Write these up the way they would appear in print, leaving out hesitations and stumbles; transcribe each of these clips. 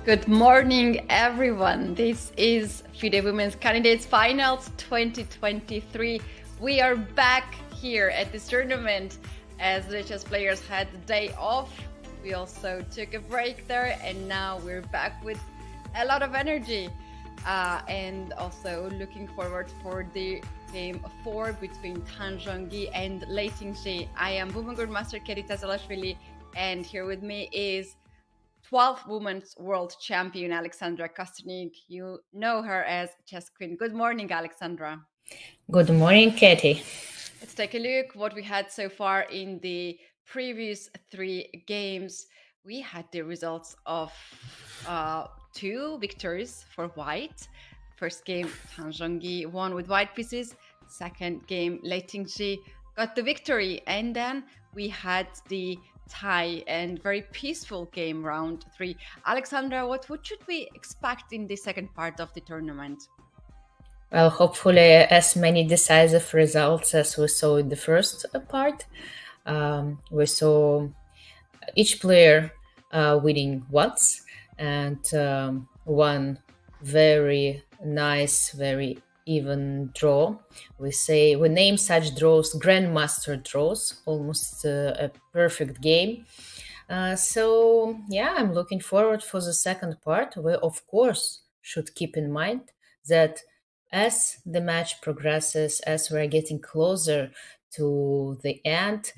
Good morning, everyone. This is FIDE Women's Candidates Finals 2023. We are back here at this tournament as the chess players had the day off. We also took a break there, and now we're back with a lot of energy. And also looking forward for the game 4 between Zhongyi and Lei Tingjie. I am Women Grandmaster Keti Tazalashvili, and here with me is 12th Women's World Champion Alexandra Kosternik. You know her as Chess Queen. Good morning, Alexandra. Good morning, Katie. Let's take a look what we had so far in the previous 3 games. We had the results of 2 victories for white. First game, Zhongyi won with white pieces. Second game, Lei Tingjie got the victory. And then we had the tie and very peaceful game round 3. Alexandra, what should we expect in the second part of the tournament? Well, hopefully, as many decisive results as we saw in the first part. We saw each player winning once, and one very nice, very even draw. We name such draws grandmaster draws, almost a perfect game. So yeah, I'm looking forward for the second part. We of course should keep in mind that as the match progresses, as we're getting closer to the end,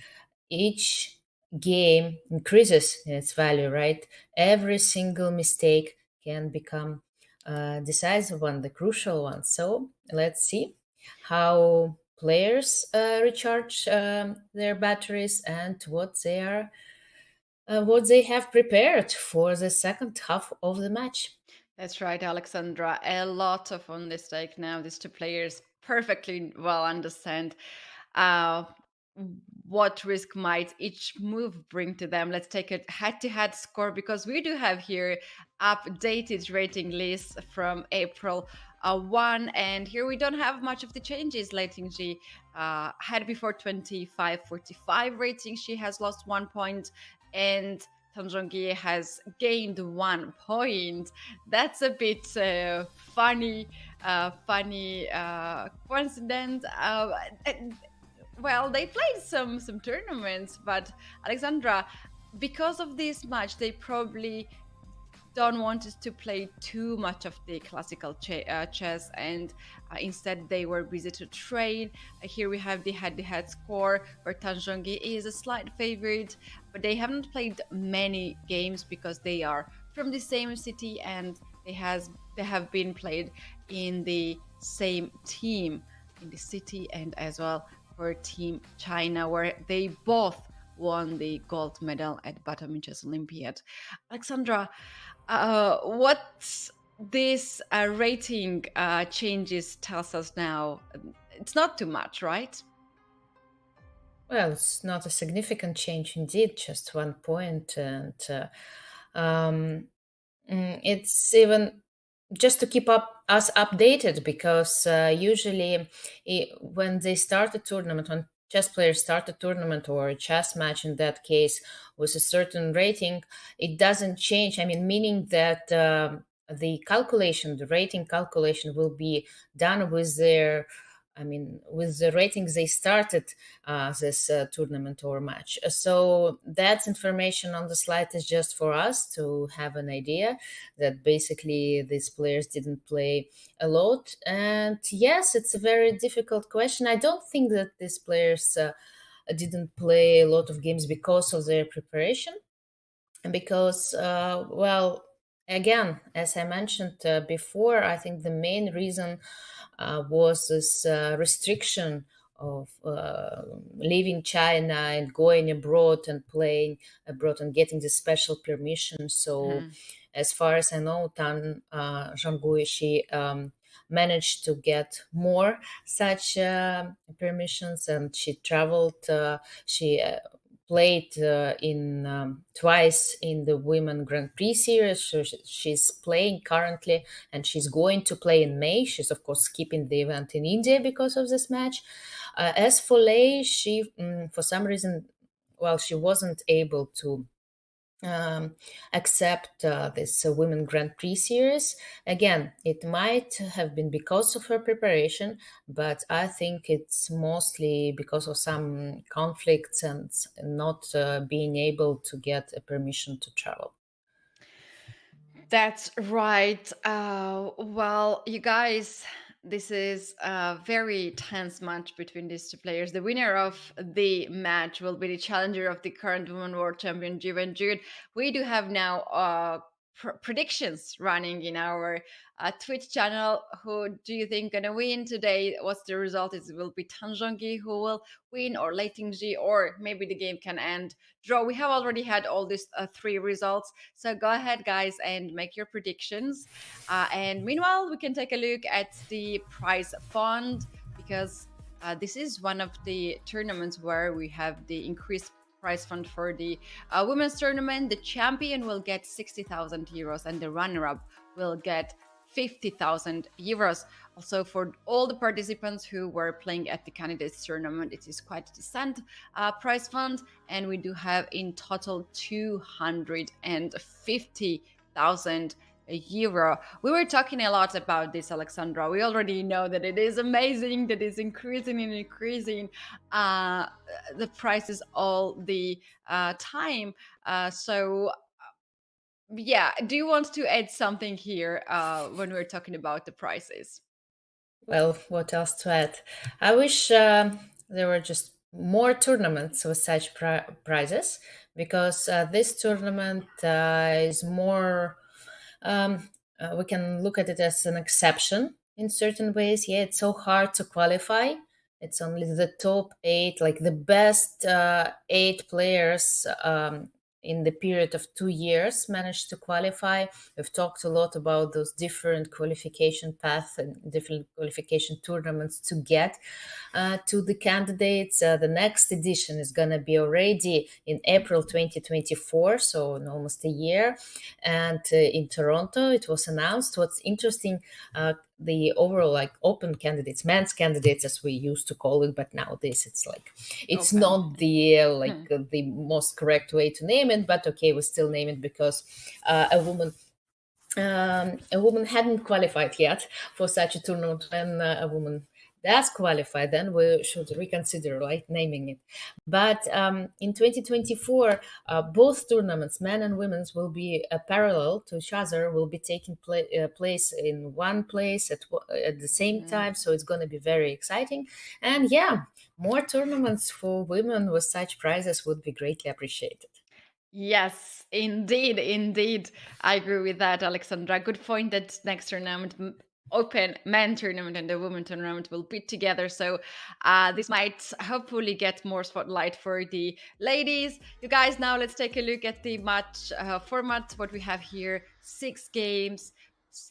each game increases in its value, right? Every single mistake can become a decisive one, the crucial one. So let's see how players recharge their batteries and what they have prepared for the second half of the match. That's right, Alexandra. A lot of on the stake now. These two players perfectly well understand uh, what risk might each move bring to them. Let's take a head-to-head score because we do have here updated rating lists from April 1, and here we don't have much of the changes. Lei Tingjie had before 25-45 rating. She has lost 1 point, and Zhongyi has gained 1 point. That's a bit funny coincidence. Well, they played some tournaments, but Alexandra, because of this match, they probably don't want us to play too much of the classical chess, and instead they were busy to train. Here we have the head-to-head score where Zhongyi is a slight favorite, but they haven't played many games because they are from the same city and they have been played in the same team in the city, and as well for Team China, where they both won the gold medal at Badminton Chess Olympiad. Alexandra, what this rating changes tells us now? It's not too much, right? Well, it's not a significant change indeed, just 1 point, and it's even just to keep us updated because usually when they start a tournament, when chess players start a tournament or a chess match in that case with a certain rating, it doesn't change. I mean, meaning that the rating calculation will be done with their, I mean, with the ratings they started this tournament or match. So that's information on the slide is just for us to have an idea that basically these players didn't play a lot. And yes, it's a very difficult question. I don't think that these players didn't play a lot of games because of their preparation, because well, again, as I mentioned before, I think the main reason was this restriction of leaving China and going abroad and playing abroad and getting the special permission. So as far as I know, Tan Zhongyi, she managed to get more such permissions, and she traveled, she played in twice in the Women Grand Prix series. So she's playing currently, and she's going to play in May. She's of course skipping the event in India because of this match. As for Lei, she for some reason, well, she wasn't able to um, accept this Women Grand Prix series. Again, it might have been because of her preparation, but I think it's mostly because of some conflicts and not being able to get a permission to travel. That's right. Well, you guys, this is a very tense match between these two players. The winner of the match will be the challenger of the current Women World Champion, Ju Wenjun. We do have now predictions running in our Twitch channel. Who do you think gonna win today? What's the result? Is it will be Zhongyi who will win, or Lei Tingjie, or maybe the game can end draw? We have already had all these three results, so go ahead, guys, and make your predictions. And meanwhile, we can take a look at the prize fund, because this is one of the tournaments where we have the increased prize fund for the women's tournament. The champion will get 60,000 euros, and the runner-up will get 50,000 euros. Also, for all the participants who were playing at the candidates tournament, it is quite a decent prize fund, and we do have in total 250,000 euro. We were talking a lot about this, Alexandra. We already know that it is amazing, that it's increasing and increasing the prices all the time. So yeah, do you want to add something here when we're talking about the prices? Well, what else to add? I wish there were just more tournaments with such prizes, because this tournament is more, we can look at it as an exception in certain ways. Yeah, it's so hard to qualify. It's only the top eight, like the best eight players in the period of 2 years managed to qualify. We've talked a lot about those different qualification paths and different qualification tournaments to get to the candidates. The next edition is going to be already in April 2024, so in almost a year. And in Toronto, it was announced. What's interesting, the overall like open candidates, men's candidates as we used to call it, but nowadays it's like it's Open. not the the most correct way to name it, but okay, we still name it because a woman hadn't qualified yet for such a tournament. When a woman does qualify, then we should reconsider like naming it. But in 2024, both tournaments, men and women's, will be parallel to each other, will be taking place in one place at the same time. So it's going to be very exciting. And yeah, more tournaments for women with such prizes would be greatly appreciated. Yes, indeed, indeed. I agree with that, Alexandra. Good point that next tournament, open men tournament and the women tournament will be together. So this might hopefully get more spotlight for the ladies. You guys, now let's take a look at the match format. What we have here, 6 games,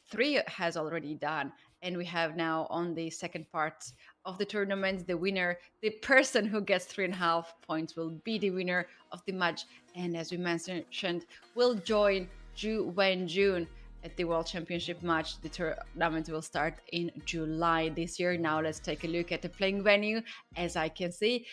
three has already done. And we have now on the second part of the tournament, the winner, the person who gets 3.5 points will be the winner of the match. And as we mentioned, will join Ju Wenjun at the World Championship match. The tournament will start in July this year. Now let's take a look at the playing venue. As I can see,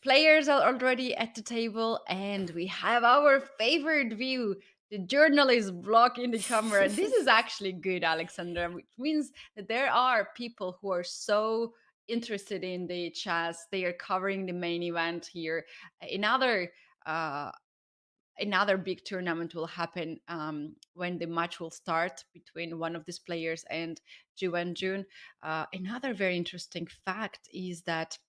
players are already at the table, and we have our favorite view. The journalist blocking the camera. This is actually good, Alexandra, which means that there are people who are so interested in the chess. They are covering the main event here. Uh, another big tournament will happen when the match will start between one of these players and Ju Wenjun. Another very interesting fact is that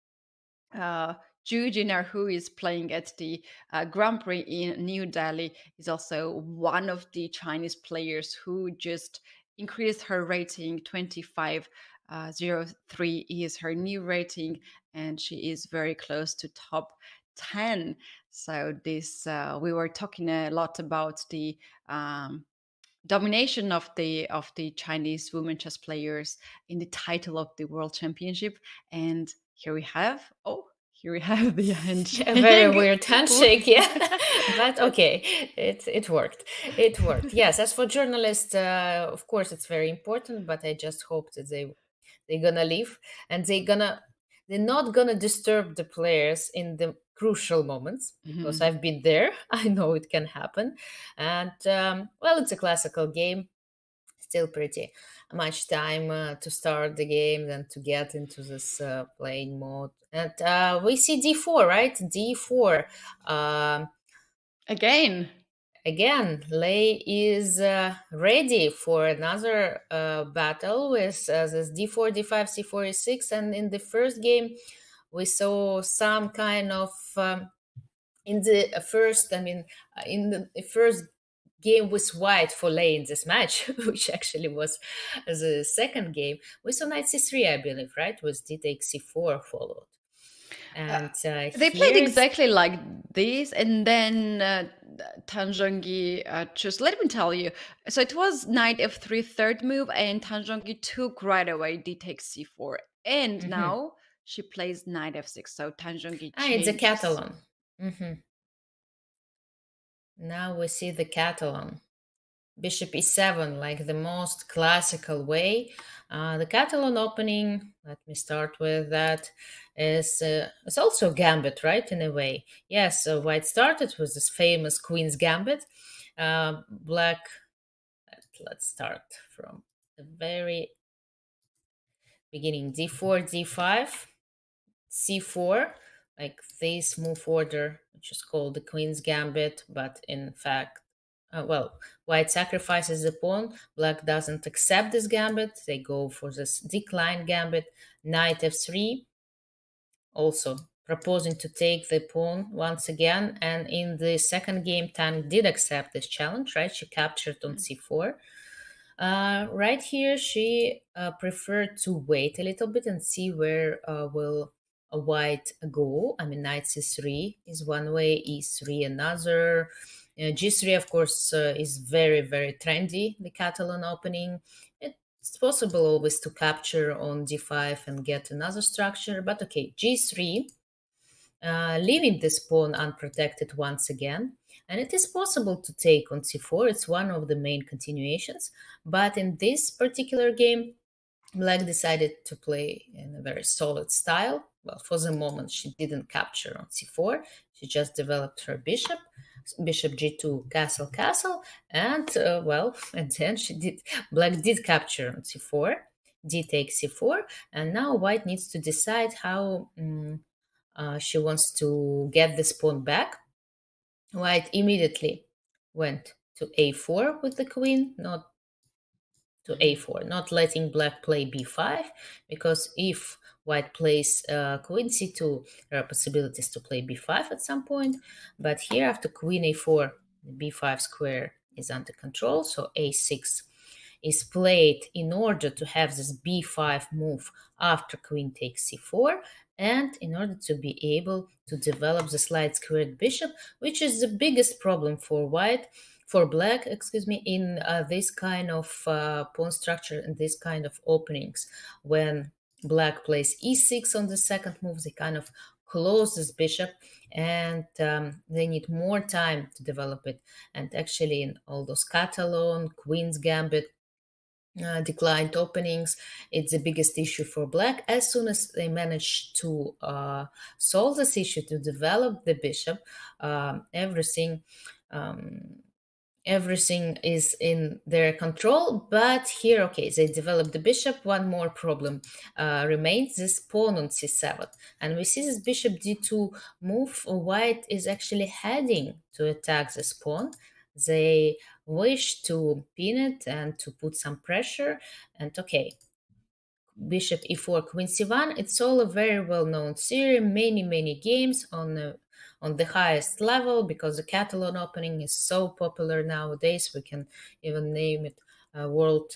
Ju Jinar, who is playing at the Grand Prix in New Delhi, is also one of the Chinese players who just increased her rating. 2503 is her new rating, and she is very close to top 10. So this we were talking a lot about the domination of the Chinese women chess players in the title of the World Championship, and here we have the A very handshake. weird handshake, yeah. But okay, it worked. It worked. Yes, as for journalists, of course, it's very important. But I just hope that they're gonna leave and they're gonna they're not gonna disturb the players in the crucial moments because Mhm. I've been there. I know it can happen, and well, it's a classical game. Still pretty much time to start the game and to get into this playing mode. And we see d4, right? d4. Um Again. Again, Lei is ready for another battle with this d4, d5, c4, e6. And in the first game, we saw some kind of in the first, I mean, in the first game with white for Lei in this match, which actually was the second game, we saw knight c3, I believe, right? With d takes c4 followed. Uh, And they played here it's exactly like this, and then Tanjongi chose. Let me tell you. So it was knight f3 third move, and Tanjongi took right away d takes c4, and mhm. now she plays knight f6. So Tanjongi It's a changes. Catalan. Now we see the Catalan. Bishop e7, like the most classical way. The Catalan opening, let me start with that, is it's also gambit, right? In a way. Yes, white started with this famous Queen's Gambit. Black, let's start from the very beginning d4, d5. c4, like this move order, which is called the Queen's Gambit, but in fact, well, white sacrifices the pawn, black doesn't accept this gambit, they go for this decline gambit, knight f3, also proposing to take the pawn once again, and in the second game, Tang did accept this challenge, right? She captured on c4. Right here, she preferred to wait a little bit and see where will a white go. I mean, knight c3 is one way, e3 another. G3, of course, is very, very trendy, the Catalan opening. It's possible always to capture on d5 and get another structure, but okay, g3, leaving this pawn unprotected once again. And it is possible to take on c4. It's one of the main continuations. But in this particular game, Black decided to play in a very solid style. Well, for the moment, she didn't capture on c4. She just developed her bishop, bishop g2, castle, castle, and well, and then she did. Black did capture on c4, d takes c4, and now White needs to decide how she wants to get this pawn back. White immediately went to a4 with the queen, not to Mhm. a4, not letting black play b5, because if white plays queen c2, there are possibilities to play b5 at some point. But here, after queen a4, the b5 square is under control, so a6 is played in order to have this b5 move after queen takes c4, and in order to be able to develop the slide squared bishop, which is the biggest problem for white, for black, excuse me, in this kind of pawn structure and this kind of openings. When black plays e6 on the second move, they kind of close this bishop, and they need more time to develop it. And actually, in all those Catalan, Queen's Gambit, declined openings, it's the biggest issue for black. As soon as they manage to solve this issue, to develop the bishop, everything um, everything is in their control. But here, okay, they develop the bishop. One more problem remains, this pawn on c7, and we see this bishop d2 move. White is actually heading to attack this pawn. They wish to pin it and to put some pressure, and okay, bishop e4, queen c1. It's all a very well-known theory, many games on the highest level, because the Catalan opening is so popular nowadays. We can even name it a world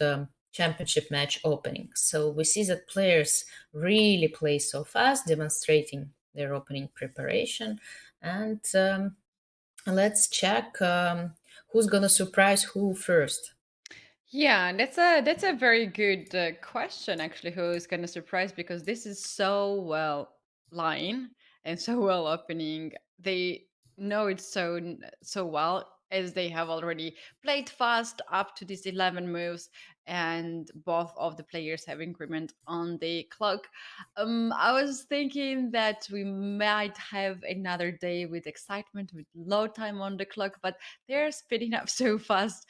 championship match opening. So we see that players really play so fast, demonstrating their opening preparation. And let's check who's gonna surprise who first. Yeah, that's a very good question actually. Who is going to surprise, because this is so well line and so well opening. They know it so well. as they have already played fast up to these 11 moves, and both of the players have increment on the clock. I was thinking that we might have another day with excitement, with low time on the clock, but they're speeding up so fast.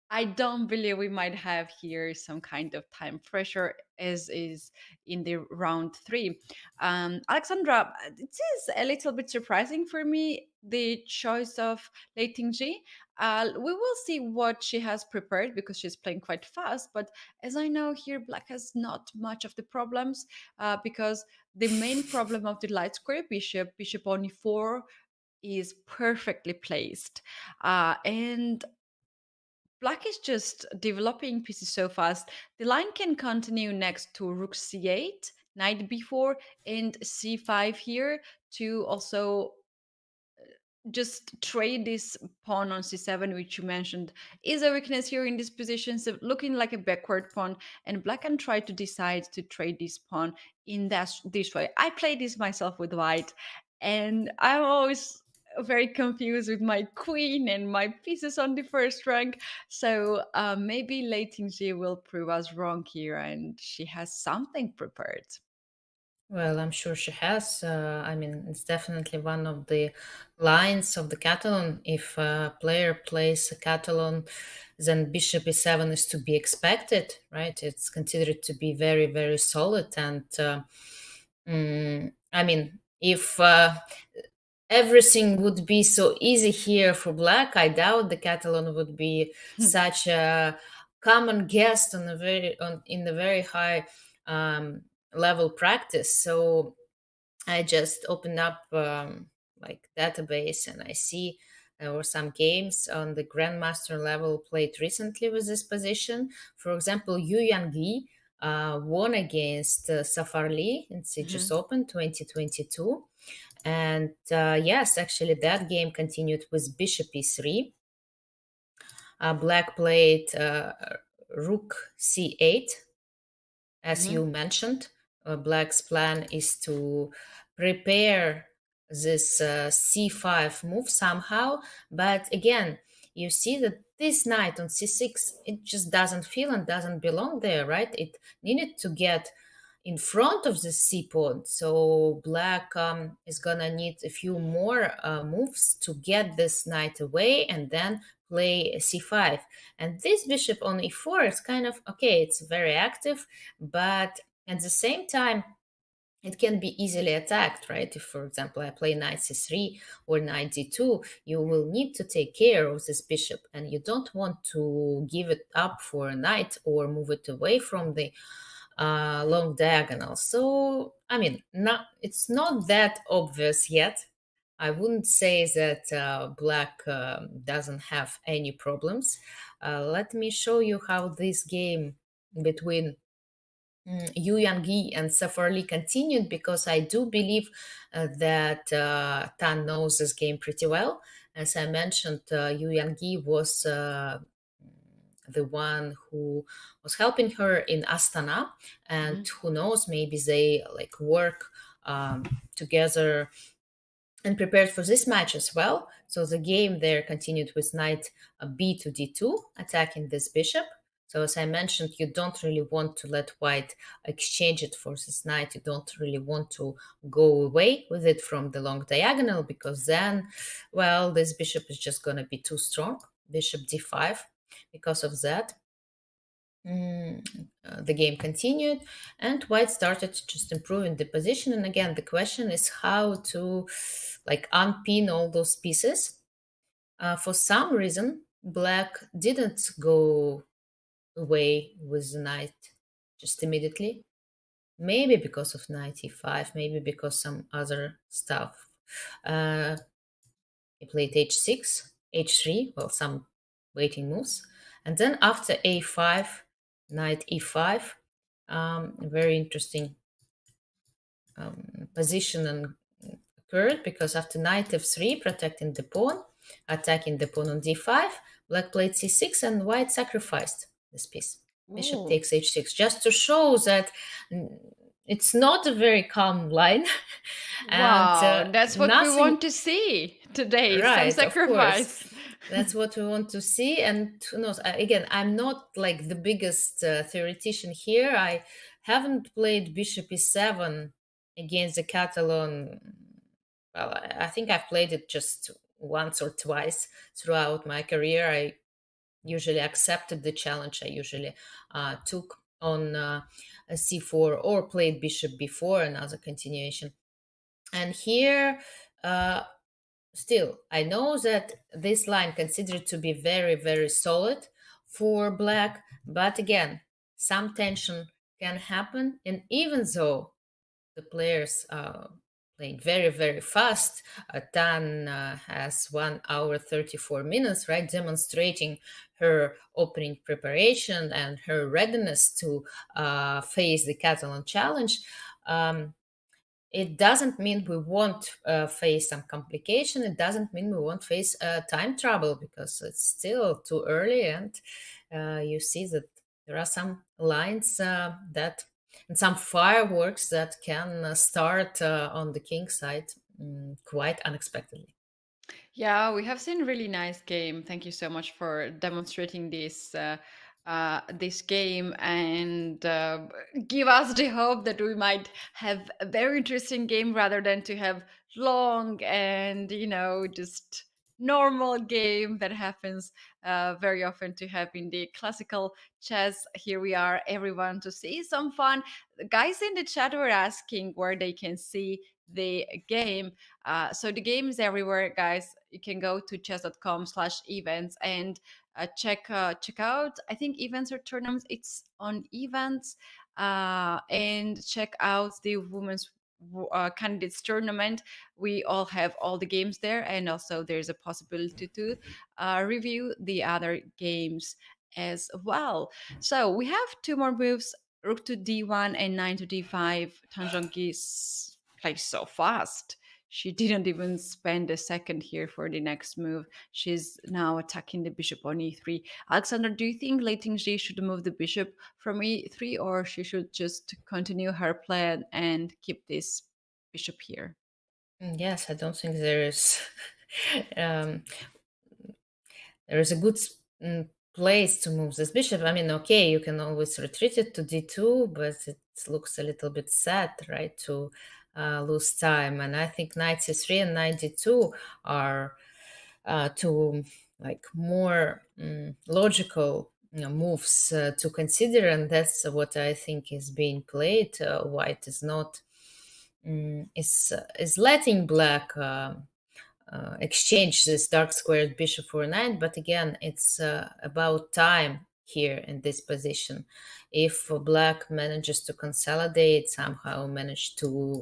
I don't believe we might have here some kind of time pressure as is in the round three. Alexandra, it is a little bit surprising for me the choice of Lei Tingjie. We will see what she has prepared because she's playing quite fast. But as I know here, Black has not much of the problems because the main problem of the light square bishop on e4, is perfectly placed. And Black is just developing pieces so fast. The line can continue next to rook c8, knight b4, and c5 here to also just trade this pawn on c7, which you mentioned is a weakness here in this position, so looking like a backward pawn. And Black can try to decide to trade this pawn in this way. I play this myself with white, and I'm always very confused with my queen and my pieces on the first rank. So maybe Lei Tingjie will prove us wrong here, and she has something prepared. Well, I'm sure she has. I mean, it's definitely one of the lines of the Catalan. If a player plays a Catalan, then bishop e7 is to be expected, right? It's considered to be very, very solid. And I mean, if everything would be so easy here for Black, I doubt the Catalan would be such a common guest on a very in the very high level practice. So I just opened up like database and I see there were some games on the grandmaster level played recently with this position. For example, Yu Yangyi won against Safar Lee in Sieges Open 2022. And yes, actually, that game continued with bishop e3. Black played rook c8, as you mentioned. Black's plan is to prepare this c5 move somehow. But again, you see that this knight on c6, it just doesn't feel and doesn't belong there, right? It needed to get in front of the c pawn. So Black is gonna need a few more moves to get this knight away and then play c5. And this bishop on e4 is kind of okay, it's very active, but at the same time, it can be easily attacked, right? If, for example, I play knight c3 or knight d2, you will need to take care of this bishop, and you don't want to give it up for a knight or move it away from the long diagonal. So, I mean, it's not that obvious yet. I wouldn't say that Black doesn't have any problems. Let me show you how this game between Yu Yangyi and Safar Lee continued, because I do believe that Tan knows this game pretty well. As I mentioned, Yu Yangyi was the one who was helping her in Astana, and who knows, maybe they like work together and prepared for this match as well. So the game there continued with knight b to d2, attacking this bishop. So as I mentioned, you don't really want to let white exchange it for this knight. You don't really want to go away with it from the long diagonal, because then, well, this bishop is just going to be too strong. Bishop d5. Because of that, the game continued, and white started just improving the position. And again, the question is how to like unpin all those pieces. For some reason, Black didn't go away with the knight just immediately. Maybe because of knight e5, maybe because some other stuff. He played h6, h3, well, some waiting moves. And then after a5, knight e5, very interesting position and occurred, because after knight f3, protecting the pawn, attacking the pawn on d5, Black played c6 and white sacrificed this piece. Bishop Ooh. takes h6, just to show that it's not a very calm line. And Wow, that's what we nothing, want to see today. Some right, of course. sacrifice. That's what we want to see. And who knows? Again, I'm not like the biggest theoretician here. I haven't played bishop e7 against the Catalan. Well, I think I've played it just once or twice throughout my career. I usually accepted the challenge. I usually took on a c4 or played bishop b4, another continuation. And here, uh, still, I know that this line considered to be very, very solid for black, but again, some tension can happen. And even though the players playing very, very fast, Tan has 1 hour 34 minutes, right, demonstrating her opening preparation and her readiness to face the Catalan challenge. Um, it doesn't mean we won't face some complication. It doesn't mean we won't face time trouble, because it's still too early, and you see that there are some lines that and some fireworks that can start on the king side quite unexpectedly. Yeah, we have seen really nice game. Thank you so much for demonstrating this game and give us the hope that we might have a very interesting game rather than to have long and just normal game that happens very often to have in the classical chess. Here we are, everyone, to see some fun. The guys in the chat were asking where they can see the game. So the game is everywhere, guys. You can go to chess.com/events and check out. I think events or tournaments. It's on events, and check out the women's candidates tournament. We all have all the games there, and also there's a possibility to review the other games as well. So we have two more moves: rook to d1 and knight to d5. Tanjongi plays so fast. She didn't even spend a second here for the next move. She's now attacking the bishop on e3. Alexander, do you think Lei Tingjie should move the bishop from e3, or she should just continue her plan and keep this bishop here? Yes, I don't think there is um, there is a good place to move this bishop. I mean, okay, you can always retreat it to d2, but it looks a little bit sad, right, to lose time. And I think knight c3 and knight d2 are two like more logical moves to consider, and that's what I think is being played. White is not is letting black exchange this dark squared bishop for a knight, but again, it's about time here in this position. If black manages to consolidate, somehow manage to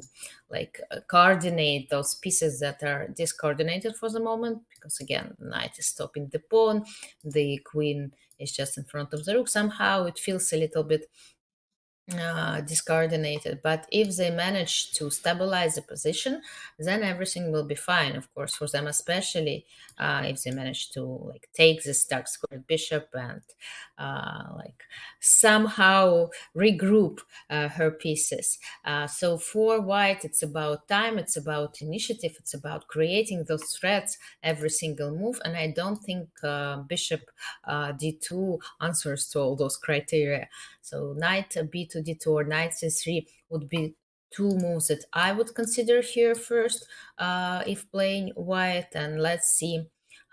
like coordinate those pieces that are discoordinated for the moment, because again, the knight is stopping the pawn, the queen is just in front of the rook, somehow it feels a little bit discoordinated. But if they manage to stabilize the position, then everything will be fine, of course, for them, especially if they manage to like take this dark squared bishop and like somehow regroup her pieces. So for white, it's about time, it's about initiative, it's about creating those threats every single move, and I don't think bishop d2 answers to all those criteria. So knight b2 d2 or knight c3 would be two moves that I would consider here first if playing white. And let's see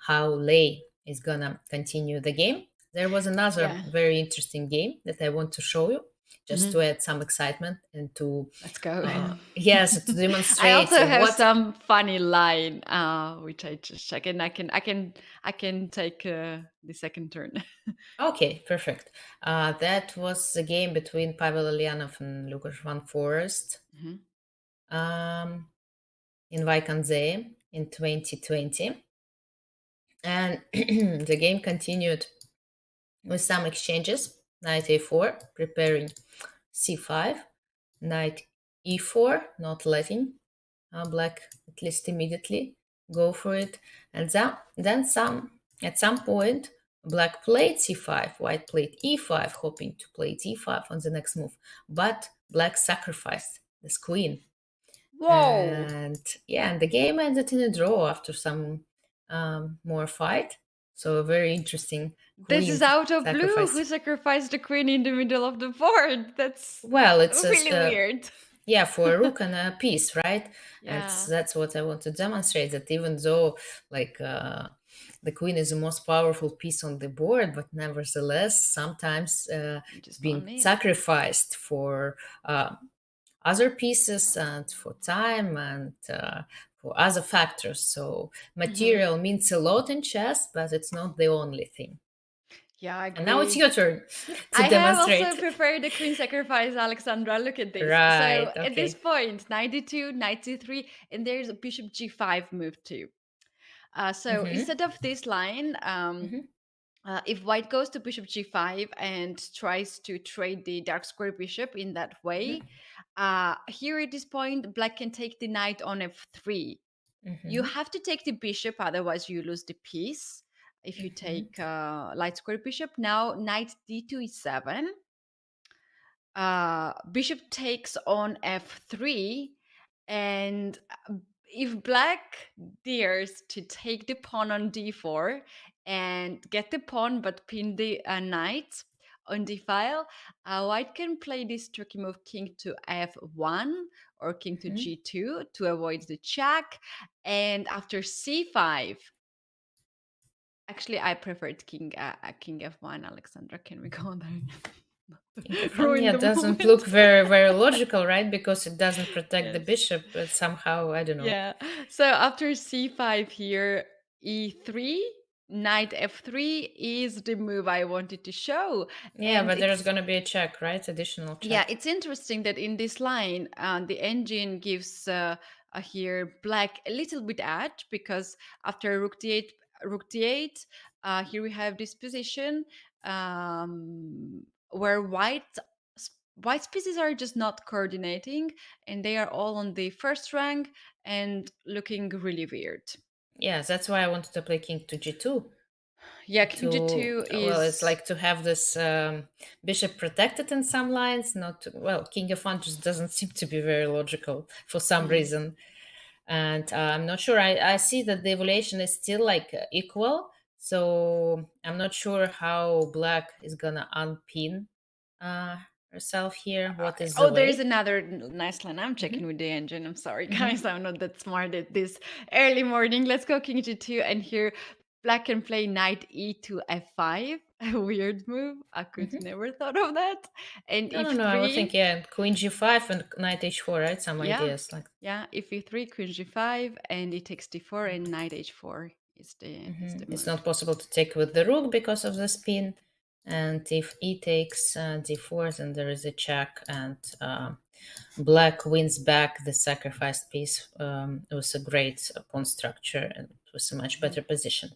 how Lei is gonna continue the game. There was another Yeah. very interesting game that I want to show you, just to add some excitement and to Let's go. yes, to I demonstrate also have what. some funny line, which I just check, and I can take the second turn. Okay, perfect. That was a game between Pavel Ulyanov and Lucas van Forest. Mhm. Um, in Vaikanze in 2020. And the game continued with some exchanges. Knight a4, preparing c5, knight e4, not letting black at least immediately go for it. And then at some point, black played c5, white played e5, hoping to play d5 on the next move. But black sacrificed this queen. Whoa! And yeah, and the game ended in a draw after some more fight. So a very interesting This is queen out of blue. sacrifice. Who sacrificed the queen in the middle of the board? That's Well, it's a, really weird. yeah, for a rook and a piece, right? Yeah. That's what I want to demonstrate. That even though like the queen is the most powerful piece on the board, but nevertheless, sometimes You it's just don't being need. sacrificed for other pieces and for time and for other factors. So Mhm. material means a lot in chess, but it's not the only thing. Yeah, I And now it's agree. your turn to I have also demonstrate. prepared the queen sacrifice, Alexandra. Look at this. Right. So at this Okay. point, knight d2, knight c3, and there's a bishop g5 move too. So Mm-hmm. instead of this line, Mm-hmm. if white goes to bishop g5 and tries to trade the dark square bishop in that way, here at this point, black can take the knight on f3. You Mm-hmm. have to take the bishop, otherwise you lose the piece. If you Mm-hmm. take light square bishop, now knight d2 e7. Bishop takes on f3, and if black dares to take the pawn on d4 and get the pawn but pin the knight on d file, white can play this tricky move king to f1 or king to Mm-hmm. g2 to avoid the check. And after c5, actually I preferred king f1. Alexandra, can we go there? King of Fun, Ruin yeah, the doesn't moment. look very, very logical, right? Because it doesn't protect the Yes. bishop, but somehow, I don't know. Yeah. So after c5 here, e3, knight f3 is the move I wanted to show. Yeah, And but there's it's, going to be a check, right? Additional yeah, check. it's interesting that in this line, the engine gives here black a little bit edge, because after rook d8, here we have this position where white's pieces are just not coordinating, and they are all on the first rank and looking really weird. Yeah, that's why I wanted to play king to g2. Yeah, king To, g2 well, it's is like to have this bishop protected in some lines. Not, well, king of Fun just doesn't seem to be very logical for some mm, reason. And I'm not sure. I see that the evaluation is still like equal, so I'm not sure how black is gonna unpin uh, herself here. What is the oh, there is way? another nice line. I'm Hmm. checking with the engine. I'm sorry, Hmm. guys. I'm not that smart at this early morning. Let's go king g2, and here black can play knight e to f5. A weird move. I could Hmm. never thought of that. And No, no, no. I would if3, think, yeah, queen g5 and knight h4, right? Some yeah, ideas like. yeah. If e3, queen g5, and it takes d4, and knight h4 is the It's move. not possible to take with the rook because of the spin. And if e takes d4, then there is a check, and black wins back the sacrificed piece. It was a great pawn structure and it was a much Mhm. better position.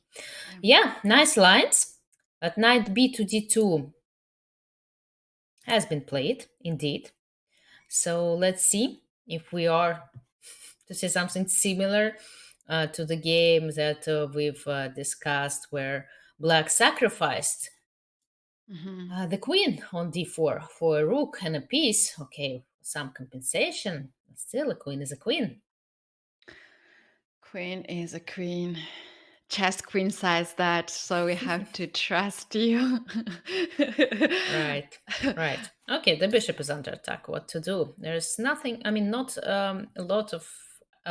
Yeah. Yeah, nice lines. But knight b to d2 has been played, indeed. So let's see if we are to say something similar to the game that we've discussed, where black sacrificed Mhm. the queen on d4 for a rook and a piece. Okay, some compensation. Still, a queen is a queen. Queen is a queen. Chess Queen says that, so we have to trust you. Right, right. Okay, the bishop is under attack. What to do? There's nothing, I mean, not a lot of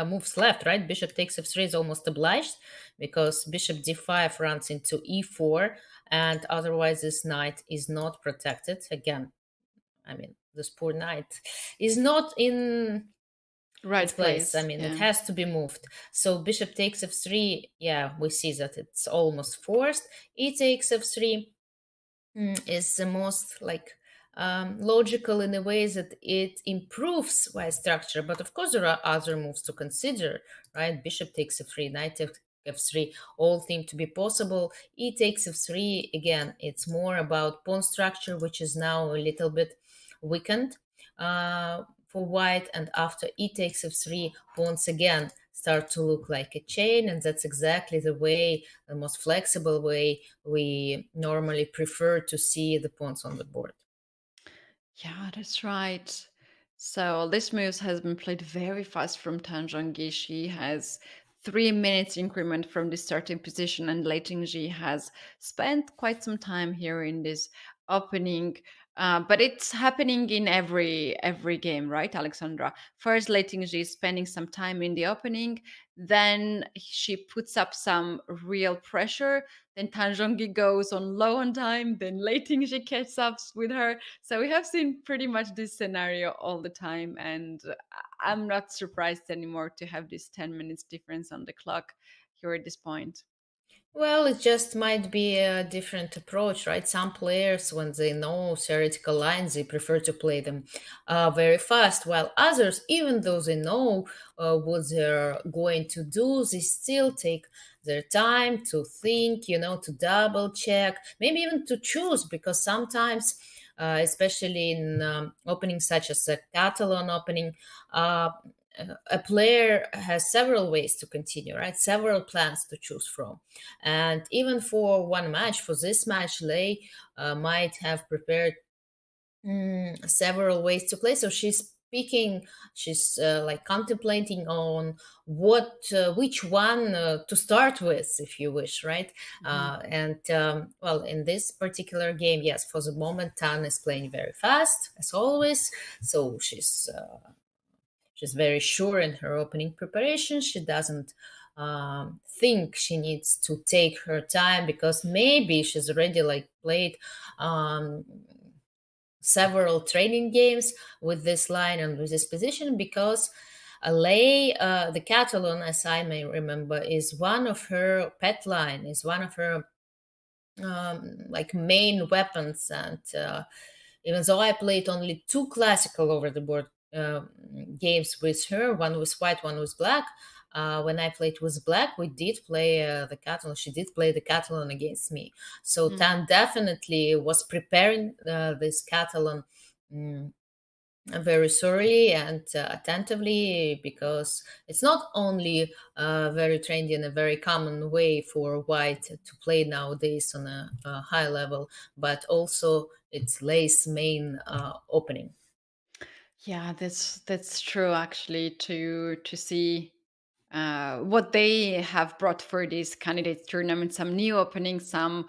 moves left, right? Bishop takes f3 is almost obliged because bishop d5 runs into e4, and otherwise this knight is not protected. Again, I mean, this poor knight is not in its Right place. I place, mean, it yeah. has to be moved. So bishop takes f3, yeah, we see that it's almost forced. E takes f3 is the most like logical in a way that it improves white structure. But of course, there are other moves to consider, right? Bishop takes f3, knight takes f3, all seem to be possible. E takes f3, again, it's more about pawn structure, which is now a little bit weakened for white. And after e takes f3, pawns again start to look like a chain, and that's exactly the way, the most flexible way we normally prefer to see the pawns on the board. Yeah, that's right. So this move has been played very fast from Tan Zhongyi. She has 3 minutes increment from the starting position, and Lei Tingjie has spent quite some time here in this opening. But it's happening in every game, right, Alexandra? First, Lei Tingjie is spending some time in the opening, then she puts up some real pressure. Then Tan Zhongyi goes on low on time. Then Lei Tingjie catches up with her. So we have seen pretty much this scenario all the time, and I'm not surprised anymore to have this 10 minutes difference on the clock here at this point. Well, it just might be a different approach, right? Some players, when they know theoretical lines, they prefer to play them very fast, while others, even though they know what they're going to do, they still take their time to think, to double check, maybe even to choose, because sometimes, especially in openings such as a Catalan opening, uh, a player has several ways to continue, right? Several plans to choose from. And even for one match, for this match, Lei might have prepared several ways to play. So she's picking, she's like contemplating on which one to start with, if you wish, right? Mhm. Well, in this particular game, yes, for the moment, Tan is playing very fast, as always. So she's very sure in her opening preparation. She doesn't think she needs to take her time because maybe she's already like played um, several training games with this line and with this position because Lei, the Catalan, as I may remember, is one of her pet line, is one of her like main weapons. And even though I played only two classical over the board games with her, one was white, one was black. When I played with black, we did play the Catalan. She did play the Catalan against me. So Mm. Tan definitely was preparing this Catalan mm, very thoroughly and attentively because it's not only very trendy and a very common way for white to play nowadays on a high level, but also it's Lei's main opening. Yeah, that's true actually to see what they have brought for this candidates tournament, some new openings, some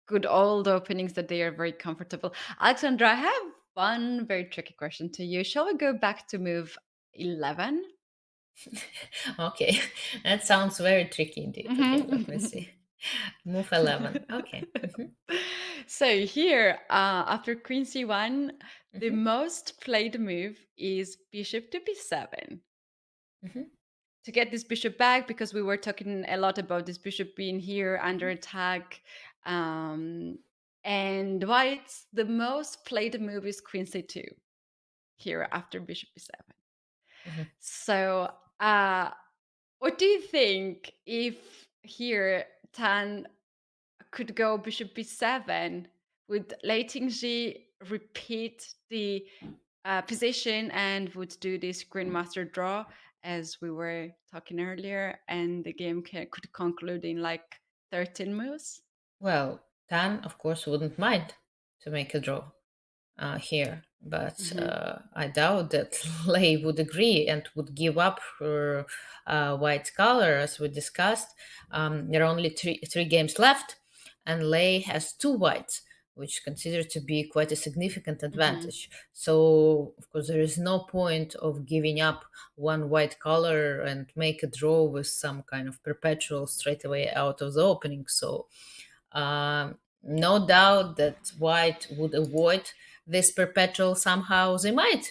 good old openings that they are very comfortable. Alexandra, I have one very tricky question to you. Shall we go back to move 11? Okay, that sounds very tricky indeed. Okay, let me Mhm. see. Move 11. Okay. So here, after Queen C1, the Hmm. most played move is Bishop to B7 Hmm. to get this bishop back, because we were talking a lot about this bishop being here under attack. Um, and White's the most played move is Queen C2 here after Bishop B7. Hmm. So, what do you think if here Tan could go Bishop B7 with Lei Tingji repeat the position and would do this grandmaster draw as we were talking earlier, and the game could conclude in like 13 moves? Well, Tan, of course, wouldn't mind to make a draw here, but Hmm. I doubt that Lei would agree and would give up her white color, as we discussed. There are only three games left, and Lei has two whites, which considered to be quite a significant Hmm. advantage. So, of course, there is no point of giving up one white color and make a draw with some kind of perpetual straight away out of the opening. So, no doubt that white would avoid this perpetual somehow. They might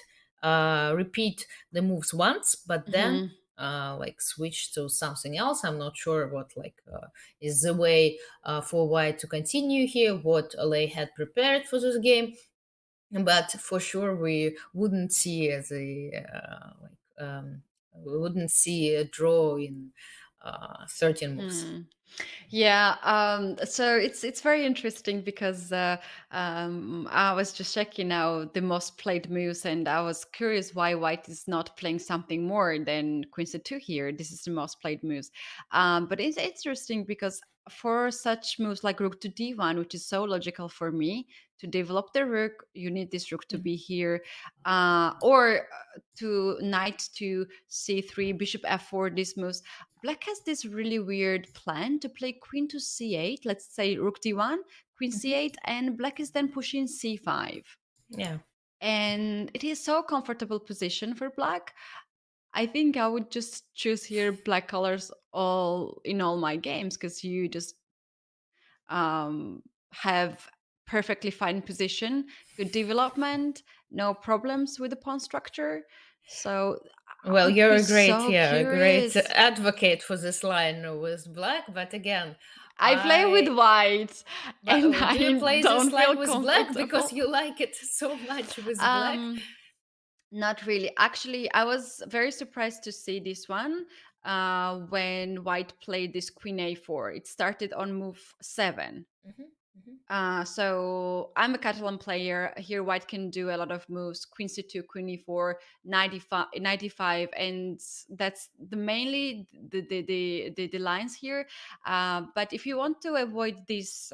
repeat the moves once, but then Hmm. like switch to something else. I'm not sure what is the way for white to continue here, what Lei had prepared for this game, but for sure we wouldn't see we wouldn't see a draw in 13 moves. Hmm. Yeah, so it's very interesting because I was just checking out the most played moves, and I was curious why White is not playing something more than Queen C2 here. This is the most played moves, but it's interesting because for such moves like rook to d1, which is so logical for me, to develop the rook, you need this rook to be here, or to knight to c3, bishop f4, these moves. Black has this really weird plan to play queen to c8, let's say rook d1, queen c8, and black is then pushing c5. Yeah. And it is so comfortable position for black. I think I would just choose here black colors all in all my games, because you just have perfectly fine position, good development, no problems with the pawn structure. So I Well, would you're be a great, so yeah, a great curious. advocate for this line with black. But again, I play with I white but and do you I play this don't line feel with black because comfortable. you like it so much with black? Um, Not really. Actually, I was very surprised to see this one when white played this queen a4. It started on move 7. Hmm. Hmm. So I'm a Catalan player. Here, white can do a lot of moves: queen c2, queen e4, 95, and that's the mainly the lines here. But if you want to avoid this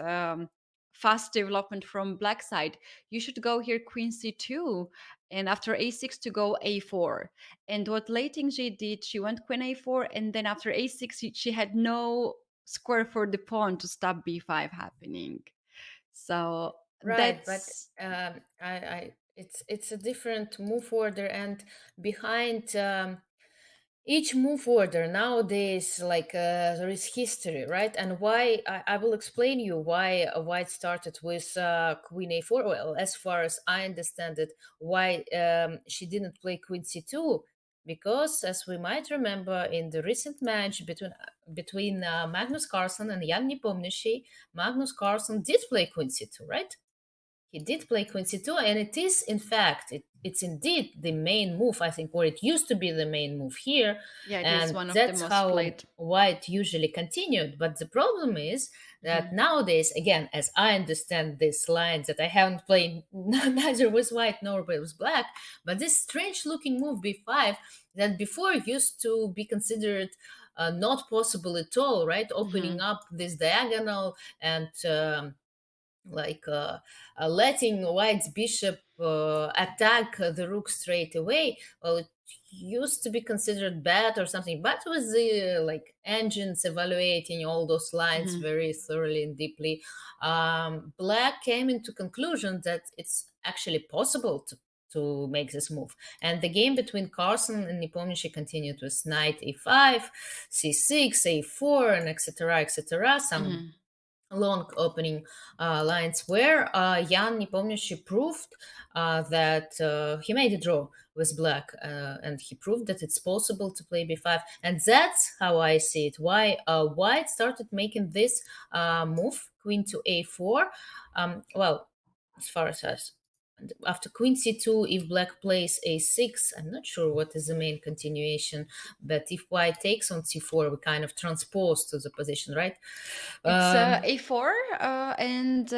fast development from black side, you should go here queen c2, and after a6 to go a4. And what Lei Tingjie did, she went queen a4, and then after a6, she had no square for the pawn to stop b5 happening. So Right, but that's it's a different move order, and behind each move order nowadays, like there is history, right? And why I will explain you why white started with queen a4. Well, as far as I understand it, why she didn't play queen c2, because as we might remember in the recent match between Magnus Carlsen and Jan Nepomniachtchi, Magnus Carlsen did play queen c2, right? He did play queen c2, and it is, in fact, it's indeed the main move, I think, or it used to be the main move here, yeah, it is and one of the that's most how played. white usually continued. But the problem is that Mhm. nowadays, again, as I understand these lines that I haven't played neither with white nor with black, but this strange looking move b5 that before used to be considered not possible at all, right? Opening Mhm. up this diagonal and like letting white's bishop attack the rook straight away. Well, it used to be considered bad or something, but with the like engines evaluating all those lines Mhm. very thoroughly and deeply, black came into conclusion that it's actually possible to make this move. And the game between Carlsen and Nepomniachtchi continued with knight e5, c6, a4, and etc., etc. Some Mhm. long opening lines where Jan Nepomniachtchi proved that he made a draw with black, and he proved that it's possible to play b5, and that's how I see it. Why white started making this move, queen to a4. Well, as far as us. After queen c2, if black plays a6, I'm not sure what is the main continuation, but if white takes on c4, we kind of transpose to the position, right? It's Um, a4, and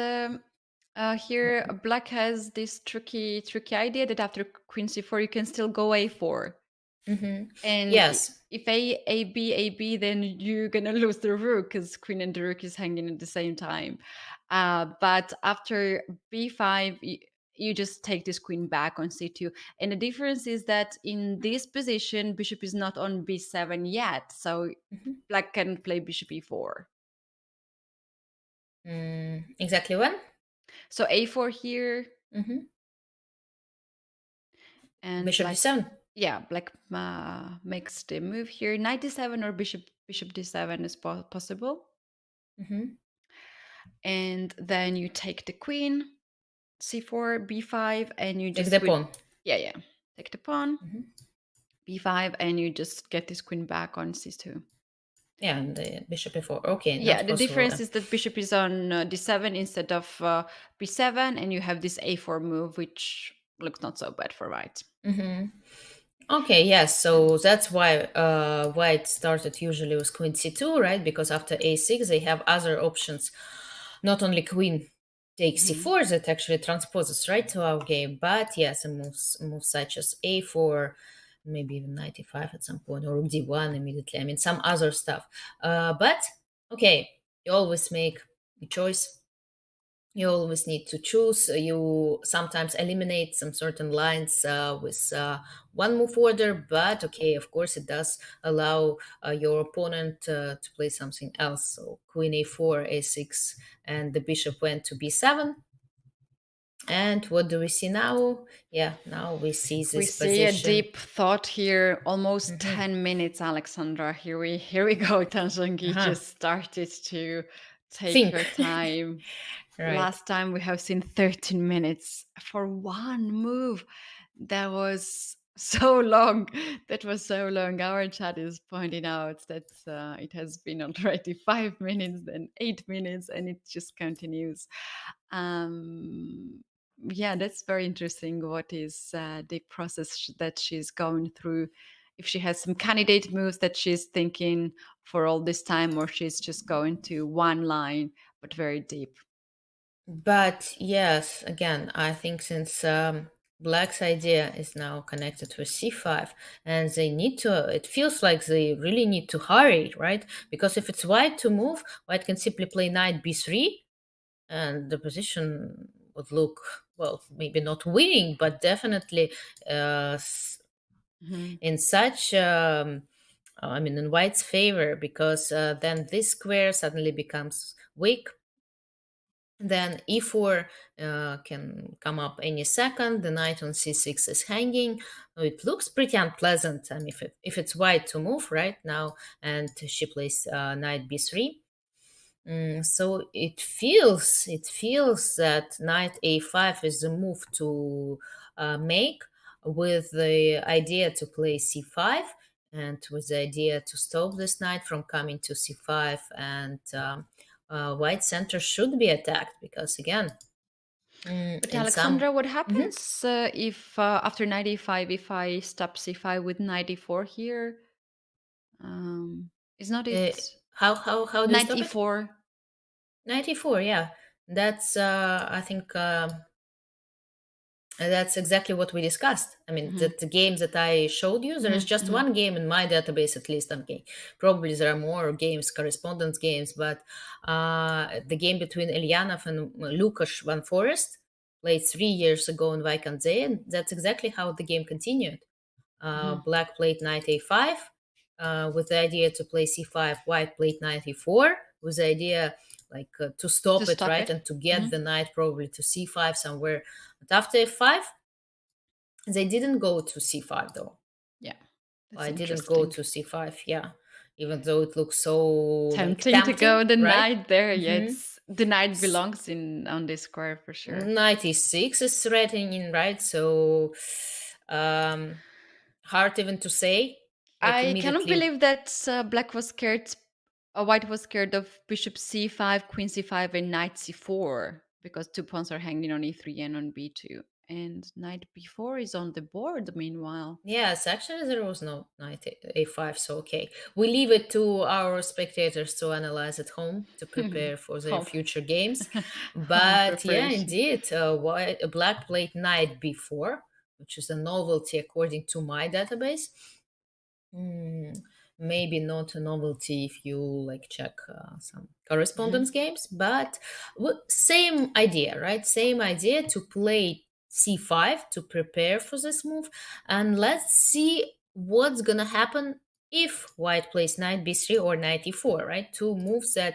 here black has this tricky idea that after queen c4 you can still go a4. mhm. And Yes. if a b, then you're gonna lose the rook, because queen and the rook is hanging at the same time. But after b5, you just take this queen back on c2. And the difference is that in this position, bishop is not on b7 yet, so Mhm. black can play bishop e4. Exactly when? So a4 here, Hmm. and Bishop black, d7. yeah, black makes the move here. Knight d7 or bishop d7 is possible. Hmm. And then you take the queen, c4, b5, and you Take just the pawn. yeah, take the pawn, Hmm. b5, and you just get this queen back on c2. Yeah, and the bishop e4. Okay, Yeah, not the possible. difference is that bishop is on d7 instead of b7, and you have this a4 move, which looks not so bad for white. Hmm. Okay, yes. So that's why white started usually with queen c2, right? Because after a6, they have other options. Not only queen takes Hmm. c4 that actually transposes right to our game, but yes, moves such as a4, maybe even 95 at some point, or d1 immediately. I mean, some other stuff. But okay, You always make a choice. You always need to choose. You sometimes eliminate some certain lines with one move order, but okay, of course, it does allow your opponent to play something else. So queen a4, a6, and the bishop went to b7. And what do we see now? Yeah, now we see We this see a position. deep thought here, almost Mhm. 10 minutes, Alexandra. Here we go. Tanzhangi Uh-huh. just started to take Think. her time. Right. Last time we have seen 13 minutes for one move. That was so long. That was so long. Our chat is pointing out that it has been already 5 minutes, then 8 minutes, and it just continues. Yeah, that's very interesting. What is the process that she's going through? If she has some candidate moves that she's thinking for all this time, or she's just going to one line but very deep. But yes, again, I think since Black's idea is now connected with c5, and they need to, it feels like they really need to hurry, right? Because if it's white to move, white can simply play knight b3, and the position would look, well, maybe not winning, but definitely Mhm. in such. I mean, in white's favor, because then this square suddenly becomes weak. Then e4 can come up any second. The knight on c6 is hanging. It looks pretty unpleasant. I mean, if it's white to move right now, and she plays knight b3. So it feels that knight a5 is the move to make, with the idea to play c5, and with the idea to stop this knight from coming to c5, and white center should be attacked, because again, But in some. Alexandra, what Mhm. happens if after 95, if I stop c5 with 94 here? Is not Uh, it how do you knight stop it? e4? 94, yeah. That's I think that's exactly what we discussed. I mean, Hmm. the games that I showed you, there is Hmm. just Hmm. one game in my database, at least. Okay, probably there are more games, correspondence games, but the game between Elyanov and Lukas Van Forest, played 3 years ago in Vaikanze, and that's exactly how the game continued. Hmm. Black played knight a5 with the idea to play c5. White played knight e4 with the idea, like, to To stop it, stop right, it. and to Hmm. get the knight probably to c5 somewhere. But after f5, they didn't go to c5 though. Yeah, that's I didn't go interesting. to c5. Yeah, even though it looks so like Tempting to tempting, go the right? knight there. Yeah, Mm-hmm. the knight belongs in on this square for sure. Knight e6 is threatening, right? So um, hard even to say, like, I cannot immediately. believe that black was scared. White was scared of bishop c5, queen c5, and knight c4 because two pawns are hanging on e3 and on b2, and knight b4 is on the board. Meanwhile, Yes, actually, there was no knight a5, so okay. We leave it to our spectators to analyze at home to prepare for their home future games. home But yeah, preparation. indeed, black played knight b4, which is a novelty according to my database. Hmm, maybe not a novelty if you like check some correspondence Mhm. games, but same idea, right? Same idea to play c5 to prepare for this move, and let's see what's gonna happen if white plays knight b3 or knight e4, right? Two moves that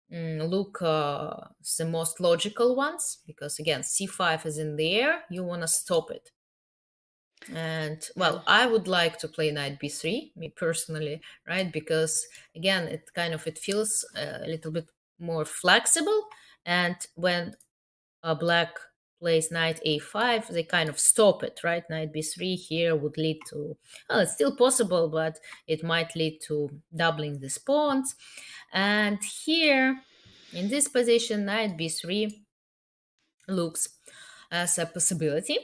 look the most logical ones, because again, c5 is in the air, you want to stop it. And Well, well, I would like to play knight b3, me personally, right? Because again, it feels a little bit more flexible. And when black plays knight a5, they kind of stop it, right? Knight b3 here would lead to, well, it's still possible, but it might lead to doubling the pawns. And here, in this position, knight b3 looks as a possibility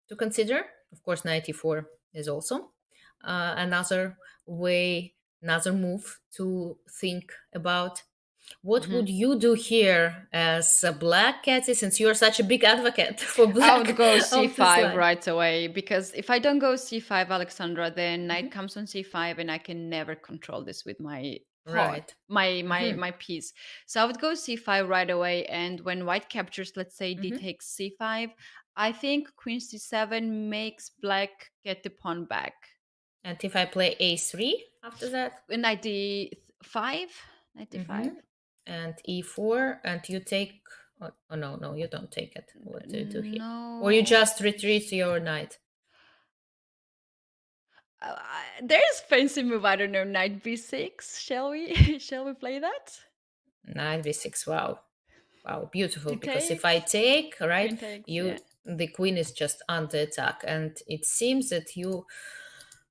to consider. Of course, 94 is also another way, another move to think about. What mhm. would you do here as a black, Katy, since you're such a big advocate for I would black go of this c5 line? right away because if I don't go c5, Alexandra, then knight Mhm. comes on c5 and I can never control this with my pawn, Right. my piece. So I would go c5 right away, and when white captures, let's say d Mm-hmm. takes c5, I think queen c7 makes black get the pawn back. And if I play a3 after that, Knight d5, knight mm-hmm. d5. And e4, and you take. Oh, no, no, you don't take it. What do you do here? Or you No. just retreat your knight? There's fancy move, I don't know, knight b6. Shall we shall we play that? Knight b6. Wow, wow, beautiful. D Because if I takes, take, right, queen takes, yeah. you the queen is just under attack, and it seems that you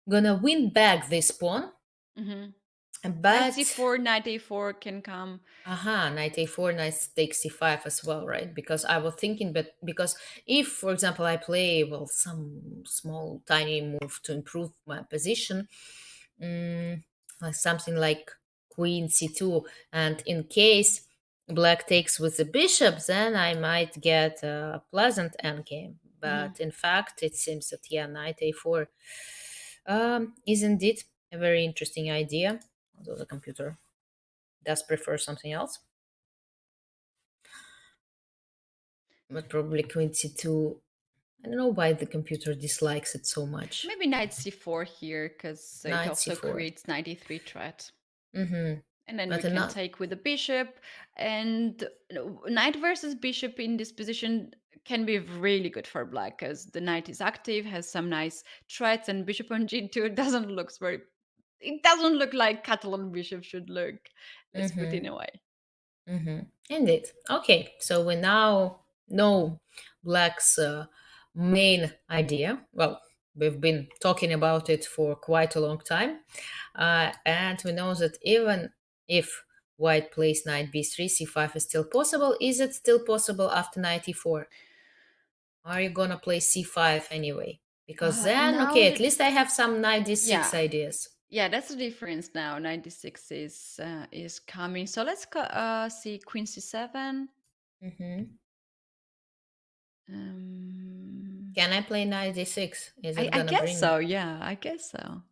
gonna win back this pawn. Hmm. Knight But c4, knight a4 can come. knight a4, knight takes c5 as well, right? Because I was thinking, but because if, for example, I play well some small tiny move to improve my position, mm, like something like queen c2, and in case black takes with the bishop, then I might get a pleasant endgame. Hmm. But in fact, it seems that yeah, knight a4 is indeed a very interesting idea, although the computer does prefer something else. But probably queen c2. I don't know why the computer dislikes it so much. Maybe knight c4 here, because it Knight also c4. creates knight e3 threat. Mm-hmm. And then we But can not. take with the bishop. And knight versus bishop in this position can be really good for black, because the knight is active, has some nice threats, and bishop on g2 doesn't look very. It doesn't look like Catalan bishop should look. Let's put it Mm-hmm. in a way. Mm-hmm. Indeed. Okay, so we now know Black's main idea. Well, we've been talking about it for quite a long time. And we know that even if White plays knight b3, c5 is still possible. Is it still possible after knight e4? Are you gonna play c5 anyway? Because then, Now okay, at the least I have some knight d6 yeah, ideas. yeah, that's the difference now. 96 is coming. So let's see queen c7. Mm-hmm. Um, Can I play knight d6? Is it I gonna guess bring me? so. Yeah, I guess so.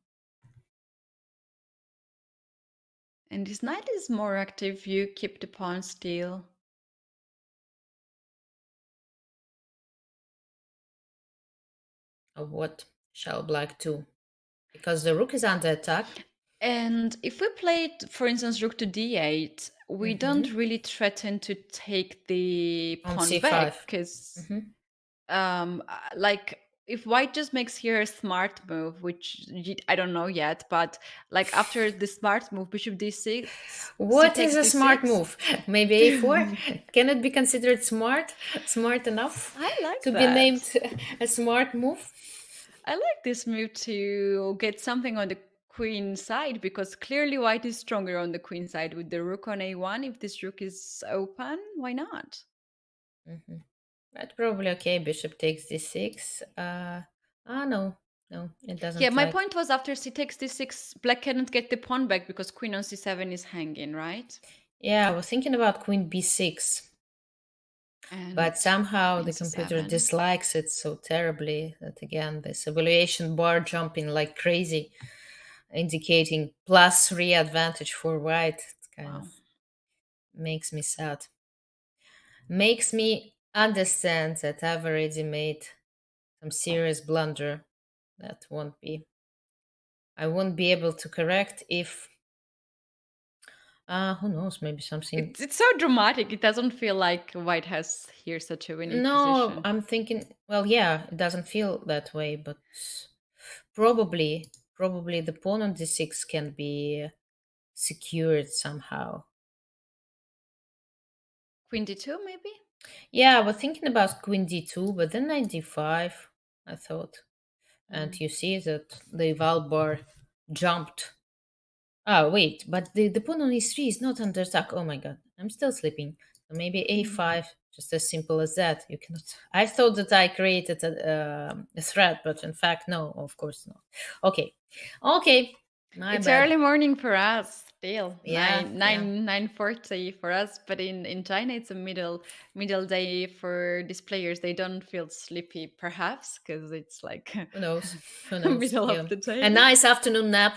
And this knight is more active. You keep the pawn still. Or what shall black do? Because the rook is under attack. And if we played, for instance, rook to d8, we don't Mm-hmm. really threaten to take the On pawn back, c5. because Mm-hmm. like if white just makes here a smart move, which I don't know yet, but like after the smart move, bishop d6, c What is takes a smart d6. move? Maybe a4? Can it be considered smart? Smart enough I like to be that. named a smart move? I like this move to get something on the queen side, because clearly white is stronger on the queen side with the rook on a1. If this rook is open, why not? Mm-hmm. That's probably okay. Bishop takes d6. No. No, it Yeah, doesn't my like. point was after c takes d6, black cannot get the pawn back because queen on c7 is hanging, right? Yeah, I was thinking about queen b6. And But somehow queen the computer c7. dislikes it so terribly that again, this evaluation bar jumping like crazy, indicating +3 advantage for white. It kind of Wow. makes me sad. Makes me understand that I've already made some serious blunder that I won't be able to correct if, who knows, maybe something. It's so dramatic. It doesn't feel like white has here such a winning No, position. I'm thinking, well, yeah, it doesn't feel that way, but probably the pawn on d6 can be secured somehow. Queen d2, maybe? Yeah, I was thinking about queen d2, but then knight d5, I thought. And Mm. you see that the val bar jumped. Ah, wait, but the pawn on e3 is not under attack. Oh my god, I'm still sleeping. So maybe Mm. a5, just as simple as that. You cannot. I thought that I created a threat, but in fact, no, of course not. Okay, okay, my It's bad. early morning for us still. Yeah, yeah. 9:40 for us, but in China it's a middle day for these players. They don't feel sleepy, perhaps, because it's like Who knows? Who knows? middle of Yeah, the a day. nice afternoon nap.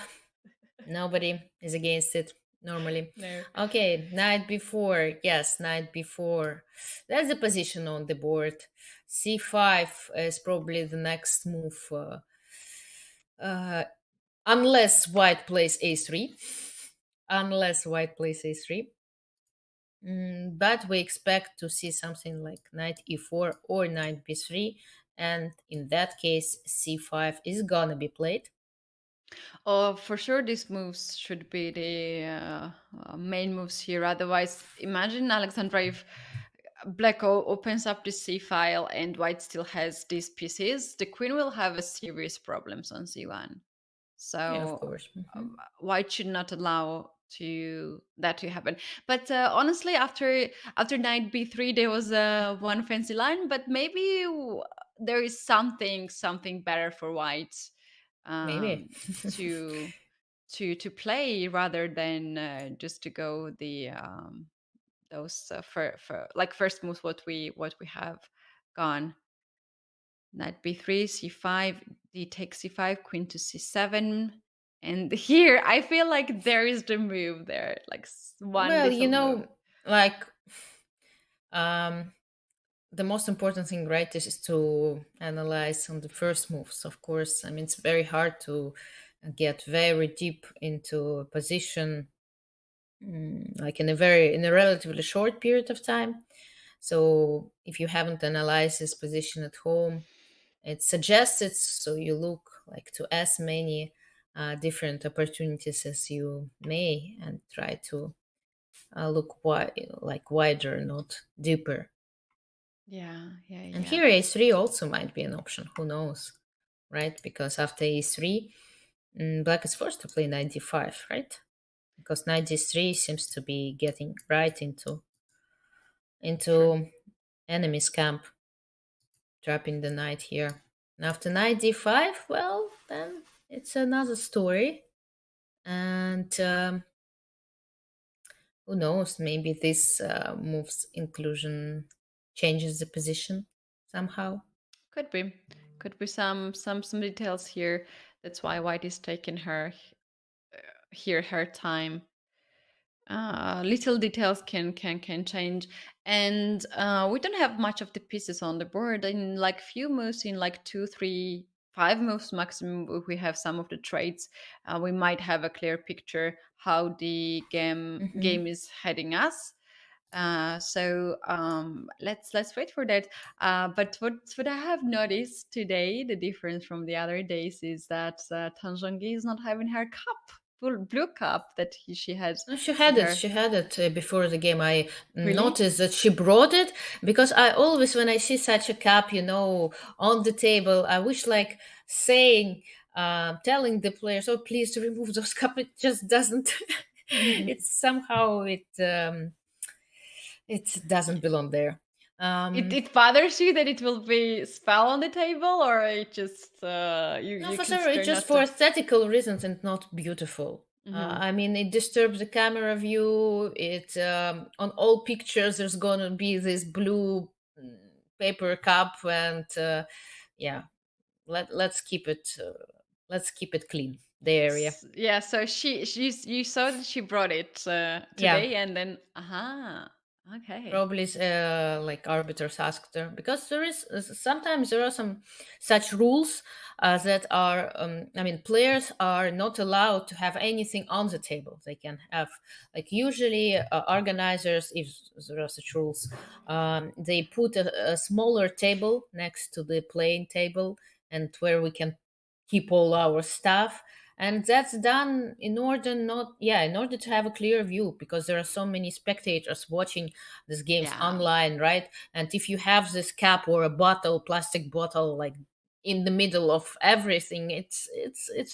Nobody is against it. normally. No. Okay, knight before. Yes, knight before. That's the position on the board. c5 is probably the next move. Uh, unless white plays a3. Unless white plays a3. But we expect to see something like knight e4 or knight b3. And in that case, c5 is gonna be played. Oh, for sure, these moves should be the main moves here. Otherwise, imagine Alexandra if Black opens up the C file and White still has these pieces. The Queen will have a serious problems on C1. Yeah, of So course. White should not allow to that to happen. But honestly, after knight b3, there was one fancy line, but maybe there is something better for White Maybe. um, to to play rather than just to go the those for like first moves what we have gone. Knight b3, c5, d takes c5, queen to c7. And here, I feel like there is the move there, like one Well, little move. like um the most important thing, right, is to analyze on the first moves. Of course, I mean it's very hard to get very deep into a position, like in a relatively short period of time. So if you haven't analyzed this position at home, it suggests it, so you look like to as many different opportunities as you may and try to look like wider, not deeper. Yeah, yeah, And yeah. here a3 also might be an option, who knows, right? Because after a3, black is forced to play knight d5, right? Because knight d3 seems to be getting right True. into enemy's camp, trapping the knight here. And after knight d5, well, then it's another story. And who knows, maybe this move's inclusion changes the position somehow. Could be. Could be some details here. That's why White is taking here her time. Little details can change, and we don't have much of the pieces on the board. In like few moves, in like 2 3 5 moves maximum, if we have some of the traits, we might have a clear picture how the game Hmm. is heading us. Let's wait for that. But what I have noticed today, the difference from the other days, is that Tanzhangi is not having her cup, blue cup that she had No, she in had it. her. She had it before the game. I Really? noticed that she brought it because I always, when I see such a cup, on the table, I wish like saying, telling the players, "Oh, please remove those cup." It just doesn't. It's somehow it doesn't belong there. It Um, it bothers you that it will be spell on the table, or it just No, you for sure, it's consider just not for to. aesthetical reasons and not beautiful. Mhm. I mean, it disturbs the camera view. It on all pictures there's gonna be this blue paper cup, and yeah, let's keep it clean. The area, Yeah, so you saw that she brought it yeah. today, and then okay. Probably like arbiters asked her because there is sometimes there are some such rules that are I mean players are not allowed to have anything on the table. They can have like usually organizers, if there are such rules, they put a smaller table next to the playing table and where we can keep all our stuff, and that's done in order not yeah in order to have a clear view because there are so many spectators watching these games Yeah. online, right? And if you have this cap or a bottle, plastic bottle, like in the middle of everything, it's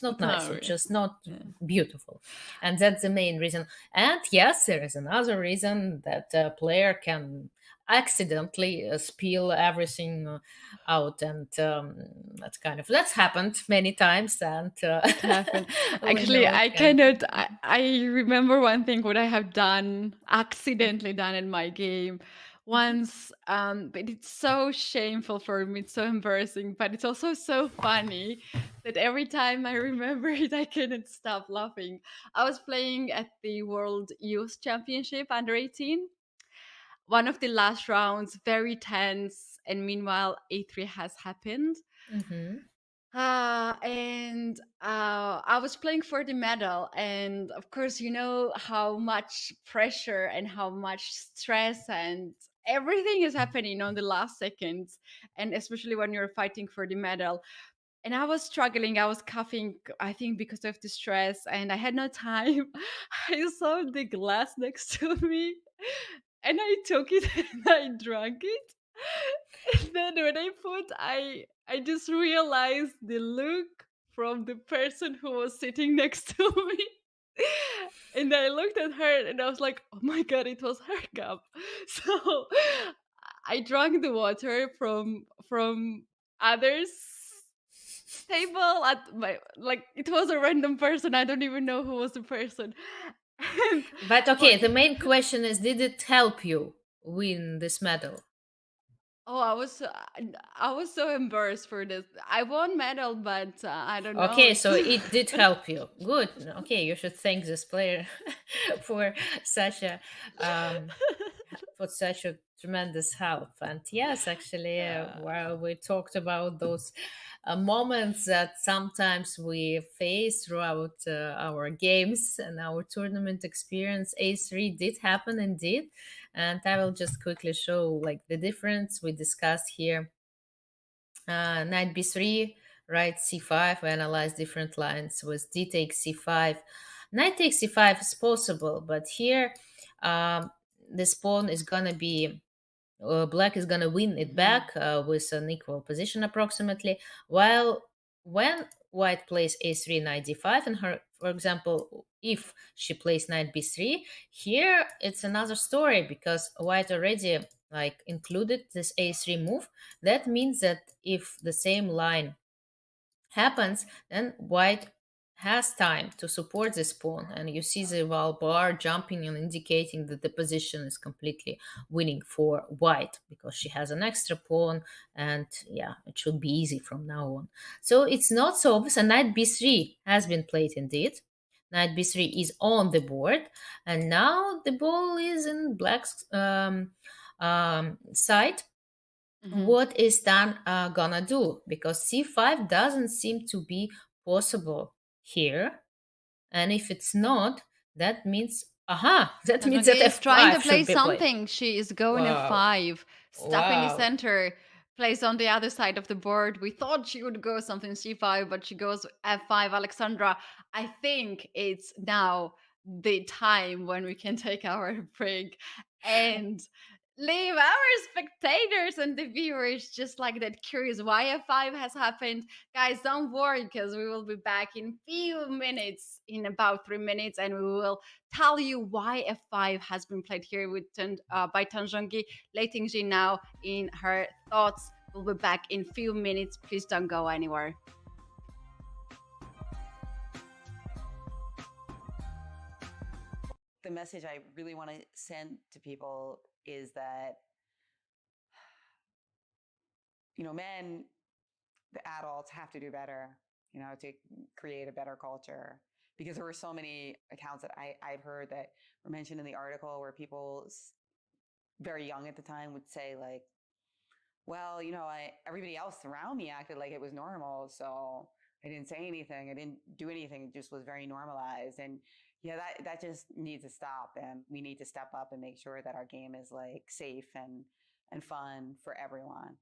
not nice. No. It's just not Yeah. beautiful, and that's the main reason. And yes, there is another reason that a player can accidentally spill everything out, and that's happened many times, and It happened. we Actually, know it I can. cannot. I remember one thing what I have done, accidentally done in my game, once, but it's so shameful for me. It's so embarrassing, but it's also so funny that every time I remember it, I cannot stop laughing. I was playing at the World Youth Championship under 18. One of the last rounds, very tense, and meanwhile, A3 has happened. Mm-hmm. And I was playing for the medal, and of course, you know how much pressure and how much stress and everything is happening on the last seconds, and especially when you're fighting for the medal. And I was struggling, I was coughing, I think because of the stress, and I had no time. I saw the glass next to me, and I took it and I drank it. And then when I just realized the look from the person who was sitting next to me. And I looked at her and I was like, oh my god, it was her cup. So I drank the water from others table at my, like, it was a random person. I don't even know who was the person. And But for okay, the main question is, did it help you win this medal? oh, I was so embarrassed for this. I won medal, but I don't know. Okay, It's so it did help you. Good. Okay, you should thank this player for such a um, for such a tremendous help. And yes, actually, uh, while we talked about those moments that sometimes we face throughout our games and our tournament experience, A3 did happen indeed. And I will just quickly show like the difference we discussed here. Knight b3, right c5. We analyze different lines with d takes c5. Knight takes c5 is possible, but here this pawn is gonna be black is gonna win it mhm, back with an equal position approximately. While when white plays a3 knight d5, and her, for example, if she plays knight b3, here it's another story because white already like included this a3 move. That means that if the same line happens, then white has time to support this pawn, and you see the val bar jumping and indicating that the position is completely winning for white because she has an extra pawn, and yeah, it should be easy from now on. So it's not so obvious, and knight b3 has been played indeed. Knight b3 is on the board, and now the ball is in black's side. mhm. What is Dan gonna do? Because c5 doesn't seem to be possible here. And if it's not, that means, aha, that means that Zhongyi is trying to f5 play should be played. something. She is going Wow. f5, step in the Wow. center, plays on the other side of the board. We thought she would go something c5, but she goes f5. Alexandra, I think it's now the time when we can take our break and leave our spectators and the viewers just like that curious why f5 has happened. Guys, don't worry, because we will be back in few minutes, in about 3 minutes, and we will tell you why f5 has been played here with by Tanjongi. Lei Tingjie now in her thoughts. We'll be back in few minutes. Please don't go anywhere. The message I really want to send to people is that, men, the adults have to do better, to create a better culture. Because there were so many accounts that I've heard that were mentioned in the article where people very young at the time would say like, well, everybody else around me acted like it was normal. So I didn't say anything. I didn't do anything. It just was very normalized. And yeah, that just needs to stop. And we need to step up and make sure that our game is like safe and fun for everyone.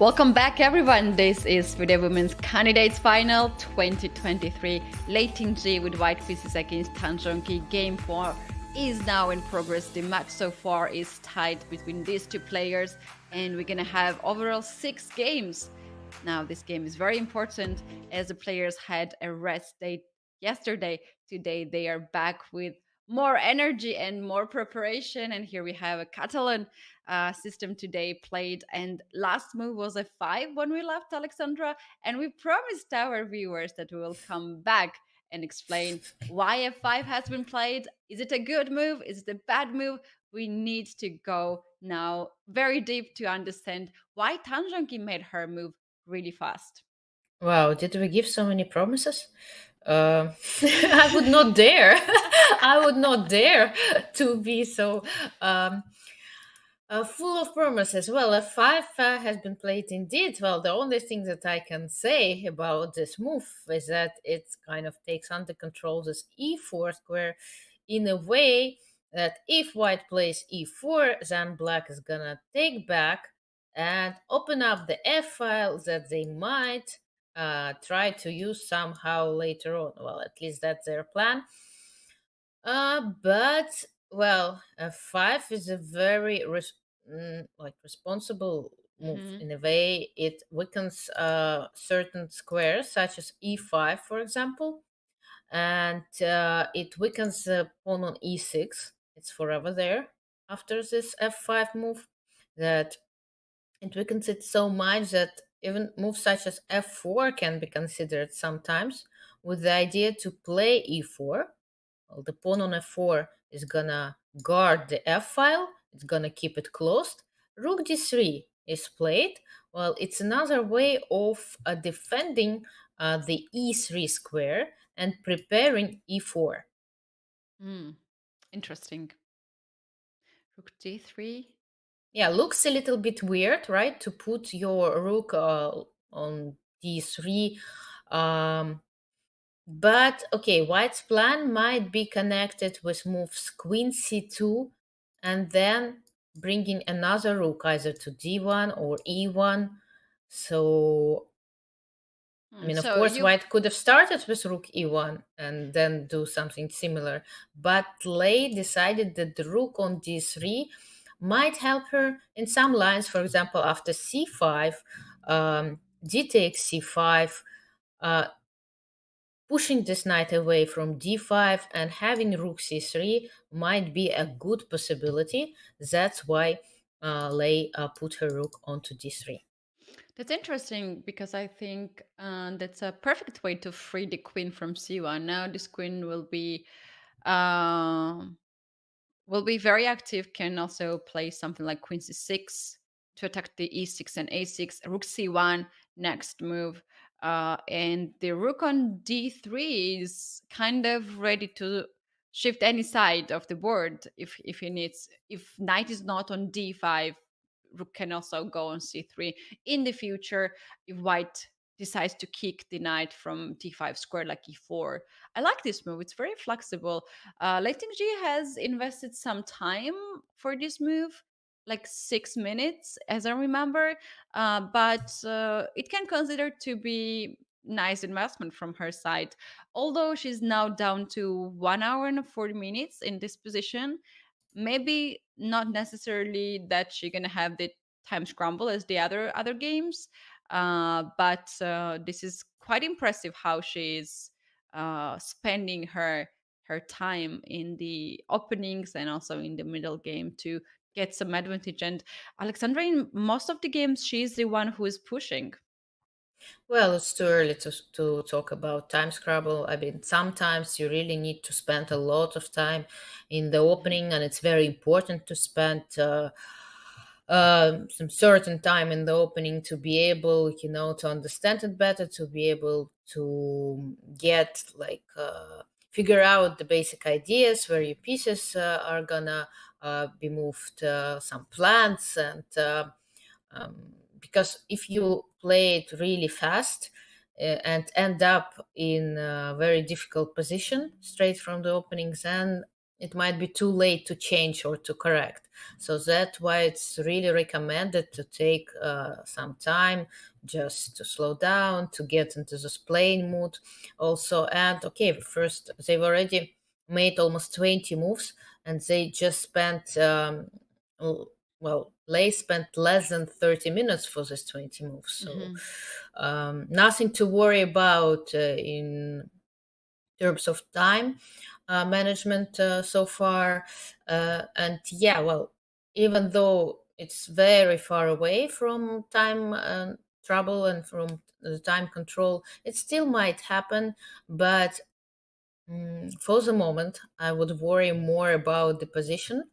Welcome back, everyone. This is for the Women's Candidates Final 2023. Lei Tingjie with white pieces against Zhongyi. Game 4 is now in progress. The match so far is tied between these two players, and we're going to have overall 6 games. Now, this game is very important as the players had a rest day yesterday. Today, they are back with more energy and more preparation. And here we have a Catalan system today played. And last move was a 5 when we left, Alexandra. And we promised our viewers that we will come back and explain why a 5 has been played. Is it a good move? Is it a bad move? We need to go now very deep to understand why Tanjonki made her move really fast. Wow, did we give so many promises? I would not dare. I would not dare to be so full of promises. Well, F5 has been played indeed. Well, the only thing that I can say about this move is that it kind of takes under control this E4 square in a way that if white plays E4, then black is gonna take back and open up the F file that they might try to use somehow later on. Well, at least that's their plan. But well, F5 is a very responsible move. In a way. It weakens certain squares, such as E5, for example, and it weakens the pawn on E6. It's forever there after this F5 move. That it weakens it so much that even moves such as F4 can be considered sometimes, with the idea to play E4. Well, the pawn on F4 is gonna guard the F file, it's gonna keep it closed. Rook D3 is played. Well, it's another way of defending the E3 square and preparing E4. Interesting. Rook D3. Yeah, looks a little bit weird, right? To put your rook on D3. But okay, white's plan might be connected with moves queen c2 and then bringing another rook either to d1 or e1. So, I mean, of So course, you white could have started with rook e1 and then do something similar. But Lei decided that the rook on d3 might help her in some lines. For example, after c5, d takes c5, pushing this knight away from d5 and having rook c3 might be a good possibility. That's why Lei put her rook onto d3. That's interesting because I think that's a perfect way to free the queen from c1. Now this queen will be very active. Can also play something like queen c6 to attack the e6 and a6. Rook c1 next move. And the rook on d3 is kind of ready to shift any side of the board if he needs. If knight is not on d5, rook can also go on c3 in the future if white decides to kick the knight from d5 square like e4. I like this move. It's very flexible. Lei Tingjie has invested some time for this move, like 6 minutes, as I remember. But it can consider to be nice investment from her side. Although she's now down to 1 hour and 40 minutes in this position, maybe not necessarily that she's gonna have the time scramble as the other games, but this is quite impressive how she's spending her time in the openings and also in the middle game to get some advantage. And Alexandra, in most of the games, she's the one who is pushing. Well, it's too early to talk about time scrabble. I mean, sometimes you really need to spend a lot of time in the opening, and it's very important to spend some certain time in the opening to be able, to understand it better, to be able to get figure out the basic ideas where your pieces are gonna be moved, some plans, and because if you play it really fast and end up in a very difficult position straight from the openings, then it might be too late to change or to correct. So that's why it's really recommended to take some time just to slow down, to get into this playing mood. Also, and okay, first they've already made almost 20 moves, and they just spent well, Lei spent less than 30 minutes for this 20 moves. So nothing to worry about in terms of time management so far. And yeah, well, even though it's very far away from time trouble and from the time control, it still might happen. But for the moment, I would worry more about the position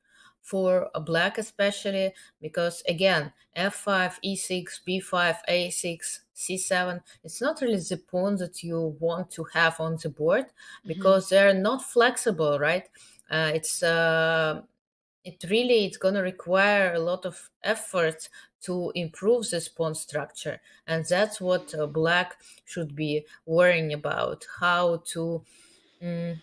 for a black, especially because again, f5, e6, b5, a6, c7. It's not really the pawn that you want to have on the board because they're not flexible, right? It's going to require a lot of effort to improve this pawn structure, and that's what black should be worrying about: how to mm,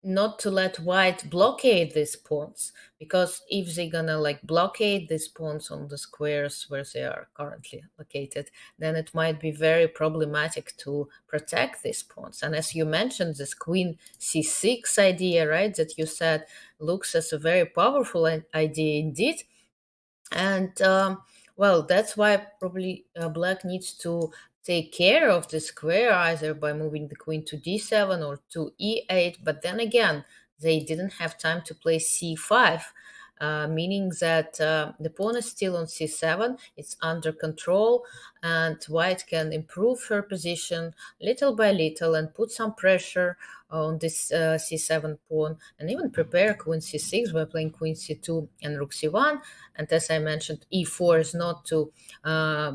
not to let white blockade these pawns, because if they're gonna like blockade these pawns on the squares where they are currently located, then it might be very problematic to protect these pawns. And as you mentioned, this queen c6 idea, right, that you said looks as a very powerful idea indeed. And well, that's why probably black needs to take care of the square either by moving the queen to d7 or to e8. But then again, they didn't have time to play c5, meaning that the pawn is still on c7, it's under control, and white can improve her position little by little and put some pressure on this c7 pawn, and even prepare queen c6 by playing queen c2 and rook c1. And as I mentioned, e4 is not to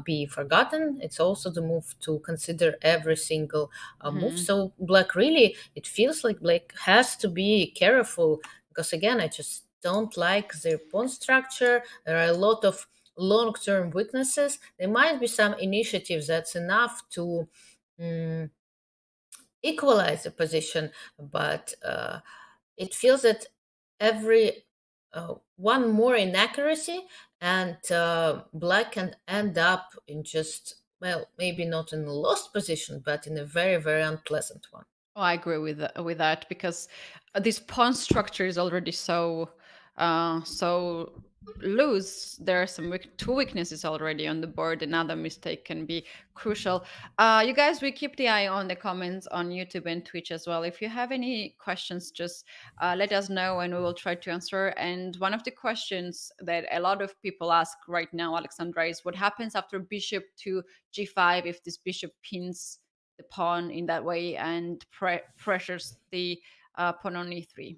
be forgotten. It's also the move to consider every single move. So black really, it feels like black has to be careful, because again, I just don't like their pawn structure. There are a lot of long-term weaknesses. There might be some initiatives that's enough to equalize the position, but it feels that every one more inaccuracy, and black can end up in just, well, maybe not in a lost position, but in a very, very unpleasant one. Oh, I agree with that, because this pawn structure is already so loose. There are some two weaknesses already on the board. Another mistake can be crucial. You guys, we keep the eye on the comments on YouTube and Twitch as well. If you have any questions, just let us know and we will try to answer. And one of the questions that a lot of people ask right now, Alexandra, is what happens after bishop to g5 if this bishop pins the pawn in that way and pressures the pawn on e3?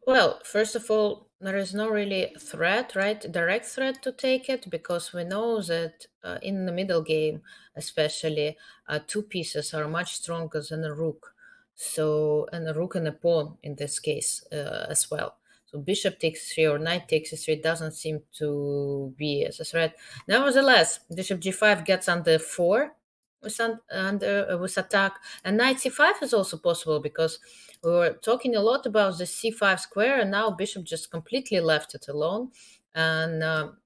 Well, first of all, there is no really threat, right? Direct threat to take it, because we know that in the middle game, especially, two pieces are much stronger than a rook. So, and a rook and a pawn in this case as well. So bishop takes 3 or knight takes 3 doesn't seem to be as a threat. Nevertheless, bishop g5 gets under 4 with attack, and knight c5 is also possible, because we were talking a lot about the c5 square, and now bishop just completely left it alone, and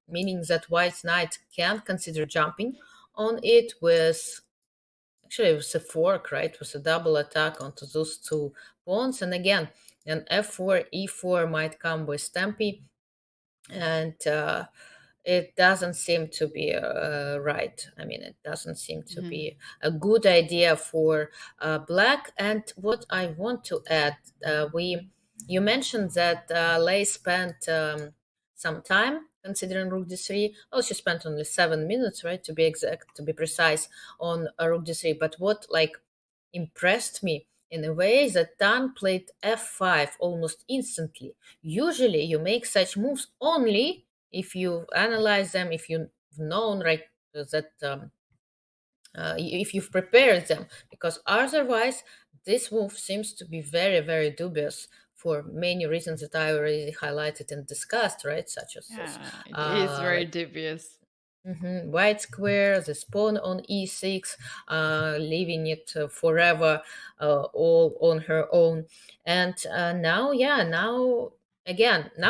meaning that white knight can't consider jumping on it with, actually with a fork, right, with a double attack onto those two pawns. And again, an f4, e4 might come with tempi, and it doesn't seem to be right. I mean, it doesn't seem to be a good idea for black. And what I want to add, you mentioned that Lei spent some time considering rook d3. Oh, she spent only 7 minutes, right, to be exact, to be precise, on rook d3. But what like impressed me in a way is that Tan played f5 almost instantly. Usually you make such moves only if you analyze them, if you've known, right, that if you've prepared them, because otherwise this move seems to be very, very dubious for many reasons that I already highlighted and discussed, right, such as Yeah, it is very like dubious. White square, the pawn on e6, leaving it forever all on her own. And now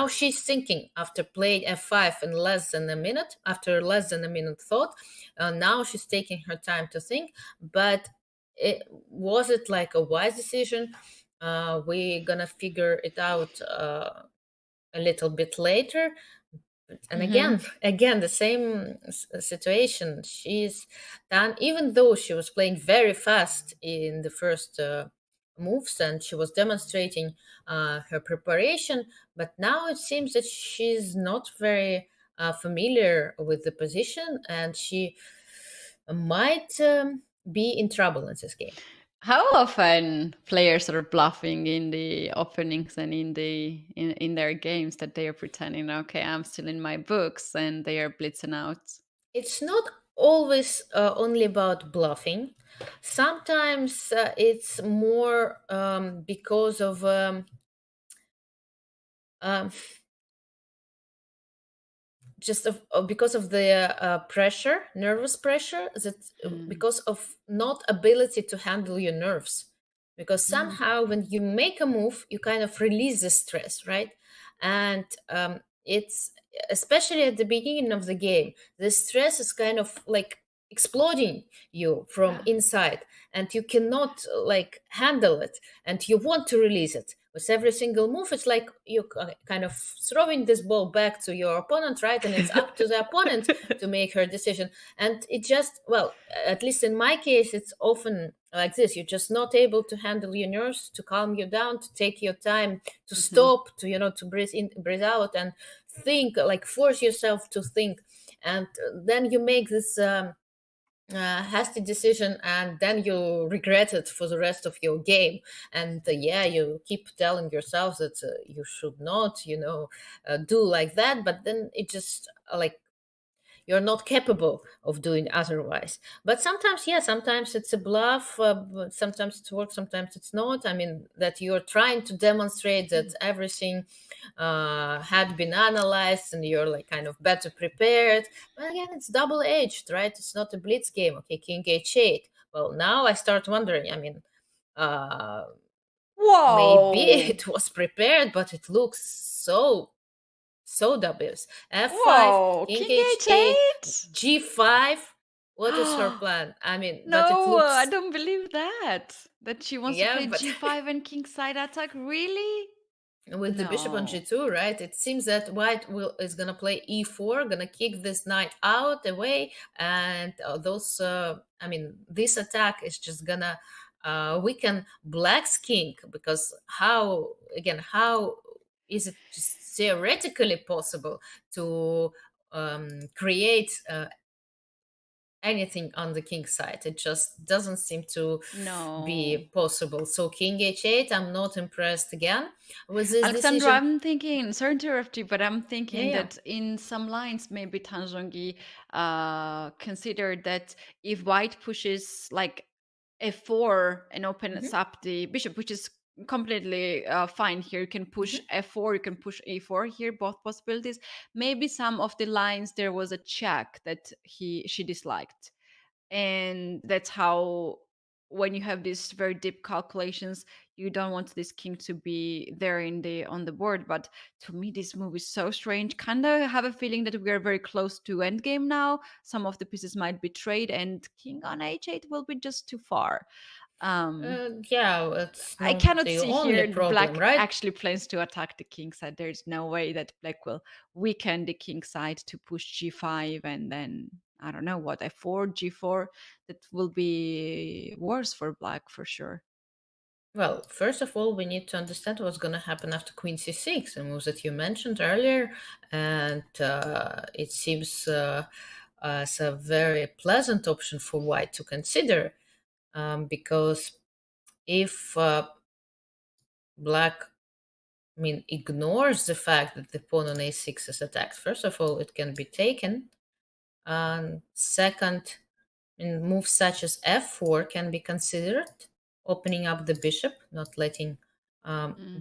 she's thinking after playing f5 in less than a minute, after less than a minute thought. Now she's taking her time to think, but was it like a wise decision? We're gonna figure it out a little bit later. And again, the same situation. She's done, even though she was playing very fast in the first moves and she was demonstrating her preparation, but now it seems that she's not very familiar with the position, and she might be in trouble in this game. How often players are bluffing in the openings and in their games that they are pretending, okay, I'm still in my books, and they are blitzing out? It's not always only about bluffing. Sometimes it's more because of um, because of the pressure, nervous pressure, that because of not ability to handle your nerves. Because somehow when you make a move, you kind of release the stress, right? And it's especially at the beginning of the game, the stress is kind of like exploding you from inside, and you cannot like handle it, and you want to release it with every single move. It's like you kind of throwing this ball back to your opponent, right? And it's up to the opponent to make her decision. And it just, well, at least in my case, it's often like this. You're just not able to handle your nerves, to calm you down, to take your time, to stop, to, to breathe in, breathe out, and think, like force yourself to think. And then you make this hasty decision, and then you regret it for the rest of your game. And you keep telling yourself that you should not do like that, but then it just like you're not capable of doing otherwise. But sometimes it's a bluff, but sometimes it works, sometimes it's not. I mean, that you're trying to demonstrate that everything had been analyzed and you're like kind of better prepared. But again, it's double-edged, right? It's not a blitz game. Okay, king h8. Well, now I start wondering, I mean, maybe Whoa! it was prepared, but it looks so dubious. F5, Whoa! king King h8, h8? g5. What is her plan? I mean, but it No, I looks, don't believe that. That she wants to yeah, play but g5 and king side attack. Really? with the bishop on No. g2, right? It seems that white is gonna play e4, gonna kick this knight out away, and this attack is just gonna weaken black's king, because how is it just theoretically possible to create anything on the king side? It just doesn't seem to be No. possible. So king h8, I'm not impressed again with this Alexandra, decision. I'm thinking, sorry to interrupt you, but I'm thinking Yeah. that in some lines, maybe Tanjongi considered that if white pushes like f4 and opens up the bishop, which is completely fine here. You can push f4, you can push e4 here, both possibilities. Maybe some of the lines there was a check that she disliked, and that's how, when you have these very deep calculations, you don't want this king to be there on the board. But to me, this move is so strange. Kind of have a feeling that we are very close to endgame now. Some of the pieces might betray, and king on h8 will be just too far. Yeah, it's I not cannot the see only here the problem, black right? actually plans to attack the king side. There's no way that black will weaken the king side to push g5 and then, I don't know what, f4, g4. That will be worse for black for sure. Well, first of all, we need to understand what's going to happen after queen c6, a move that you mentioned earlier, and it seems as a very pleasant option for white to consider, because if black, ignores the fact that the pawn on a6 is attacked, first of all, it can be taken, and second, moves such as f4 can be considered, opening up the bishop, not letting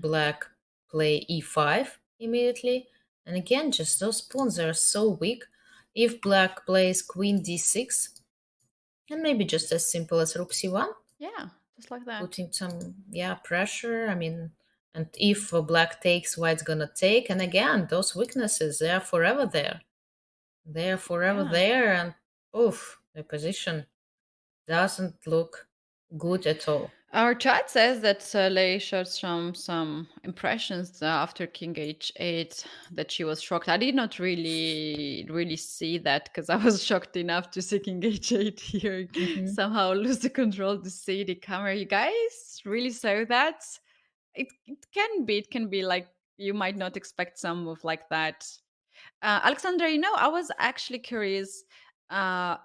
black play e5 immediately. And again, just those pawns are so weak. if black plays queen d6, and maybe just as simple as rook c1, Yeah, just like that. putting some pressure. I mean, and if black takes, white's gonna take, and again, those weaknesses, they are forever there. They're forever Yeah. there, and oof, the position doesn't look good at all. Our chat says that Lei showed some impressions after King H8 that she was shocked. I did not really see that because I was shocked enough to see King H8 here somehow lose the control to see the camera. You guys really saw that? It can be like you might not expect some move like that. Alexandra, I was actually curious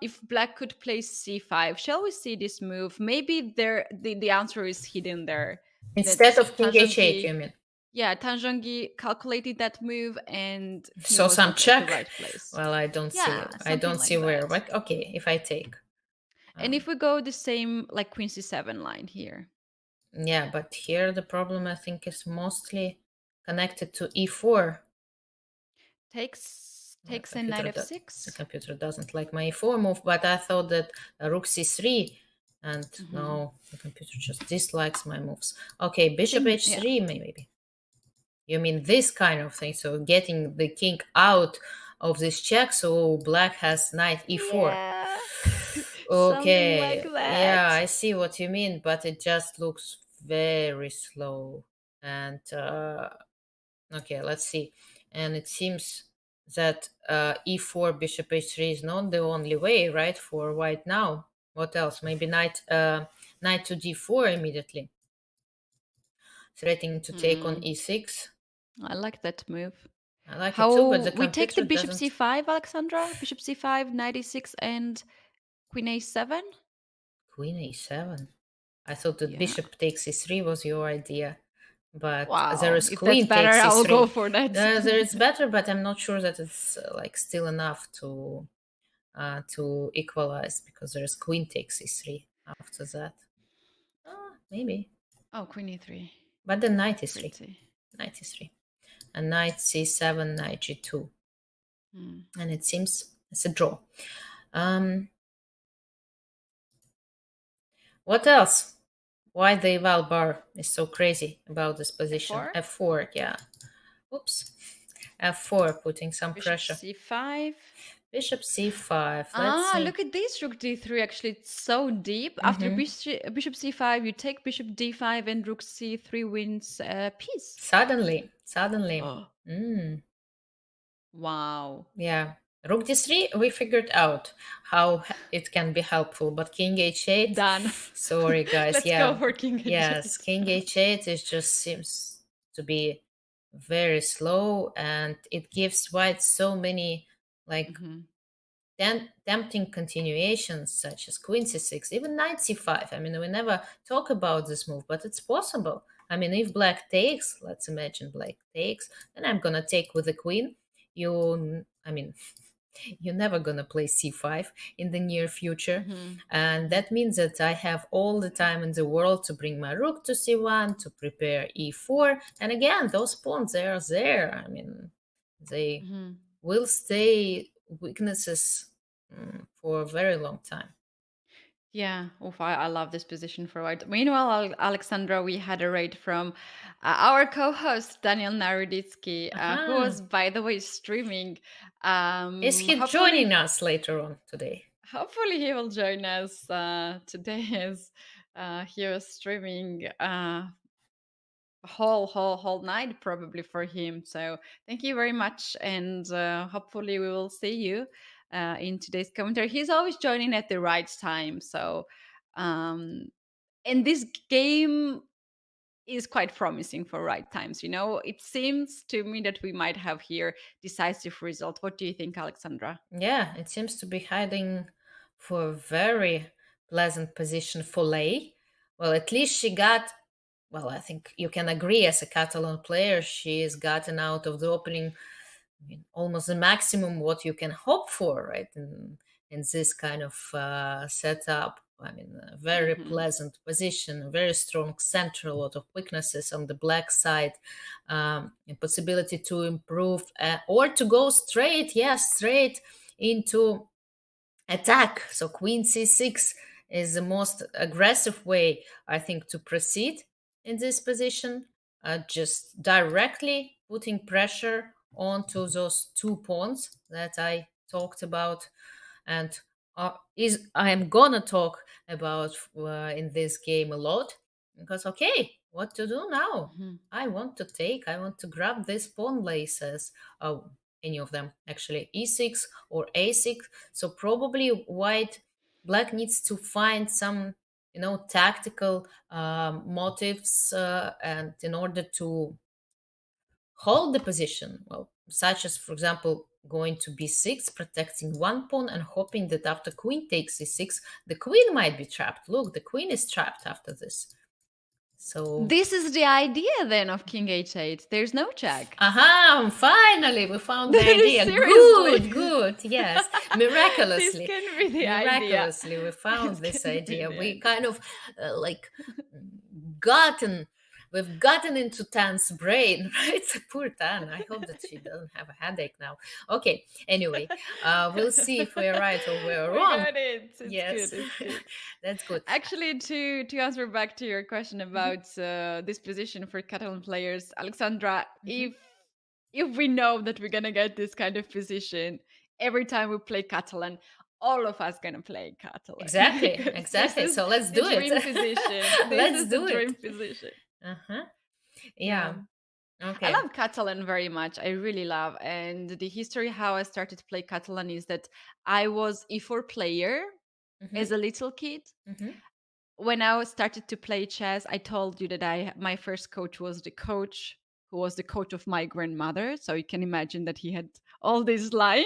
if black could play c5. Shall we see this move? Maybe the answer is hidden there. That Instead of king h8, you Zhongyi, mean? yeah, Zhongyi calculated that move and he So was some not at the check. right place. Well, I don't see. Yeah, I something don't see like where. that. But okay, if I take. And if we go the same like queen c7 line here. Yeah, but here the problem I think is mostly connected to e4. Takes The a knight the f6. computer doesn't like my e4 move, but I thought that rook c3, and no, the computer just dislikes my moves. Okay, bishop h3 maybe. You mean this kind of thing? So getting the king out of this check, so black has knight e4. Yeah. Okay, Something like that. yeah, I see what you mean, but it just looks very slow. And okay, let's see. And it seems that e4 bishop h3 is not the only way, right, for white now. What else? Maybe knight to d4 immediately, threatening to take on e6. I like that move. I like How it too, but the we take the computer bishop doesn't. c5, Alexandra? Bishop c5, knight e6, and queen a7? Queen a7. I thought that Yeah. bishop takes e3 was your idea, but Wow. there is If queen that's better, takes I will e3. go for that. There it's better, but I'm not sure that it's like still enough to equalize, because there is queen takes e3 after that. Maybe. Oh, queen e3. But then knight is 3. Pretty. Knight is 3. And knight c7, knight g2. And it seems it's a draw. What else? Why the eval bar is so crazy about this position? F4? F4, yeah. Oops. F4, putting some Bishop pressure. c5. Bishop c5. Let's see. Look at this rook d3. Actually, it's so deep. After bishop c5, you take bishop d5 and rook c3 wins piece. Suddenly. Wow. Yeah. Rook d3, we figured out how it can be helpful, but king h8. Done. Sorry, guys. Let's go for king h8. Yes, king h8 it just seems to be very slow, and it gives white so many like tempting continuations, such as queen c6, even knight c5. I mean, we never talk about this move, but it's possible. I mean, if black takes, let's imagine black takes, then I'm gonna take with the queen. You're never gonna play c5 in the near future, and that means that I have all the time in the world to bring my rook to c1, to prepare e4, and again, those pawns, they are there. I mean, they will stay weaknesses for a very long time. Yeah, I love this position for white. Meanwhile, Alexandra, we had a raid from our co-host Daniel Naroditsky, who was, by the way, streaming. Is he joining us later on today? Hopefully, he will join us today, as he was streaming whole night probably for him. So thank you very much, and hopefully we will see you in today's commentary. He's always joining at the right time. So and this game is quite promising for right times. It seems to me that we might have here decisive result. What do you think, Alexandra? Yeah, it seems to be heading for a very pleasant position for Lei. Well, at least she got, well, I think you can agree, as a Catalan player, she has gotten out of the opening almost the maximum what you can hope for, right? In this kind of setup. I mean, a very pleasant position, a very strong center, a lot of weaknesses on the black side, a possibility to improve or to go straight. Yes, straight into attack. So queen c6 is the most aggressive way, I think, to proceed in this position. Just directly putting pressure onto those 2 pawns that I talked about, and I am gonna talk about in this game a lot, because okay, what to do now? I want to grab these pawn laces. Any of them actually, e6 or a6. So probably black needs to find some, tactical motives, and in order to hold the position, well, such as, for example, going to b6, protecting one pawn and hoping that after queen takes e6, the queen might be trapped. Look, the queen is trapped after this. So this is the idea then of king h8. There's no check. Aha, finally we found the idea. Seriously. Good, yes. Miraculously. This can be the Miraculously, idea. we found This this can be idea. the We idea. kind of we've gotten into Tan's brain, right? Poor Tan. I hope that she doesn't have a headache now. Okay, anyway, we'll see if we're right or we're wrong. We got it. It's Yes. good. It's good. That's good. Actually, to answer back to your question about this position for Catalan players, Alexandra, if we know that we're gonna get this kind of position every time we play Catalan, all of us gonna play Catalan. Exactly, Because exactly. this is So let's the do it. dream position. This Let's is do the dream it. position. Yeah. Okay. I love Catalan very much. I really love. And the history how I started to play Catalan is that I was e4 player as a little kid. When I started to play chess, I told you that my first coach was the coach who was the coach of my grandmother. So you can imagine that he had all these lines.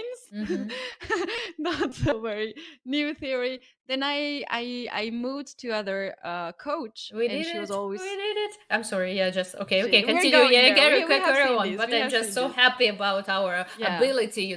Not a very new theory. Then I moved to other coach, and she was always. We did it. I'm sorry. Yeah, just okay. We're Continue. going Yeah, there. We have carry seen on. this. But We I'm have just seen so this. happy about our Yeah. ability.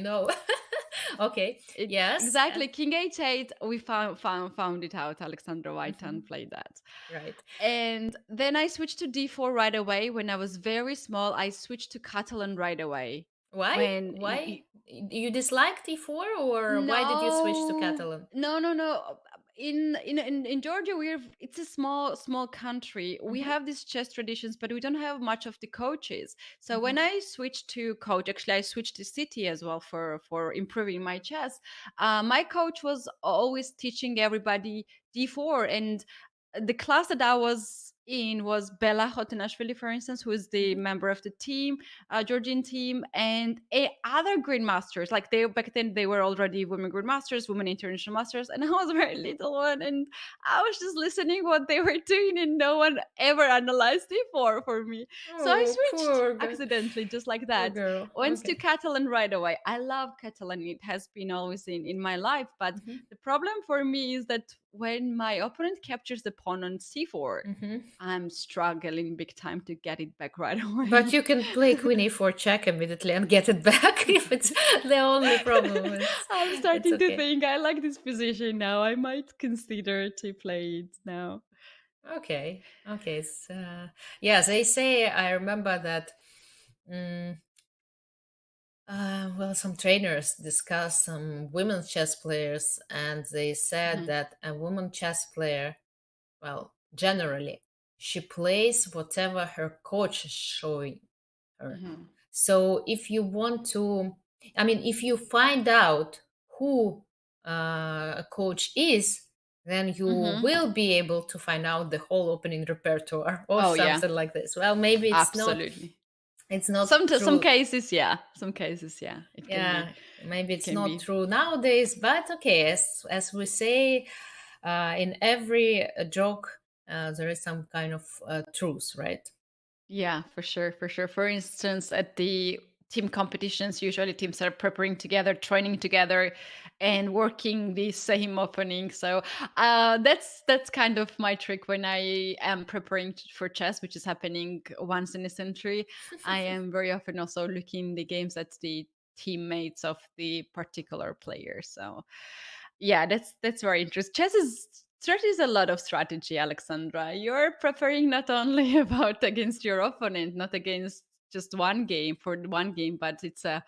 Okay. Yes. Exactly. King h8. We found it out. Alexandra Whiteton played that. Right. And then I switched to d4 right away. When I was very small, I switched to Catalan right away. Why? Why? You disliked e4, or why did you switch to Catalan? No. In Georgia, it's a small country. We have these chess traditions, but we don't have much of the coaches. So when I switched to coach, actually I switched to city as well for improving my chess. My coach was always teaching everybody d4, and the class that I was in was Bella Hotenashvili, for instance, who is the member of the team, Georgian team, and other grandmasters. Like back then, they were already women grandmasters, women international masters, and I was a very little one, and I was just listening what they were doing, and no one ever analyzed it for me. So I switched accidentally, just like that. Went to Catalan right away. I love Catalan; it has been always in my life, but the problem for me is that when my opponent captures the pawn on c4, I'm struggling big time to get it back right away. But you can play queen a4 check immediately and get it back if it's the only problem. I'm starting to think I like this position now. I might consider to play it now. Okay. Yes, they say, I remember that some trainers discussed some women chess players, and they said that a woman chess player, well, generally, she plays whatever her coach is showing her. So if you want to, if you find out who a coach is, then you will be able to find out the whole opening repertoire or something like this. Well, maybe it's absolutely. It's not some cases, yeah. Some cases, yeah. It can be. Maybe it's not true nowadays, but okay, as we say, in every joke, there is some kind of truth, right? Yeah, for sure. For instance, at the team competitions, usually teams are preparing together, training together, and working the same opening. So that's kind of my trick when I am preparing for chess, which is happening once in a century. I am very often also looking the games at the teammates of the particular player. So yeah, that's very interesting. Chess is a lot of strategy, Alexandra. You're preparing not only about against your opponent, not against just one game, but it's a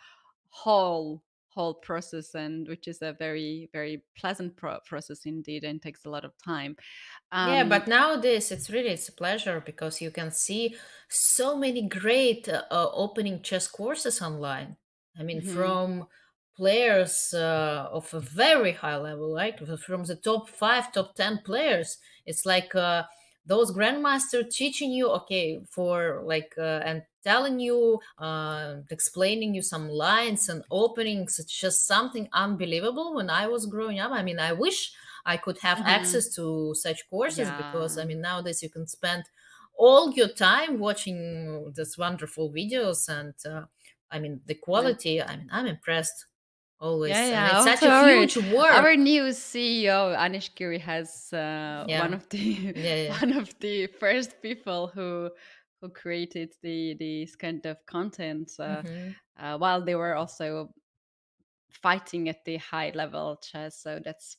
whole whole process, and which is a very, very pleasant process indeed, and takes a lot of time. Yeah, Um, but nowadays it's a pleasure because you can see so many great opening chess courses online. I mean, mhm, from players of a very high level, right? From the top 5, top 10 players. It's like those grandmasters teaching you, okay, for like, and telling you, explaining you some lines and openings. It's just something unbelievable when I was growing up. I mean, I wish I could have mhm. access to such courses because Yeah. I mean nowadays you can spend all your time watching these wonderful videos and I mean the Yeah. quality. I mean I'm impressed Yeah, always, and yeah. it's such Also, a our huge work. our new CEO Anish Giri has one Yeah, of the yeah, yeah. one of the first people who created this kind of content Hmm. while they were also fighting at the high level chess. So that's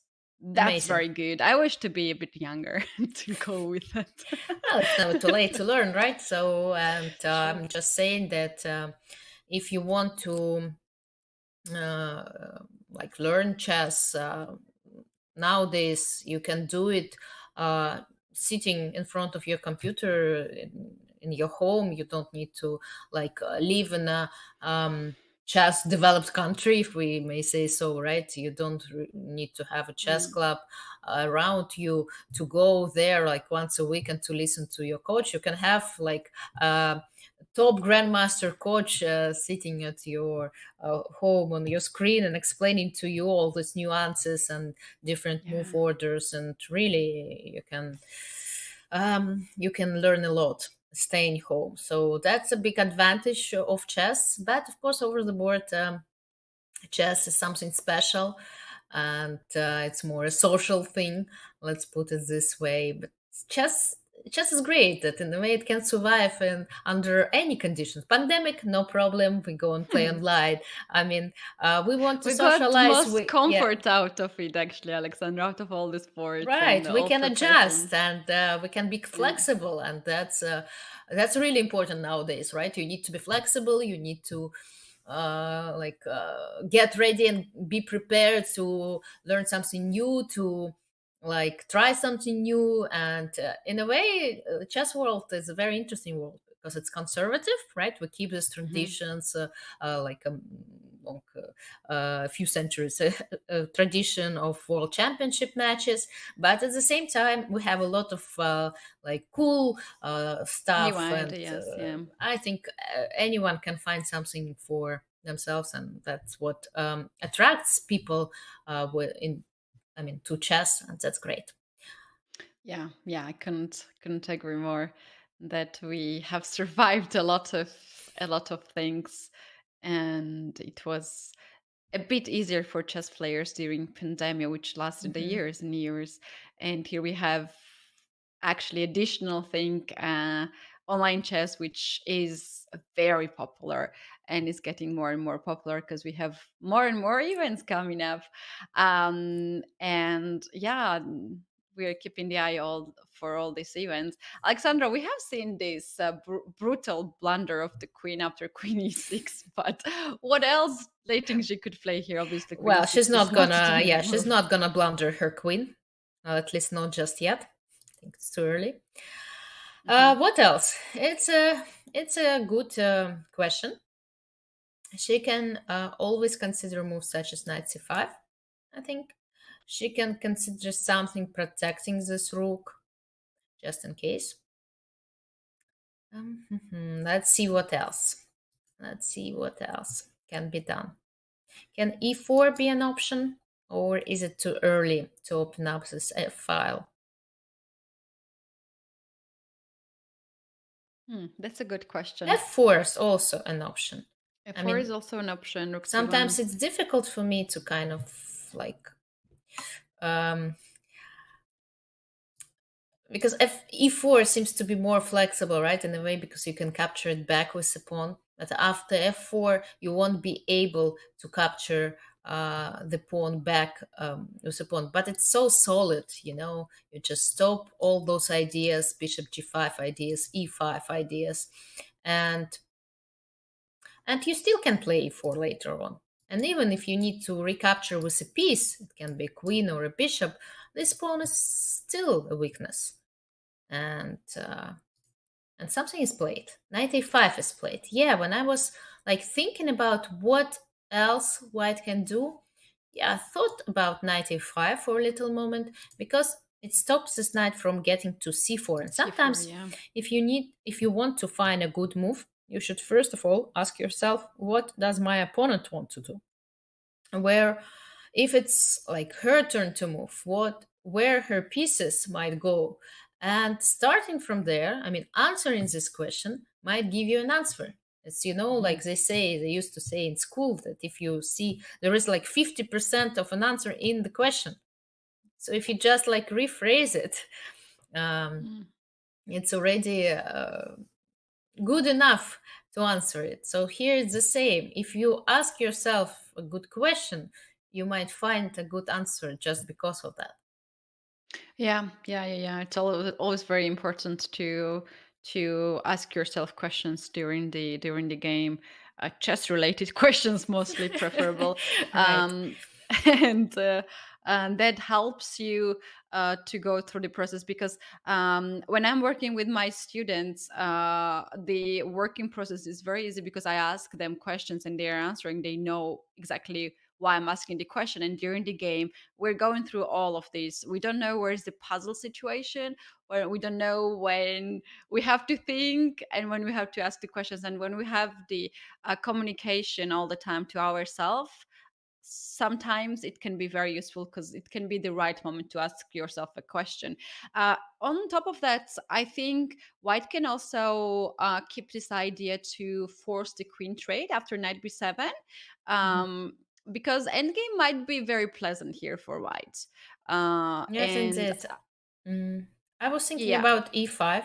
Amazing. very good. I wish to be a bit younger to go with it. Well, it's never too late to learn, right? So, and Sure. I'm just saying that if you want to uh, like learn chess nowadays, you can do it uh, sitting in front of your computer in your home. You don't need to like live in a chess developed country, if we may say so, right? You don't need to have a chess Mm. club around you to go there like once a week and to listen to your coach. You can have like top grandmaster coach sitting at your home on your screen and explaining to you all these nuances and different move Yeah. orders, and really you can learn a lot staying home. So that's a big advantage of chess. But of course, over the board, chess is something special, and it's more a social thing. Let's put it this way. But chess. Chess is great that in a way it can survive in under any conditions. Pandemic, no problem. We go and play online. I mean, we want to We got socialize. most We yeah, comfort out of it, actually, Alexandra, out of all the sports and right. We all can adjust professions. and we can be Yeah. flexible, and that's really important nowadays, right? You need to be flexible. You need to get ready and be prepared to learn something new, to like try something new. And in a way, the chess world is a very interesting world because it's conservative, right? We keep these Mhm. traditions like a long, few centuries tradition of world championship matches, but at the same time we have a lot of like cool New stuff, and ideas, yeah. I think anyone can find something for themselves, and that's what attracts people in I mean to chess, and that's great. Yeah, yeah, I couldn't agree more that we have survived a lot of things, and it was a bit easier for chess players during pandemic, which lasted the Hmm. years and years. And here we have actually additional thing, online chess, which is very popular and is getting more and more popular because we have more and more events coming up. And yeah, we are keeping the eye all for all these events. Alexandra, we have seen this brutal blunder of the queen after queen e6, but what else Lei Tingjie could play here? Obviously, queen Well, she's e6 is not not gonna, the yeah, she's move. not gonna blunder her queen, at least not just yet. I think it's too early. Mhm. What else? It's a good question. She can always consider moves such as knight c5. I think she can consider something protecting this rook just in case. Let's see what else. Let's see what else can be done. Can e4 be an option, or is it too early to open up this F file? That's a good question. F4 is also an option. I F4 is mean, also an option. Rook sometimes c1. it's difficult for me to kind of like um, because e4 seems to be more flexible, right, in a way, because you can capture it back with the pawn. But after f4, you won't be able to capture the pawn back with the pawn. But it's so solid, You just stop all those ideas, bishop g5 ideas, e5 ideas, and you still can play e4 later on. And even if you need to recapture with a piece, it can be a queen or a bishop, this pawn is still a weakness. And something is played. Knight a5 is played. Yeah, when I was like thinking about what else white can do, yeah, I thought about knight a5 for a little moment because it stops this knight from getting to c4. And C4, sometimes yeah. if you want to find a good move, you should first of all ask yourself, what does my opponent want to do? Where if it's like her turn to move, where her pieces might go, and starting from there, I mean, answering this question might give you an answer. It's, like they used to say in school that if you see there is like 50% of an answer in the question, so if you just like rephrase it, Mm. it's already good enough to answer it. So here it's the same. If you ask yourself a good question, you might find a good answer just because of that. Yeah. It's always very important to ask yourself questions during the game, chess related questions mostly preferable, Right. um, and uh, and that helps you to go through the process because when I'm working with my students, the working process is very easy because I ask them questions and they're answering. They know exactly why I'm asking the question, and during the game we're going through all of these. We don't know where's the puzzle situation, or we don't know when we have to think and when we have to ask the questions, and when we have the communication all the time to ourselves. Sometimes it can be very useful because it can be the right moment to ask yourself a question. On top of that, I think white can also keep this idea to force the queen trade after knight b7, Mhm. um, because endgame might be very pleasant here for white. Yes, And indeed. Mm, I was thinking yeah. about e5.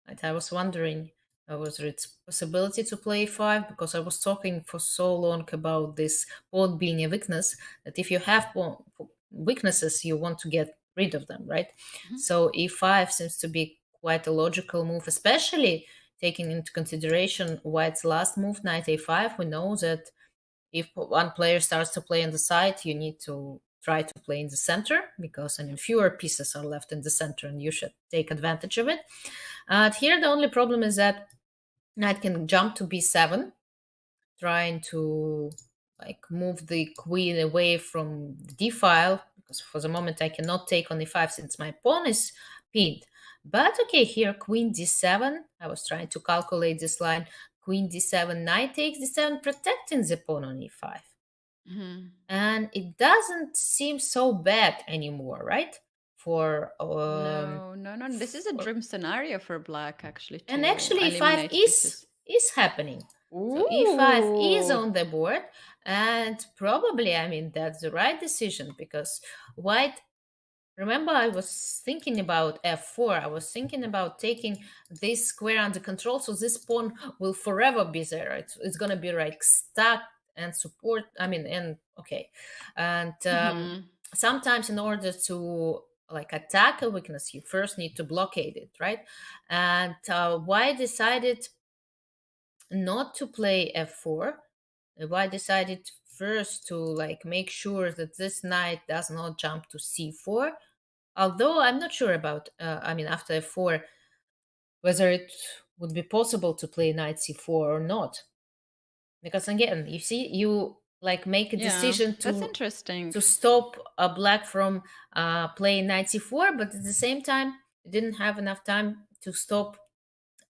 And I was wondering, was it possibility to play e5? Because I was talking for so long about this pawn being a weakness that if you have weaknesses, you want to get rid of them, right? Mhm. So e5 seems to be quite a logical move, especially taking into consideration White's last move, knight a5. We know that if one player starts to play on the side, you need to try to play in the center because I mean fewer pieces are left in the center, and you should take advantage of it. Here, the only problem is that knight can jump to b7, trying to like move the queen away from the d file because for the moment I cannot take on e5 since my pawn is pinned. But okay, here queen d7. I was trying to calculate this line. Queen d7, knight takes d7, protecting the pawn on e5. Mhm. And it doesn't seem so bad anymore, right? For No. This is a dream scenario for black, actually, and to actually e5 eliminate pieces. is happening. So e5 is Ooh. on the board, and probably I mean that's the right decision because white. Remember, I was thinking about f4. I was thinking about taking this square under control, so this pawn will forever be there. It's gonna be like stuck and support. I mean, and okay, and Hmm. sometimes in order to like attack a weakness, you first need to blockade it, right? And White decided not to play f4. White decided first to like make sure that this knight does not jump to c4. Although I'm not sure about, I mean, after f4, whether it would be possible to play knight c4 or not. Because again, you see, you like make a Yeah, decision that's interesting. to stop a black from playing knight c4, but at the same time, you didn't have enough time to stop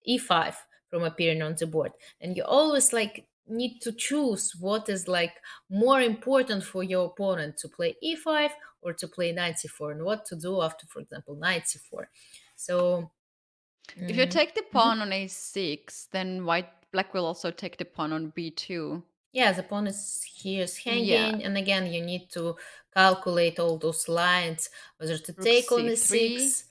e5 from appearing on the board. And you always like need to choose what is like more important for your opponent, to play e5 or to play knight c4, and what to do after, for example, knight c4. So If you mm, take the mhm. pawn on a6, then black will also take the pawn on b2. Yeah, the pawn is here is Yeah, hanging, and again you need to calculate all those lines, whether to rook take on c3, e6,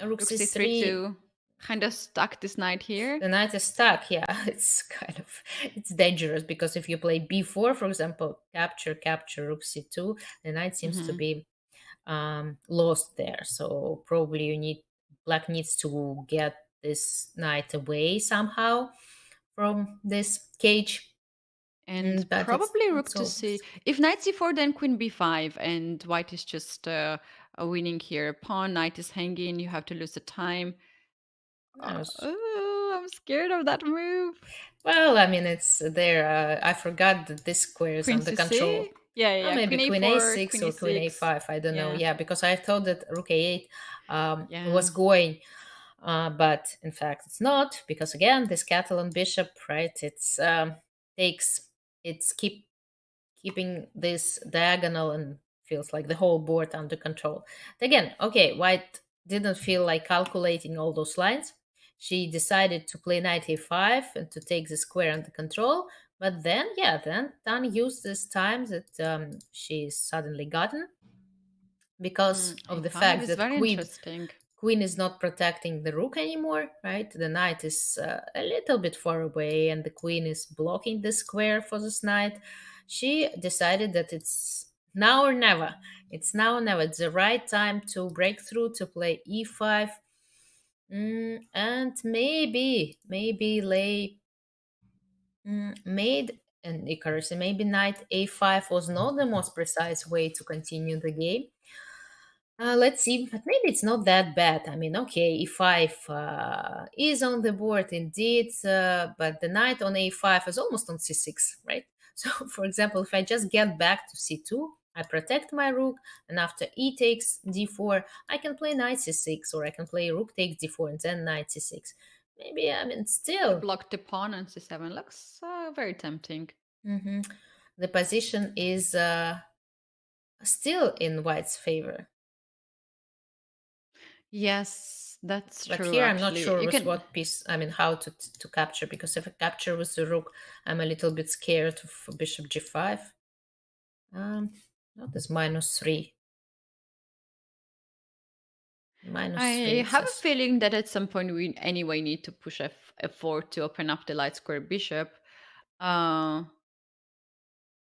rook rook c3 c3. to kind of stuck this knight here. The knight is stuck. Yeah, it's kind of it's dangerous because if you play b4, for example, capture rook c2, the knight seems to Hmm. be lost there. So probably black needs to get this knight away somehow from this cage. And But it's probably not rook to so. c. If knight c4, then queen b5, and white is just winning here. Pawn, knight is hanging. You have to lose the time. Yes. Oh, I'm scared of that move. Well, I mean, it's there. I forgot that this square is Queen under c6. control. Yeah, yeah, Oh, yeah. maybe Queen queen a4, a6 queen or queen e6. a5. I don't know. Yeah, Yeah, because I thought that rook a8 yeah. was going, but in fact it's not. Because again, this Catalan bishop, right? It's takes it's keeping this diagonal and feels like the whole board under control. Again, okay, white didn't feel like calculating all those lines. She decided to play knight a5 and to take the square under control. But then, yeah, then Tan used this time that she's suddenly gotten because of the a5 fact is that very interesting. queen is not protecting the rook anymore, right? The knight is a little bit far away and the queen is blocking the square for this knight. She decided that it's now or never. It's now or never. It's the right time to break through, to play e5. And maybe Lei made an accuracy. Maybe knight a5 was not the most precise way to continue the game. Let's see, but maybe it's not that bad. I mean, okay, e5 is on the board indeed, but the knight on a5 is almost on c6, right? So, for example, if I just get back to c2, I protect my rook, and after e takes d4, I can play knight c6, or I can play rook takes d4 and then knight c6. Maybe, I mean, To still, block the pawn on c7 looks very tempting. mhm, the position is still in white's favor. Yes, that's But true, here I'm not actually. sure You with can. what piece, I mean, how to capture, because if I capture with the rook, I'm a little bit scared of bishop g5. Not this -3. -3, I it have a says. feeling that at some point we anyway need to push f4 to open up the light square bishop. Uh,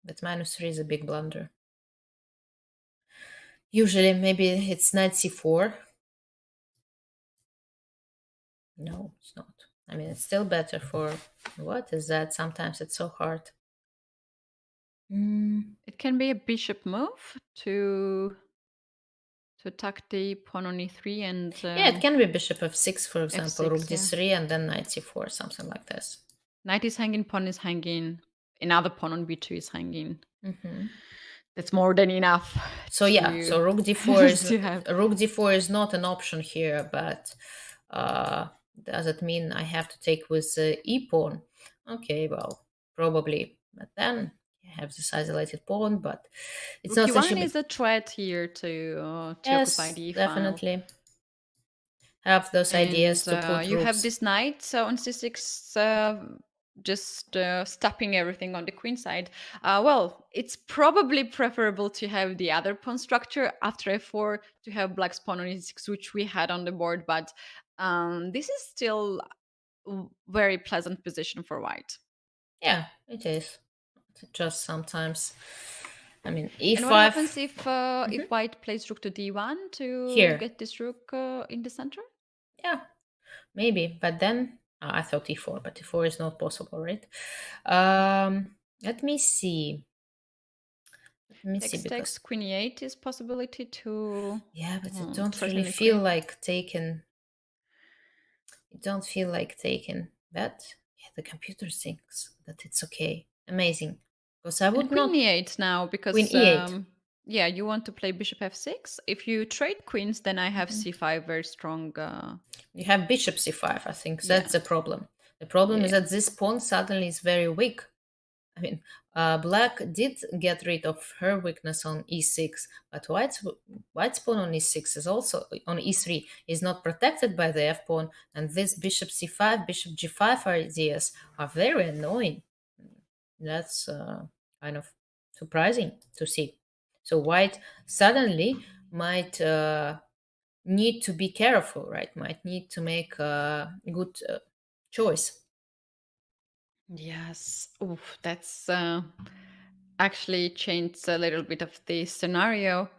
But -3 is a big blunder. Usually, maybe it's knight c4. No, it's not. I mean, it's still better for. What is that? Sometimes it's so hard. Mm, it can be a bishop move to attack the pawn on e3 and yeah, it can be bishop f6, for example, rook f6. Yeah, d3, and then knight c4, something like this. knight is hanging, pawn is hanging, another pawn on b2 is hanging. Hmm. That's more than enough So yeah, to so rook d4 is to have. rook d4 is not an option here, but does it mean I have to take with e pawn? Okay, well, probably, but then you have this isolated pawn, but it's Rook not such a e1 big. is a threat here to occupy Yes, the e file. definitely have those ideas And to put you have rooks. this knight on c6, just stopping everything on the queen side. Well, it's probably preferable to have the other pawn structure after f4 to have black's pawn on e6, which we had on the board, but this is still very pleasant position for white. Yeah, it is. Just sometimes, I mean, And what e5 happens if white plays rook to d1 to here. get this rook in the center? Yeah, maybe, but then I thought e4, but e4 is not possible, right? Let me see. Let me see, Takes because queen e8 is possibility to yeah, but I don't really threaten the feel queen. like taking. I don't feel like taking that. Yeah, the computer thinks that it's okay. Amazing, because I And would queen not. e8 now Queen because e8. yeah, you want to play bishop f6. If you trade queens, then I have Mhm. c5 very strong. You have bishop c5. I think Yeah, that's the problem. The problem is yeah. that this pawn suddenly is very weak. I mean, black did get rid of her weakness on e6, but white's pawn on e6 is also on e3 is not protected by the f pawn, and this bishop c5, bishop g5 ideas are very annoying. That's kind of surprising to see. So white suddenly might need to be careful, right? Might need to make a good choice. Yes. Oof, that's actually changed a little bit of the scenario.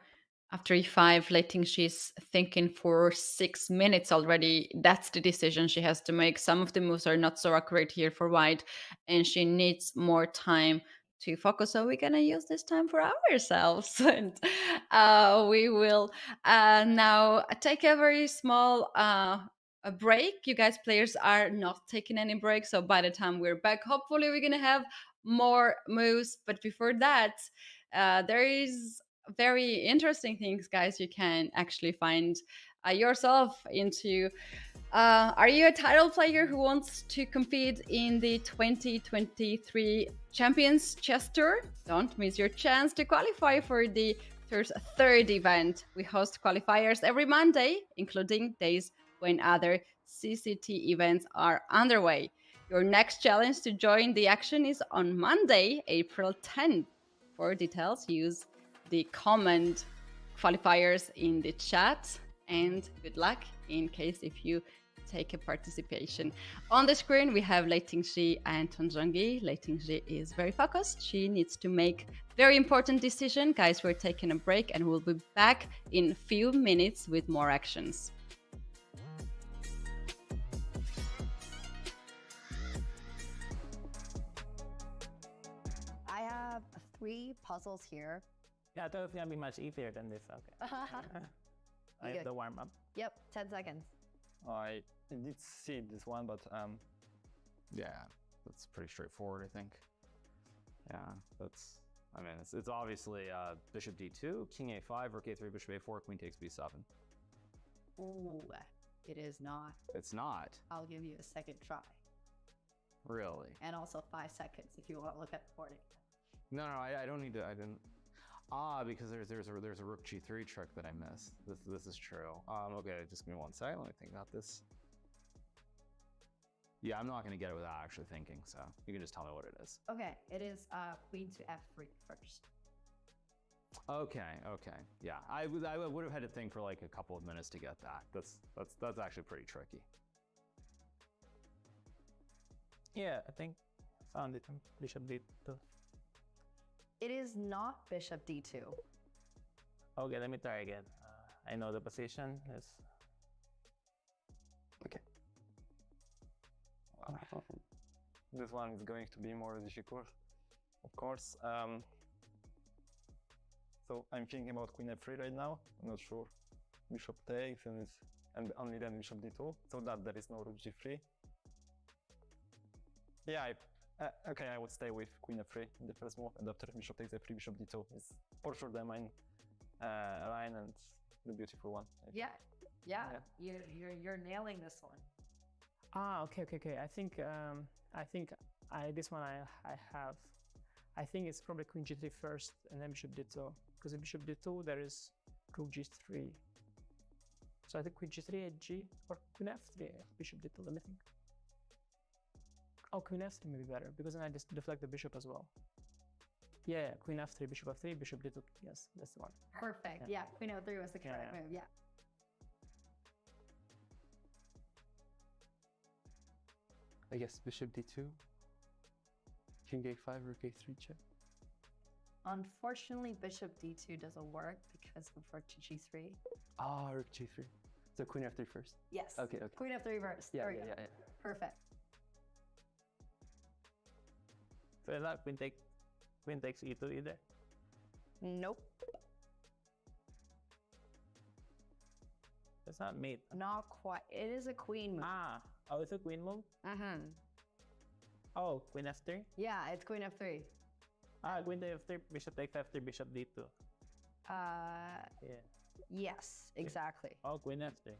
After e5, Lei Tingjie is thinking for 6 minutes already. That's the decision she has to make. Some of the moves are not so accurate here for white, and she needs more time to focus. So we're gonna use this time for ourselves, and we will now take a very small a break. You guys, players, are not taking any break. So by the time we're back, hopefully we're gonna have more moves. But before that, there is very interesting things, guys, you can actually find yourself into. Are you a title player who wants to compete in the 2023 Champions Chess Tour? Don't miss your chance to qualify for the third event. We host qualifiers every Monday, including days when other CCT events are underway. Your next challenge to join the action is on Monday, April 10th. For details, use the comment qualifiers in the chat, and good luck in case if you take a participation. On the screen we have Lei Tingjie and Zhongyi. Lei Tingjie is very focused. She needs to make very important decision. Guys, we're taking a break and we'll be back in a few minutes with more actions. I have 3 puzzles here. Yeah, I thought it was gonna be much easier than this. Okay. I have the warm up. Yep, 10 seconds. I did see this one, but yeah, that's pretty straightforward, I think. Yeah, that's. I mean, it's obviously bishop d2, king a5, rook a3, bishop a4, queen takes b7. Ooh, it is not. It's not. I'll give you a second try. Really? And also 5 seconds if you want to look at the board. No, I don't need to. I didn't. Because there's a rook g3 trick that I missed. This is true. Okay, just give me 1 second. Let me think about this. Yeah, I'm not gonna get it without actually thinking. So you can just tell me what it is. Okay, it is queen to f3 first. Okay. Yeah, I would have had to think for like a couple of minutes to get that. That's actually pretty tricky. Yeah, I think I found it on bishop d2. It is not bishop d2. Okay, let me try again. I know the position is. Okay. This one is going to be more difficult, of course. So I'm thinking about queen f3 right now. I'm not sure. Bishop takes and only then bishop d2, so that there is no rook g3. Yeah, okay, I would stay with queen f3 in the first move, and after bishop takes f3, bishop d2 is for sure the main line and the beautiful one. Yeah. You're nailing this one. Okay. This one I have. I think it's probably queen g3 first and then bishop d2, because in bishop d2 there is rook g3. So I think queen g3 at g or queen f3 bishop d2. Let me think. Oh, queen f3 may be better, because then I just deflect the bishop as well. Yeah, queen f3, bishop f3, bishop d2. Yes, that's the one. Perfect. Yeah, queen f3 was the correct move. Yeah. I guess bishop d2, king a5, rook a3 check. Unfortunately, bishop d2 doesn't work because of rook to g3. Ah, rook g3. So queen f3 first. Yes. Okay. Queen f3 first. Yeah, there we go. yeah. Perfect. So is that queen takes e2 either? Nope. It's not mate. Not quite. It is a queen move. Oh, it's a queen move? Oh, queen f3? Yeah, it's queen f3. Queen to f3, bishop takes f3, bishop d2. Yeah. Yes, exactly. Oh, queen f3.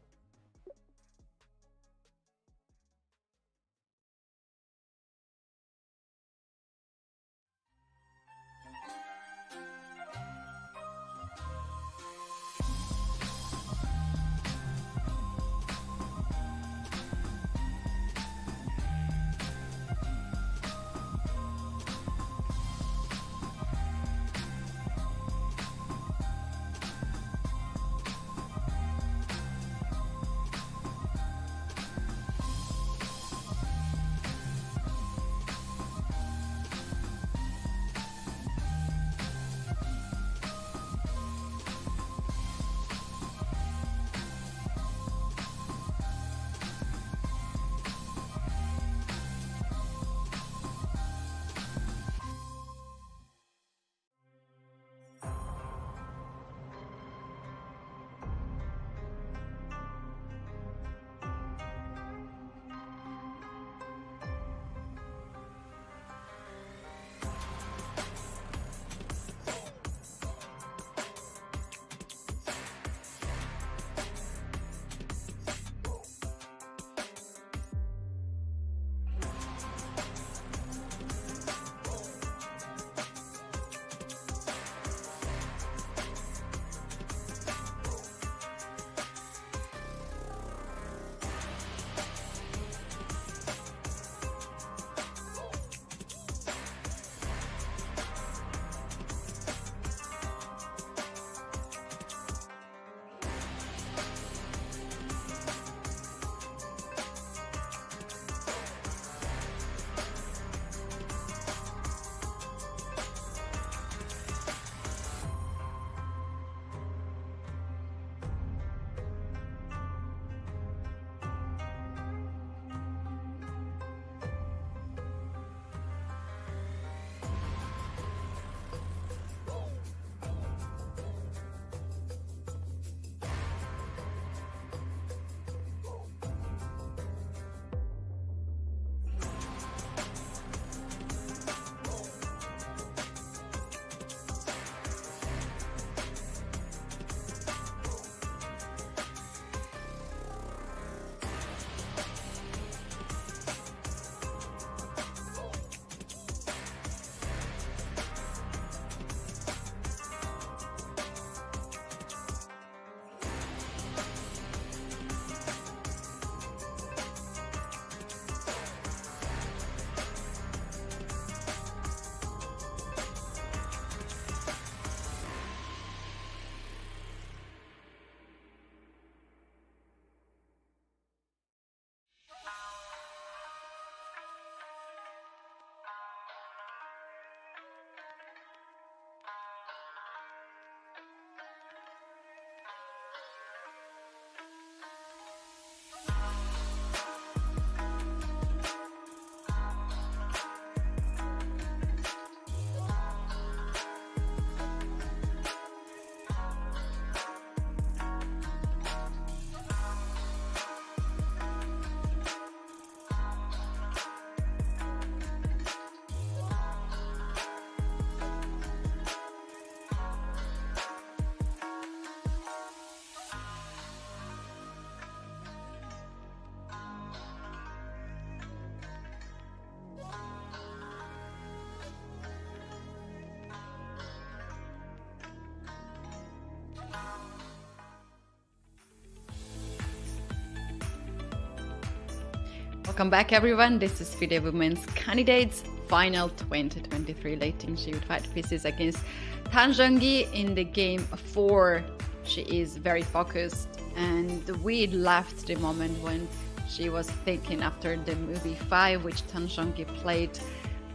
Welcome back, everyone. This is FIDE Women's Candidates Final 2023. Lei Tingjie with 5 pieces against Zhongyi in the game 4. She is very focused, and we left the moment when she was thinking after the move e5, which Zhongyi played.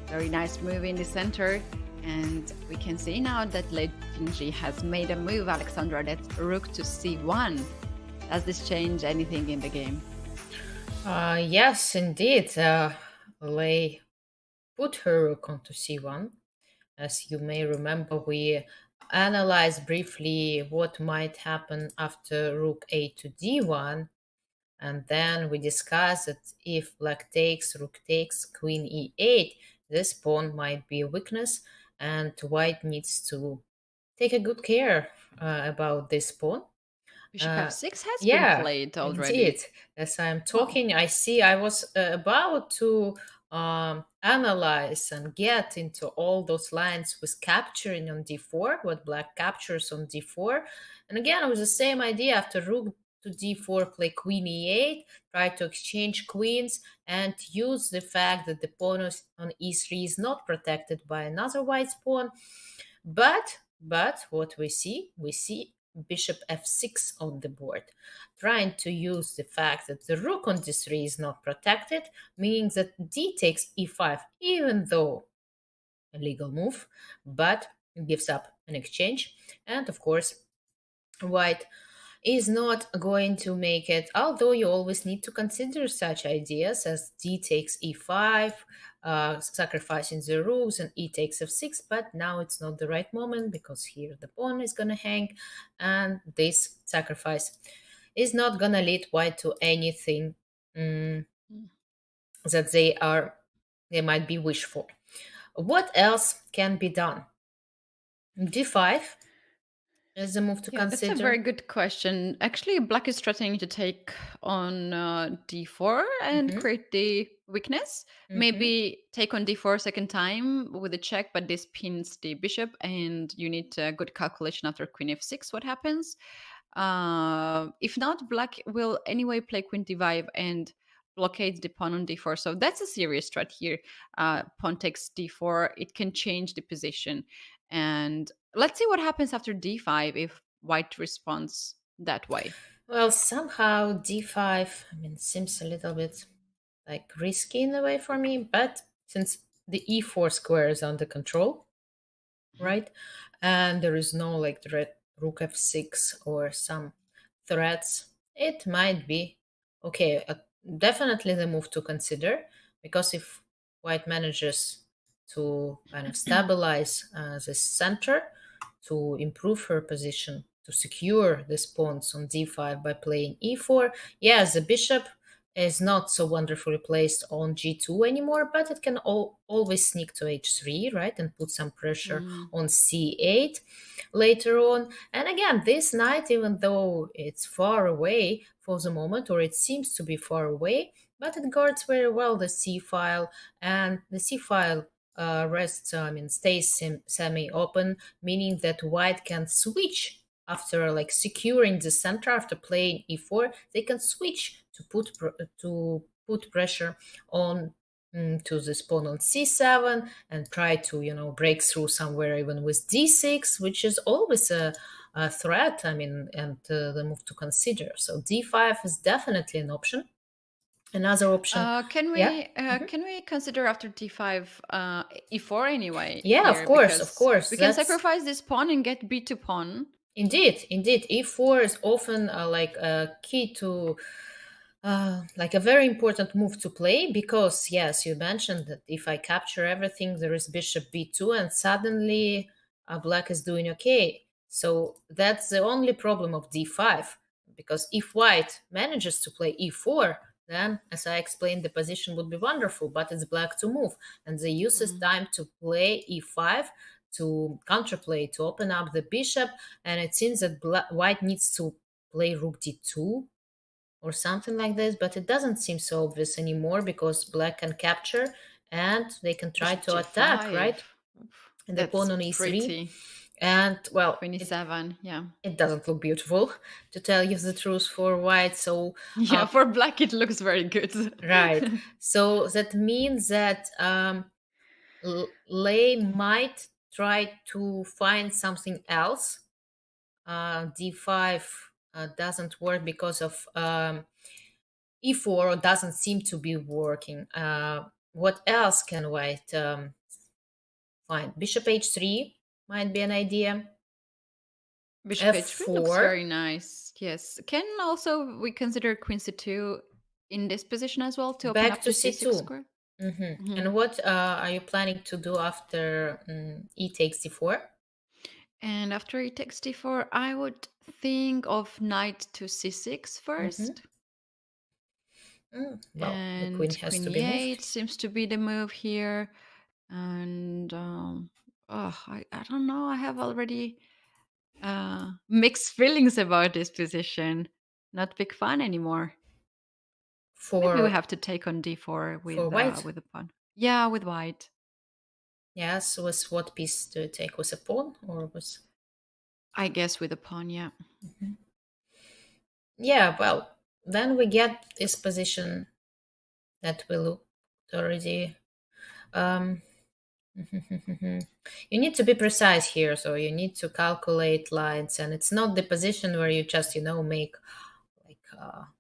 Very nice move in the center, and we can see now that Lei Tingjie has made a move, Alexandra. That's rook to c1. Does this change anything in the game? Yes, indeed. Lei put her rook onto c1. As you may remember, we analyzed briefly what might happen after rook a to d1, and then we discussed that if black takes, rook takes, queen e8, this pawn might be a weakness, and white needs to take a good care about this pawn. Bishop f6 has been played already. Indeed. As I'm talking, I see I was about to analyze and get into all those lines with capturing on d4, what black captures on d4. And again, it was the same idea. After rook to d4, play queen e8, try to exchange queens, and use the fact that the pawn on e3 is not protected by another white's pawn. But what we see bishop f6 on the board, trying to use the fact that the rook on d3 is not protected, meaning that d takes e5, even though a legal move, but gives up an exchange. And of course, white is not going to make it, although you always need to consider such ideas as d takes e5, sacrificing the rooks, and e takes f6, but now it's not the right moment because here the pawn is going to hang, and this sacrifice is not going to lead white to anything that they might be wish for. What else can be done? d5 is a move to consider. That's a very good question. Actually, black is threatening to take on d4 and create the weakness. Maybe take on d4 second time with a check, but this pins the bishop, and you need a good calculation after queen f6 what happens. If not, black will anyway play queen d5 and blockade the pawn on d4. So that's a serious threat here. Pawn takes d4. It can change the position. And let's see what happens after d5 if white responds that way. Well, somehow d5, seems a little bit like risky in a way for me, but since the e4 square is under control, right? And there is no like threat, rook f6 or some threats, it might be okay. Definitely the move to consider, because if white manages to kind of stabilize the center, to improve her position, to secure the pawns on d5 by playing e4, yes, the bishop is not so wonderfully placed on g2 anymore, but it can always sneak to h3, right, and put some pressure on c8 later on. And again, this knight, even though it's far away for the moment, or it seems to be far away, but it guards very well the c-file, and the c-file rests, stays semi-open, meaning that white can switch after like securing the center, after playing e4, they can switch to put pressure on to this pawn on c7 and try to break through somewhere even with d6, which is always a threat. And the move to consider. So d5 is definitely an option. Another option. Can we consider after d5 e4 anyway? Yeah, here? of course. We can sacrifice this pawn and get b2 pawn. Indeed. E4 is often like a key to like a very important move to play, because yes, you mentioned that if I capture everything, there is bishop b2, and suddenly black is doing okay. So that's the only problem of d5, because if white manages to play e4, then, as I explained, the position would be wonderful, but it's black to move, and they use this time to play e5, to counterplay, to open up the bishop, and it seems that white needs to play rook d2 or something like this, but it doesn't seem so obvious anymore, because black can capture and they can try to attack, right? And the pawn on e3. And well, 27, yeah. it doesn't look beautiful, to tell you the truth, for white. So Yeah, for black it looks very good. right. So that means that Lei might try to find something else. D5 doesn't work because of E4 doesn't seem to be working. What else can white find? Bishop H3 might be an idea. Bishop H3 looks F4. very nice. Yes. Can also we consider Queen C2 in this position as well to open Back up to the C6 C2. square? And what are you planning to do after E takes D4? And after E takes D4, I would think of knight to C6 first. Well, the And queen has Queen to be E8 moved. seems to be the move here. And I don't know. I have already mixed feelings about this position. Not big fan anymore. Maybe we For have to take on D4 white? with a pawn. Yeah, with white. Yes, with what piece do you take? With a pawn or with? I guess with a pawn, yeah. Yeah, well, then we get this position that we looked already. You need to be precise here, so you need to calculate lines, and it's not the position where you just make like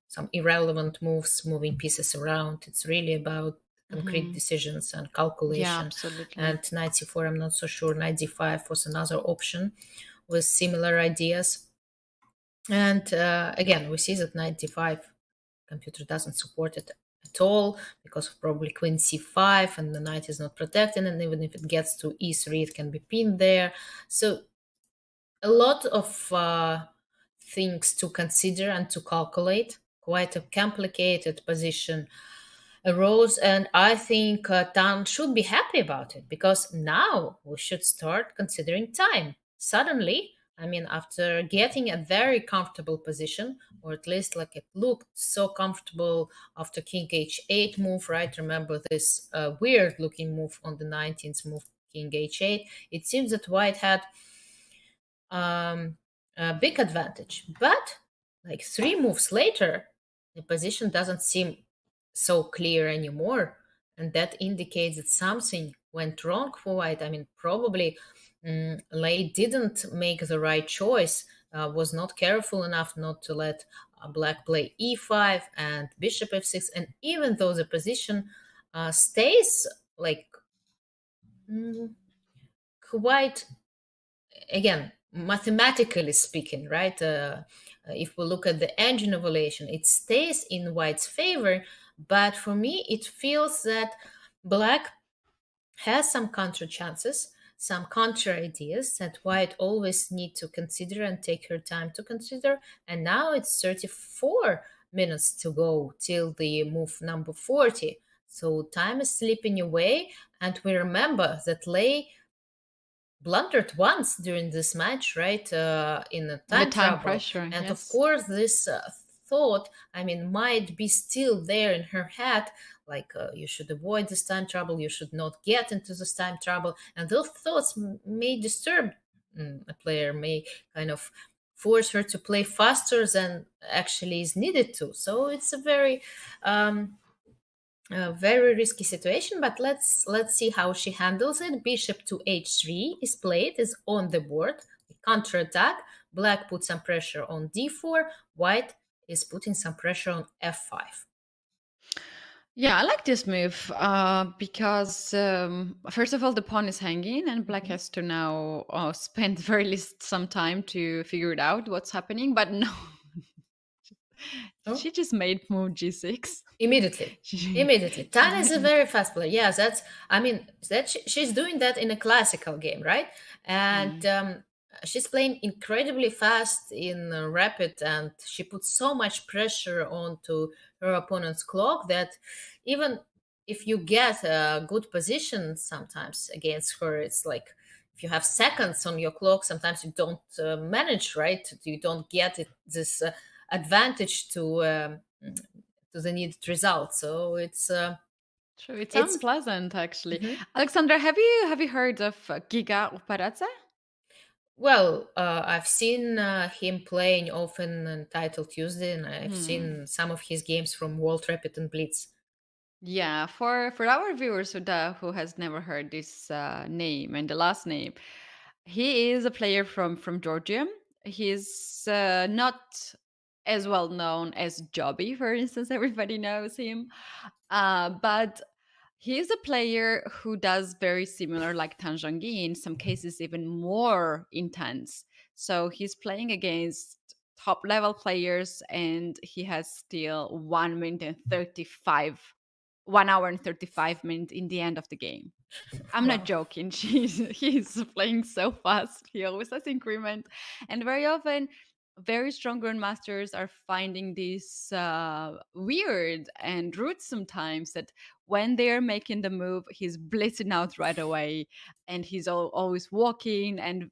some irrelevant moves, moving pieces around. It's really about concrete decisions and calculation. Yeah, absolutely. And knight c4, I'm not so sure. Knight d5 was another option with similar ideas. And again, we see that knight d5 computer doesn't support it at all because of probably queen c5, and the knight is not protected, and even if it gets to e3 it can be pinned there. So a lot of things to consider and to calculate. Quite a complicated position arose, and I think Tan should be happy about it, because now we should start considering time. Suddenly, I mean, after getting a very comfortable position, or at least like it looked so comfortable after king h8 move, right? Remember this weird looking move on the 19th move, king h8. It seems that white had a big advantage, but like 3 moves later, the position doesn't seem so clear anymore, and that indicates that something went wrong for white. I mean, probably Lei didn't make the right choice, was not careful enough not to let black play e5 and bishop f6, and even though the position stays like quite, again, mathematically speaking, right? If we look at the engine evaluation, it stays in white's favor, but for me, it feels that black has some counter chances, some counter ideas that white always need to consider and take her time to consider. And now it's 34 minutes to go till the move number 40. So time is slipping away, and we remember that Lei blundered once during this match, right? In a time, trouble. Pressure, and yes. of course, this thought, I mean, might be still there in her head, like you should avoid this time trouble, you should not get into this time trouble, and those thoughts may disturb a player, may kind of force her to play faster than actually is needed to. So it's a very risky situation, but let's see how she handles it. Bishop to h3 is played, is on the board. Counterattack. Black puts some pressure on d4. White is putting some pressure on f5. Yeah, I like this move because first of all, the pawn is hanging, and black has to now spend very least some time to figure it out what's happening. But no, she just made move g6 immediately. Tan is a very fast player. Yes, that's. I mean, she's doing that in a classical game, right? And she's playing incredibly fast in rapid, and she puts so much pressure onto her opponent's clock that even if you get a good position sometimes against her, it's like if you have seconds on your clock, sometimes you don't manage, right? You don't get this advantage to the needed result. So it's true. It's unpleasant, actually. Alexandra, have you heard of Giga Uparadze? Well, I've seen him playing often on Title Tuesday, and I've seen some of his games from World Rapid and Blitz. Yeah, for our viewers who has never heard this name and the last name, he is a player from Georgia. He's not as well known as Joby, for instance. Everybody knows him, but he's a player who does very similar like Tan Zhongyi, in some cases even more intense. So he's playing against top level players, and he has still 1 minute and 35 1 hour and 35 minutes in the end of the game. I'm Wow. not joking. He's playing so fast. He always has increment. And very often, very strong grandmasters are finding this weird and rude sometimes, that when they're making the move, he's blitzing out right away, and he's always walking, and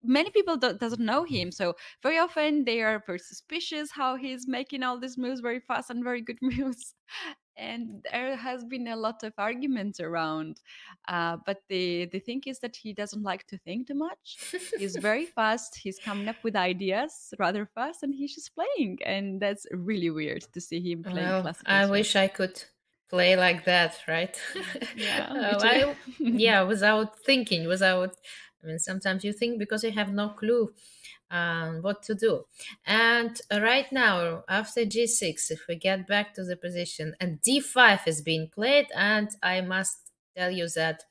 many people doesn't know him, so very often they are very suspicious how he's making all these moves very fast and very good moves. And there has been a lot of arguments around, but the thing is that he doesn't like to think too much. He's very fast, he's coming up with ideas rather fast, and he's just playing, and that's really weird to see him playing Well, classical I chess. wish I could play like that, right? Yeah, me too. Yeah, without thinking, without. I mean, sometimes you think because you have no clue what to do. And right now, after g6, if we get back to the position, and d5 is being played, and I must tell you that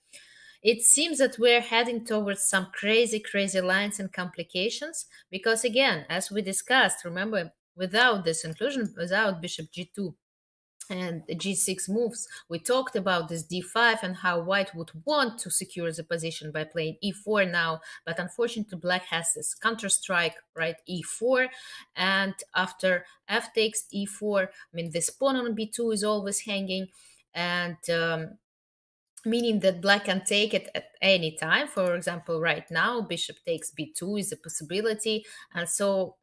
it seems that we're heading towards some crazy, crazy lines and complications. Because again, as we discussed, remember, without this inclusion, without bishop g2 and g6 moves, we talked about this d5 and how white would want to secure the position by playing e4 now, but unfortunately black has this counter strike, right, e4, and after f takes e4, I mean this pawn on b2 is always hanging, and meaning that black can take it at any time. For example, right now bishop takes b2 is a possibility, and so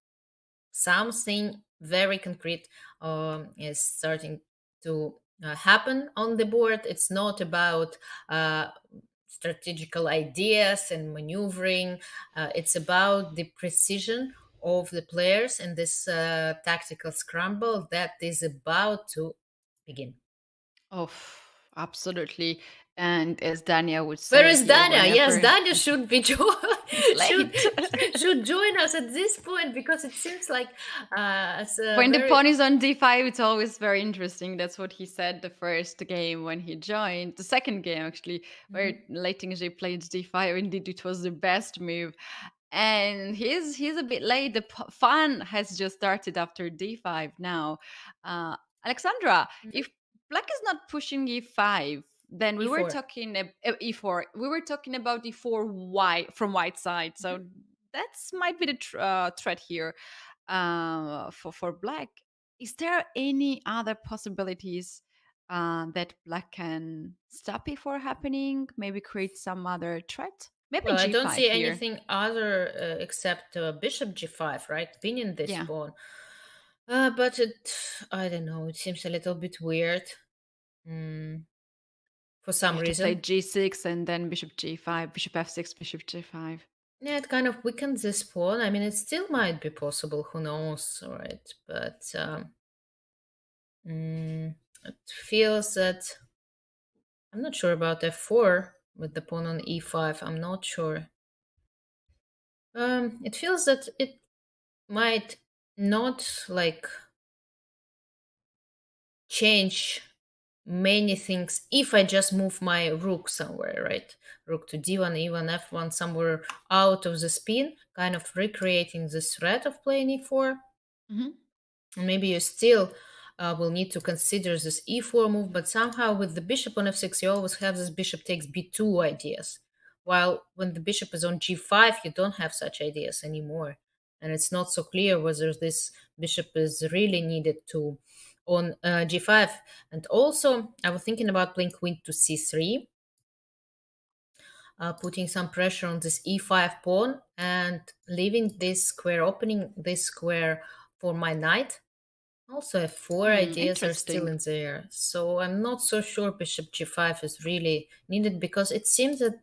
something very concrete is starting to happen on the board. It's not about strategical ideas and maneuvering. It's about the precision of the players in this tactical scramble that is about to begin. Oh, absolutely. And as Dania would Where say is here, Dania? Yes, whenever Dania should be it's should late. should join us at this point, because it seems like it's a When the very pawn is on d5, it's always very interesting. That's what he said the first game when he joined. The second game, actually, where Lei Tingjie played d5. Indeed, it was the best move. And he's a bit late. The fun has just started after d5 now. Alexandra, if black is not pushing e5, then we were E4. talking e4. We were talking about e4 white from white side. So that's might be the threat here for black. Is there any other possibilities that black can stop e4 happening? Maybe create some other threat? Maybe Well, I don't g5 see here. anything other except bishop g5, right? Pinning this Yeah. pawn. But I don't know. It seems a little bit weird. For some Yeah, to play reason. g6 and then bishop g5, bishop f6, bishop g5. Yeah, it kind of weakens this pawn. I mean, it still might be possible. Who knows, right? But it feels that I'm not sure about f4 with the pawn on e5. I'm not sure. It feels that it might not like change many things if I just move my rook somewhere, right? Rook to d1, e1, f1, somewhere out of the spin, kind of recreating the threat of playing e4. Mm-hmm. And maybe you still will need to consider this e4 move, but somehow with the bishop on f6, you always have this bishop takes b2 ideas. While when the bishop is on g5, you don't have such ideas anymore. And it's not so clear whether this bishop is really needed to on g5. And also, I was thinking about playing queen to c3, putting some pressure on this e5 pawn and leaving this square, opening this square for my knight. Also, f4 ideas are still in there. So I'm not so sure bishop g5 is really needed, because it seems that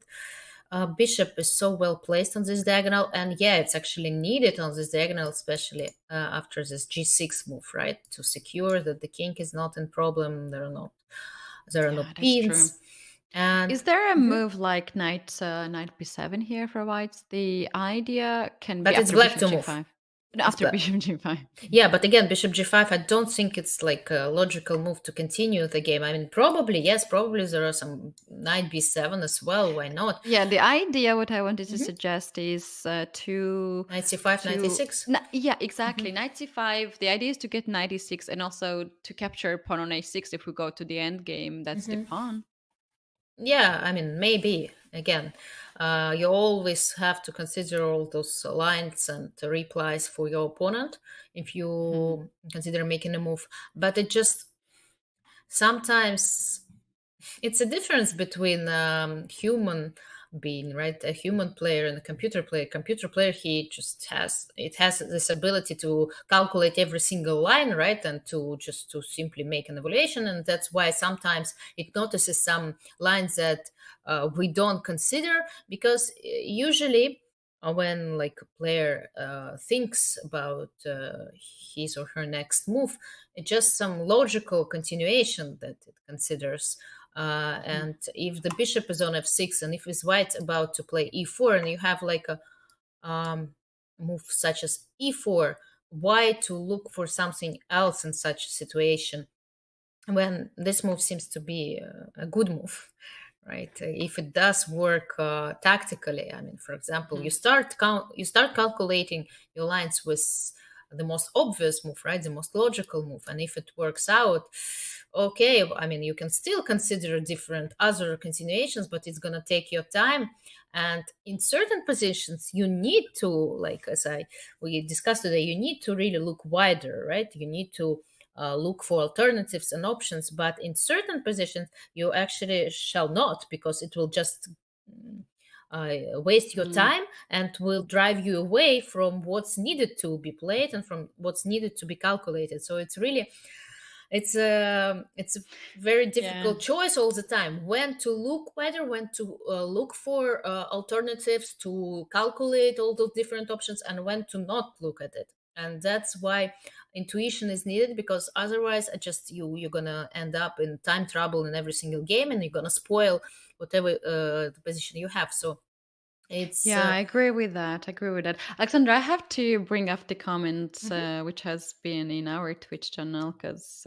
bishop is so well placed on this diagonal, and yeah, it's actually needed on this diagonal, especially after this g6 move, right? To secure that the king is not in problem, there are no That's pins. true. And Is there a move like knight b7 here for whites? The idea can But be it's after black bishop to move. g5. No, after bishop g5. Yeah, but again, bishop g5, I don't think it's like a logical move to continue the game. I mean, probably, yes, probably there are some knight b7 as well. Why not? Yeah, the idea, what I wanted to suggest is to... Knight c5, knight e6. Yeah, exactly. Knight c5. The idea is to get knight e6 and also to capture pawn on a6 if we go to the end game. That's the pawn. Yeah, I mean, maybe. Again, you always have to consider all those lines and replies for your opponent if you consider making a move. But it just sometimes it's a difference between human being, right? A human player and a computer player. Computer player, he just has this ability to calculate every single line, right? And to simply make an evaluation. And that's why sometimes it notices some lines that we don't consider, because usually when like a player thinks about his or her next move, it's just some logical continuation that it considers. And if the bishop is on f6, and if it's white about to play e4, and you have like a move such as e4, why to look for something else in such a situation when this move seems to be a good move, right? If it does work tactically, I mean, for example, you start calculating your lines with the most obvious move, right? The most logical move, and if it works out, okay, I mean, you can still consider different other continuations, but it's gonna take your time. And in certain positions, you need to, like as we discussed today, you need to really look wider, right? You need to look for alternatives and options, but in certain positions you actually shall not, because it will just waste your time and will drive you away from what's needed to be played and from what's needed to be calculated. So it's really it's a very difficult choice all the time, when to look wider, when to look for alternatives, to calculate all those different options, and when to not look at it. And that's why intuition is needed, because otherwise just you're gonna end up in time trouble in every single game, and you're gonna spoil whatever the position you have. So it's I agree with that. Alexandra, I have to bring up the comments which has been in our Twitch channel, because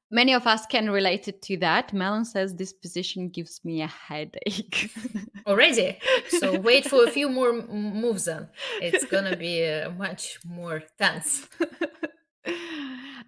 many of us can relate it to that. Melon says this position gives me a headache. Already. So wait for a few more moves, then it's gonna be much more tense.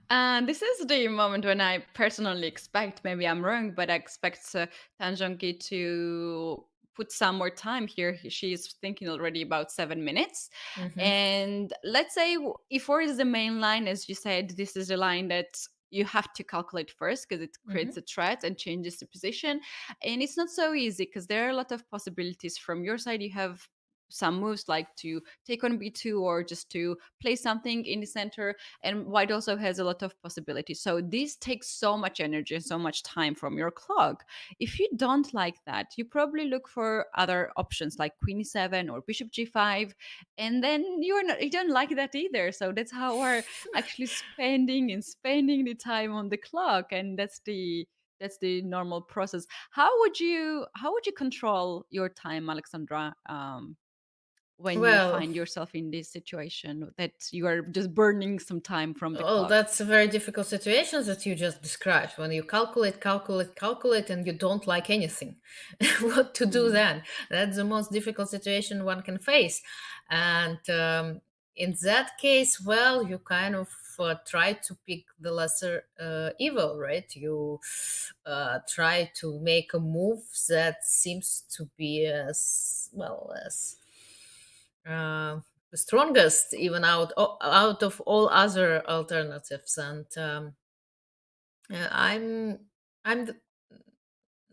And this is the moment when I personally expect, maybe I'm wrong, but I expect Zhongyi to put some more time here. She's thinking already about 7 minutes. And let's say e4 is the main line, as you said. This is a line that you have to calculate first, because it creates a threat and changes the position. And it's not so easy, because there are a lot of possibilities. From your side, you have some moves like to take on b2, or just to play something in the center, and white also has a lot of possibilities. So this takes so much energy and so much time from your clock. If you don't like that, you probably look for other options like queen e7 or bishop g5, and then you don't like that either. So that's how we're actually spending the time on the clock, and that's the normal process. How would you control your time, Alexandra, when you find yourself in this situation that you are just burning some time from the clock? That's a very difficult situation that you just described, when you calculate, and you don't like anything. What to do then? That's the most difficult situation one can face. And in that case, well, you kind of try to pick the lesser evil, right? You try to make a move that seems to be as the strongest, even out of all other alternatives. And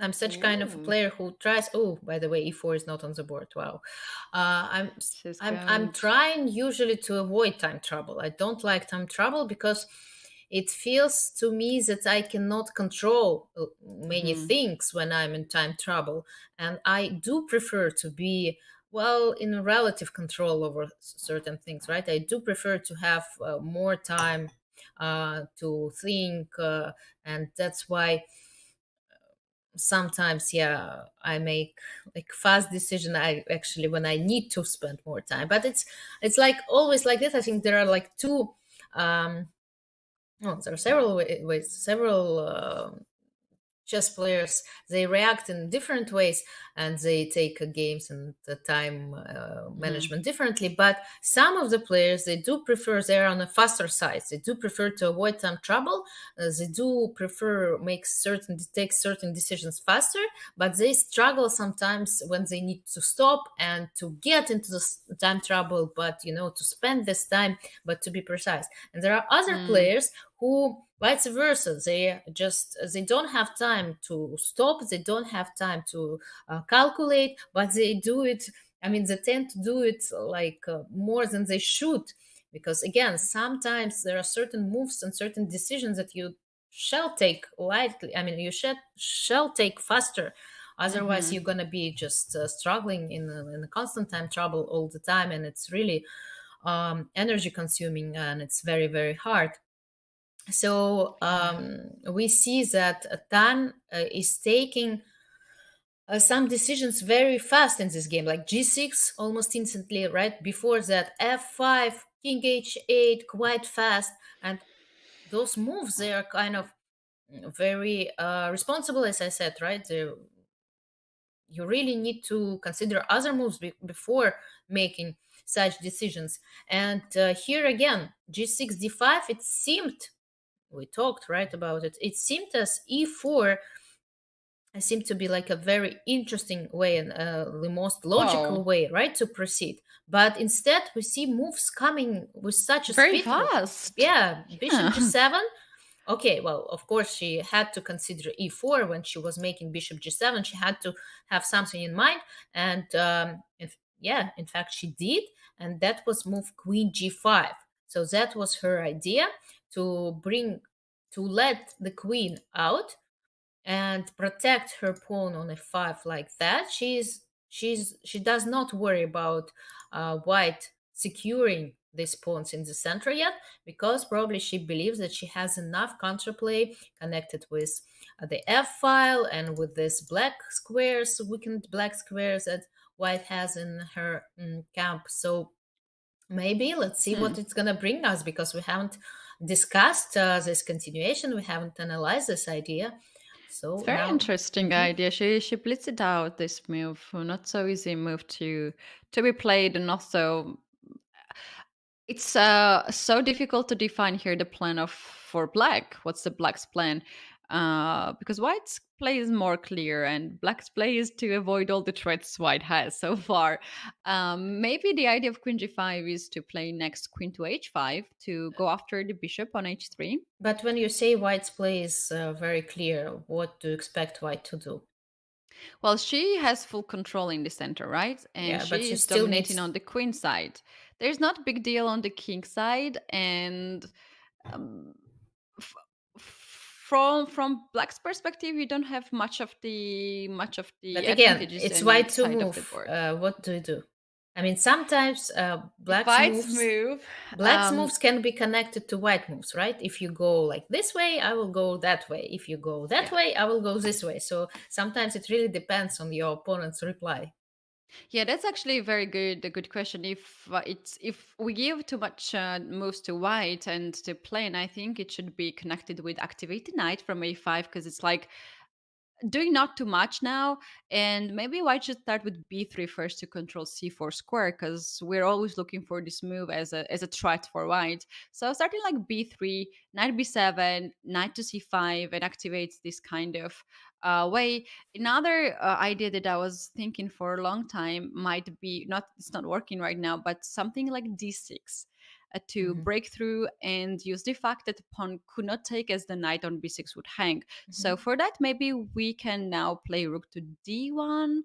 I'm such kind of a player who tries. Oh, by the way, e4 is not on the board. Wow. I'm trying usually to avoid time trouble. I don't like time trouble, because it feels to me that I cannot control many things when I'm in time trouble. And I do prefer to be, well, in relative control over certain things, right? I do prefer to have more time to think. And that's why sometimes, yeah, I make like fast decision. I actually, when I need to spend more time, but it's like always like this. I think there are like two there are several ways, several chess players. They react in different ways, and they take games and the time management differently. But some of the players, they do prefer, they're on a faster side, they do prefer to avoid time trouble. They do prefer take certain decisions faster, but they struggle sometimes when they need to stop and to get into the time trouble, but to spend this time, but to be precise. And there are other players who vice versa, they don't have time to stop, they don't have time to calculate, but they do it, I mean, they tend to do it like more than they should, because again, sometimes there are certain moves and certain decisions that you shall take lightly, I mean, you shall take faster. Otherwise you're going to be just struggling in a constant time trouble all the time, and it's really energy consuming, and it's very, very hard. So we see that Tan is taking some decisions very fast in this game, like g6 almost instantly, right? Before that, f5, king h8, quite fast. And those moves, they are kind of very responsible, as I said, right? You really need to consider other moves before making such decisions. And here again, g6, d5, it seemed, we talked right about it, it seemed as e4 seemed to be like a very interesting way and the most logical way, right, to proceed. But instead we see moves coming with such a Very speed. fast. Yeah, bishop g7. Okay, well, of course she had to consider e4 when she was making bishop g7. She had to have something in mind, and in fact she did, and that was move queen g5. So that was her idea, to let the queen out and protect her pawn on f5 like that. She does not worry about white securing these pawns in the center yet, because probably she believes that she has enough counterplay connected with the f file and with this weakened black squares that white has in her camp. So maybe let's see what it's going to bring us, because we haven't discussed this continuation, we haven't analyzed this idea. So It's very now, interesting idea. She blitz it out, this move. Not so easy move to be played, and also it's so difficult to define here the plan for black. What's the black's plan? Because white's play is more clear, and black's play is to avoid all the threats white has so far. Maybe the idea of queen g5 is to play next queen to h5 to go after the bishop on h3. but when you say white's play is very clear, what do you expect white to do? Well, she has full control in the center, right? And Yeah, but she she is still dominating needs- on the queen side. There's not a big deal on the king side, and um, f- from black's perspective, you don't have much of the But again, advantages it's in white each to side of the move. board. What do you do? I mean, sometimes black's White's moves, move. black's moves can be connected to white moves, right? If you go like this way, I will go that way. If you go that way, I will go this way. So sometimes it really depends on your opponent's reply. Yeah, that's actually a good question. If we give too much moves to white and to plain, I think it should be connected with activated knight from a5, because it's like doing not too much now, and maybe white should start with b3 first to control c4 square, because we're always looking for this move as a threat for white. So starting like b3, knight b7, knight to c5, and activates this kind of way. Another idea that I was thinking for a long time might be, not it's not working right now, but something like d6 to break through and use the fact that the pawn could not take, as the knight on b6 would hang. So for that, maybe we can now play rook to d1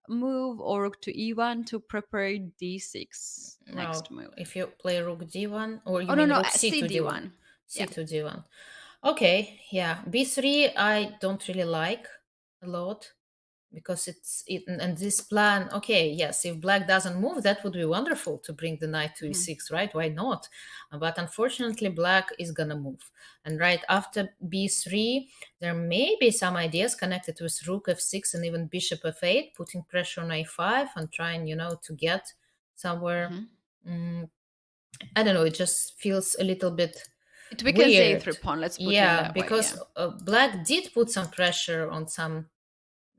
move, or rook to e1 to prepare d6 next move. If you play rook d1, or you Oh, no, mean no, rook c to d1? cd1. c2 d1. Okay, yeah. b3 I don't really like a lot because and this plan. Okay, yes, if black doesn't move, that would be wonderful to bring the knight to e6, right? Why not? But unfortunately, black is gonna move. And right after b3, there may be some ideas connected with rook f6 and even bishop f8, putting pressure on a5 and trying, to get somewhere. I don't know. It just feels a little bit It weakens the weird. a3 pawn. Let's put it that way. Because black did put some pressure on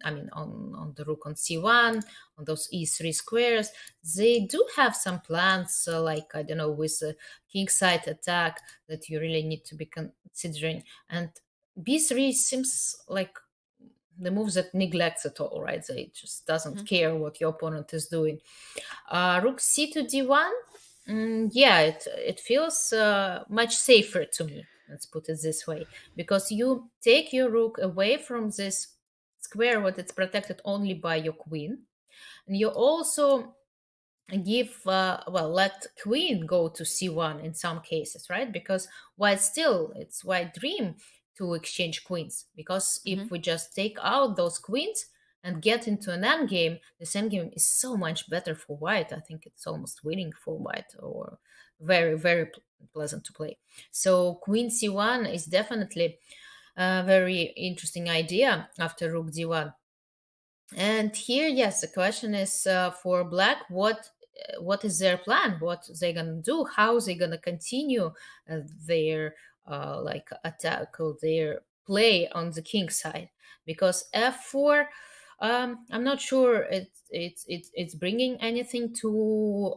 on the rook on c1, on those e3 squares. They do have some plans, like, I don't know, with a kingside attack that you really need to be considering. And b3 seems like the move that neglects it all, right? They just doesn't care what your opponent is doing. Rook c2 d1. It feels much safer to me. Let's put it this way, because you take your rook away from this square, what it's protected only by your queen, and you also give let queen go to c1 in some cases, right? Because white still, it's white dream to exchange queens, because if we just take out those queens and get into an endgame, this endgame is so much better for white. I think it's almost winning for white, or very, very pleasant to play. So queen c1 is definitely a very interesting idea after rook d1. And here, yes, the question is, for black, what is their plan? What they gonna do? How they gonna continue their attack or their play on the king side? Because f4, I'm not sure it's bringing anything to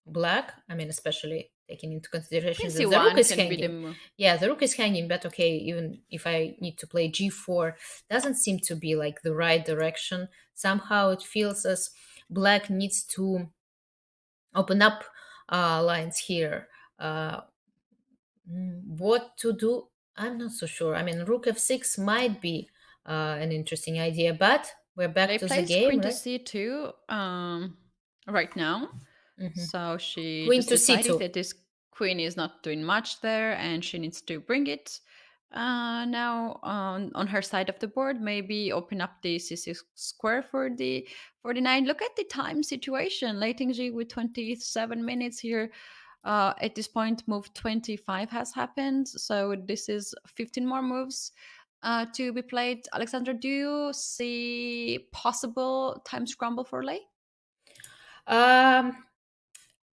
black. I mean, especially taking into consideration that the rook is hanging. Yeah, the rook is hanging, but okay, even if I need to play g4, doesn't seem to be like the right direction. Somehow it feels as black needs to open up lines here. What to do? I'm not so sure. I mean, rook f6 might be an interesting idea, but we're back to the game, queen right? to c2 right now. So she Queen just to decided c2. that this queen is not doing much there, and she needs to bring it now on her side of the board. Maybe open up the c6 square for the knight. Look at the time situation. Lei Tingjie with 27 minutes here. At this point, move 25 has happened, so this is 15 more moves to be played. Alexandra, do you see possible time scramble for Lei?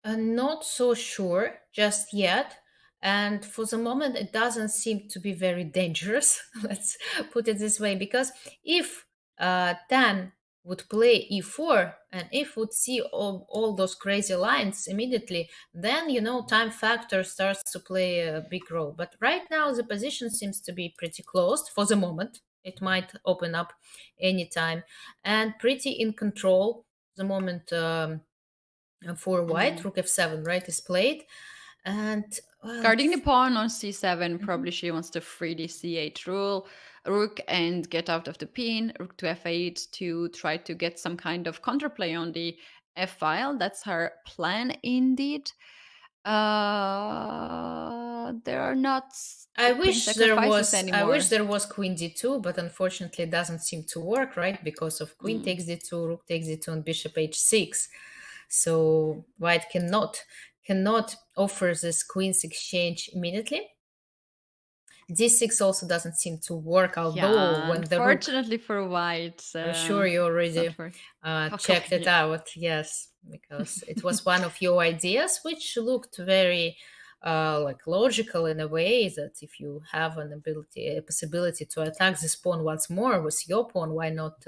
Not so sure just yet. And for the moment, it doesn't seem to be very dangerous. Let's put it this way, because if Tan would play e4, and if would see all those crazy lines immediately, then, time factor starts to play a big role. But right now, the position seems to be pretty closed for the moment. It might open up anytime, and pretty in control the moment. For white, rook f7, right, is played. And guarding the pawn on c7, probably she wants to free the c8 rook and get out of the pin. Rook to f8 to try to get some kind of counterplay on the f file. That's her plan indeed. There are not I wish there was anymore. I wish there was queen d2, but unfortunately it doesn't seem to work, right? Because of queen takes d2, rook takes d2, and bishop h6. So white cannot offer this queen's exchange immediately. d6 also doesn't seem to work, although when the unfortunately for white, I'm sure you already checked it out. Yes, because it was one of your ideas, which looked very logical in a way, that if you have a possibility to attack this pawn once more with your pawn, why not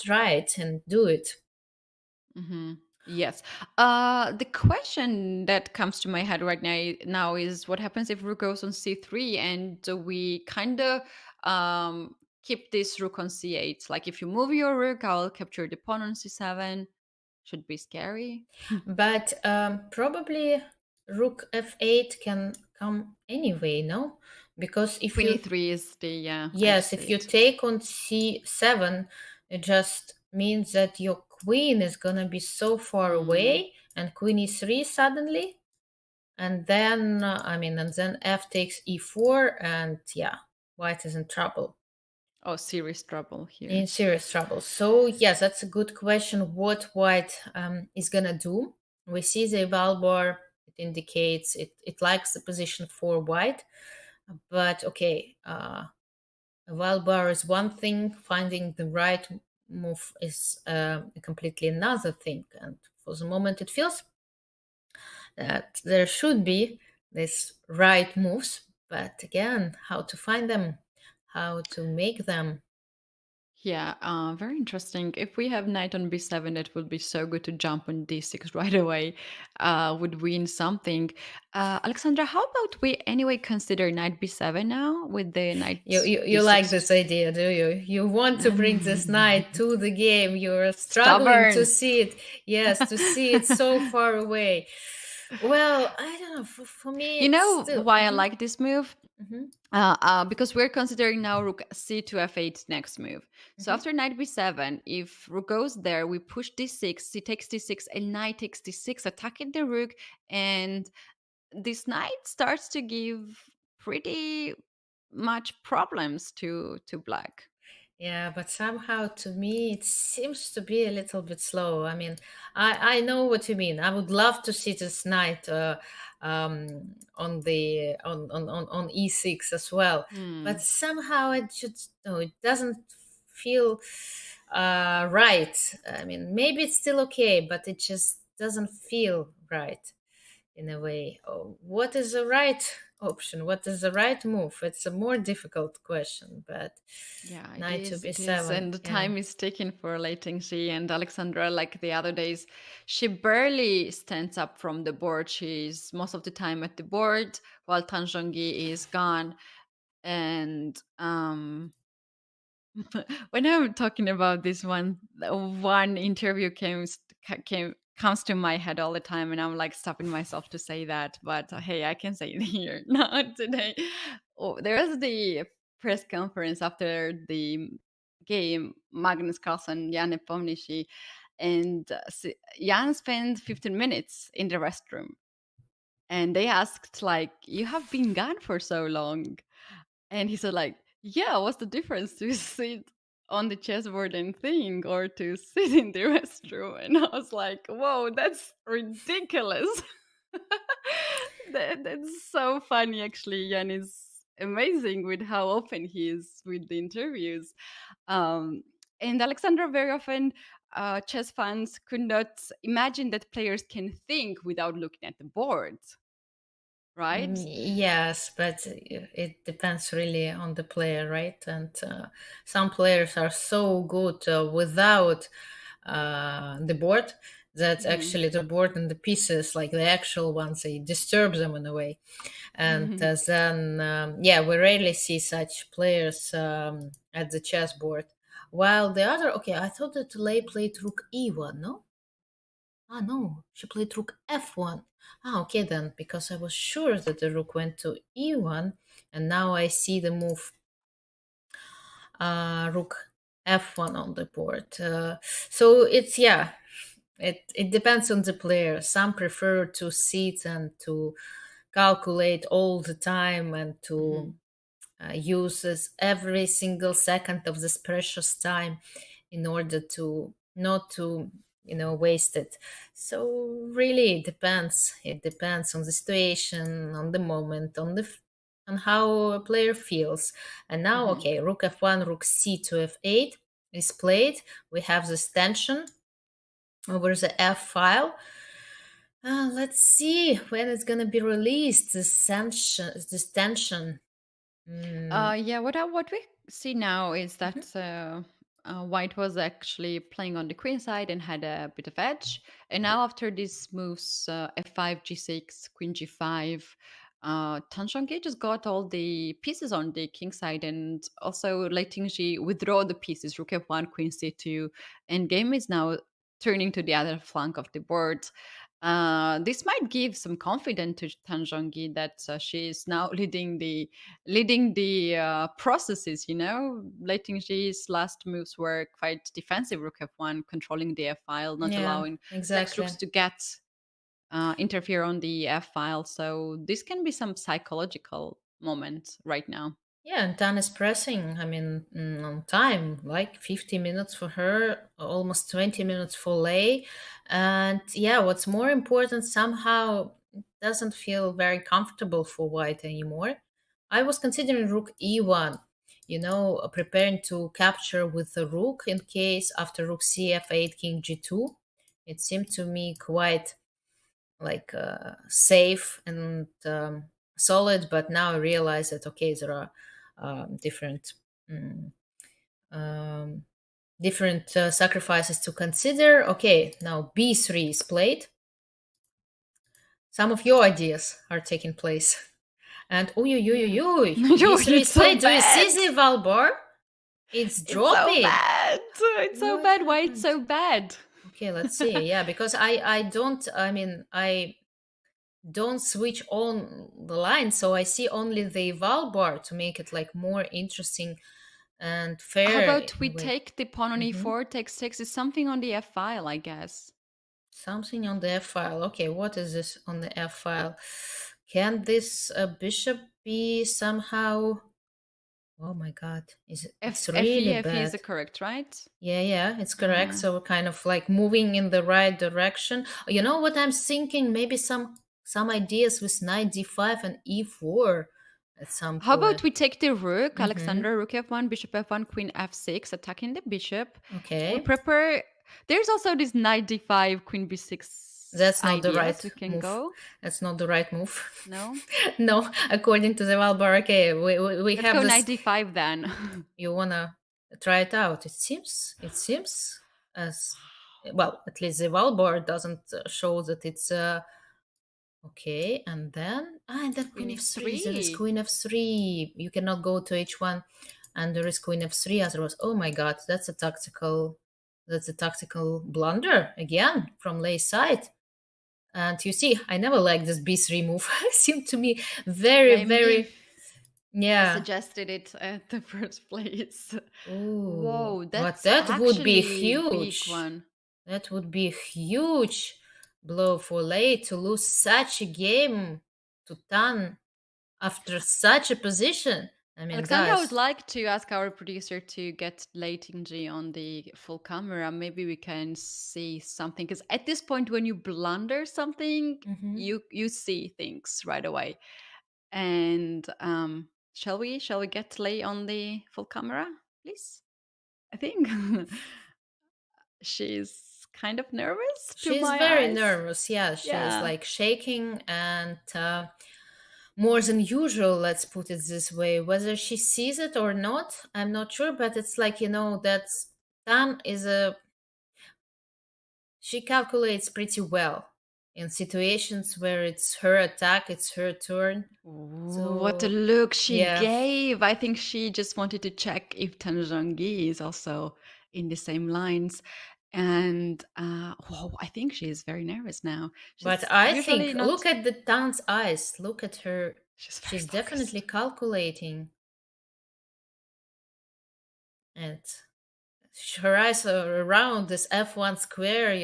try it and do it? Yes. The question that comes to my head right now is, what happens if rook goes on c3 and we kind of keep this rook on c8? Like, if you move your rook, I'll capture the pawn on c7. Should be scary. But probably rook f8 can come anyway, no? Because if queen e3 is the yes, if you take on c7, it just means that your queen is gonna be so far away, and queen e3 suddenly. And then, and then f takes e4, and yeah, white is in trouble. Oh, serious trouble here. In serious trouble. So yes, that's a good question. What white is gonna do? We see the eval bar. It indicates it likes the position for white, but okay, eval bar is one thing. Finding the right move is completely another thing. And for the moment, it feels that there should be these right moves, but again, how to find them, how to make them. Yeah, very interesting. If we have knight on b7, it would be so good to jump on d6 right away. Would win something. Alexandra, how about we anyway consider knight b7 now with the knight You like this idea, do you? You want to bring this knight to the game. You're struggling to Stubborn. see it. Yes, to see it so far away. Well, I don't know. For me, You know still, why I like this move? Mhm. Because we're considering now rook c to f8 next move. So after knight b7, if rook goes there, we push d6, c takes d6, and knight takes d6, attacking the rook, and this knight starts to give pretty much problems to black. Yeah, but somehow to me it seems to be a little bit slow. I know what you mean. I would love to see this knight on the on e6 as well, but somehow it doesn't feel right. Maybe it's still okay, but it just doesn't feel right in a way. Oh, what is the right option? What is the right move? It's a more difficult question, but Yeah, knight to it is, b7. and the Yeah. time is ticking for Lei Tingjie and Alexandra. Like the other days, she barely stands up from the board. She's most of the time at the board while Zhongyi is gone. And when I'm talking about this one interview comes to my head all the time, and I'm like stopping myself to say that. But hey, I can say it here, not today. Oh, there was the press conference after the game, Magnus Carlsen, Jan Nepomniachtchi, and Jan spent 15 minutes in the restroom, and they asked like, "You have been gone for so long," and he said like, "Yeah, what's the difference to sit on the chessboard and think or to sit in the restroom?" And I was like, "Whoa, that's ridiculous." That's so funny, actually. Jan is amazing with how open he is with the interviews. And Alexandra, very often, chess fans could not imagine that players can think without looking at the board, right? Yes, but it depends really on the player, right? And some players are so good without the board that actually the board and the pieces, like the actual ones, they disturb them in a way. And then, yeah, we rarely see such players at the chessboard. While the other, okay, I thought that Lei played rook e1, no? Ah, no, she played rook f1. Ah, okay then, because I was sure that the rook went to e1, and now I see the move rook f1 on the board. So it's, yeah, it depends on the player. Some prefer to sit and to calculate all the time and to uses every single second of this precious time in order to not to waste it. So really it depends on the situation, on the moment, on how a player feels. And now okay, rook f1, rook c to f8 is played. We have this tension over the f file. Let's see when it's gonna be released, this tension. Yeah, what we see now is that White was actually playing on the queen side and had a bit of edge. And now after these moves, f5, g6, queen g5, Tan Zhongyi just got all the pieces on the king side, and also Lei Tingjie withdraw the pieces, rook f1, queen c2, and game is now turning to the other flank of the board. This might give some confidence to Tan Zhongyi that she is now leading the processes. Lei Tingjie's last moves were quite defensive, rook f1, controlling the f file, not Yeah, allowing next exactly. rooks to get interfere on the F file. So this can be some psychological moment right now. Yeah, and Tan is pressing, I mean, on time, like 50 minutes for her, almost 20 minutes for Lei. And yeah, what's more important, somehow it doesn't feel very comfortable for White anymore. I was considering Rook E1, preparing to capture with the Rook in case after Rook CF8, King G2. It seemed to me quite like safe and solid, but now I realize that okay, there are different mm, um, different sacrifices to consider. Okay, now b3 is played. Some of your ideas are taking place, and b3 is so played. Do you see bad. the Val bar? It's dropping. So bad. It's so What bad. Why it's happened? so bad? Okay, let's see. Yeah, because I don't switch on the line, so I see only the eval bar to make it like more interesting and fair. How about in we a way. take the pawn on e4, take 6 is something on the f file, I guess. Something on the f file. Okay, what is this on the f file? Can this bishop be somehow? Oh my god, it's really F bad. is correct, right? Yeah, it's correct. Yeah. So we're kind of like moving in the right direction. You know what I'm thinking? Maybe some ideas with knight d5 and e4 at some point. How about we take the rook, Alexander, rook f1, bishop f1, queen f6, attacking the bishop. Okay. We prepare. There's also this knight d5, queen b6. That's not ideas. the right we can move. Go. That's not the right move. No? No, according to the Valbar. Okay, we Let's have go this. knight d5 then. You wanna try it out? It seems as well. At least the Valbar doesn't show that it's okay. And then queen f3. There is queen f3. You cannot go to h1, and there is queen f3 as there was. Oh my god, that's a tactical blunder again from Lei's side. And you see, I never liked this b3 move. It seemed to me very. Yeah. I suggested it at the first place. Ooh, whoa, but that would be huge. Big one. That would be a huge blow for Lei to lose such a game to Tan after such a position. I mean, Alexandra, guys, I would like to ask our producer to get Lei Tingjie on the full camera. Maybe we can see something. Because at this point, when you blunder something, you see things right away. And shall we get Lei on the full camera, please? I think she's kind of nervous. She's very nervous. Yeah, she's like shaking and more than usual, let's put it this way. Whether she sees it or not, I'm not sure, but it's like, that Tan she calculates pretty well in situations where it's her attack, it's her turn. So, what a look she gave. I think she just wanted to check if Tan Zhongyi is also in the same lines. And I think she is very nervous now. But I think, look at the Tan's eyes. Look at her. She's definitely calculating. And her eyes are around this F1 square,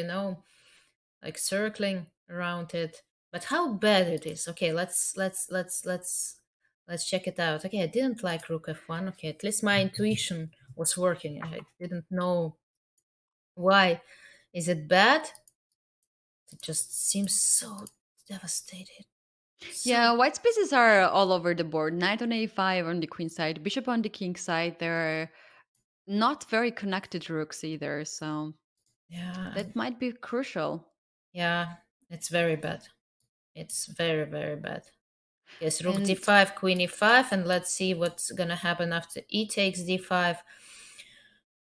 like circling around it. But how bad it is. Okay, let's check it out. Okay, I didn't like Rook F1. Okay, at least my intuition was working. I didn't know why. Is it bad? It just seems so devastated. Yeah, white spaces are all over the board. Knight on a5 on the queen side, bishop on the king side. They're not very connected rooks either, so yeah, that might be crucial. Yeah, it's very bad. It's very, very bad. Yes, rook d5, queen e5, and let's see what's gonna happen after e takes d5.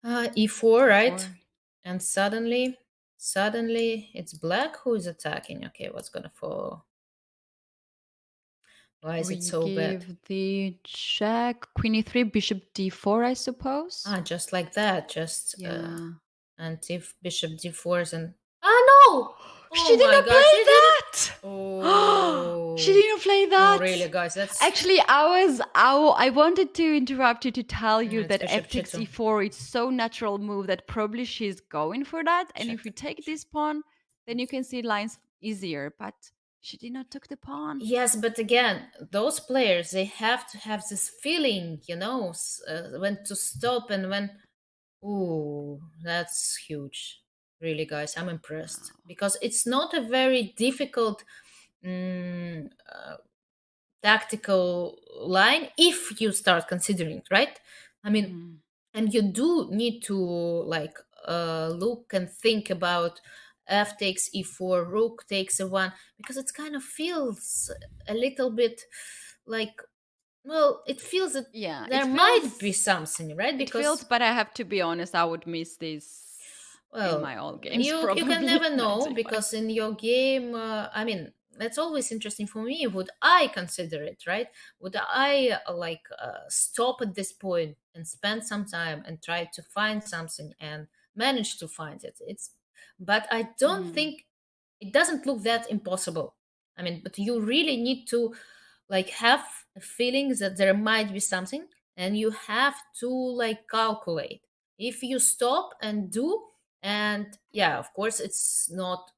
E4, right? And suddenly it's black who is attacking. Okay, what's gonna follow? Why is it so bad? Give the check, queen e3, bishop d4, I suppose. Just like that. Just and if bishop d4 and no! She didn't play that. Oh, she didn't play that. Oh, really, guys? That's actually I wanted to interrupt you to tell you that f takes e4. It's so natural move that probably she's going for that. And if you take this pawn, then you can see lines easier, but she did not took the pawn. Yes, but again, those players, they have to have this feeling, when to stop and when. Ooh, that's huge. Really, guys, I'm impressed because it's not a very difficult tactical line if you start considering, right? I mean, and you do need to like look and think about f takes e4, rook takes a1, because it kind of feels a little bit like, well, it feels that Yeah, there might be something, right? Because it feels, but I have to be honest, I would miss this in my old games. you can never know, because in your game, I mean, that's always interesting for me. Would I consider it, right? Would I stop at this point and spend some time and try to find something and manage to find it? But I don't think it doesn't look that impossible. I mean, but you really need to like have a feeling that there might be something, and you have to like calculate. If you stop and do, and yeah, of course, it's not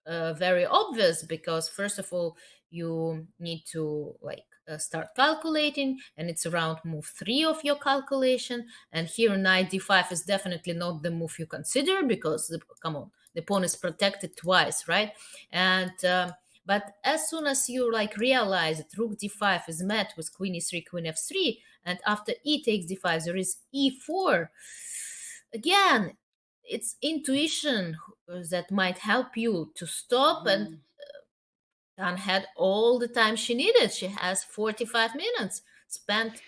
very obvious, because first of all, you need to start calculating, and it's around move 3 of your calculation, and here knight d5 is definitely not the move you consider, because come on, the pawn is protected twice, right? And but as soon as you realize that rook d5 is met with queen e3, queen f3, and after e takes d5 there is e4, again, it's intuition that might help you to stop. And Dan had all the time she needed. She has 45 minutes, spent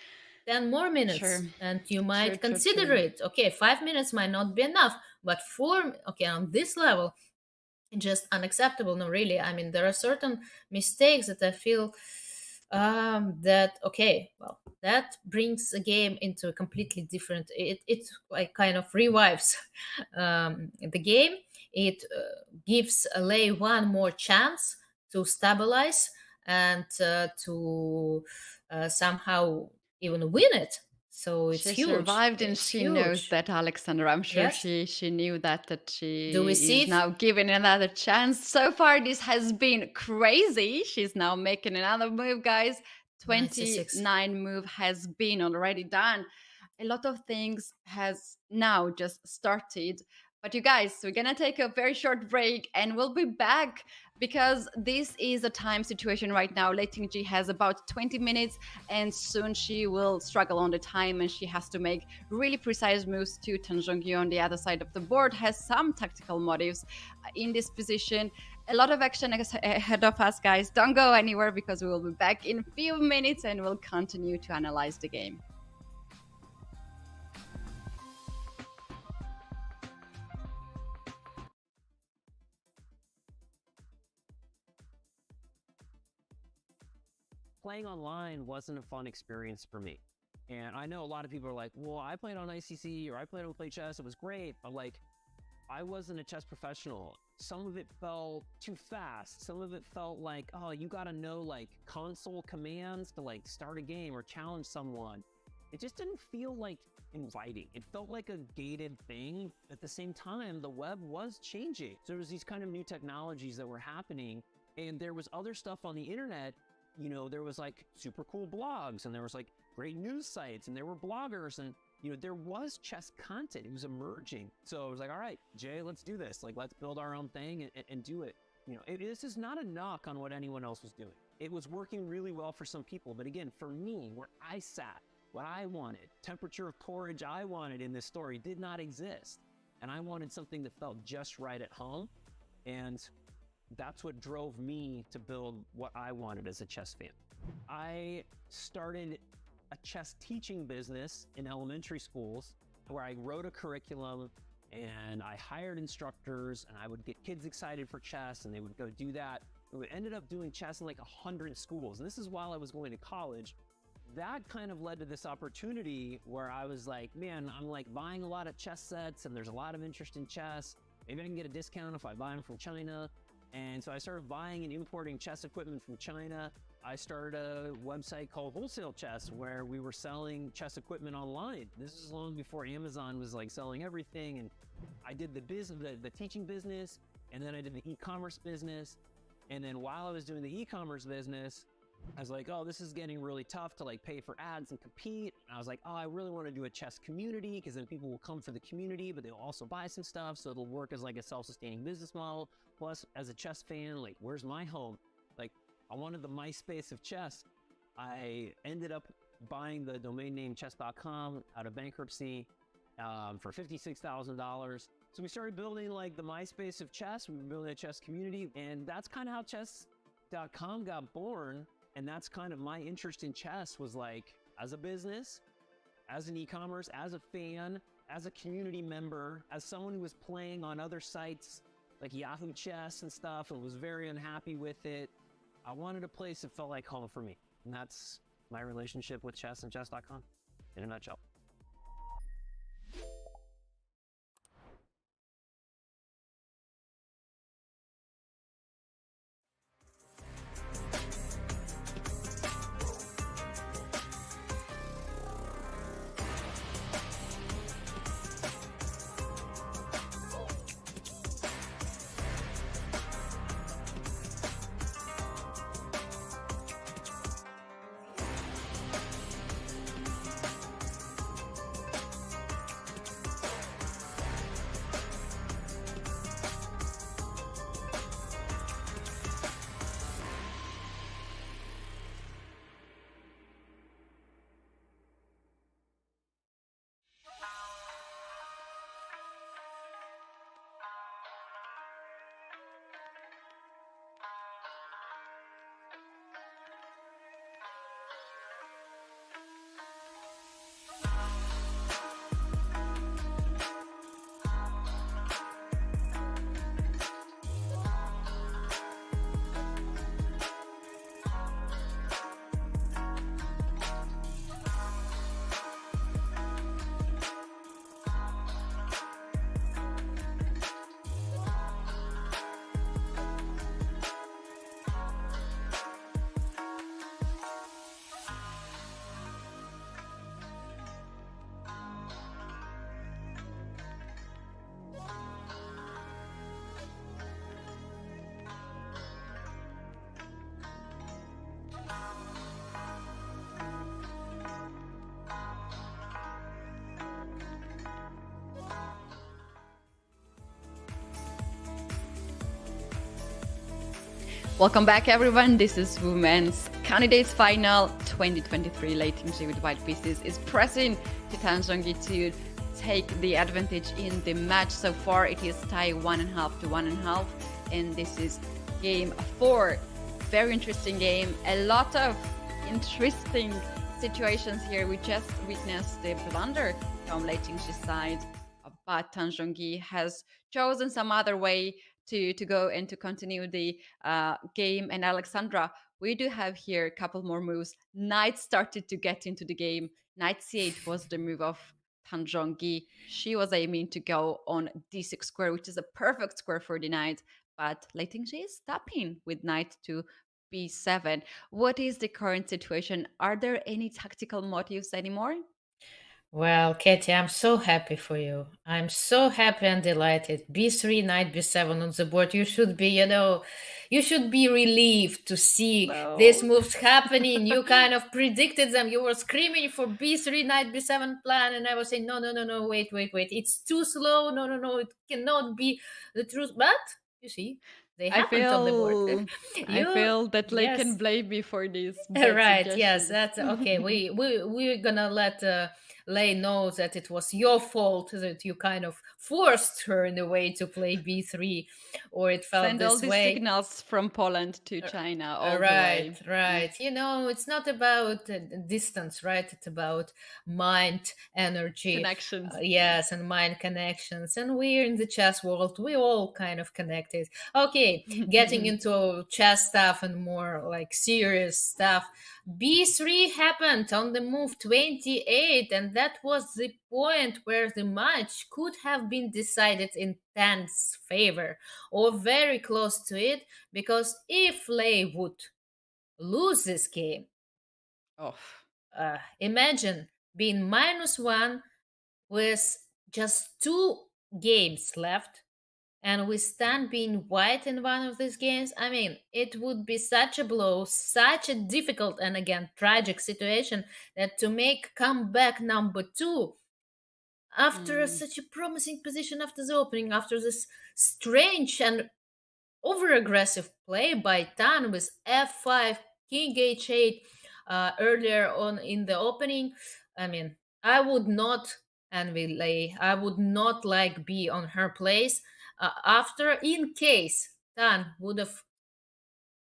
10 more minutes, and you might consider it. Okay, 5 minutes might not be enough, but 4, okay, on this level, just unacceptable. No, really. I mean, there are certain mistakes that I feel that, okay, well, that brings a game into a completely different, it like kind of revives the game. It gives Lei one more chance to stabilize and to somehow even win it. So it's she huge. survived, and it's she huge. knows that, Alexandra. I'm sure Yes. she knew that she Do we see is now given another chance. So far, this has been crazy. She's now making another move, guys. 29 move has been already done. A lot of things has now just started. But you guys, we're gonna take a very short break, and we'll be back, because this is a time situation right now. Lei Tingjie has about 20 minutes, and soon she will struggle on the time, and she has to make really precise moves to Zhongyi on the other side of the board, has some tactical motives in this position. A lot of action ahead of us, guys. Don't go anywhere, because we will be back in a few minutes, and we'll continue to analyze the game. Playing online wasn't a fun experience for me. And I know a lot of people are like, well, I played on ICC or I played on Play Chess. It was great. But like, I wasn't a chess professional. Some of it felt too fast. Some of it felt like, oh, you got to know like console commands to like start a game or challenge someone. It just didn't feel like inviting. It felt like a gated thing. At the same time, the web was changing. So there was these kind of new technologies that were happening, and there was other stuff on the internet. You know, there was like super cool blogs, and there was like great news sites, and there were bloggers, and you know, there was chess content. It was emerging. So I was like, all right, Jay, let's do this. Like, let's build our own thing and do it. You know, this is not a knock on what anyone else was doing. It was working really well for some people. But again, for me, where I sat, what I wanted, temperature of porridge I wanted in this story did not exist. And I wanted something that felt just right at home. And that's what drove me to build what I wanted as a chess fan. I started a chess teaching business in elementary schools, where I wrote a curriculum and I hired instructors, and I would get kids excited for chess, and they would go do that. We ended up doing chess in like 100 schools. And this is while I was going to college. That kind of led to this opportunity where I was like, man, I'm like buying a lot of chess sets, and there's a lot of interest in chess. Maybe I can get a discount if I buy them from China. And so I started buying and importing chess equipment from China. I started a website called Wholesale Chess, where we were selling chess equipment online. This is long before Amazon was like selling everything. And I did the teaching business, and then I did the e-commerce business. And then while I was doing the e-commerce business, I was like, oh, this is getting really tough to like pay for ads and compete. And I was like, oh, I really want to do a chess community because then people will come for the community, but they'll also buy some stuff. So it'll work as like a self-sustaining business model. Plus, as a chess fan, like, where's my home? Like, I wanted the MySpace of chess. I ended up buying the domain name chess.com out of bankruptcy for $56,000. So we started building like the MySpace of chess. We were building a chess community, and that's kind of how chess.com got born. And that's kind of my interest in chess, was like, as a business, as an e-commerce, as a fan, as a community member, as someone who was playing on other sites like Yahoo Chess and stuff and was very unhappy with it. I wanted a place that felt like home for me. And that's my relationship with chess and chess.com in a nutshell. Welcome back, everyone. This is Women's Candidates Final 2023. Lei Tingjie with white pieces is pressing Titan Zhongyi to take the advantage in the match. So far, it is tie 1.5 to 1.5, and this is game 4. Very interesting game. A lot of interesting situations here. We just witnessed the blunder from Lei Tingjie's side, but Tan Zhongyi has chosen some other way to go and to continue the game. And Alexandra, we do have here a couple more moves. Knight started to get into the game. Knight c8 was the move of Tan Zhongyi. She was aiming to go on d6 square, which is a perfect square for the knight, but Lei Tingjie is stopping with knight to b7. What is the current situation? Are there any tactical motives anymore? Well, Katie, I'm so happy for you. I'm so happy and delighted. B3, knight b7 on the board. You should be, you should be relieved to see these moves happening. You kind of predicted them. You were screaming for B3, knight b7 plan, and I was saying, no, wait. It's too slow. No, it cannot be the truth. But you see, they happened on the board. I feel that Lei can blame me for this. Right, yes, that's okay. We're gonna let Lei know that it was your fault, that you kind of forced her in a way to play b3, or it felt Send this all these way. signals from Poland to China all Right, the way. right. It's not about distance, right? It's about mind, energy, connections. Yes, and mind connections. And we're in the chess world. We all kind of connected. Okay, getting into chess stuff and more like serious stuff. B3 happened on the move 28, and that was the point where the match could have been decided in Tan's favor, or very close to it, because if Lei would lose this game, imagine being -1 with just 2 games left, and we stand being white in one of these games, I mean, it would be such a blow, such a difficult and again tragic situation that to make comeback number 2 after such a promising position after the opening, after this strange and over aggressive play by Tan with f5, king h8 earlier on in the opening. I mean, I would not envy Lei. I would not like be on her place. After, in case Tan would have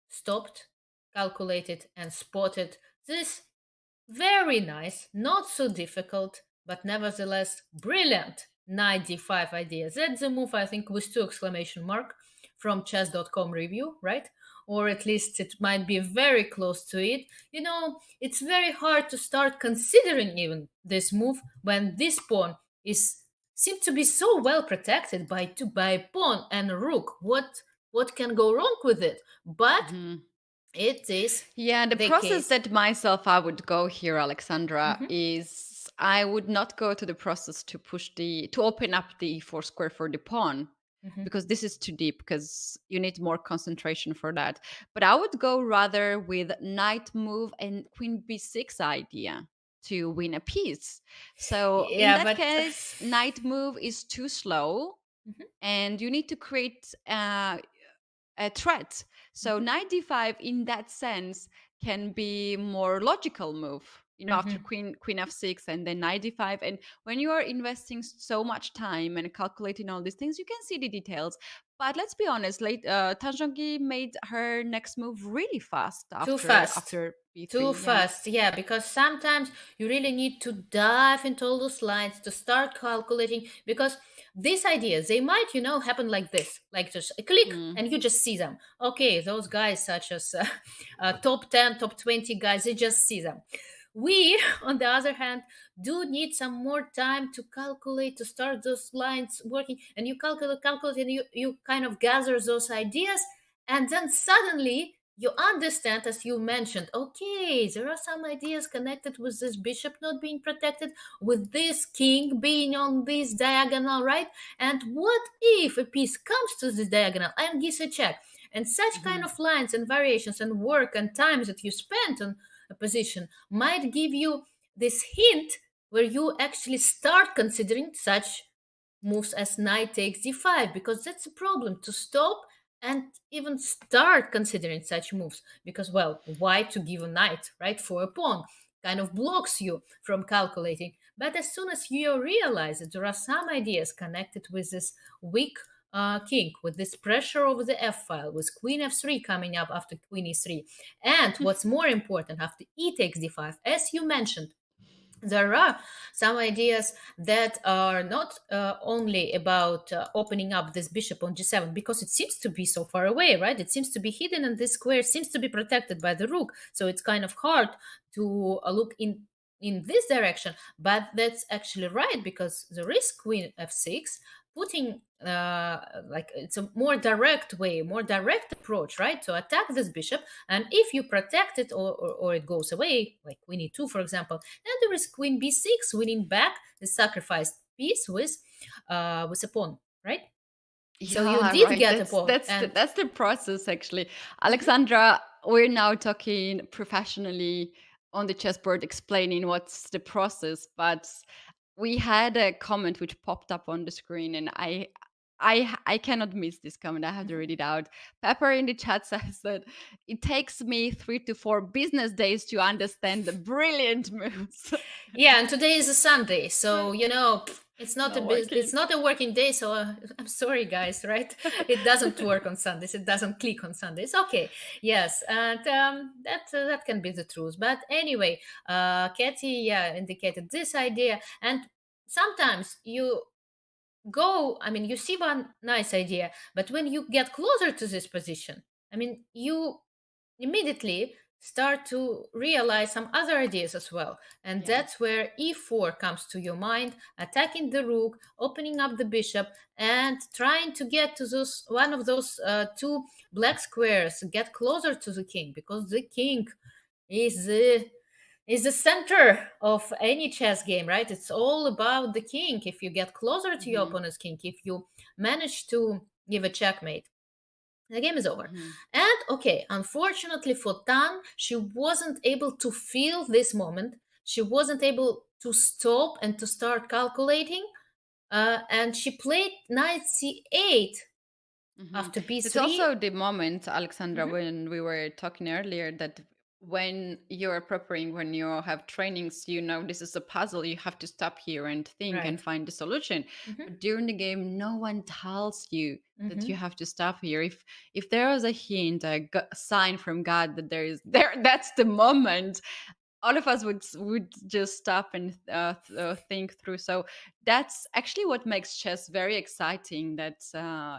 stopped, calculated, and spotted this very nice, not so difficult, but nevertheless brilliant knight d5 idea. That's the move, I think, with 2 exclamation mark from chess.com review, right? Or at least it might be very close to it. You know, it's very hard to start considering even this move when this pawn is seems to be so well protected by pawn and rook. What can go wrong with it? But it is the process case. that myself I would go here, Alexandra, is I would not go to the process to open up the e4 square for the pawn, because this is too deep, because you need more concentration for that. But I would go rather with knight move and queen b6 idea to win a piece. So in that case, knight move is too slow, and you need to create a threat. So knight d5 in that sense can be more logical move, after queen f6 and then knight d5. And when you are investing so much time and calculating all these things, you can see the details. But let's be honest, Tan Zhongyi made her next move really fast after b3. Too fast, yeah, because sometimes you really need to dive into all those lines to start calculating, because these ideas, they might, happen like this, like just a click and you just see them. Okay, those guys such as top 10, top 20 guys, they just see them. We, on the other hand, do need some more time to calculate, to start those lines working, and you calculate, and you kind of gather those ideas, and then suddenly you understand, as you mentioned, okay, there are some ideas connected with this bishop not being protected, with this king being on this diagonal, right? And what if a piece comes to this diagonal and gives a check? And such kind of lines and variations and work and times that you spent on a position might give you this hint where you actually start considering such moves as knight takes d5, because that's a problem to stop and even start considering such moves, because, well, why to give a knight, right, for a pawn? Kind of blocks you from calculating. But as soon as you realize that there are some ideas connected with this weak king, with this pressure over the f file, with queen f3 coming up after queen e3, and what's more important, after e takes d5, as you mentioned, there are some ideas that are not only about opening up this bishop on g7, because it seems to be so far away, right? It seems to be hidden, and this square seems to be protected by the rook, so it's kind of hard to look in this direction. But that's actually right, because there is queen f6 putting like it's a more direct way, more direct approach, right, to attack this bishop. And if you protect it, or it goes away, like queen e2, for example, then there is queen b6 winning back the sacrificed piece with a pawn, right? So you did get a pawn. That's the process, actually. Alexandra, we're now talking professionally on the chessboard, explaining what's the process, but we had a comment which popped up on the screen, and I cannot miss this comment. I have to read it out. Pepper in the chat says that it takes me 3 to 4 business days to understand the brilliant moves. Yeah, and today is a Sunday, so it's not a working day. So I'm sorry, guys. Right? It doesn't work on Sundays. It doesn't click on Sundays. Okay, yes, and that can be the truth. But anyway, Katie, indicated this idea, and sometimes you you see one nice idea, but when you get closer to this position, you immediately start to realize some other ideas as well. And that's where e4 comes to your mind, attacking the rook, opening up the bishop, and trying to get to one of those two black squares, get closer to the king, because the king is the center of any chess game, right? It's all about the king. If you get closer to your opponent's king, if you manage to give a checkmate. The game is over. Mhm. And okay, unfortunately for Tan, she wasn't able to feel this moment. She wasn't able to stop and to start calculating. And she played knight c8 after It's b3. also the moment, Alexandra, Mhm. when we were talking earlier, that when you're preparing, when you have trainings, you know this is a puzzle. You have to stop here and think and Right. find the solution. Mhm. But during the game, no one tells you that you Mhm. have to stop here. If there was a hint, sign from God that there is there, that's the moment. All of us would just stop and think through. So that's actually what makes chess very exciting, that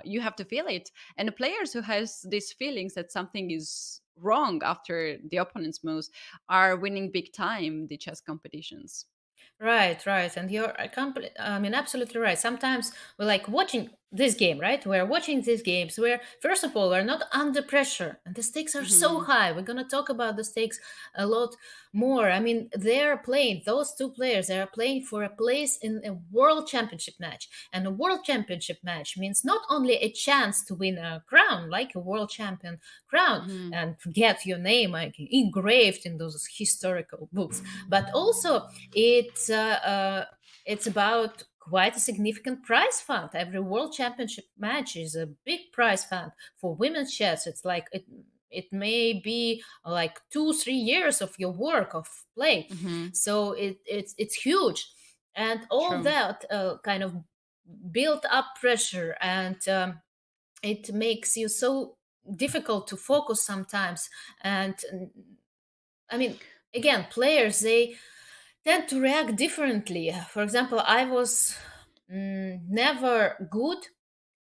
you have to feel it, and the players who has these feelings that something is wrong after the opponent's moves are winning big time the chess competitions. Right, right, and you're I mean, absolutely right. Sometimes we're like watching this game, right? We're watching these games where, first of all, we're not under pressure, and the stakes are so Mhm. high. We're gonna talk about the stakes a lot more. I mean, they're playing, those two players, they are playing for a place in a world championship match, and a world championship match means not only a chance to win a crown, like a world champion crown, Mhm. and get your name like engraved in those historical books, but also it's about quite a significant prize fund. Every world championship match is a big prize fund. For women's chess, it's like it may be like 2-3 years of your work of play. Mhm. So it's huge, and all True. that kind of built up pressure, and it makes you so difficult to focus sometimes. And I mean, again, players, they tend to react differently. For example, I was never good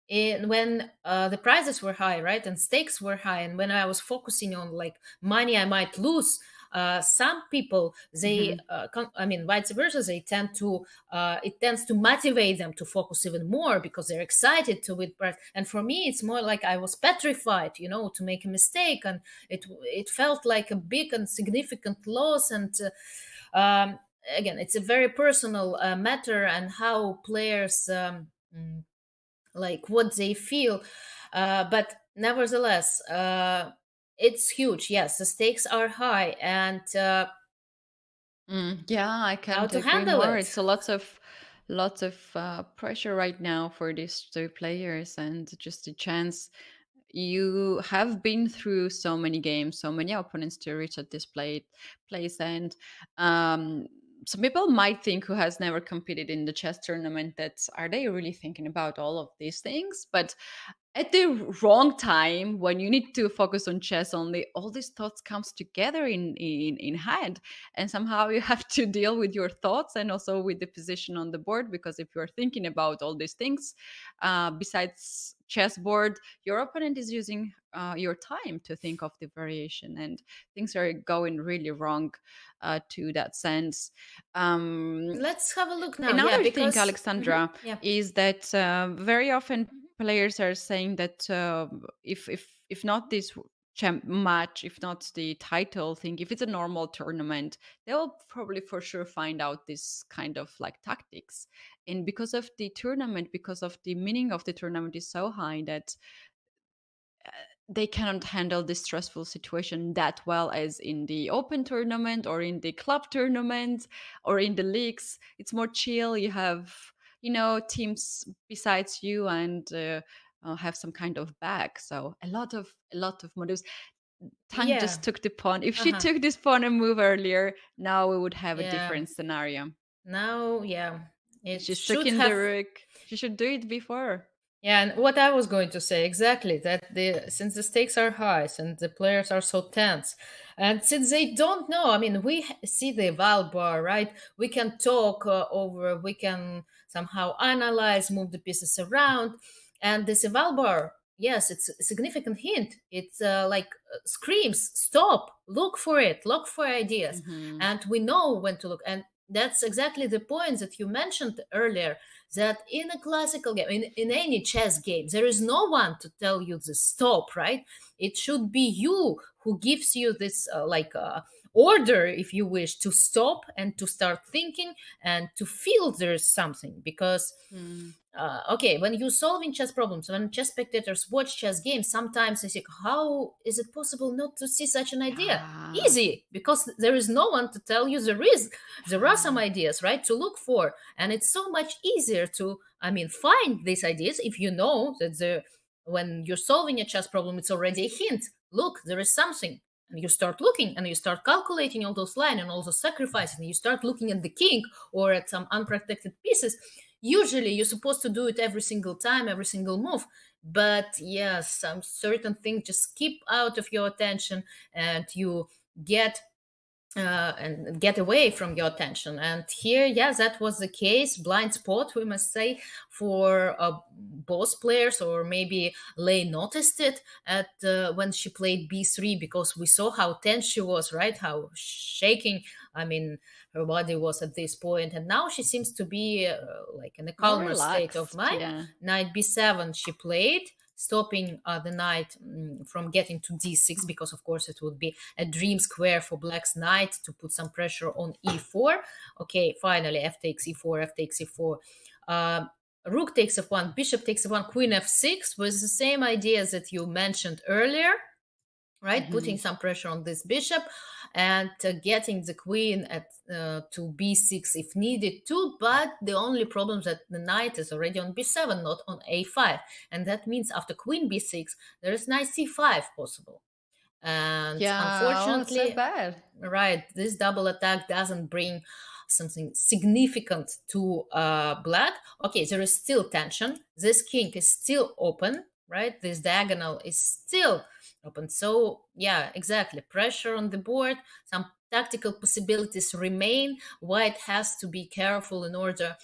when the prizes were high, right, and stakes were high, and when I was focusing on like money I might lose. Some people, they, Mhm. I mean, vice versa, they tend to, it tends to motivate them to focus even more because they're excited to win prize. And for me, it's more like I was petrified, to make a mistake, and it felt like a big and significant loss. And again, it's a very personal matter, and how players like what they feel, but nevertheless, it's huge. Yes, the stakes are high, and Yeah, I how can't to agree handle more. it. It's a lots of pressure right now for these two players, and just a chance. You have been through so many games, so many opponents to reach at this place, and um, some people might think, who has never competed in the chess tournament, that are they really thinking about all of these things? But at the wrong time, when you need to focus on chess only, all these thoughts comes together in head, and somehow you have to deal with your thoughts and also with the position on the board, because if you're thinking about all these things, besides chessboard, your opponent is using your time to think of the variation, and things are going really wrong to that sense. um, Let's have a look now. Yeah, Another thing, because Alexandra, yeah. is that very often players are saying that if not this match, if not the title thing, if it's a normal tournament, they'll probably for sure find out this kind of like tactics. And because of the tournament, because of the meaning of the tournament is so high, that they cannot handle this stressful situation that well as in the open tournament or in the club tournament or in the leagues. It's more chill. You have, teams besides you, and have some kind of back. So a lot of motives. Tang Yeah. just took the pawn. If she Uh-huh. took this pawn and move earlier, now we would have a Yeah. different scenario. Now, yeah, it She's stuck should in the have. rook. She should do it before. Yeah, and what I was going to say exactly, that since the stakes are high, since the players are so tense, and since they don't know, I mean, we see the eval bar, right? We can talk over, we can somehow analyze, move the pieces around, and this eval bar, yes, it's a significant hint. It's like screams, stop, look for it, look for ideas, Hmm. and we know when to look. And that's exactly the point that you mentioned earlier, that in a classical game, in any chess game, there is no one to tell you the stop, right? It should be you who gives you this order, if you wish, to stop and to start thinking and to feel there's something. Because okay, when you're solving chess problems, when chess spectators watch chess games, sometimes they think, how is it possible not to see such an idea? Yeah. Easy, because there is no one to tell you there are some ideas, right, to look for. And it's so much easier to, find these ideas if you know that when you're solving a chess problem, it's already a hint. Look, there is something. And you start looking and you start calculating all those lines and all those sacrifices, and you start looking at the king or at some unprotected pieces. Usually you're supposed to do it every single time, every single move. But yes, some certain things just keep out of your attention, and you get and get away from your attention. And here, yes, that was the case. Blind spot, we must say, for both players, or maybe Lei noticed it at when she played b3, because we saw how tense she was, right? How shaking, her body was at this point. And now she seems to be like in a calmer state of mind. Yeah. Knight b7 she played, stopping the knight from getting to d6, because of course it would be a dream square for black's knight to put some pressure on e4. Okay, finally f takes e4, f takes e4. Rook takes f1, bishop takes f1, queen f6, with the same ideas that you mentioned earlier, right? Putting some pressure on this bishop and getting the queen at to b6 if needed to. But the only problem is that the knight is already on b7, not on a5, and that means after queen b6 there is knight c5 possible. And unfortunately, so bad. Right, this double attack doesn't bring something significant to black. Okay, there is still tension. This king is still open, right? This diagonal is still open. So yeah, exactly. Pressure on the board. Some tactical possibilities remain. White has to be careful in order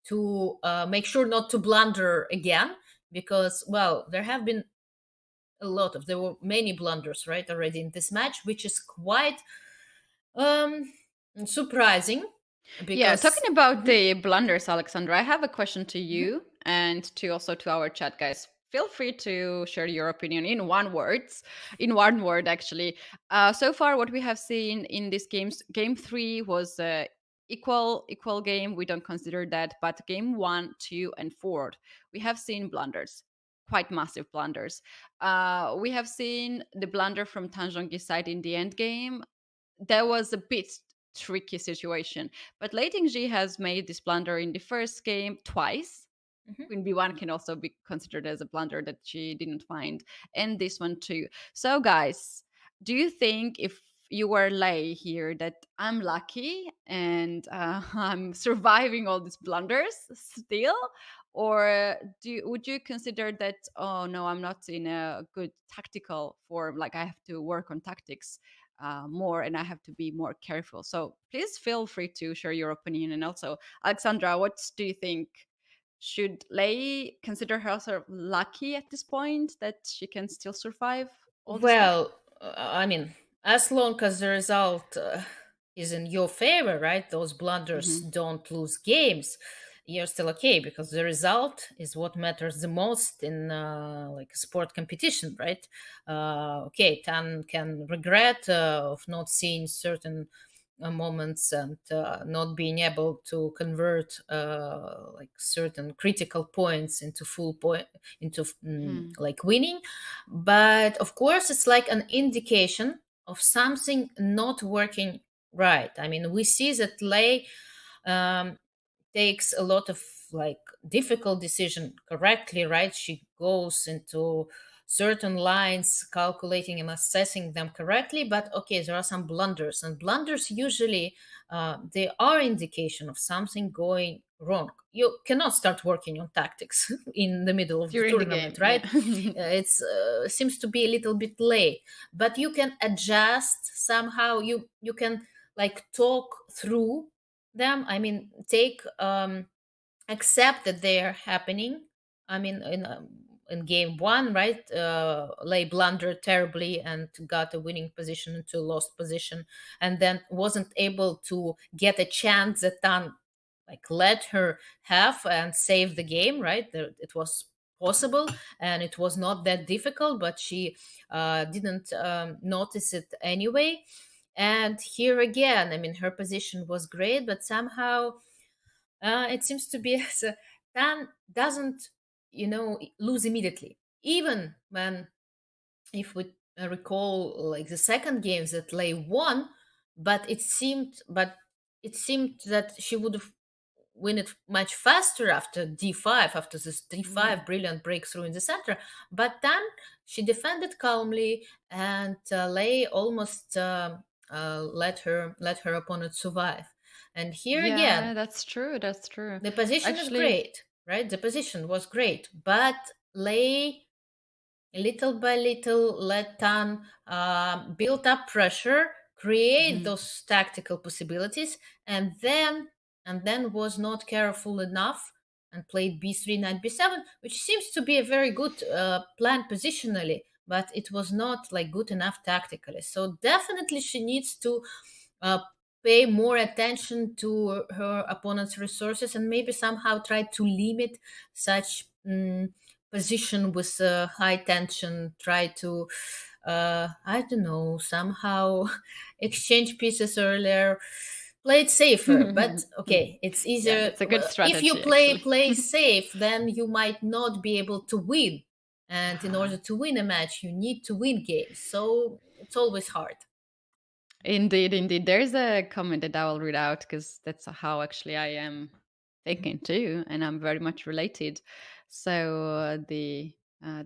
to make sure not to blunder again, because, well, there were many blunders, right, already in this match, which is quite surprising. Because, yeah, talking about the blunders, Alexandra, I have a question to you and to also to our chat guys. Feel free to share your opinion in one word actually. So far what we have seen in these games, game 3 was equal game. We don't consider that, but game 1, 2 and 4 we have seen blunders, quite massive blunders. We have seen the blunder from Zhongyi's side in the end game. There was a bit tricky situation, but Lei Tingjie has made this blunder in the first game twice. Queen b1 can also be considered as a blunder that she didn't find, and this one too. So guys, do you think, if you were Lei here, that I'm lucky and I'm surviving all these blunders still, or would you consider that, oh no, I'm not in a good tactical form, like I have to work on tactics more and I have to be more careful? So please feel free to share your opinion. And also, Alexandra, what do you think? Should Lei consider herself lucky at this point that she can still survive all this stuff? Well, as long as the result is in your favor, right? Those blunders don't lose games. You're still okay, because the result is what matters the most in like a sport competition, right? Okay, Tan can regret of not seeing certain moments and not being able to convert like certain critical points into full point, into like winning. But of course it's like an indication of something not working right. We see that Lei takes a lot of like difficult decision correctly, right? She goes into certain lines, calculating and assessing them correctly. But okay, there are some blunders, and blunders usually they are indication of something going wrong. You cannot start working on tactics in the middle of During the the tournament, game, right? yeah. It's seems to be a little bit late, but you can adjust somehow. You can like talk through them. Take accept that they are happening. In game 1, right, Lei blundered terribly and got a winning position into a lost position, and then wasn't able to get a chance that Tan like let her have and save the game, right? It was possible and it was not that difficult, but she didn't notice it anyway. And here again, I mean, her position was great, but somehow it seems to be Tan doesn't, lose immediately. Even when, if we recall, like the second games that Lei won, but it seemed that she would have win it much faster after d5, after this d5 brilliant breakthrough in the center. But then she defended calmly, and Lei almost let her opponent survive. And here Yeah, again, that's true. That's true. the position is Actually, great, right? The position was great, but Lei, little by little, let Tan build up pressure, create those tactical possibilities, and then was not careful enough and played b3 knight b7, which seems to be a very good plan positionally, but it was not like good enough tactically. So definitely she needs to uh, pay more attention to her opponent's resources, and maybe somehow try to limit such position with high tension. Try to I don't know, somehow exchange pieces earlier, play it safer. But okay, it's yeah, easier that's a good if you strategy, play actually. play safe, then you might not be able to win, and in order to win a match you need to win games, so it's always hard. Indeed, indeed. There's a comment that I will read out because that's how actually I am thinking too, and I'm very much related. So the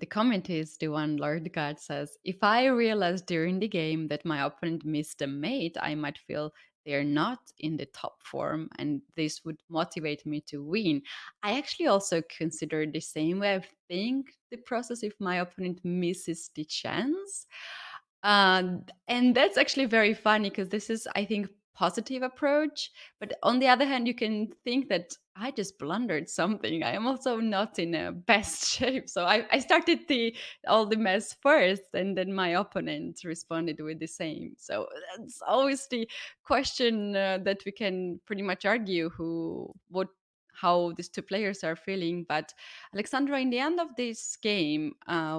comment is the one Lord God says: if I realize during the game that my opponent missed a mate, I might feel they're not in the top form, and this would motivate me to win. I actually also consider the same way. I think the process if my opponent misses the chance, and that's actually very funny because this is, I think, positive approach. But on the other hand, you can think that I just blundered something. I am also not in a best shape. So I started all the mess first, and then my opponent responded with the same. So that's always the question that we can pretty much argue how these two players are feeling. But Alexandra, in the end of this game,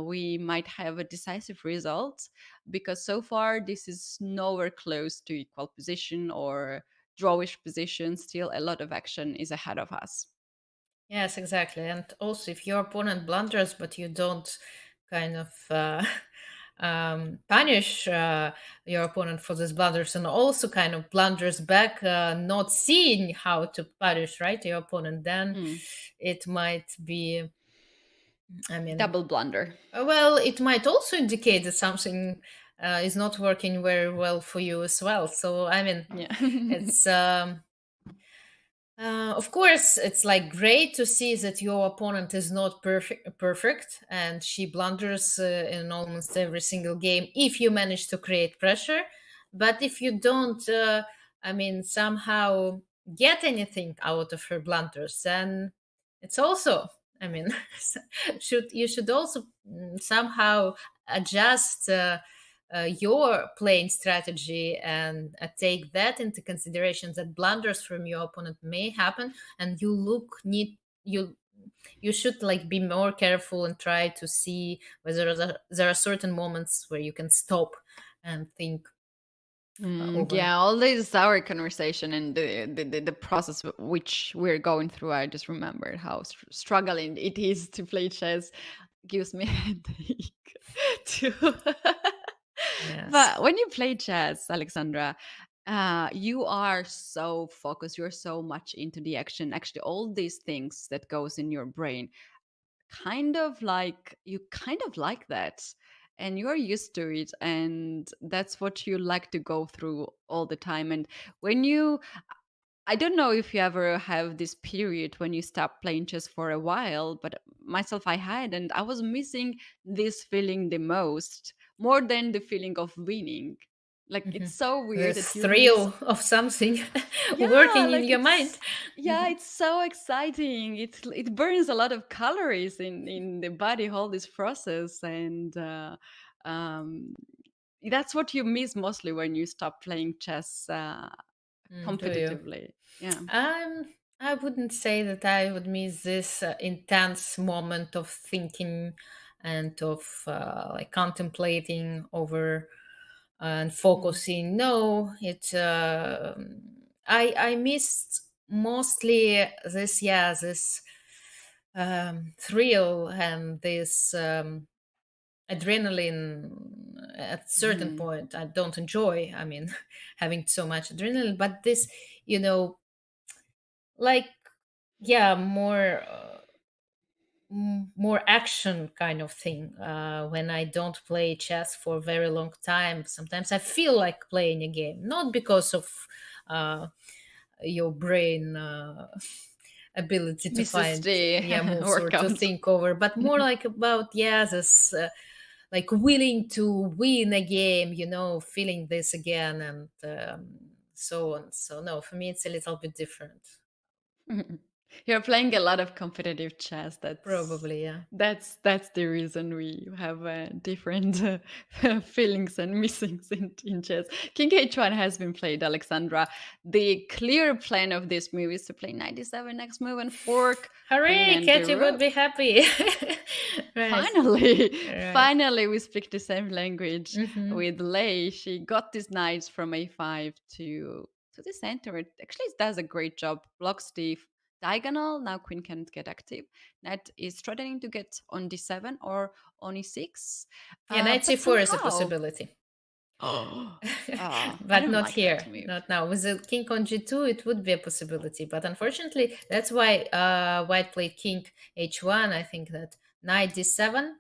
we might have a decisive result because so far this is nowhere close to equal position or drawish position. Still, a lot of action is ahead of us. Yes, exactly. And also, if your opponent blunders, but you don't kind of punish your opponent for these blunders, and also kind of blunders back, not seeing how to punish, right, your opponent, then it might be, I mean, Double blunder. well, it might also indicate that something is not working very well for you as well. So, I mean, Yeah. it's. Of course, it's like great to see that your opponent is not perfect, and she blunders in almost every single game if you manage to create pressure. But if you don't, I mean, somehow get anything out of her blunders, then it's also, I mean, you should also somehow adjust. Your playing strategy, and take that into consideration, that blunders from your opponent may happen, and you should like be more careful and try to see whether there are certain moments where you can stop and think over. Yeah, all this our conversation and the process which we're going through. I just remembered how struggling it is to play chess. Gives me a headache too. Yes. But when you play chess, Alexandra, you are so focused. You're so much into the action. Actually, all these things that goes in your brain, kind of like that, and you're used to it, and that's what you like to go through all the time. And when you I don't know if you ever have this period when you stop playing chess for a while, but myself, I had, and I was missing this feeling the most, more than the feeling of winning. Like, it's so weird This that you miss. thrill of something Yeah, working in like your mind. yeah, it's so exciting. It burns a lot of calories in the body, all this process, and um, that's what you miss mostly when you stop playing chess Do you? competitively. Yeah. I wouldn't say that I would miss this intense moment of thinking and of like contemplating over and focusing. No, I missed mostly this thrill and this adrenaline at certain point. I don't enjoy, I mean, having so much adrenaline, but this, like, yeah, more action kind of thing. When I don't play chess for a very long time, sometimes I feel like playing a game, not because of your brain ability to Misses find the moves or to workout. think over, but more like about this like willing to win a game, feeling this again, and so on. So no, for me it's a little bit different. You're playing a lot of competitive chess. Probably, yeah. That's the reason we have different feelings and missings in chess. King H1 has been played, Alexandra. The clear plan of this move is to play 97 next move and fork. Hooray, Katie would be happy. Right. Finally, right. Finally, we speak the same language Mhm. with Lei. She got these knights from a5 to the center. It actually does a great job. Blocks the diagonal. Now queen can't get active. Knight is threatening to get on d7 or on e6. Yeah, knight c4 is a possibility. But not like here, not now. With the king on g2, it would be a possibility, but unfortunately, that's why white played king h1. I think that knight d7,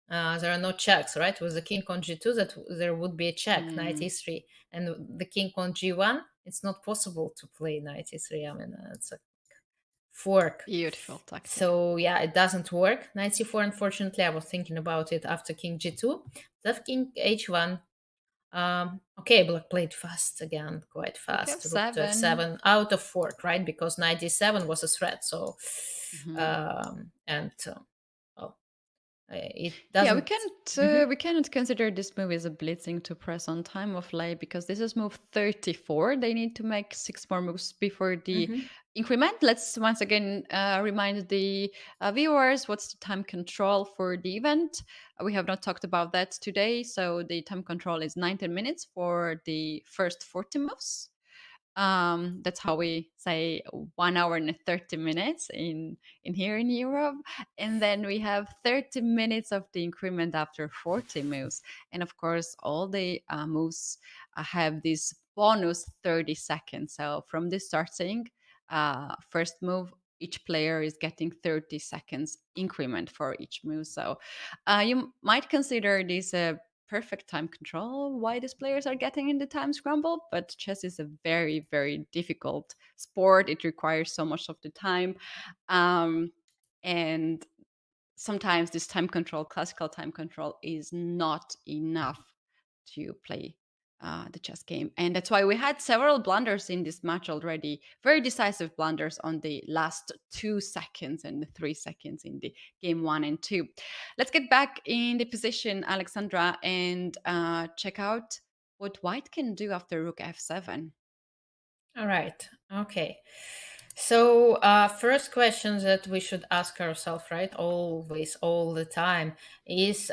there are no checks, right? With the king on g2, that there would be a check, knight e3, and the king on g1, it's not possible to play knight e3. I mean, it's a fork. Beautiful tactic. So yeah, it doesn't work. Knight c4, unfortunately, I was thinking about it after king g2. That king h1. Okay, black played fast again, quite fast. Rook to f7 out of fork, right? Because knight d7 was a threat. So, it doesn't. Yeah, we cannot consider this move as a blitzing to press on time of Lei, because this is move 34. They need to make 6 more moves before the increment. Let's once again remind the viewers what's the time control for the event. We have not talked about that today. So the time control is 19 minutes for the first 40 moves. That's how we say 1 hour and 30 minutes in here in Europe. And then we have 30 minutes of the increment after 40 moves. And of course, all the moves have this bonus 30 seconds. So from the starting first move, each player is getting 30 seconds increment for each move. So you might consider this a perfect time control why these players are getting in the time scramble, but chess is a very, very difficult sport. It requires so much of the time, and sometimes this time control, classical time control, is not enough to play the chess game. And that's why we had several blunders in this match already, very decisive blunders on the last 2 seconds and the 3 seconds in the game 1 and 2. Let's get back in the position, Alexandra, and check out what white can do after rook f7. All right. Okay. So first question that we should ask ourselves, right, always, all the time, is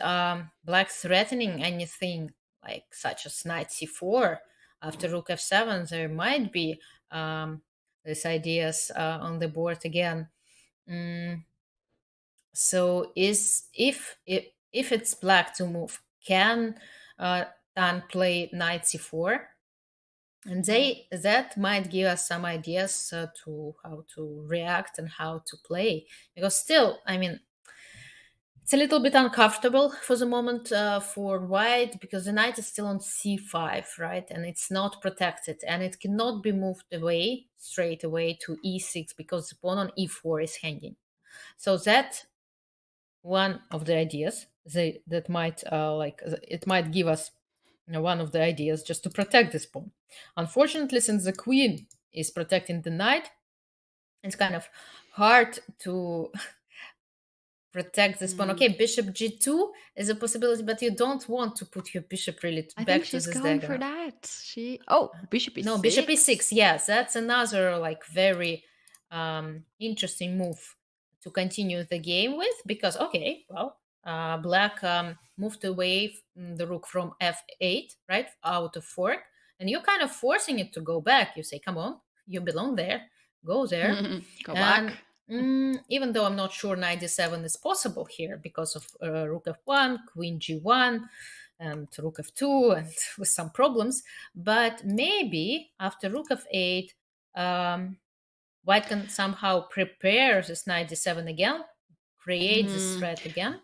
black threatening anything, like such as knight c4 after rook f7? There might be these ideas on the board again. So if it's black to move, can Dan play knight c4? And that might give us some ideas to how to react and how to play. Because still, I mean, it's a little bit uncomfortable for the moment for white, because the knight is still on c5, right? And it's not protected, and it cannot be moved away straight away to e6 because the pawn on e4 is hanging. So that one of the ideas that might it might give us one of the ideas just to protect this pawn. Unfortunately, since the queen is protecting the knight, it's kind of hard to protect this pawn. Okay, bishop g2 is a possibility, but you don't want to put your bishop really back to this diagonal. I think she's going for that. Bishop e6. No, bishop e6. Yes, that's another like very interesting move to continue the game with, because okay, well, black moved away the rook from f8, right, out of fork, and you're kind of forcing it to go back. You say, come on, you belong there, go there. Go And back. even though I'm not sure knight d7 is possible here because of rook f1, queen g1, and rook f2, and with some problems, but maybe after rook f8, white can somehow prepare this knight d7 again, create this threat again.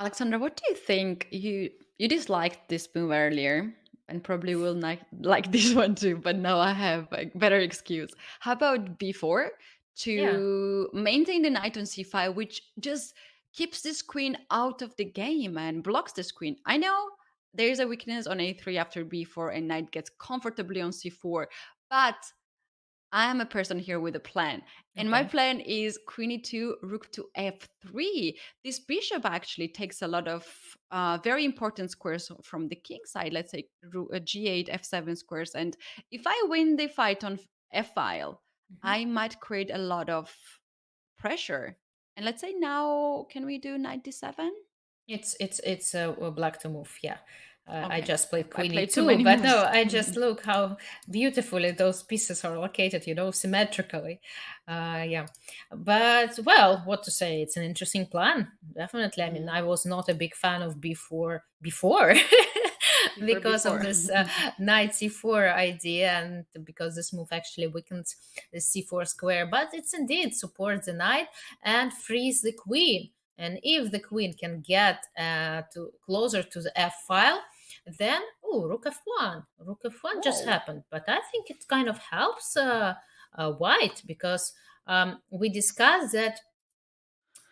Alexandra, what do you think? You disliked this move earlier and probably will not like this one too, but now I have a better excuse. How about b4 to maintain the knight on c5, which just keeps this queen out of the game and blocks this queen? I know there's a weakness on a3 after b4 and knight gets comfortably on c4, but I am a person here with a plan. And my Okay. plan is queen e2, rook to f3. This bishop actually takes a lot of very important squares from the king side. Let's say g8, f7 squares. And if I win the fight on f-file, I might create a lot of pressure. And let's say now, can we do knight d7? It's a black to move, yeah. I Okay. just played I queen played too e2, many but no, moves. I just look how beautifully those pieces are located, symmetrically. Yeah. But, well, what to say? It's an interesting plan, definitely. I mean, I was not a big fan of b4 before because of this knight c4 idea, and because this move actually weakens the c4 square. But it's indeed supports the knight and frees the queen. And if the queen can get to closer to the f-file, then rook f1 just happened. But I think it kind of helps white, because we discussed that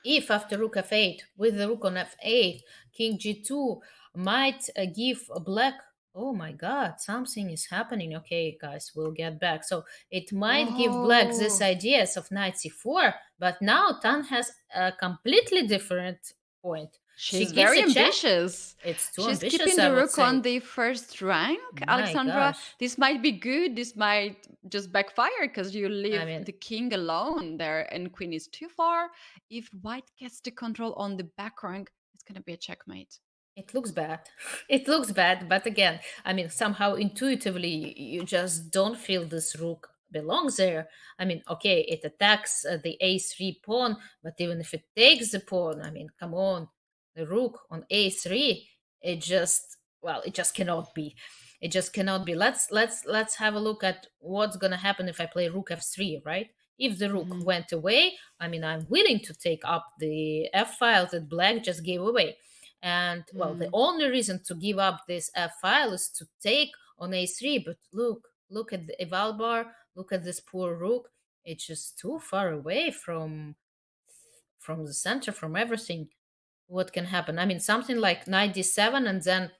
if after rook f8 with the rook on f8, king g2 might give black, oh my god, something is happening. Okay, guys, we'll get back. So it might give black this ideas of knight c4, but now Tan has a completely different point. She's She gives very a check. ambitious. It's too She's ambitious, keeping I the would rook on say. the first rank, My Alexandra. gosh. This might be good. This might just backfire because you leave the king alone there and queen is too far. If white gets the control on the back rank, it's going to be a checkmate. It looks bad. It looks bad, but again, I mean, somehow intuitively, you just don't feel this rook belongs there. I mean, okay, it attacks the a3 pawn, but even if it takes the pawn, I mean, come on, the rook on a3, it just, well, it just cannot be. It just cannot be. Let's have a look at what's gonna happen if I play rook f3, right? If the rook went away, I mean, I'm willing to take up the f-file that black just gave away. And, well, the only reason to give up this f-file is to take on a3. But look at the eval bar. Look at this poor rook. It's just too far away from the center, from everything. What can happen? I mean, something like knight d7 and then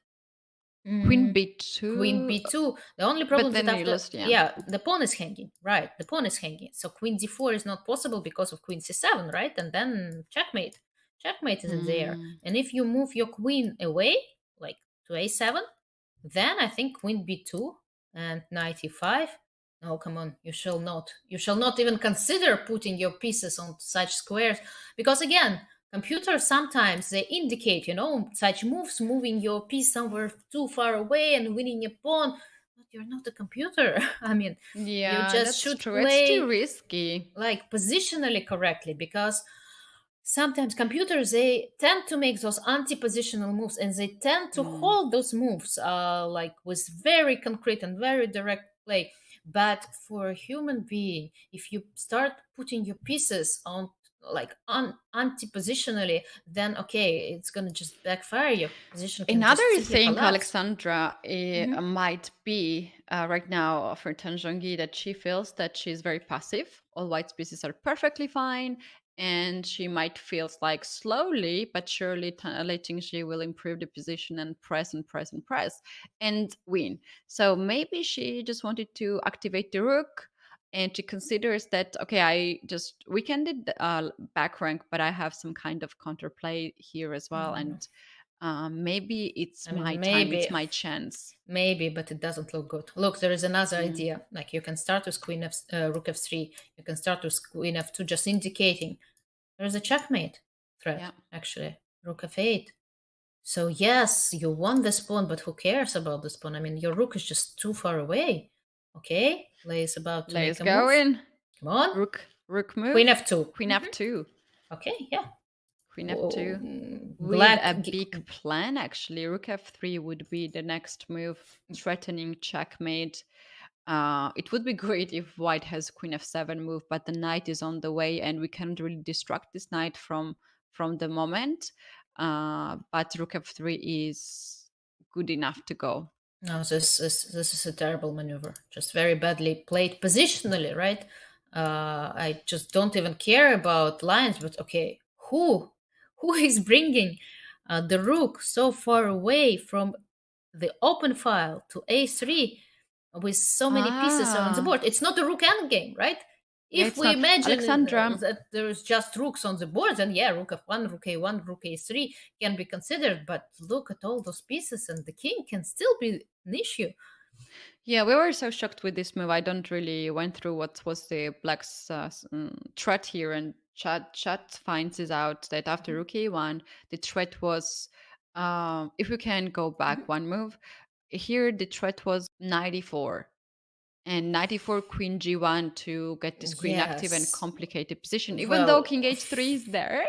Queen b2. Queen b2. The only problem is that after, lost, yeah, the pawn is hanging, right? The pawn is hanging. So queen d4 is not possible because of queen c7, right? And then checkmate. Checkmate isn't there. And if you move your queen away, like to a7, then I think queen b2 and knight e5. No, come on, you shall not. You shall not even consider putting your pieces on such squares, because again, computers sometimes they indicate, such moves, moving your piece somewhere too far away and winning a pawn. But you're not a computer. I mean, you just should true. play It's too risky. like positionally correctly, because sometimes computers, they tend to make those anti-positional moves, and they tend to hold those moves like with very concrete and very direct play. But for a human being, if you start putting your pieces on like anti-positionally, then okay, it's gonna just backfire. Your position can Another just simply thing, collapse. Alexandra, might be right now for Zhongyi that she feels that she's very passive. All white pieces are perfectly fine, and she might feel like slowly but surely Lei Tingjie will improve the position and press and press and press and win. So maybe she just wanted to activate the rook, and she considers that, okay, I just weakened back rank, but I have some kind of counterplay here as well, and maybe it's my time, it's my chance. Maybe, but it doesn't look good. Look, there is another idea. Like you can start with queen rook f3. You can start with queen f2, just indicating there is a checkmate threat. Actually, rook f8. So yes, you won this pawn, but who cares about this pawn? I mean, your rook is just too far away. Okay, Lei is about to Let's make a go move. in. Come on. Rook move. Queen f2. Queen f2. Okay, yeah. Queen f2. With Black a big plan, actually. Rook f3 would be the next move, threatening checkmate. It would be great if white has queen f7 move, but the knight is on the way and we can't really distract this knight from the moment. But rook f3 is good enough to go. No, this is a terrible maneuver. Just very badly played positionally, right? I just don't even care about lines, but okay, who is bringing the rook so far away from the open file to a3 with so many pieces on the board? It's not a rook endgame, right? Yeah, If we not. imagine Alexandra, that there's just rooks on the board, then yeah, rook f1, rook a1, rook a3 can be considered. But look at all those pieces, and the king can still be an issue. Yeah, we were so shocked with this move. I don't really went through what was the black's threat here, and chat finds it out that after rook a1, the threat was if we can go back one move. Here the threat was 94. And 94 queen g1 to get this queen active and Yes. complicate the position. Even though king h3 is there,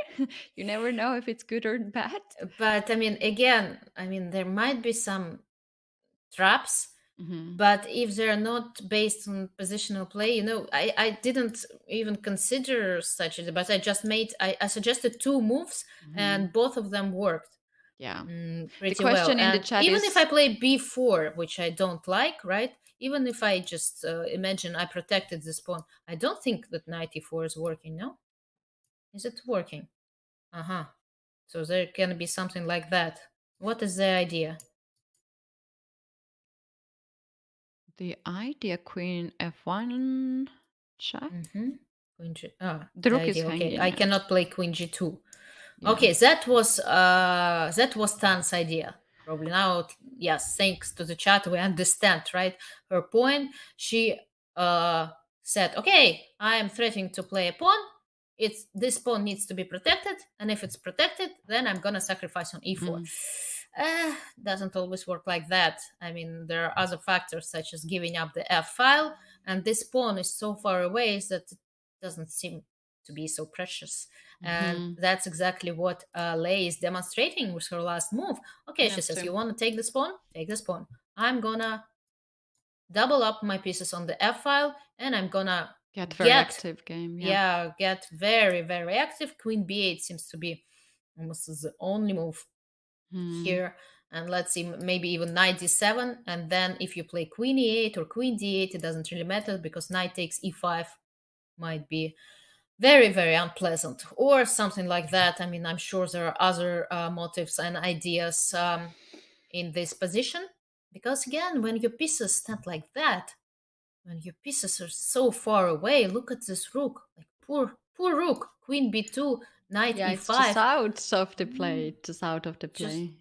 you never know if it's good or bad. But I mean, again, there might be some traps, Mhm. but if they're not based on positional play, I didn't even consider such a, but I suggested two moves and both of them worked. Yeah. Pretty The question well. in the And chat even is, if I play b4, which I don't like, right? Even if I just imagine I protected this pawn, I don't think that knight e4 is working, no? Is it working? Uh-huh. So there can be something like that. What is the idea? the idea queen f1 check. Queen G. The rook is idea. Okay, hanging I out. cannot play queen g2. Yeah. Okay, that was Tan's idea. Probably now, yes, thanks to the chat, we understand, right? Her point. She said, "Okay, I am threatening to play a pawn. This pawn needs to be protected, and if it's protected, then I'm gonna sacrifice on e4." Doesn't always work like that. I mean, there are other factors such as giving up the f file, and this pawn is so far away that it doesn't seem to be so precious. And that's exactly what Lei is demonstrating with her last move. Okay, she says, you want to take this pawn? Take this pawn. I'm gonna double up my pieces on the f file, and I'm gonna get very active game. Yeah, get very, very active. Queen b8 seems to be almost the only move here. And let's see, maybe even knight d7. And then if you play queen e8 or queen d8, it doesn't really matter because knight takes e5 might be very, very unpleasant or something like that. I mean, I'm sure there are other motives and ideas in this position. Because again, when your pieces stand like that, when your pieces are so far away, look at this rook. Like poor rook. Queen b2, knight e5. It's just out of the play. Just out of the play.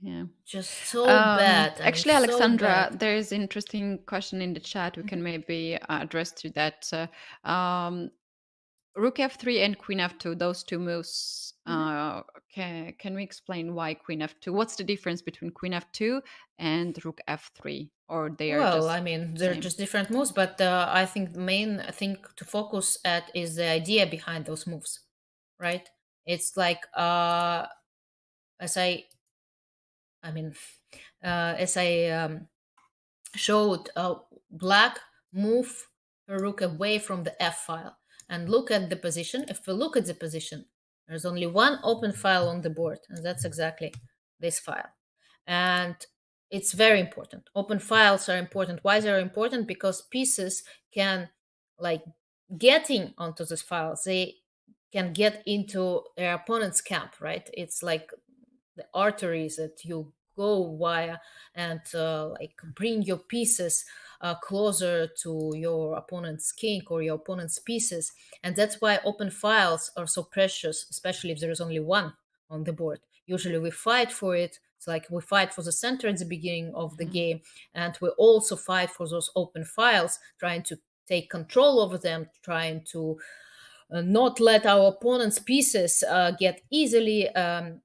Just so bad. Actually, Alexandra, there is an interesting question in the chat. We can maybe address to that. Rook f3 and queen f2, those two moves. Can we explain why queen f2? What's the difference between queen f2 and rook f3? Or they are they're just different moves, but I think the main thing to focus at is the idea behind those moves, right? It's like as I showed, black move her rook away from the f file and look at the position. If we look at the position, there's only one open file on the board, and that's exactly this file. And it's very important. Open files are important. Why they're important? Because pieces can, like, getting onto this file, they can get into their opponent's camp, right? It's like the arteries that you go via and bring your pieces closer to your opponent's king or your opponent's pieces. And that's why open files are so precious, especially if there is only one on the board. Usually we fight for it. It's like we fight for the center at the beginning of the game, and we also fight for those open files, trying to take control over them, trying to not let our opponent's pieces get easily and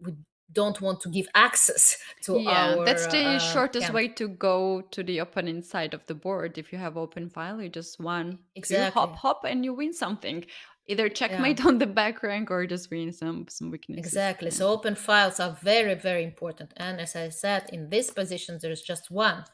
we don't want to give access to our that's the shortest camp. way to go to the opponent side of the board. If you have open file, you just one, Exactly. two, hop, and you win something. Either checkmate on the back rank or just win some weaknesses. Exactly. Yeah. So open files are very, very important. And as I said, in this position, there's just one.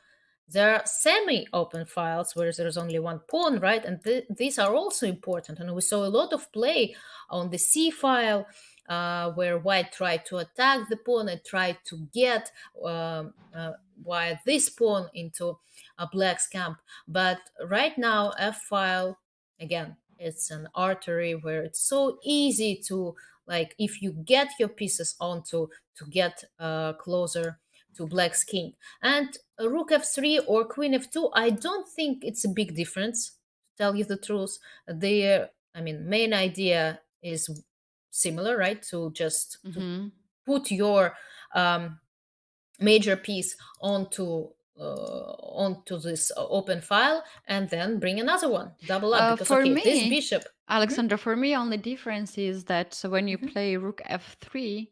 There are semi-open files where there's only one pawn, right? And these are also important. And we saw a lot of play on the C file, where white tried to attack the pawn and tried to get via this pawn into a black's camp. But right now, F file, again, it's an artery where it's so easy to, like, if you get your pieces onto, to get closer to black's king. And rook f3 or queen f2, I don't think it's a big difference, to tell you the truth. The main idea is similar, right? To just to put your major piece onto this open file and then bring another one, double up, because for me, this bishop, Alexandra, for me, only difference is that when you play rook f3,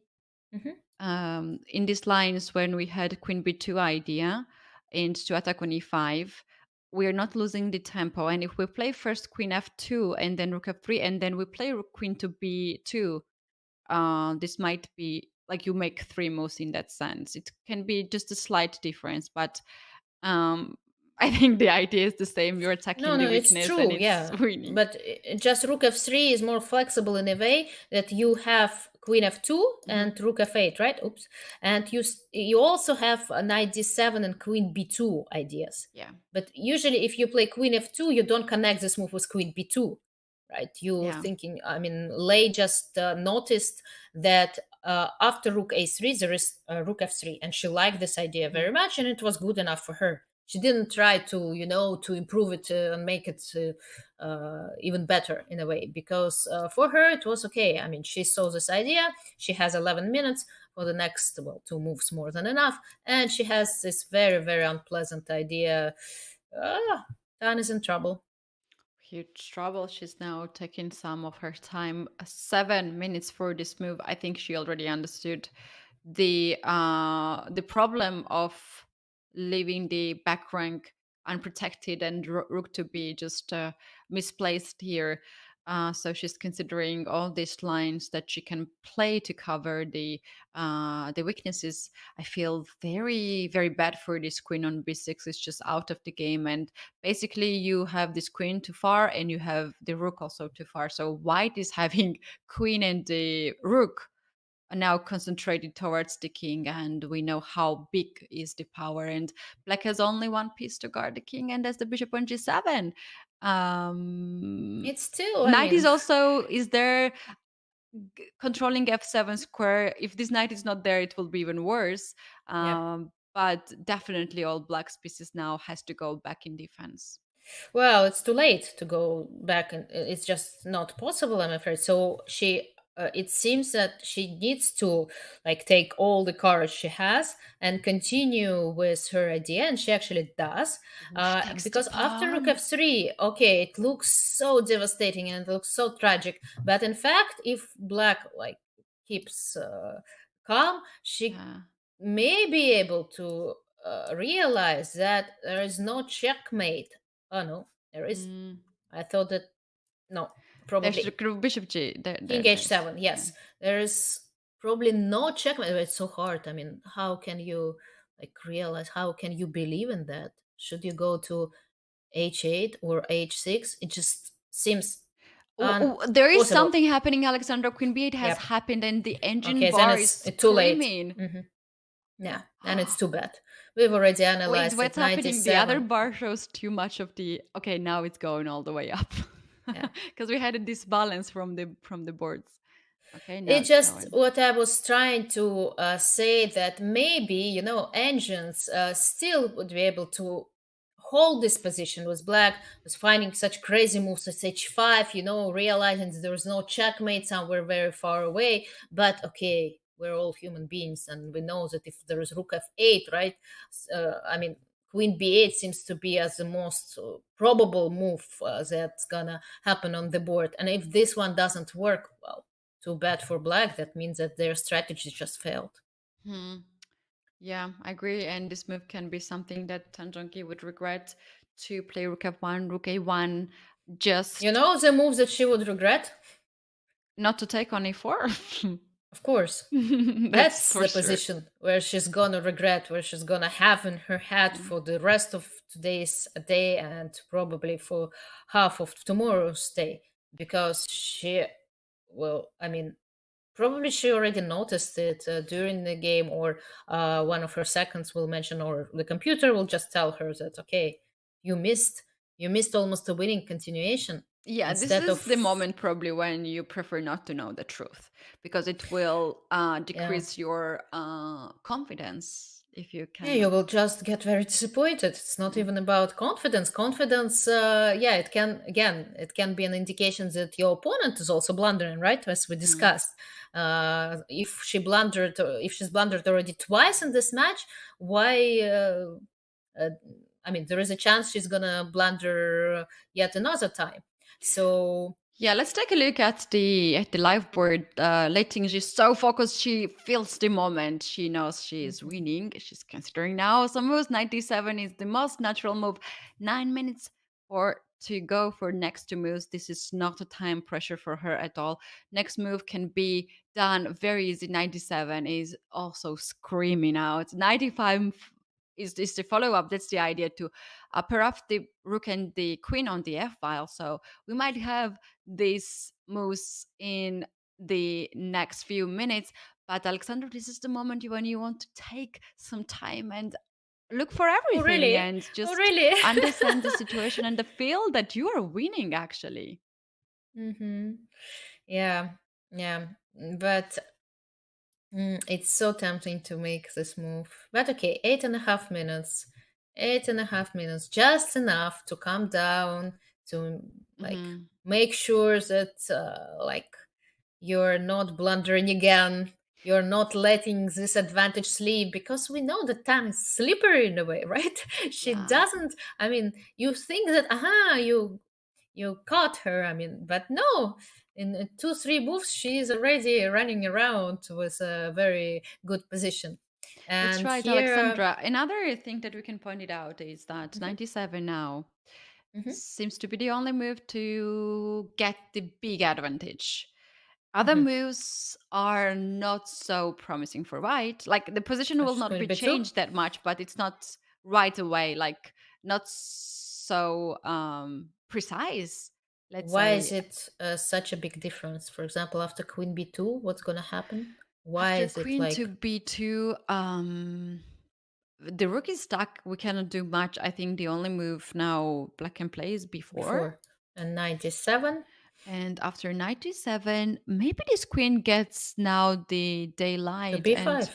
in these lines, when we had queen b2 idea and to attack on e5, we are not losing the tempo. And if we play first queen f2 and then rook f3 and then we play rook queen to b2, this might be like you make three moves in that sense. It can be just a slight difference, but I think the idea is the same. You're attacking the weakness, it's true, and it's yeah. winning. But just rook f3 is more flexible in a way that you have queen f2 and rook f8, right? Oops. And you also have knight d7 and queen b2 ideas. Yeah. But usually if you play queen f2, you don't connect this move with queen b2, right? You're thinking, Lei just noticed that after rook a3, there is rook f3, and she liked this idea very much, and it was good enough for her. She didn't try to, to improve it and make it even better in a way, because for her it was okay. She saw this idea. She has 11 minutes for the next, 2 moves, more than enough. And she has this very, very unpleasant idea. Tan is in trouble. Huge trouble. She's now taking some of her time. 7 minutes for this move. I think she already understood the problem of leaving the back rank unprotected and rook to be just misplaced here. So she's considering all these lines that she can play to cover the weaknesses. I feel very, very bad for this queen on b6. It's just out of the game, and basically you have this queen too far and you have the rook also too far. So white is having queen and the rook now concentrated towards the king, and we know how big is the power, and black has only one piece to guard the king, and that's the bishop on g7. It's still knight is there controlling f7 square. If this knight is not there, it will be even worse. But definitely all black's pieces now has to go back in defense. Well, it's too late to go back, and it's just not possible, I'm afraid. So she it seems that she needs to take all the courage she has and continue with her idea, and she actually does, because after rook f3, okay, it looks so devastating and it looks so tragic, but in fact, if black keeps calm, she may be able to realize that there is no checkmate. Oh no, there is. I thought that no. Probably there's bishop g king h7. Yes, there is probably no checkmate. It's so hard. How can you realize? How can you believe in that? Should you go to h8 or h6? It just seems. There is something happening, Alexandra. Queen b8 has happened, and the engine bar is too late. Yeah, and it's too bad. We've already analyzed. What's happening? The other bar shows too much of the. Okay, now it's going all the way up. Because we had a disbalance from the boards. Okay, now it's just what I was trying to say, that maybe engines still would be able to hold this position with black, was finding such crazy moves as h5, realizing that there was no checkmate somewhere very far away. But okay, we're all human beings, and we know that if there is rook f8, right? Queen b8 seems to be as the most probable move that's gonna happen on the board. And if this one doesn't work, well, too bad for black. That means that their strategy just failed. Yeah, I agree. And this move can be something that Zhongyi would regret, to play rook f1, rook a1, just You know the moves that she would regret? not to take on a4. Of course. That's the position where she's gonna regret, where she's gonna have in her head for the rest of today's day and probably for half of tomorrow's day. Because she will, I mean, probably she already noticed it during the game, or one of her seconds will mention, or the computer will just tell her that, okay, you missed almost a winning continuation. Yeah, this is the moment probably when you prefer not to know the truth, because it will decrease your confidence if you can. Yeah, you will just get very disappointed. It's not even about confidence. Confidence, it can be an indication that your opponent is also blundering, right? As we discussed. If she's blundered already twice in this match, why? There is a chance she's gonna blunder yet another time. So yeah, let's take a look at the live board. Lei Tingjie is so focused, she feels the moment. She knows she is winning. She's considering now some moves. 97 is the most natural move. 9 minutes to go for next two moves. This is not a time pressure for her at all. Next move can be done very easy. 97 is also screaming out. 95 is the follow-up. That's the idea, to pair off the rook and the queen on the f-file. So we might have these moves in the next few minutes. But Alexandra, this is the moment when you want to take some time and look for everything and just understand the situation and the feel that you are winning, actually. Yeah. But it's so tempting to make this move. But okay, 8.5 minutes. 8.5 minutes, just enough to calm down, to make sure that you're not blundering again. You're not letting this advantage sleep, because we know that Tan is slippery in a way, right? She doesn't. You think that you caught her. But no. In 2-3 moves, she is already running around with a very good position. And that's right, Alexandra. Another thing that we can point it out is that 97 now seems to be the only move to get the big advantage. Other moves are not so promising for white. Like, the position will not be changed that much, but it's not right away, like not so precise. Why is it such a big difference? For example, after queen b2, what's going to happen? Why after is it queen like to b2? The rook is stuck. We cannot do much. I think the only move now black can play is b4. And 97. And after 97, maybe this queen gets now the daylight. To b5.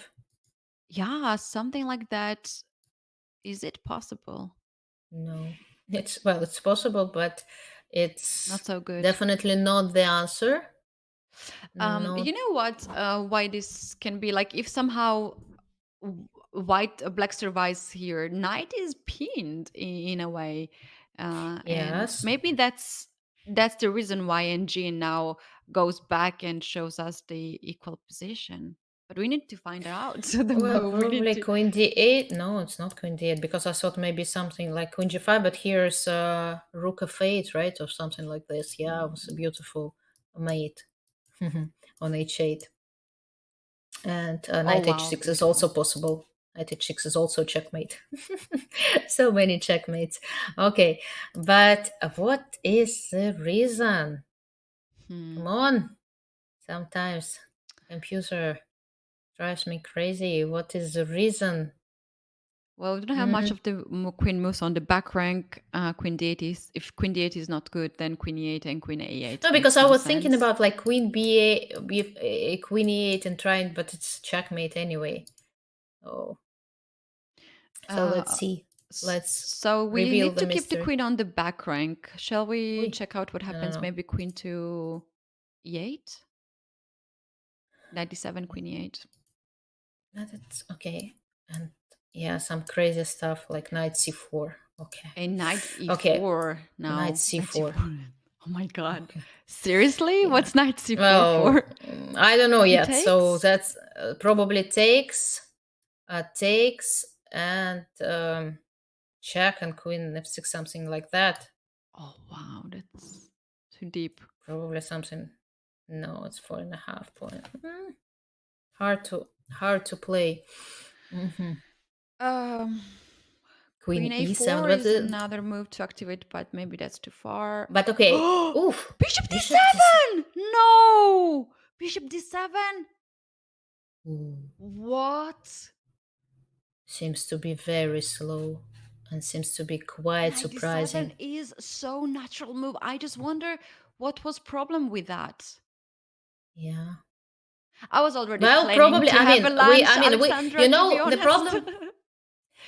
Yeah, something like that. Is it possible? No. It's possible, but it's not so good. Definitely not the answer. You know what? Why this can be, like, if somehow black survives here, knight is pinned in a way. Yes. And maybe that's the reason why NG now goes back and shows us the equal position. But we need to find out. Probably queen d8. No, it's not queen d8, because I thought maybe something like queen g5, but here's rook f8, right? Or something like this. Yeah, it was a beautiful mate on h8. And knight h6 is also possible. Knight h6 is also checkmate. So many checkmates. Okay, but what is the reason? Come on. Sometimes computer drives me crazy. What is the reason? Well, we don't have much of the queen moves on the back rank. Queen d8 is, if queen d8 is not good, then queen e8 and queen a8. No, because I was thinking about like queen b8, queen e8 and trying, but it's checkmate anyway. Oh. So let's see. So we need to keep the queen on the back rank. Shall we check out what happens? Maybe queen to e8? 97, queen e8. That's okay. And yeah, some crazy stuff like knight c4. Okay. A knight e4 now. Knight c4. Oh Oh my god. Okay. Seriously? Yeah. What's knight c4 Well, for? I don't know He yet. So takes? that's probably takes and check and queen f6, something like that. Oh wow, that's too deep. Probably something. No, it's 4.5 point. Hard to play. Queen Queen a4 e7, is another move to activate, but maybe that's too far. but okay. Oof. Bishop Bishop d7! No! Bishop d7? Ooh. What? Seems to be very slow and seems to be quite Knight surprising. d7 is so natural move. I just wonder what was problem with that. Yeah. I was already Well, planning probably. to I have mean, a lunch, we. Alexandra, You to be know, honest.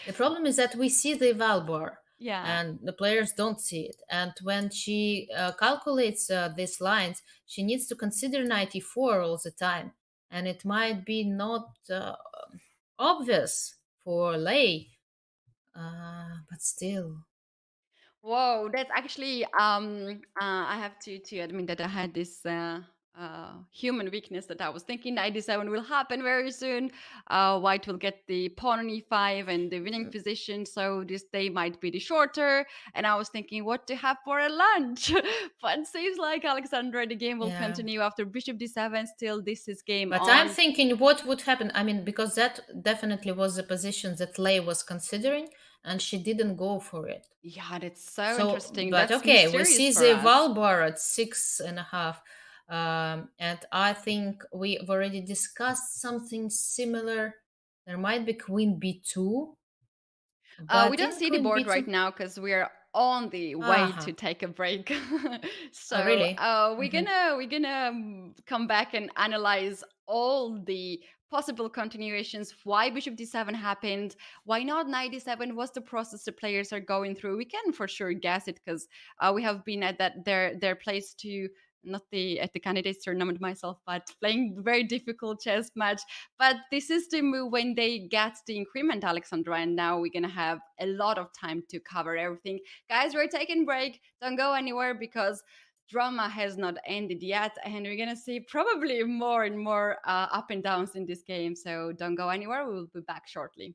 the problem is that we see the eval bar, Yeah. and the players don't see it. And when she calculates these lines, she needs to consider knight e4 all the time, and it might be not obvious for Lei, but still. Whoa, that's actually I have to admit that I had this human weakness that I was thinking knight d7 will happen very soon. White will get the pawn on e5 and the winning position, so this day might be the shorter. And I was thinking what to have for a lunch, but seems like Alexandra, the game will Yeah. continue after bishop d7. Still, this is game But on. I'm thinking what would happen. I mean, because that definitely was the position that Lei was considering, and she didn't go for it. Yeah, that's so interesting. But That's okay, we mysterious see for the us. eval bar at 6.5. And I think we've already discussed something similar. There might be queen b2. We don't see the board right now because we're on the way to take a break. So really? we're gonna come back and analyze all the possible continuations, why bishop d7 happened, why not knight d7, what's the process the players are going through. We can for sure guess it because we have been at their place to not at the candidates tournament myself, but playing very difficult chess match. But this is the move when they get the increment, Alexandra, and now we're gonna have a lot of time to cover everything. Guys, we're taking break. Don't go anywhere because drama has not ended yet, and we're gonna see probably more and more up and downs in this game. So don't go anywhere. We will be back shortly.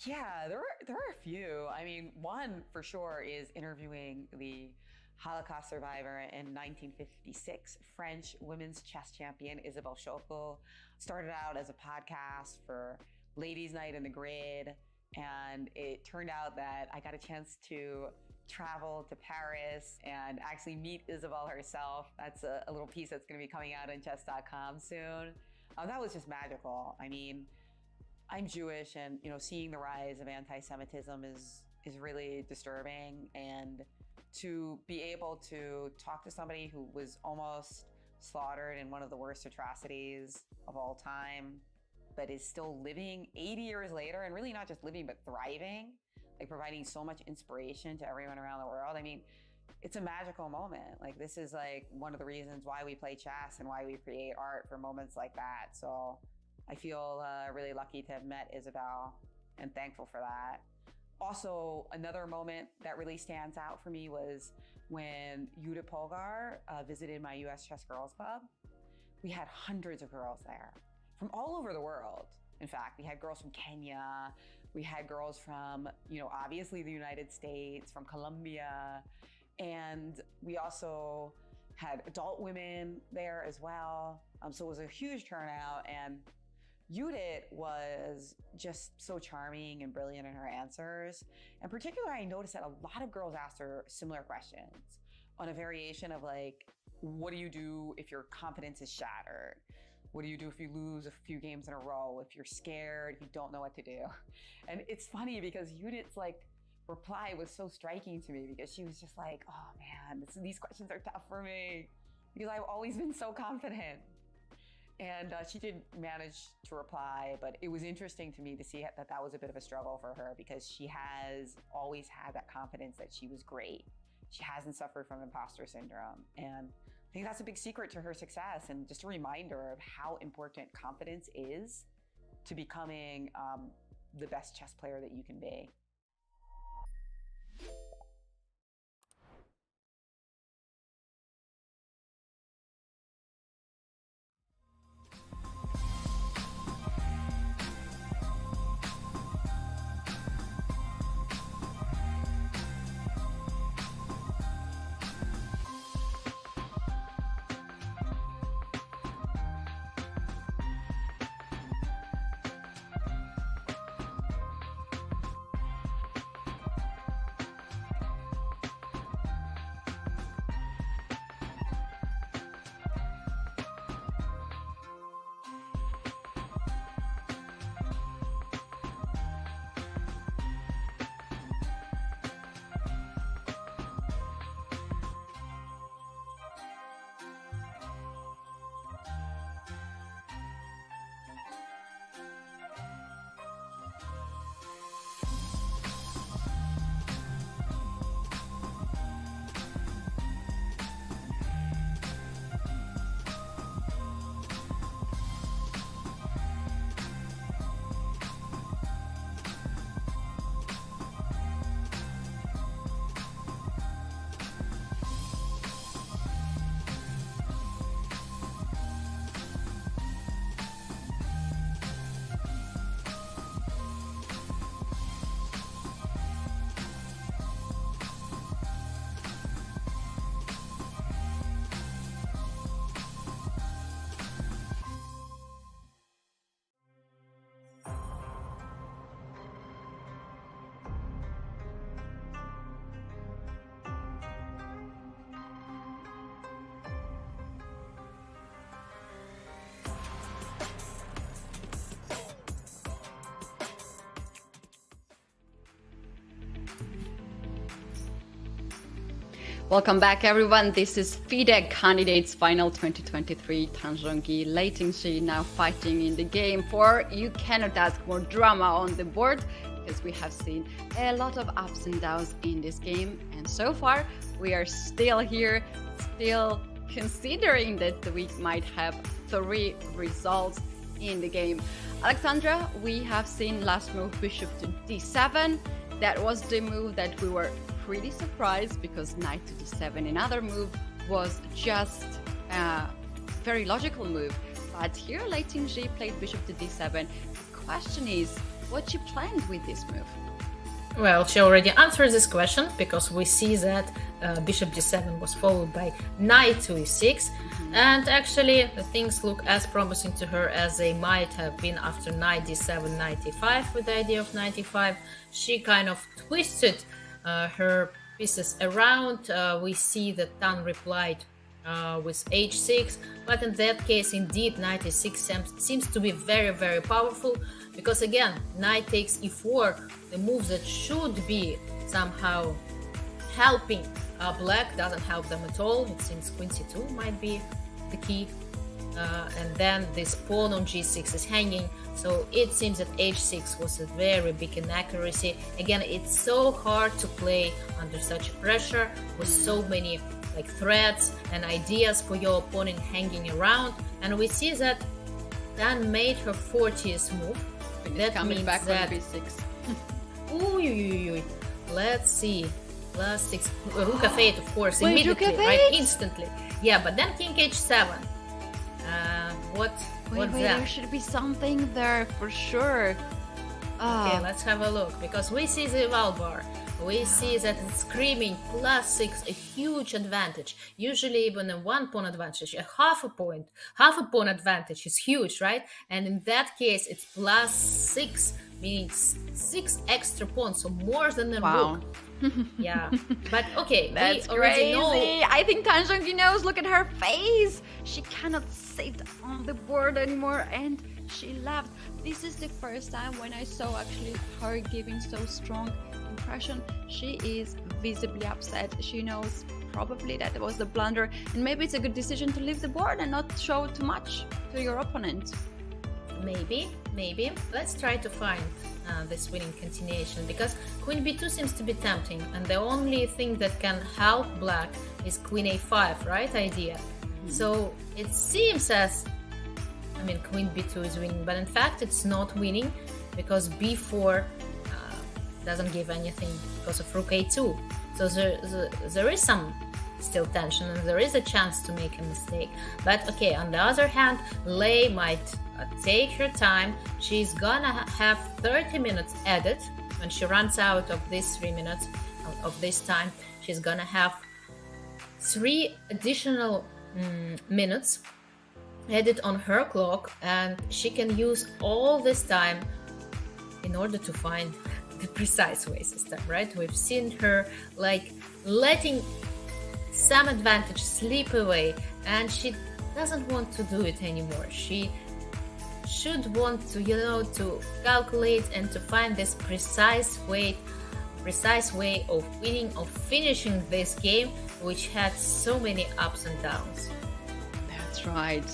Yeah, there are a few. I mean, one for sure is interviewing the Holocaust survivor in 1956, French women's chess champion Isabelle Schaukel. Started out as a podcast for Ladies' Night in the Grid, and it turned out that I got a chance to travel to Paris and actually meet Isabelle herself. That's a little piece that's going to be coming out on chess.com soon. That was just magical. I mean, I'm Jewish, and seeing the rise of anti-Semitism is really disturbing. And to be able to talk to somebody who was almost slaughtered in one of the worst atrocities of all time, but is still living 80 years later, and really not just living but thriving, like providing so much inspiration to everyone around the world. I mean, it's a magical moment. Like, this is like one of the reasons why we play chess and why we create art, for moments like that. So I feel really lucky to have met Isabelle and thankful for that. Also, another moment that really stands out for me was when Judith Polgar visited my US Chess Girls Club. We had hundreds of girls there from all over the world. In fact, we had girls from Kenya. We had girls from, obviously the United States, from Colombia. And we also had adult women there as well. So it was a huge turnout, and Judith was just so charming and brilliant in her answers. In particular, I noticed that a lot of girls asked her similar questions on a variation of like, what do you do if your confidence is shattered? What do you do if you lose a few games in a row? If you're scared, if you don't know what to do? And it's funny because Judith's reply was so striking to me, because she was just like, oh man, these questions are tough for me because I've always been so confident. And she did manage to reply, but it was interesting to me to see that was a bit of a struggle for her, because she has always had that confidence that she was great. She hasn't suffered from imposter syndrome. And I think that's a big secret to her success, and just a reminder of how important confidence is to becoming the best chess player that you can be. Welcome back, everyone. This is FIDE Candidates Final 2023. Zhongyi, Lei Tingjie now fighting in the game for you cannot ask more drama on the board, because we have seen a lot of ups and downs in this game. And so far, we are still here, still considering that we might have 3 results in the game. Alexandra, we have seen last move bishop to d7. That was the move that we were pretty surprised, because knight to d7, another move, was just a very logical move. But here Lei Tingjie played bishop to d7. The question is, what she planned with this move? Well, she already answered this question, because we see that bishop d7 was followed by knight to e6, and actually the things look as promising to her as they might have been after knight d7, knight e5 with the idea of knight e5. She kind of twisted her pieces around. We see that Tan replied with h6, but in that case, indeed, knight e6 seems to be very, very powerful, because again, knight takes e4, the move that should be somehow helping black doesn't help them at all. It seems queen c2 might be the key, and then this pawn on g6 is hanging, so it seems that h6 was a very big inaccuracy. Again, it's so hard to play under such pressure with so many like threats and ideas for your opponent hanging around, and we see that Dan made her 40th move. That coming means back that on b6. Ooh, let's see. +6 rook f8, of course. Wait, immediately, right? Instantly. Yeah, but then king h7. What's that? There should be something there for sure. Okay, let's have a look, because we see the eval bar. We see that it's screaming +6, a huge advantage. Usually even a 1 pawn advantage, a half a pawn advantage is huge, right? And in that case, it's +6, meaning 6 extra pawns, so more than a rook. Yeah, but okay, that's we already crazy. know. I think Zhongyi knows. Look at her face. She cannot sit on the board anymore, and she left. This is the first time when I saw actually her giving so strong impression. She is visibly upset. She knows probably that it was the blunder, and maybe it's a good decision to leave the board and not show too much to your opponent. Maybe. Let's try to find this winning continuation, because queen b2 seems to be tempting, and the only thing that can help black is queen a5, right? Idea. So it seems as, queen b2 is winning, but in fact it's not winning, because b4 doesn't give anything because of rook a2. So there is some still tension, and there is a chance to make a mistake. But okay, on the other hand, Lei might take her time. She's gonna have 30 minutes added. When she runs out of these 3 minutes of this time, she's gonna have 3 additional minutes added on her clock, and she can use all this time in order to find the precise way system, right? We've seen her like letting some advantage slip away, and she doesn't want to do it anymore. She should want to, to calculate and to find this precise way of winning, of finishing this game, which had so many ups and downs. That's right.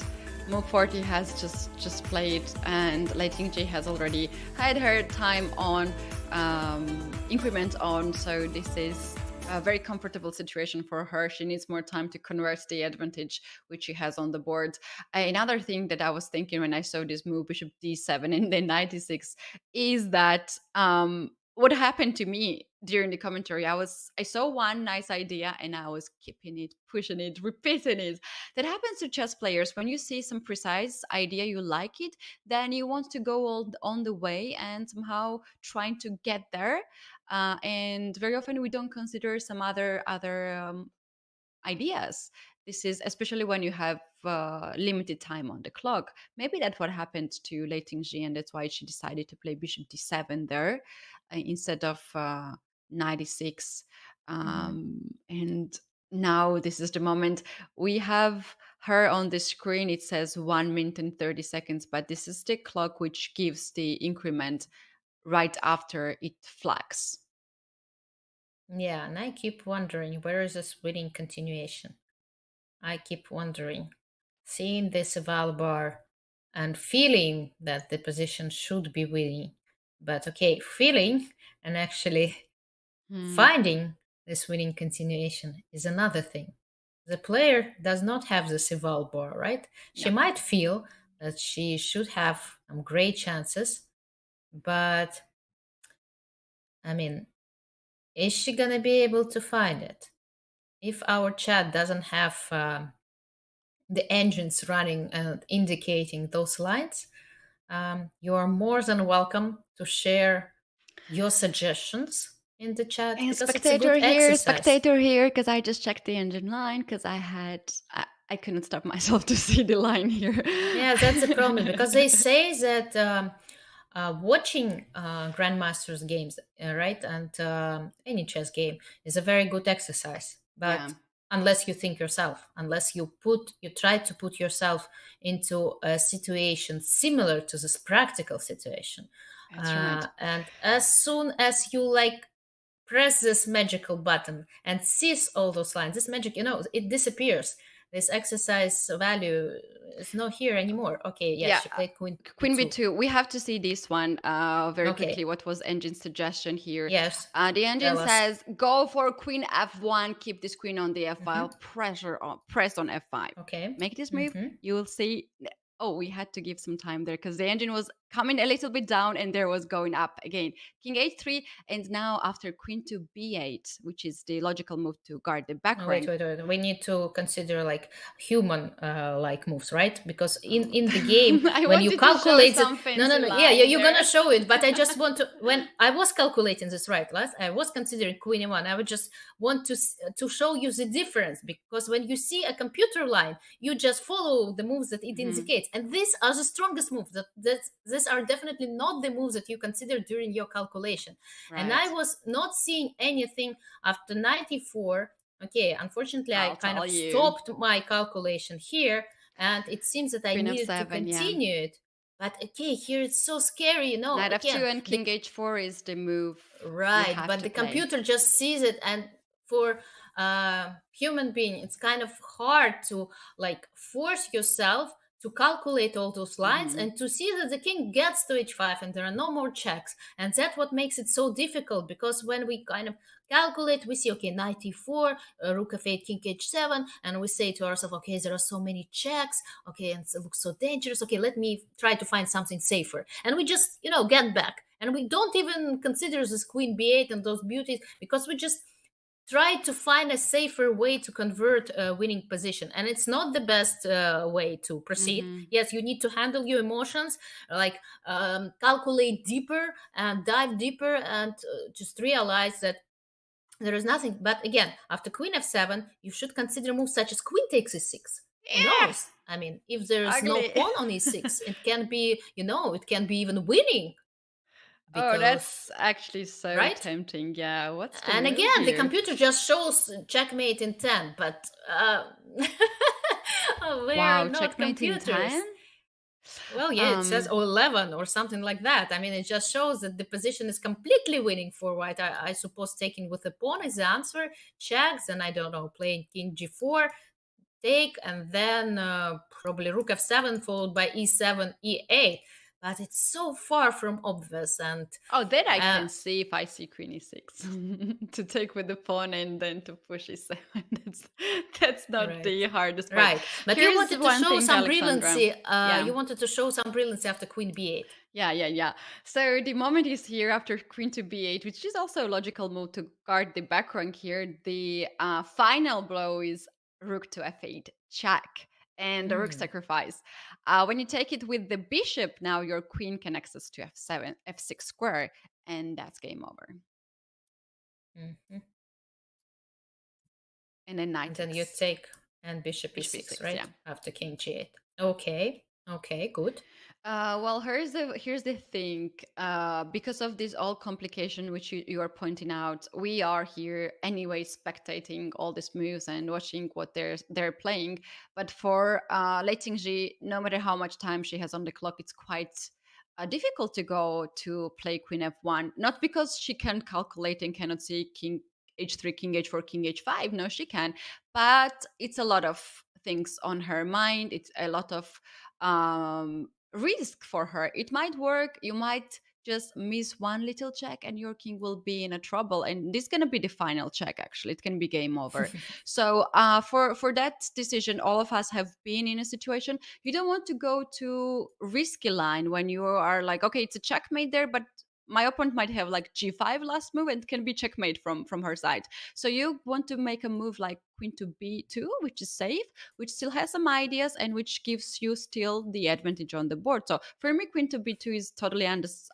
Move 40 has just played, and Lei Tingjie has already had her time on, increment on, so this is a very comfortable situation for her. She needs more time to convert the advantage which she has on the board. Another thing that I was thinking when I saw this move, bishop d7 and then knight d6, is that what happened to me during the commentary, I saw one nice idea and I was keeping it, pushing it, repeating it. That happens to chess players. When you see some precise idea, you like it, then you want to go all on the way and somehow trying to get there. And very often we don't consider some other ideas. This is especially when you have limited time on the clock. Maybe that's what happened to Lei Tingjie, and that's why she decided to play bishop d7 there instead of 96. And now this is the moment. We have her on the screen. It says 1 minute and 30 seconds, but this is the clock which gives the increment right after it flags. Yeah, and I keep wondering where is this winning continuation? I keep wondering, seeing this eval bar and feeling that the position should be winning. But okay, feeling and actually finding this winning continuation is another thing. The player does not have this eval bar, right? She Yeah. might feel that she should have great chances, but I mean, is she gonna be able to find it? If our chat doesn't have the engines running and indicating those lines, you are more than welcome to share your suggestions in the chat And because it's a good exercise. spectator here, because I just checked the engine line because I couldn't stop myself to see the line here. Yeah, that's the problem because they say that watching grandmasters games, right, and any chess game is a very good exercise. But Yeah. unless you think yourself, unless you try to put yourself into a situation similar to this practical situation, That's right. and as soon as you like press this magical button and sees all those lines, this magic, it disappears. This exercise value is not here anymore. Okay, yes, Yeah, she played queen Queen b2. B2. We have to see this one very Okay. quickly. What was engine's suggestion here? Yes. The engine Tell us. says go for Queen F1. Keep this queen on the F file. Press on F5. Okay. Make this move. You will see. Oh, we had to give some time there because the engine was coming a little bit down and there was going up again. King H3, and now after Queen to B8, which is the logical move to guard the back rank. Wait. We need to consider like human like moves, right? Because in the game when you calculate it, no. Yeah, you're gonna show it, but I just want to. When I was calculating this right, last I was considering Queen E1. I would just want to show you the difference because when you see a computer line, you just follow the moves that it indicates, and these are the strongest moves. These are definitely not the moves that you consider during your calculation. Right. And I was not seeing anything after 94. Okay, unfortunately, I kind of stopped my calculation here, and it seems that I needed to continue it. But okay, here it's so scary, Knight F2 and King H4 is the move. Right, but the computer just sees it, and for human being, it's kind of hard to like force yourself to calculate all those lines and to see that the king gets to h5 and there are no more checks. And that's what makes it so difficult, because when we kind of calculate, we see, okay, knight e4, rook f8, king h7, and we say to ourselves, okay, there are so many checks, okay, and it looks so dangerous, okay, let me try to find something safer. And we just, get back. And we don't even consider this queen b8 and those beauties, because we just try to find a safer way to convert a winning position. And it's not the best way to proceed. Yes, you need to handle your emotions, like calculate deeper and dive deeper, and just realize that there is nothing. But again, after queen f7, you should consider moves such as queen takes e6. Who knows? I mean, if there is no pawn on e6, it can be, it can be even winning. Because, that's actually so tempting. Yeah, what's the and move again, here? the computer just shows checkmate in 10, but we are not computers. In 10? Well, yeah, it says 11 or something like that. I mean, it just shows that the position is completely winning for white. I suppose taking with a pawn is the answer. Checks, and I don't know, playing king g4, take, and then probably rook f7 followed by e7, e8. But it's so far from obvious. And then I can see if I see queen e6 to take with the pawn and then to push e7. That's not the hardest part. Right, but you wanted to show some brilliancy. You wanted to show some brilliancy after queen b8. Yeah. So the moment is here after queen to b8, which is also a logical move to guard the back rank here. The final blow is rook to f8, check, and the rook sacrifice. When you take it with the bishop, now your queen can access to f7, f6 square, and that's game over. And then knight. And then you take and bishop e6, right? Yeah. After king g8. Okay, good. Well, here's the thing. Because of this all complication which you are pointing out, we are here anyway spectating all these moves and watching what they're playing. But for Lei Tingjie, no matter how much time she has on the clock, it's quite difficult to go to play queen f1. Not because she can't calculate and cannot see king h3, king h4, king h5. No, she can, but it's a lot of things on her mind. It's a lot of risk for her. It might work. You might just miss one little check and your king will be in a trouble, and this is going to be the final check. Actually, it can be game over. So for that decision, all of us have been in a situation. You don't want to go to risky line when you are like, okay, it's a checkmate there, but my opponent might have like g5 last move and can be checkmate from her side. So you want to make a move like queen to b2, which is safe, which still has some ideas and which gives you still the advantage on the board. So for me, queen to b2 is totally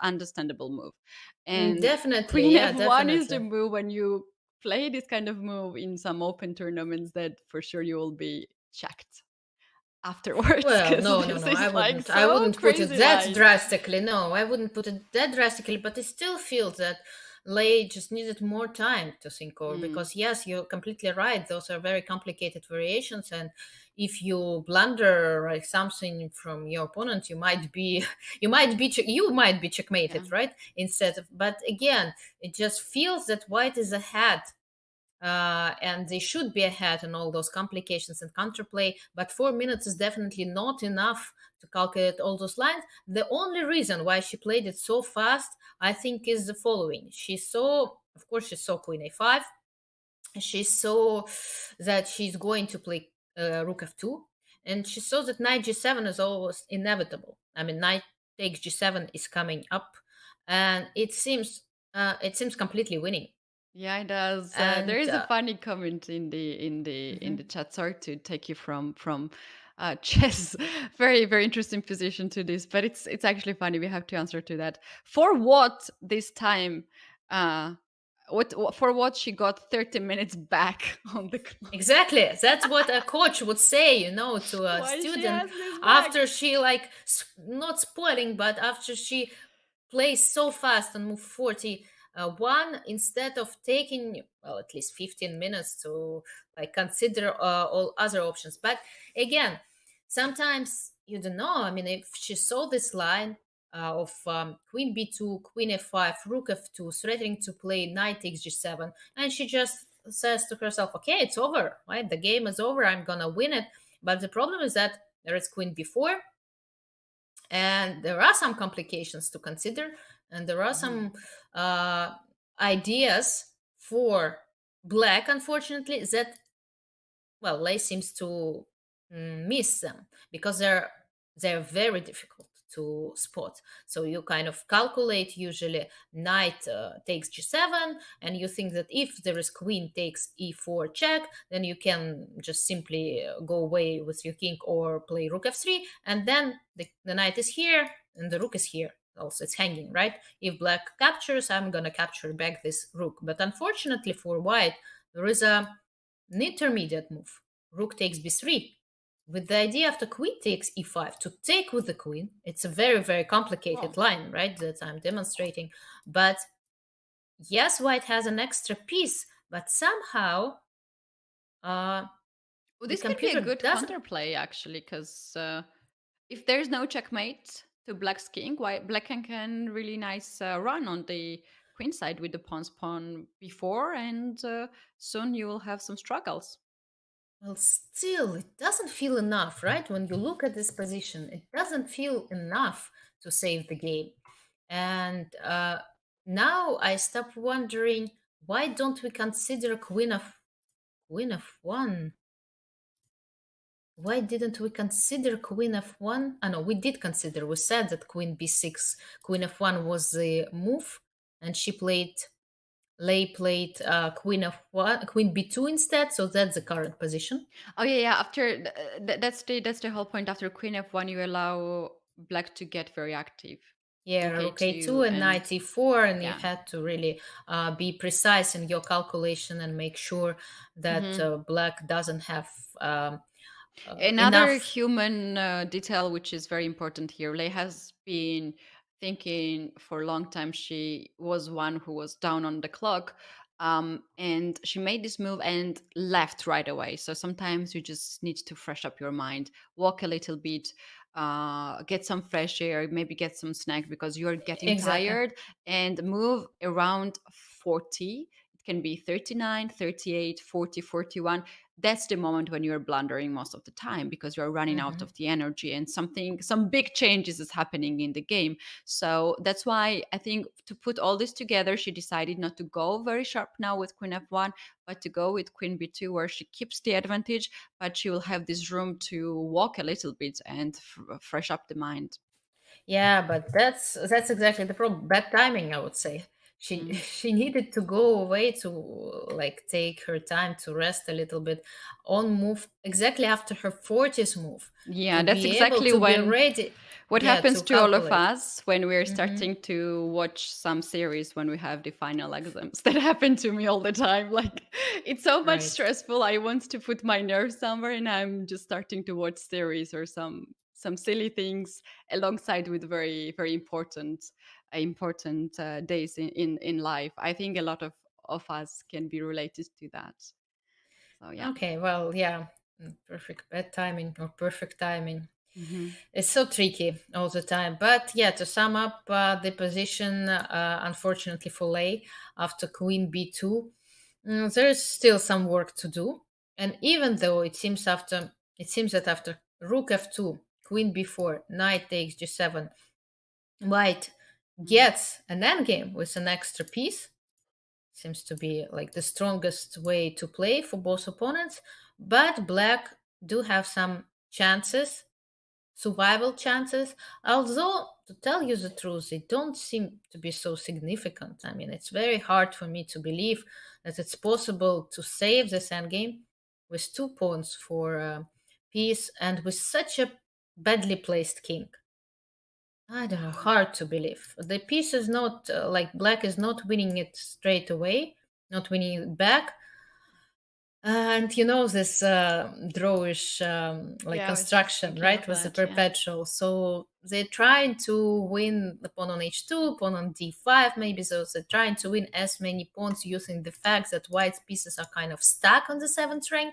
understandable move. And Definitely, queen yeah, f1 is the definitely. move when you play this kind of move in some open tournaments that for sure you will be checked afterwards, Well, because no, no, this no. I is like wouldn't. I so wouldn't put it crazy that line. drastically. No, I wouldn't put it that drastically. But I still feel that Lei just needed more time to think over. Because yes, you're completely right. Those are very complicated variations, and if you blunder like something from your opponent, you might be, you might be checkmated, Yeah. right? Instead of, but again, it just feels that White is ahead, and they should be ahead in all those complications and counterplay. But 4 minutes is definitely not enough to calculate all those lines. The only reason why she played it so fast, I think, is the following. She saw, of course, she saw Queen A5. She saw that she's going to play Rook F2, and she saw that Knight G7 is always inevitable. I mean, Knight takes G7 is coming up, and it seems completely winning. Yeah, it does. There And is a funny comment in the mhm. chat. Sorry to take you from chess. Very interesting position to this, but it's actually funny. We have to answer to that. For what this time? Uh, for what she got 30 minutes back on the clock? Exactly. That's what a coach would say, to a Why she student has this back? after she like not spoiling, but after she plays so fast and move 41, instead of taking, well, at least 15 minutes to like consider all other options. But again, sometimes you don't know. I mean, if she saw this line of queen b2, queen f5, rook f2, threatening to play knight takes g7, and she just says to herself, okay, it's over, right? The game is over. I'm gonna win it. But the problem is that there is queen b4, and there are some complications to consider, and there are some ideas for black, unfortunately, that, well, Lei seems to miss them because they're very difficult to spot. So you kind of calculate usually knight takes g7, and you think that if there is queen takes e4 check, then you can just simply go away with your king or play rook f3, and then the knight is here and the rook is here. Also, it's hanging, right? If black captures, I'm gonna capture back this rook. But unfortunately for white, there is an intermediate move. Rook takes b3, with the idea after queen takes e5 to take with the queen. It's a very complicated line, right, that I'm demonstrating. But yes, white has an extra piece, but somehow Well, the this could be a computer good doesn't. counterplay actually, because if there's no checkmate to black's king, black can really nice run on the queen side with the pawn before, and soon you will have some struggles. Well, still, it doesn't feel enough, right? When you look at this position, it doesn't feel enough to save the game. And now I stop wondering, why don't we consider queen of one? Why didn't we consider queen f1? No, we did consider. We said that queen b6, queen f1 was the move, and Lei played queen f1, queen b2 instead. So that's the current position. Oh yeah. After that's the whole point. After queen f1, you allow black to get very active. Yeah, Rook rook a2 and knight e4, and you yeah. had to really be precise in your calculation and make sure that black doesn't have Another enough. human detail which is very important here. Lei has been thinking for a long time. She was one who was down on the clock, and she made this move and left right away. So sometimes you just need to fresh up your mind, walk a little bit, get some fresh air, maybe get some snack because you're getting Exactly. tired, and move around 40. It can be 39, 38, 40, 41. That's the moment when you're blundering most of the time because you're running out of the energy and some big changes is happening in the game. So that's why I think to put all this together, she decided not to go very sharp now with queen f1, but to go with queen b2, where she keeps the advantage, but she will have this room to walk a little bit and fresh up the mind. Yeah, but that's exactly the problem. Bad timing, I would say. She needed to go away to like take her time to rest a little bit on move exactly after her 40th move. Yeah, to that's be able exactly to be when ready. what Yeah, happens to to all of calculate. us when we're starting to watch some series when we have the final exams. That happened to me all the time. Like, it's so much Right. stressful. I want to put my nerves somewhere, and I'm just starting to watch series or some silly things alongside with very very important days in life. I think a lot of us can be related to that. So yeah. Okay, well, yeah, perfect bad timing or perfect timing. Mm-hmm. It's so tricky all the time. But yeah, to sum up the position, unfortunately for Lei, after Queen b2, there is still some work to do. And even though it seems that after Rook f2, Queen b4, Knight takes g7, White gets an endgame with an extra piece. Seems to be like the strongest way to play for both opponents. But Black do have some chances, survival chances, although to tell you the truth, they don't seem to be so significant. I mean, it's very hard for me to believe that it's possible to save this endgame with 2 pawns for peace and with such a badly placed king. I don't know, hard to believe. The piece is not like Black is not winning it straight away, not winning it back. And you know this drawish like Yeah, I was just construction, thinking right? of With the that, yeah. perpetual. So they're trying to win the pawn on h2, pawn on d5, maybe. So they're trying to win as many pawns using the fact that White's pieces are kind of stuck on the 7th rank.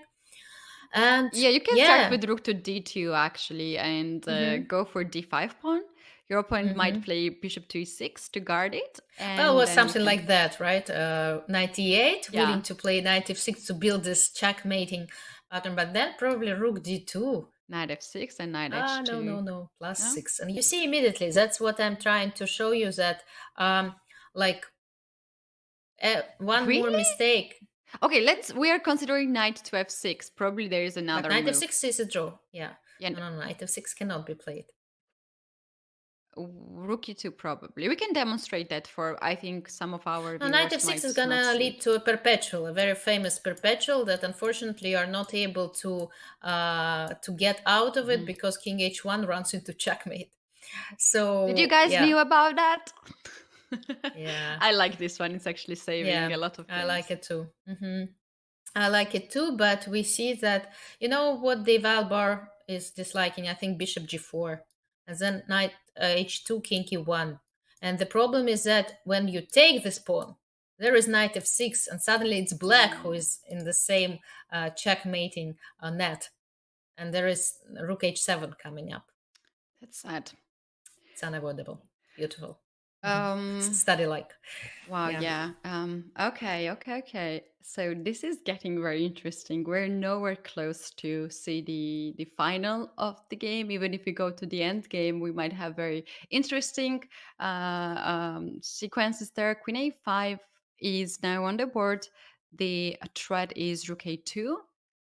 And Yeah, you can yeah, start with rook to d2 actually and go for d5 pawn. Your opponent might play bishop to e6 to guard it. And well, it was then you something can- like that, right? Knight e8, Yeah. willing to play knight f6 to build this checkmating pattern, but then probably rook d2. Knight f6 and knight Ah, h2. no, plus No? 6. And you see immediately, that's what I'm trying to show you, that like one more Really? mistake. Okay, we are considering knight to f6. Probably there is another But knight move. f6 is a draw. Yeah. Yeah. No, knight f6 cannot be played. Rook e2 probably. We can demonstrate that for, I think, some of our No, viewers knight f6 might is gonna not see lead it. to a perpetual, a very famous perpetual that unfortunately are not able to get out of it because king h1 runs into checkmate. So Did you guys knew about that? Yeah. I like this one. It's actually saving a lot of games. I like it too. I like it too, but we see that, you know what the Valbar is disliking? I think bishop g4, and then knight h2, king e1. And the problem is that when you take this pawn, there is knight f6, and suddenly it's Black who is in the same checkmating net. And there is rook h7 coming up. That's sad. It's unavoidable. Beautiful. Um, Study like. Wow, yeah. Okay. So this is getting very interesting. We're nowhere close to see the final of the game. Even if we go to the end game, we might have very interesting sequences there. Queen a5 is now on the board. The threat is rook a2.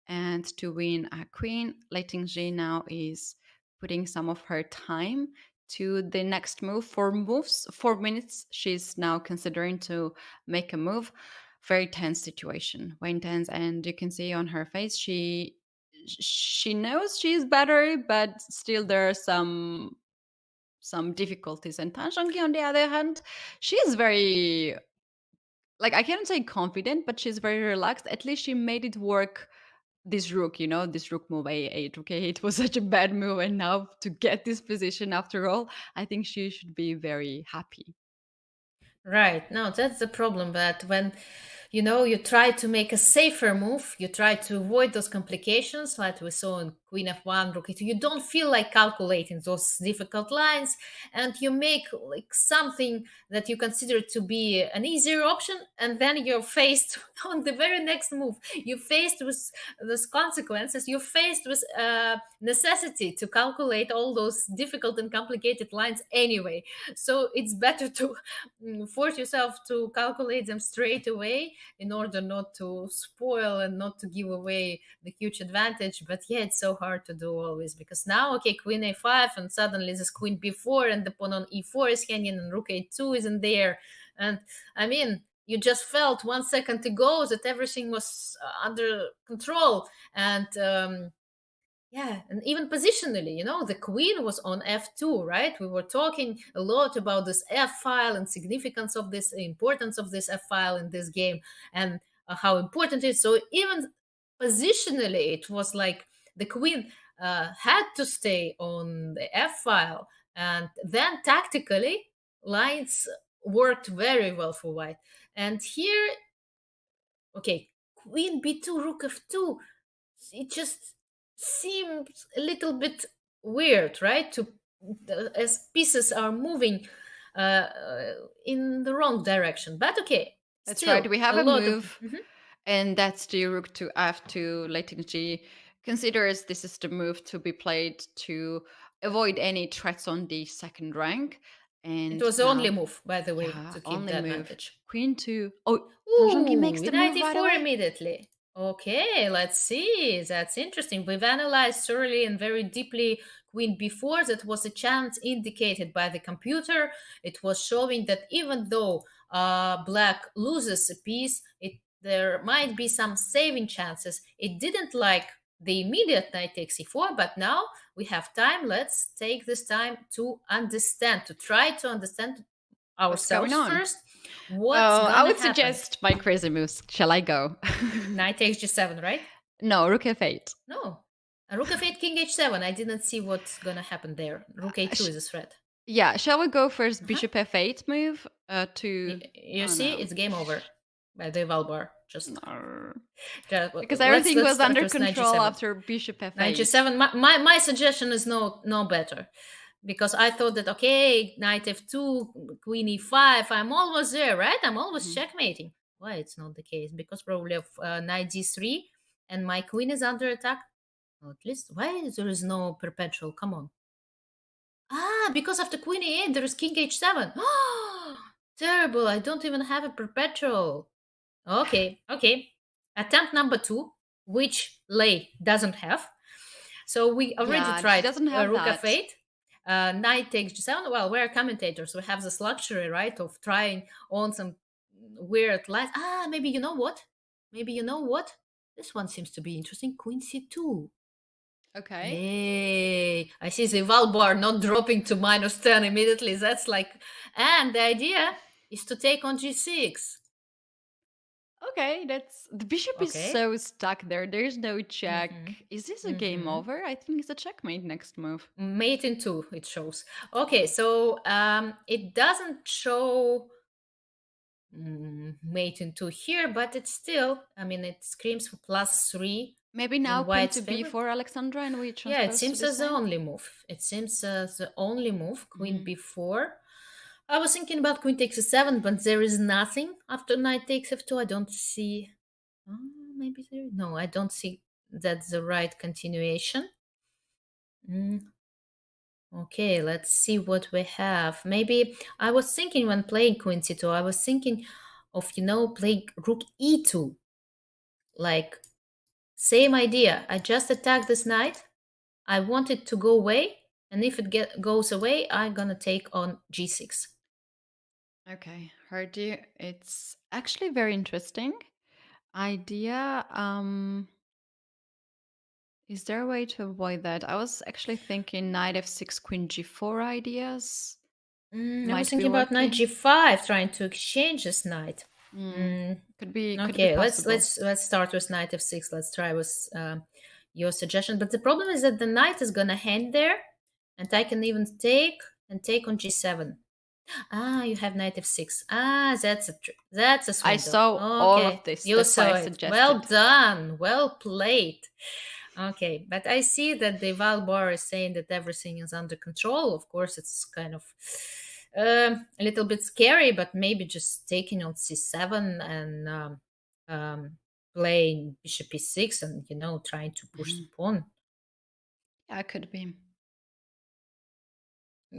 And to win a queen, Lei Tingjie now is putting some of her time to the next move. 4 minutes she's now considering to make a move. Very tense situation, very intense, and you can see on her face she knows she's better, but still there are some difficulties. And Tan Zhongyi, on the other hand, she is very, like, I can't say confident, but she's very relaxed. At least she made it work. This rook, this rook move a8, okay, it was such a bad move, and now to get this position after all, I think she should be very happy. Right. No, that's the problem. But when you try to make a safer move. You try to avoid those complications like we saw in Queen F1, Rook E2. You don't feel like calculating those difficult lines, and you make like something that you consider to be an easier option, and then you're faced on the very next move. You're faced with those consequences. You're faced with necessity to calculate all those difficult and complicated lines anyway. So it's better to force yourself to calculate them straight away in order not to spoil and not to give away the huge advantage. But yeah, it's so hard to do always, because now, okay, queen a5, and suddenly this queen b4, and the pawn on e4 is hanging, and rook a2 isn't there. And I mean, you just felt 1 second ago that everything was under control. And yeah, and even positionally, the queen was on f2, right? We were talking a lot about this f file and significance of this, importance of this f file in this game, and how important it is. So even positionally, it was like the queen had to stay on the f file, and then tactically, lines worked very well for white. And here, okay, queen b2, rook f2, it just seems a little bit weird, right? As pieces are moving in the wrong direction. But okay, That's still, right. We have a lot move, of, and that's the rook to f2. Lei Tingjie considers this is the move to be played to avoid any threats on the second rank. And it was the now- only move, by the way, Yeah, to keep only the move. advantage. Queen to oh, Ooh, Zhongyi makes the move right 94 away. immediately. Okay, let's see. That's interesting. We've analyzed thoroughly and very deeply queen b4. That was a chance indicated by the computer. It was showing that even though black loses a piece, there might be some saving chances. It didn't like the immediate knight takes e4, but now we have time. Let's take this time to understand, to try to understand ourselves going on? first. What's gonna I would happen? suggest my crazy moves. Shall I go? Knight takes g7, right? No, rook f8. No. Rook f8, king h7. I didn't see what's gonna happen there. Rook a2 is a threat. Yeah, shall we go first bishop f8 move to... You oh, see, no. it's game over by the Valbar. Just because everything was start under with knight control g7. after bishop f8. Knight g7. My suggestion is no better, because I thought that, okay, knight f2, queen e5, I'm almost there, right? I'm always checkmating. Why it's not the case? Because probably of knight d3, and my queen is under attack. Well, at least, why there is no perpetual? Come on. Because after queen e8, there is king h7. Terrible, I don't even have a perpetual. Okay. Attempt number 2, which Lei doesn't have. So we already tried doesn't have rook that. f8, knight takes g7. Well, we're commentators. We have this luxury, right, of trying on some weird lines. Maybe you know what? This one seems to be interesting. Queen c2. Okay. Hey, I see the Valbar not dropping to -10 immediately. That's like, and the idea is to take on g6. Okay, the bishop is Okay. so stuck there. There's no check. Is this a game over? I think it's a checkmate next move. Mate in 2, it shows. Okay, so it doesn't show mate in 2 here, but it's still, it screams for +3. Maybe now queen white's to favorite. b4, Alexandra, and we transpose Yeah, it seems to as the this only move. Queen b4. I was thinking about queen takes a7, but there is nothing after knight takes f2. I don't see. Maybe there. No, I don't see that's the right continuation. Okay, let's see what we have. Maybe I was thinking when playing queen c2, I was thinking of playing rook e2. Like, same idea. I just attack this knight. I want it to go away, and if it goes away, I'm gonna take on g6. Okay, heard you. It's actually very interesting idea. Is there a way to avoid that? I was actually thinking knight f6, queen g4 ideas. I Might was be thinking about knight working. g5, trying to exchange this knight. Could be. Okay, could be let's start with knight f6. Let's try with your suggestion. But the problem is that the knight is gonna hang there, and I can even take on g7. You have knight f6. That's a I swindle. saw all Okay, of this. you That's why saw I it. suggested. Well done. Well played. Okay, but I see that the Val bar is saying that everything is under control. Of course, it's kind of a little bit scary, but maybe just taking on c7 and playing bishop e6 and, trying to push the pawn. Yeah, it could be.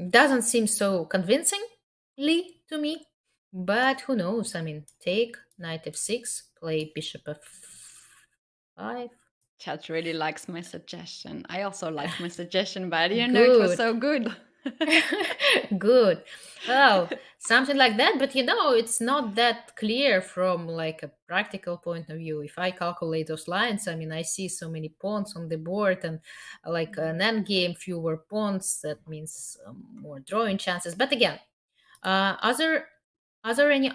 Doesn't seem so convincingly to me, but who knows? I mean, take knight f6, play bishop f5. Chat really likes my suggestion. I also like my suggestion, but I didn't know it Good. was so good. Good. Well, something like that, but it's not that clear from like a practical point of view. If I calculate those lines, I mean, I see so many pawns on the board, and like an endgame, fewer pawns, that means more drawing chances. But again, are there any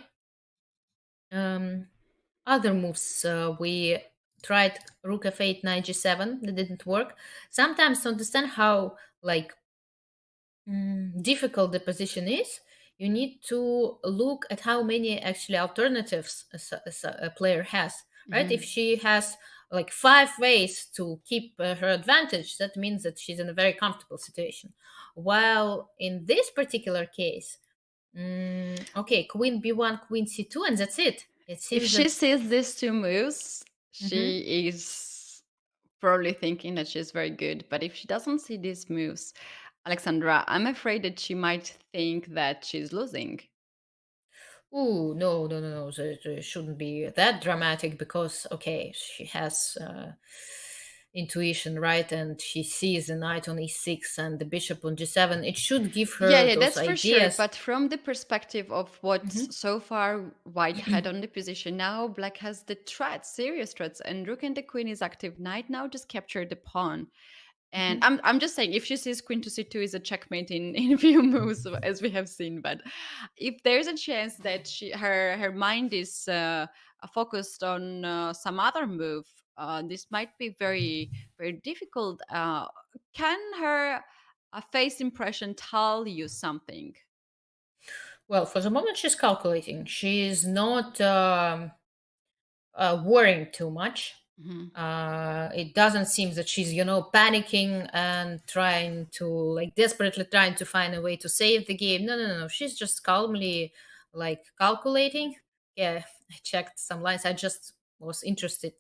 other moves? We tried rook f8, knight g7, that didn't work. Sometimes to understand how like difficult the position is, you need to look at how many actually alternatives a player has, right? If she has like 5 ways to keep her advantage, that means that she's in a very comfortable situation. While in this particular case, okay, queen b1, queen c2, and that's it. It seems If she sees these two moves, she is probably thinking that she's very good. But if she doesn't see these moves, Alexandra, I'm afraid that she might think that she's losing. Oh, no. It shouldn't be that dramatic because, okay, she has intuition, right? And she sees the knight on e6 and the bishop on g7. It should give her Yeah, those that's ideas. for sure. But from the perspective of what so far white had on the position, now black has the threats, serious threats, and rook and the queen is active. Knight now just captured the pawn. And I'm just saying, if she sees queen to c2 is a checkmate in a few moves, as we have seen. But if there's a chance that her mind is focused on some other move, this might be very, very difficult. Can her face impression tell you something? Well, for the moment, she's calculating. She's not worrying too much. It doesn't seem that she's, panicking and trying to, like, desperately trying to find a way to save the game. No. She's just calmly, like, calculating. Yeah, I checked some lines. I just was interested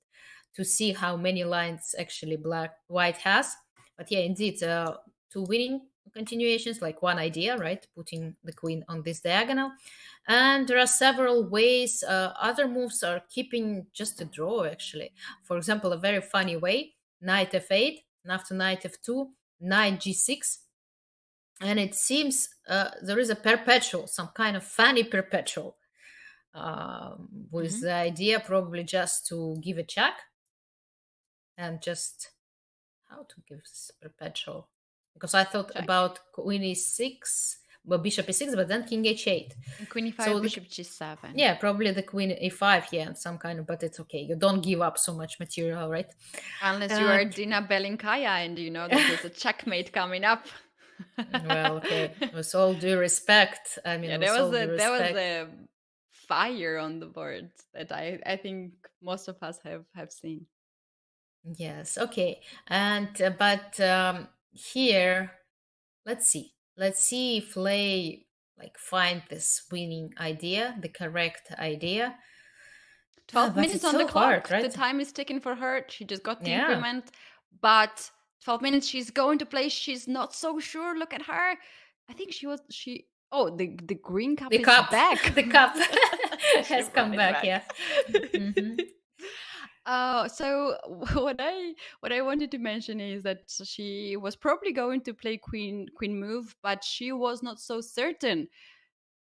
to see how many lines actually white has. But yeah, indeed, two winning continuations, like one idea, right? Putting the queen on this diagonal. And there are several ways. Other moves are keeping just a draw, actually. For example, a very funny way, knight f8, and after knight f2, knight g6. And it seems there is a perpetual, some kind of funny perpetual, with the idea probably just to give a check and just how to give this perpetual. Because I thought about queen e6, but bishop e6, but then king h8. And queen e5, so bishop g7. Yeah, probably the queen e5, yeah, and some kind of, but it's okay. You don't give up so much material, right? Unless you are Dina Belinkaya and you know that there's a checkmate coming up. Well, okay. With all due respect, I mean, yeah, there was a fire on the board that I think most of us have seen. Yes, okay. And but here, let's see if Lei find this winning idea, the correct idea. 12 minutes on the clock, right? The time is ticking for her. She just got the increment, but 12 minutes she's going to play. She's not so sure. Look at her. I think the green cup is back. The cup has come back. Yeah. So what I wanted to mention is that she was probably going to play queen move, but she was not so certain.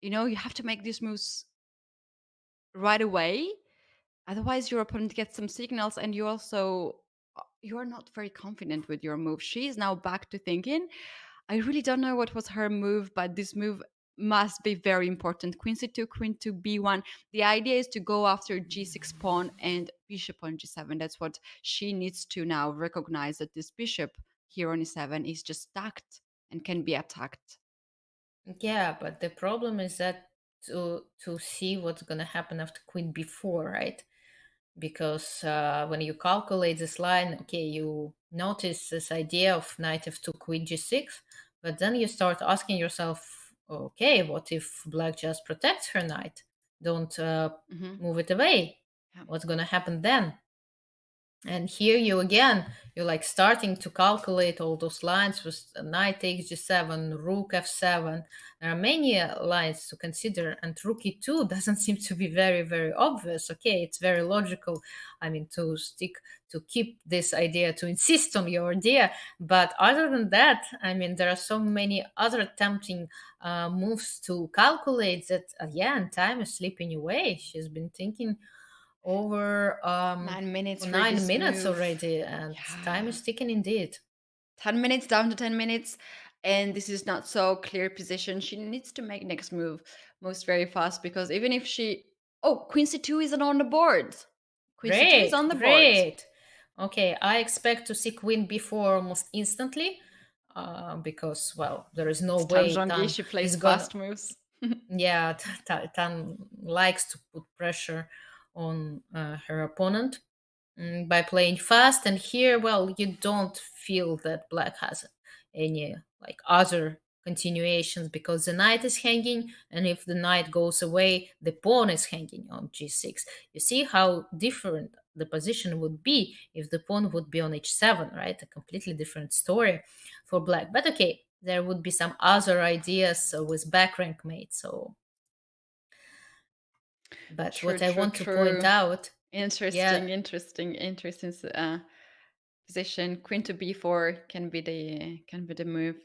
You have to make these moves right away, otherwise your opponent gets some signals, and you are not very confident with your move. She is now back to thinking, I really don't know what was her move, but this move must be very important. Queen c2, queen to b1. The idea is to go after g6 pawn and bishop on g7. That's what she needs to now recognize, that this bishop here on e7 is just stacked and can be attacked. Yeah, but the problem is that to see what's gonna happen after queen b4, right? Because when you calculate this line, okay, you notice this idea of knight f2, queen g6, but then you start asking yourself, okay, what if black just protects her knight? Don't move it away. Yeah. What's gonna happen then? And here you again, you're like starting to calculate all those lines with knight takes g7, rook f7. There are many lines to consider, and rook e2 doesn't seem to be very, very obvious. Okay, it's very logical, I mean, to keep this idea, to insist on your idea. But other than that, I mean, there are so many other tempting moves to calculate that, and time is slipping away. She's been thinking over 9 minutes for 9 this minutes move. already, and time is ticking indeed. 10 minutes, down to 10 minutes, and this is not so clear position. She needs to make next move most very fast, because even if she... Oh, queen c2 isn't on the board. Queen c2 is on the board. Great. Okay, I expect to see queen b4 almost instantly, because, well, there is no way Zhongyi, she plays is gonna... fast moves. Yeah, Tan likes to put pressure on her opponent by playing fast. And here, well, you don't feel that black has any like other continuations, because the knight is hanging, and if the knight goes away, the pawn is hanging on g6. You see how different the position would be if the pawn would be on h7, right? A completely different story for black. But okay, there would be some other ideas with back rank mate. So, but what I want to point out, interesting position. Queen to b4 can be the move.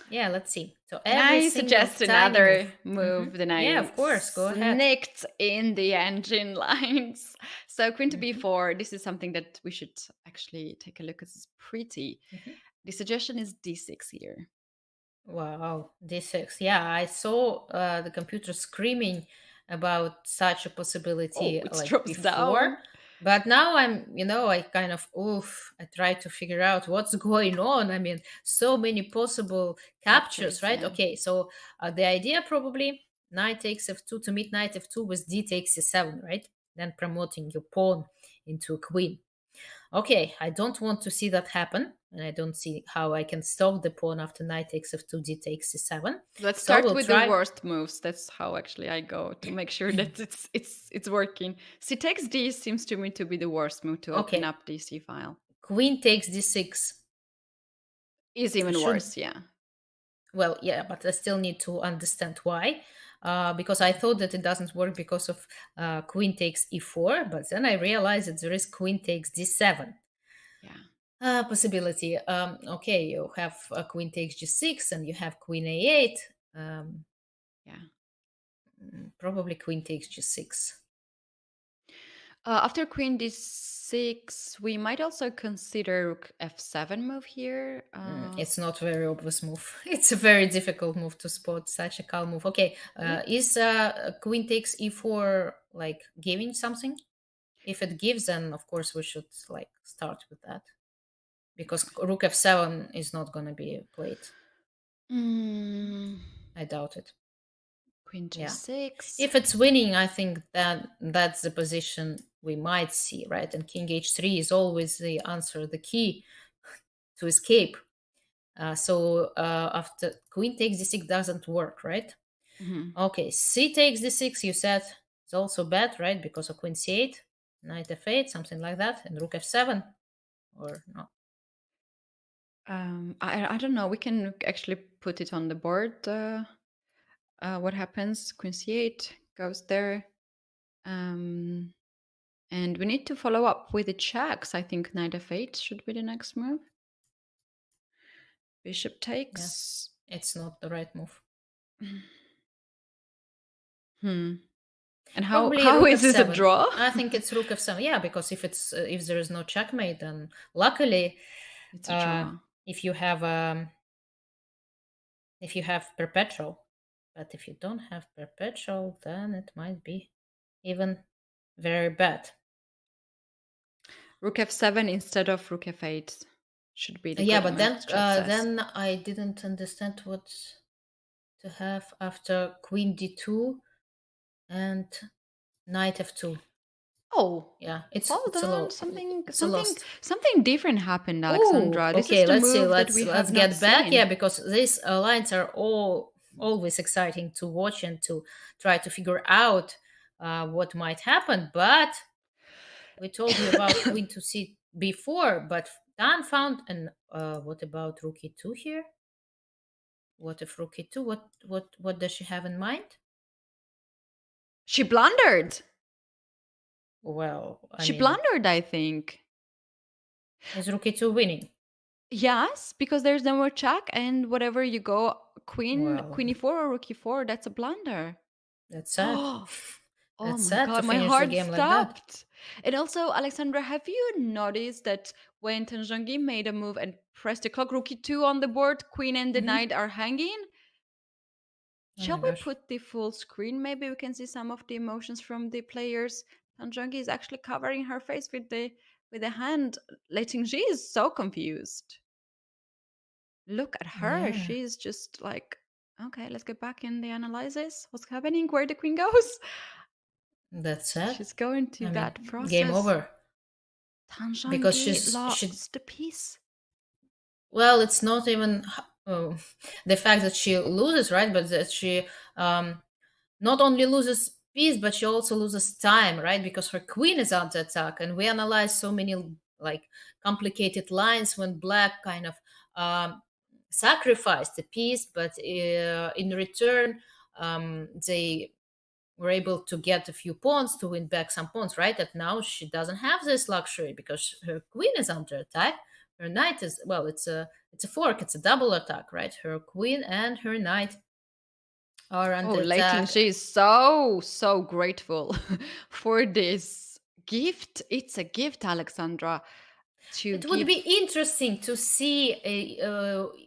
Yeah, let's see. So Can every I single suggest tiny another move? Mhm. Then I Yeah, of course, go ahead. snicked in the engine lines. So queen to Mhm. b4. This is something that we should actually take a look at. It's pretty. Mhm. The suggestion is d6 here. Wow, d6. Yeah, I saw the computer screaming about such a possibility It like drops before. down. But now I kind of, I try to figure out what's going on. I mean, so many possible captures, right? Yeah. Okay, so the idea probably knight takes f2 to meet knight f2 with d takes c7, right? Then promoting your pawn into a queen. Okay, I don't want to see that happen, and I don't see how I can stop the pawn after knight takes f2, d takes c7. Let's So start we'll with try... the worst moves. That's how actually I go to make sure that it's working. C takes d seems to me to be the worst move to open up the c file. Queen takes d6 is even worse, yeah. Well, yeah, but I still need to understand why. Because I thought that it doesn't work because of queen takes e4, but then I realized that there is queen takes d7. Yeah. Possibility. Okay, you have queen takes g6 and you have queen a8. Yeah. Probably queen takes g6. After queen d6, we might also consider rook f7 move here. It's not very obvious move. It's a very difficult move to spot, such a calm move. Okay, is queen takes e4 like giving something? If it gives, then of course we should like start with that, because rook f7 is not going to be played. I doubt it. Queen g6. If it's winning, I think that that's the position we might see, right? And king h3 is always the answer, the key to escape. So after queen takes d6 doesn't work, right? Okay, c takes d6, you said, is also bad, right? Because of queen c8, knight f8, something like that, and rook f7, or not? I don't know. We can actually put it on the board. What happens? Queen c8 goes there. And we need to follow up with the checks. I think knight f8 should be the next move. Bishop takes. Yeah, it's not the right move. And how is this a draw? I think it's rook f7. Yeah, because if there is no checkmate, then luckily it's a draw. If you have perpetual, but if you don't have perpetual, then it might be even very bad. Rook f7 instead of rook f8 should be the Yeah, good but move, chat says. then I didn't understand what to have after queen d2 and knight f2. Oh, Yeah, it's hold a on. low. It's a lost. Something different happened, Oh, Alexandra. This is okay. the Let's see. move that we Let's have not get back. seen. Yeah, because these lines are always exciting to watch and to try to figure out what might happen. But we told you about queen to c before, but Dan found an. What about rook e2 here? What if rook e2? What does she have in mind? She blundered. Well, She blundered, I think. Is rook e2 winning? Yes, because there's no more check, and whatever you go, queen Well, e4 or rook e4, that's a blunder. That's sad. Oh That's my sad god, to my finish the heart game like that. stopped. And also, Alexandra, have you noticed that when Zhongyi made a move and pressed the clock, rook e2 on the board, queen and the Mhm. knight are hanging? Oh Shall my we gosh. put the full screen? Maybe we can see some of the emotions from the players. Zhongyi is actually covering her face with the hand. Lei Tingjie is so confused. Look at her. Yeah. She's just like, okay, let's get back in the analysis. What's happening? Where the queen goes? That's sad. She's going to I mean, that process. game over. Because Tanzhangi lost she the piece. well, it's not even the fact that she loses, right? But that she not only loses piece, but she also loses time, right? Because her queen is under attack, and we analyze so many like complicated lines when black kind of sacrificed the piece, but in return they were able to get a few pawns to win back some pawns, right? And now she doesn't have this luxury because her queen is under attack. Her knight is well, it's a fork, it's a double attack, right? Her queen and her knight are under Lei attack. Tingjie is so grateful for this gift. It's a gift, Alexandra. It would be interesting to see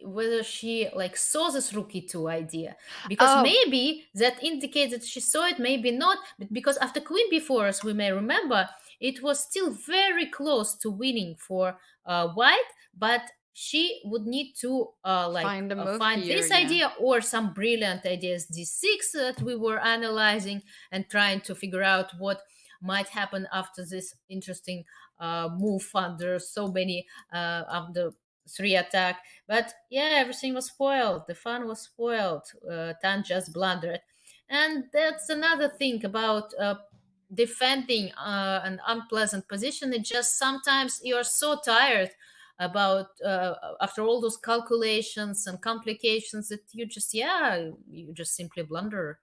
whether she like saw this rook e2 idea, because maybe that indicates that she saw it, maybe not. But because after queen b4, as we may remember, it was still very close to winning for white, but she would need to find here, this idea or some brilliant ideas d6 that we were analyzing and trying to figure out what might happen after this interesting move under so many of the three attack. But yeah, everything was spoiled. The fun was spoiled. Tan just blundered. And that's another thing about defending an unpleasant position. It just sometimes you're so tired about after all those calculations and complications that you just simply blunder.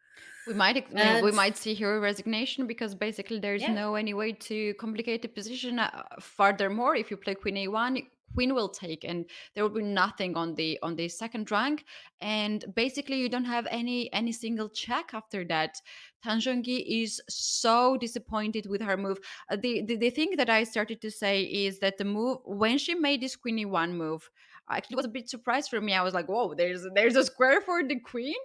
We might see here resignation because basically there's no any way to complicate the position. Furthermore, if you play queen a1, queen will take, and there will be nothing on the second rank, and basically you don't have any single check after that. Tanzhangi is so disappointed with her move. The thing that I started to say is that the move when she made this queen e1 move actually was a bit surprised for me. I was like, whoa, there's a square for the queen.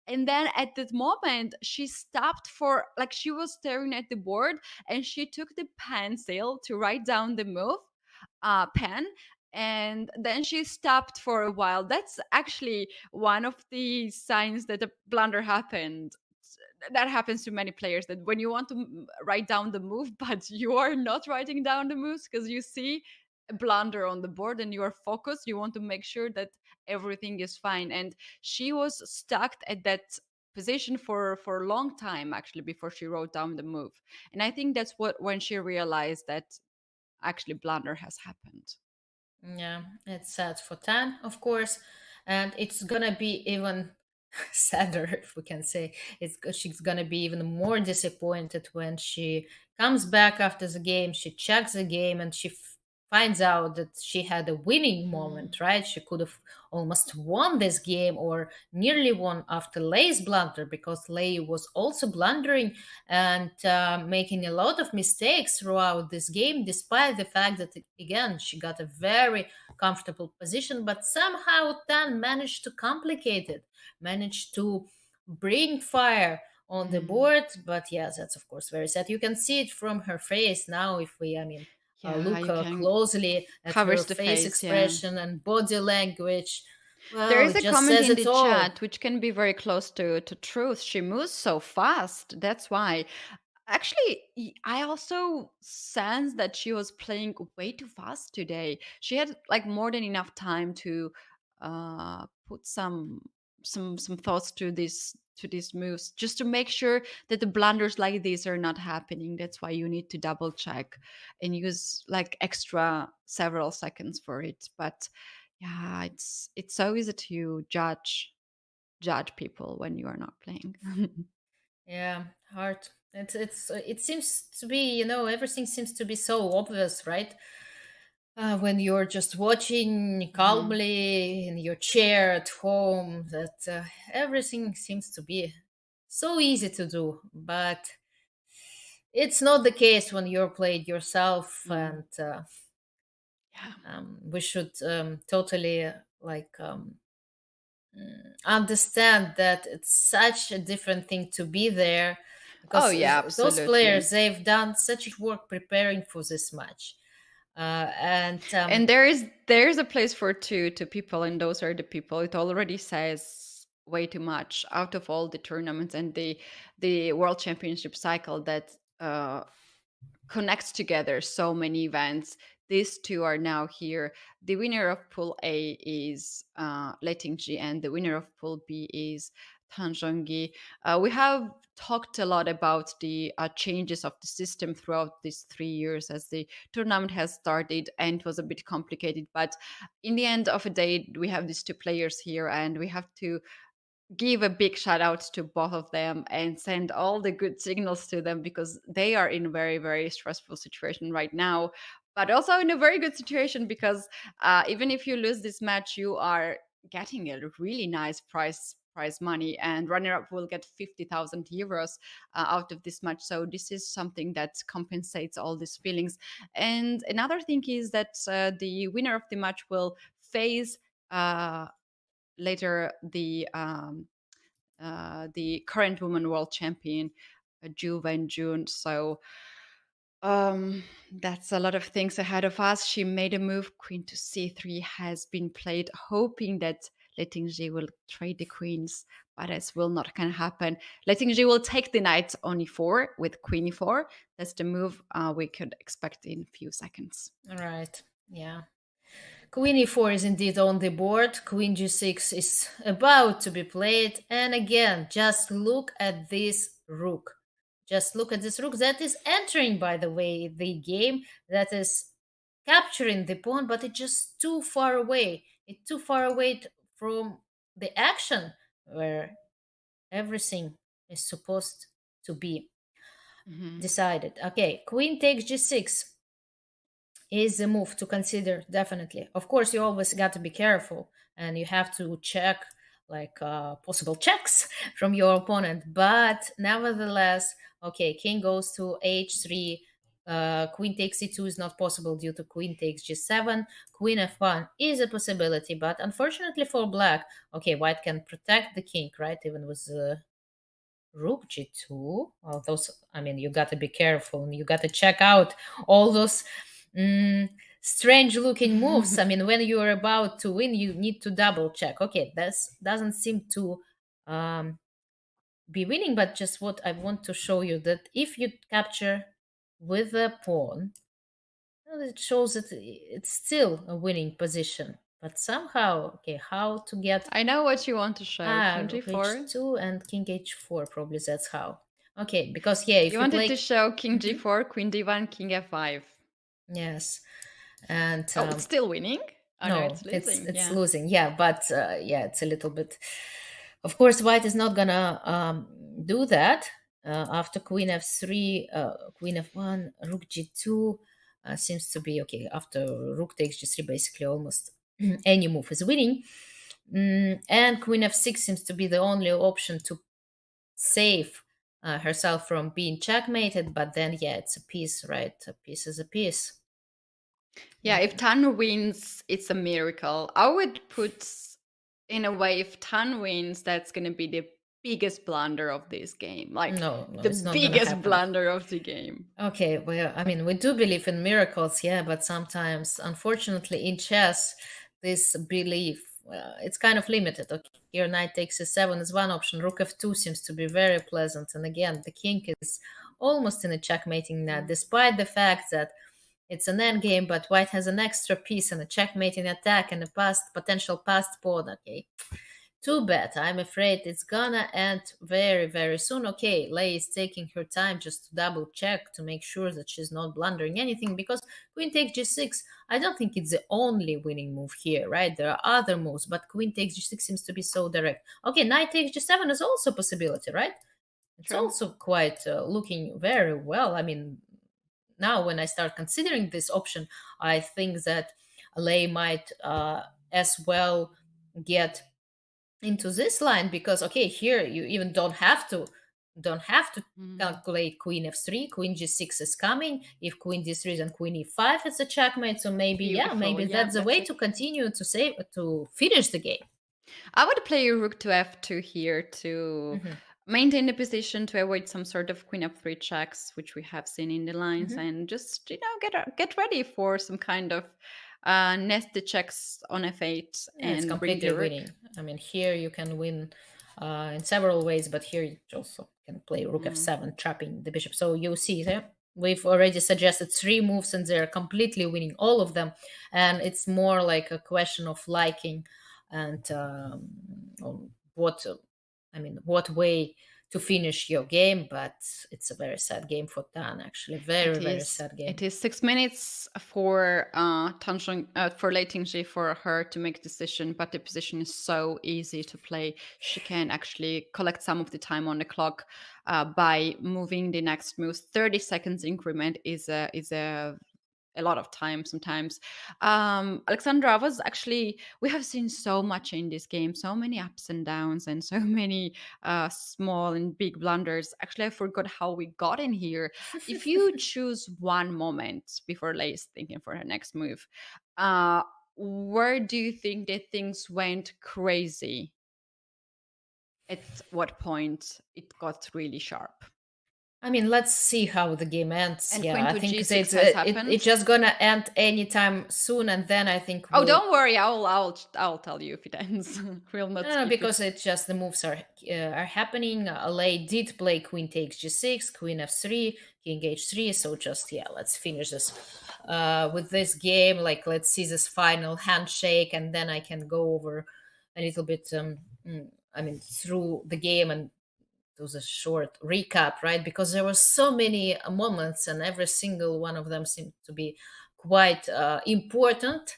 And then at that moment, she stopped for like she was staring at the board and she took the pencil to write down the move, pen. And then she stopped for a while. That's actually one of the signs that a blunder happened. That happens to many players, that when you want to write down the move, but you are not writing down the moves because you see a blunder on the board and you are focused, you want to make sure that everything is fine. And she was stuck at that position for a long time actually before she wrote down the move. And I think that's when she realized that actually blunder has happened. Yeah, it's sad for Tan, of course, and it's gonna be even sadder, if we can say. She's gonna be even more disappointed when she comes back after the game. She checks the game and she finds out that she had a winning moment, right? She could have almost won this game or nearly won after Lei's blunder, because Lei was also blundering and making a lot of mistakes throughout this game, despite the fact that, again, she got a very comfortable position. But somehow Tan managed to complicate it, managed to bring fire on the board. But yes, that's of course very sad. You can see it from her face now. If we, Yeah, look you can closely at her covers the face face. Yeah. expression and body language. There Well, is it a just comment says in it the all. chat which can be very close to truth. She moves so fast. That's why. Actually, I also sense that she was playing way too fast today. She had like more than enough time to put some thoughts to these moves, just to make sure that the blunders like these are not happening. That's why you need to double check and use like extra several seconds for it. But yeah, it's so easy to judge people when you are not playing. Yeah, hard. It seems to be, everything seems to be so obvious, right? When you're just watching calmly in your chair at home, that everything seems to be so easy to do. But it's not the case when you're playing yourself, and Yeah. we should totally understand that it's such a different thing to be there, Oh because yeah, those absolutely. players, they've done such work preparing for this match, and And there is a place for two people, and those are the people. It already says way too much out of all the tournaments and the world championship cycle that connects together so many events. These two are now here. The winner of Pool A is Lei Tingjie, and the winner of Pool B is Zhongyi. We have talked a lot about the changes of the system throughout these 3 years as the tournament has started, and it was a bit complicated. But in the end of the day, we have these two players here, and we have to give a big shout out to both of them and send all the good signals to them, because they are in a very very stressful situation right now, but also in a very good situation because even if you lose this match, you are getting a really nice prize money, and runner up will get 50,000 euros out of this match. So this is something that compensates all these feelings. And another thing is that the winner of the match will face uh, later the current woman world champion, Ju Wenjun. So that's a lot of things ahead of us. She made a move. Queen to c3 has been played, hoping that Lei Tingjie will trade the queens, but as will not can happen. Lei Tingjie will take the knight on e4 with queen e4. That's the move we could expect in a few seconds. all right, yeah. Queen e4 is indeed on the board. Queen g6 is about to be played. And again, just look at this rook. Just look at this rook that is entering, by the way, the game, that is capturing the pawn, but it's just too far away. It's too far away from the action where everything is supposed to be decided. Okay, queen takes g6 is a move to consider, definitely. Of course, you always got to be careful, and you have to check possible checks from your opponent. But nevertheless, okay, king goes to h3, queen takes e2 is not possible due to queen takes g7. Queen f1 is a possibility, but unfortunately for black, okay, white can protect the king, right, even with rook g2. Well, those, I mean, you got to be careful, and you got to check out all those strange looking moves. I mean, when you're about to win, you need to double check. Okay, this doesn't seem to be winning, but just what I want to show you, that if you capture with a pawn, well, it shows that it's still a winning position. But somehow, okay, how to get I know what you want to show. King rook g4. h2 and king h4, probably that's how. Okay, because yeah, if You you wanted play, to show king g4, queen d1, king f5. yes, and Oh, it's still winning? Oh no, no, it's losing. it's Yeah. losing. Yeah, but yeah, it's a little bit. Of course, white is not gonna do that. After queen f3, queen f1, rook g2 seems to be okay. After rook takes g3, basically almost any move is winning. And queen f6 seems to be the only option to save herself from being checkmated. But then, yeah, it's a piece, right? A piece is a piece. Yeah, if Tan wins, it's a miracle. I would put, in a way, if Tan wins, that's going to be the biggest blunder of this game. Like No, the it's not gonna biggest happen. blunder of the game. Okay, well, I mean, we do believe in miracles, yeah, but sometimes, unfortunately, in chess, this belief, it's kind of limited. Okay, here knight takes e7 is one option. Rook f2 seems to be very pleasant, and again, the king is almost in a checkmating net, despite the fact that it's an endgame, but white has an extra piece and a checkmating attack and a potential passed pawn. Okay, too bad. I'm afraid it's gonna end very, very soon. Okay, Lei is taking her time just to double check to make sure that she's not blundering anything, because queen takes g6, I don't think it's the only winning move here, right? There are other moves, but queen takes g6 seems to be so direct. Okay, knight takes g7 is also a possibility, right? It's True. also quite looking very well. I mean, now when I start considering this option, I think that Lei might as well get into this line, because okay, here you even don't have to calculate queen f3, queen g6 is coming. If queen d3 and queen e5, it's a checkmate. So maybe Beautiful. maybe Yeah, that's the way to continue to finish the game. I would play rook to f2 here to maintain the position, to avoid some sort of queen f3 checks, which we have seen in the lines, and just get ready for some kind of nested checks on f8 It's and completely winning. I mean, here you can win in several ways, but here you also can play rook f7, trapping the bishop. So you see there, we've already suggested 3 moves and they're completely winning all of them, and it's more like a question of liking and on what way to finish your game. But it's a very sad game for Tan, actually. Very sad game. It is 6 minutes for for Lei Tingjie for her to make a decision, but the position is so easy to play. She can actually collect some of the time on the clock by moving the next moves. 30 seconds increment is a lot of time sometimes. Alexandra, we have seen so much in this game, so many ups and downs and so many small and big blunders. Actually, I forgot how we got in here. If you choose one moment before Lei is thinking for her next move, where do you think that things went crazy? At what point it got really sharp? I mean, let's see how the game ends. And yeah, queen I to think g6 has happened. it's just gonna end anytime soon, and then I think. Oh, don't worry! I'll tell you if it ends. We'll not. No, because it's just the moves are happening. Lei did play queen takes g6, queen f3, king h3. So just let's finish this with this game. Like, let's see this final handshake, and then I can go over a little bit. Through the game and do the short recap, right? Because there were so many moments, and every single one of them seemed to be quite important,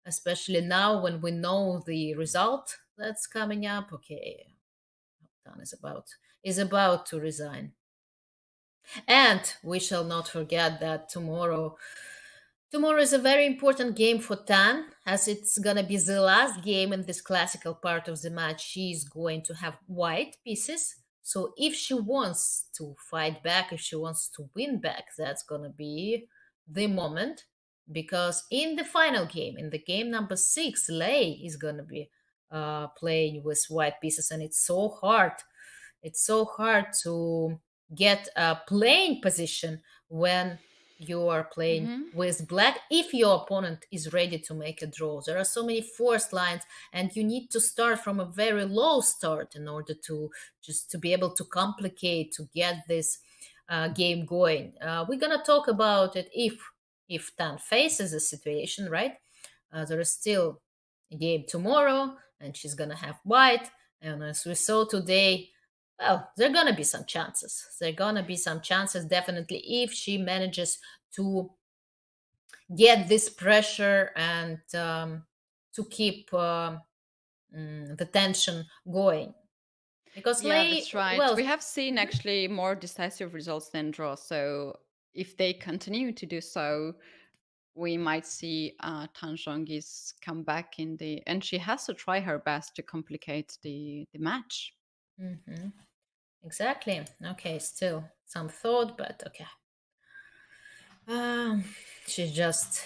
especially now when we know the result that's coming up. Okay, Tan is about to resign, and we shall not forget that tomorrow is a very important game for Tan, as it's gonna be the last game in this classical part of the match. She's going to have white pieces. So if she wants to fight back, if she wants to win back, that's gonna be the moment. Because in the final game, in the game number 6, Lei is gonna be playing with white pieces, and it's so hard. It's so hard to get a playing position when you are playing with black, if your opponent is ready to make a draw. There are so many forced lines, and you need to start from a very low start in order to just to be able to complicate, to get this game going. We're gonna talk about it if Tan faces a situation, right? There is still a game tomorrow, and she's gonna have white. And as we saw today, well, there are going to be some chances. There are going to be some chances, definitely, if she manages to get this pressure and to keep the tension going. Because Lei, that's right. well, we have seen actually more decisive results than draws. So if they continue to do so, we might see Tan Zhongyi's come back and she has to try her best to complicate the match. Mm-hmm. Exactly. Okay, still some thought, but okay. She's just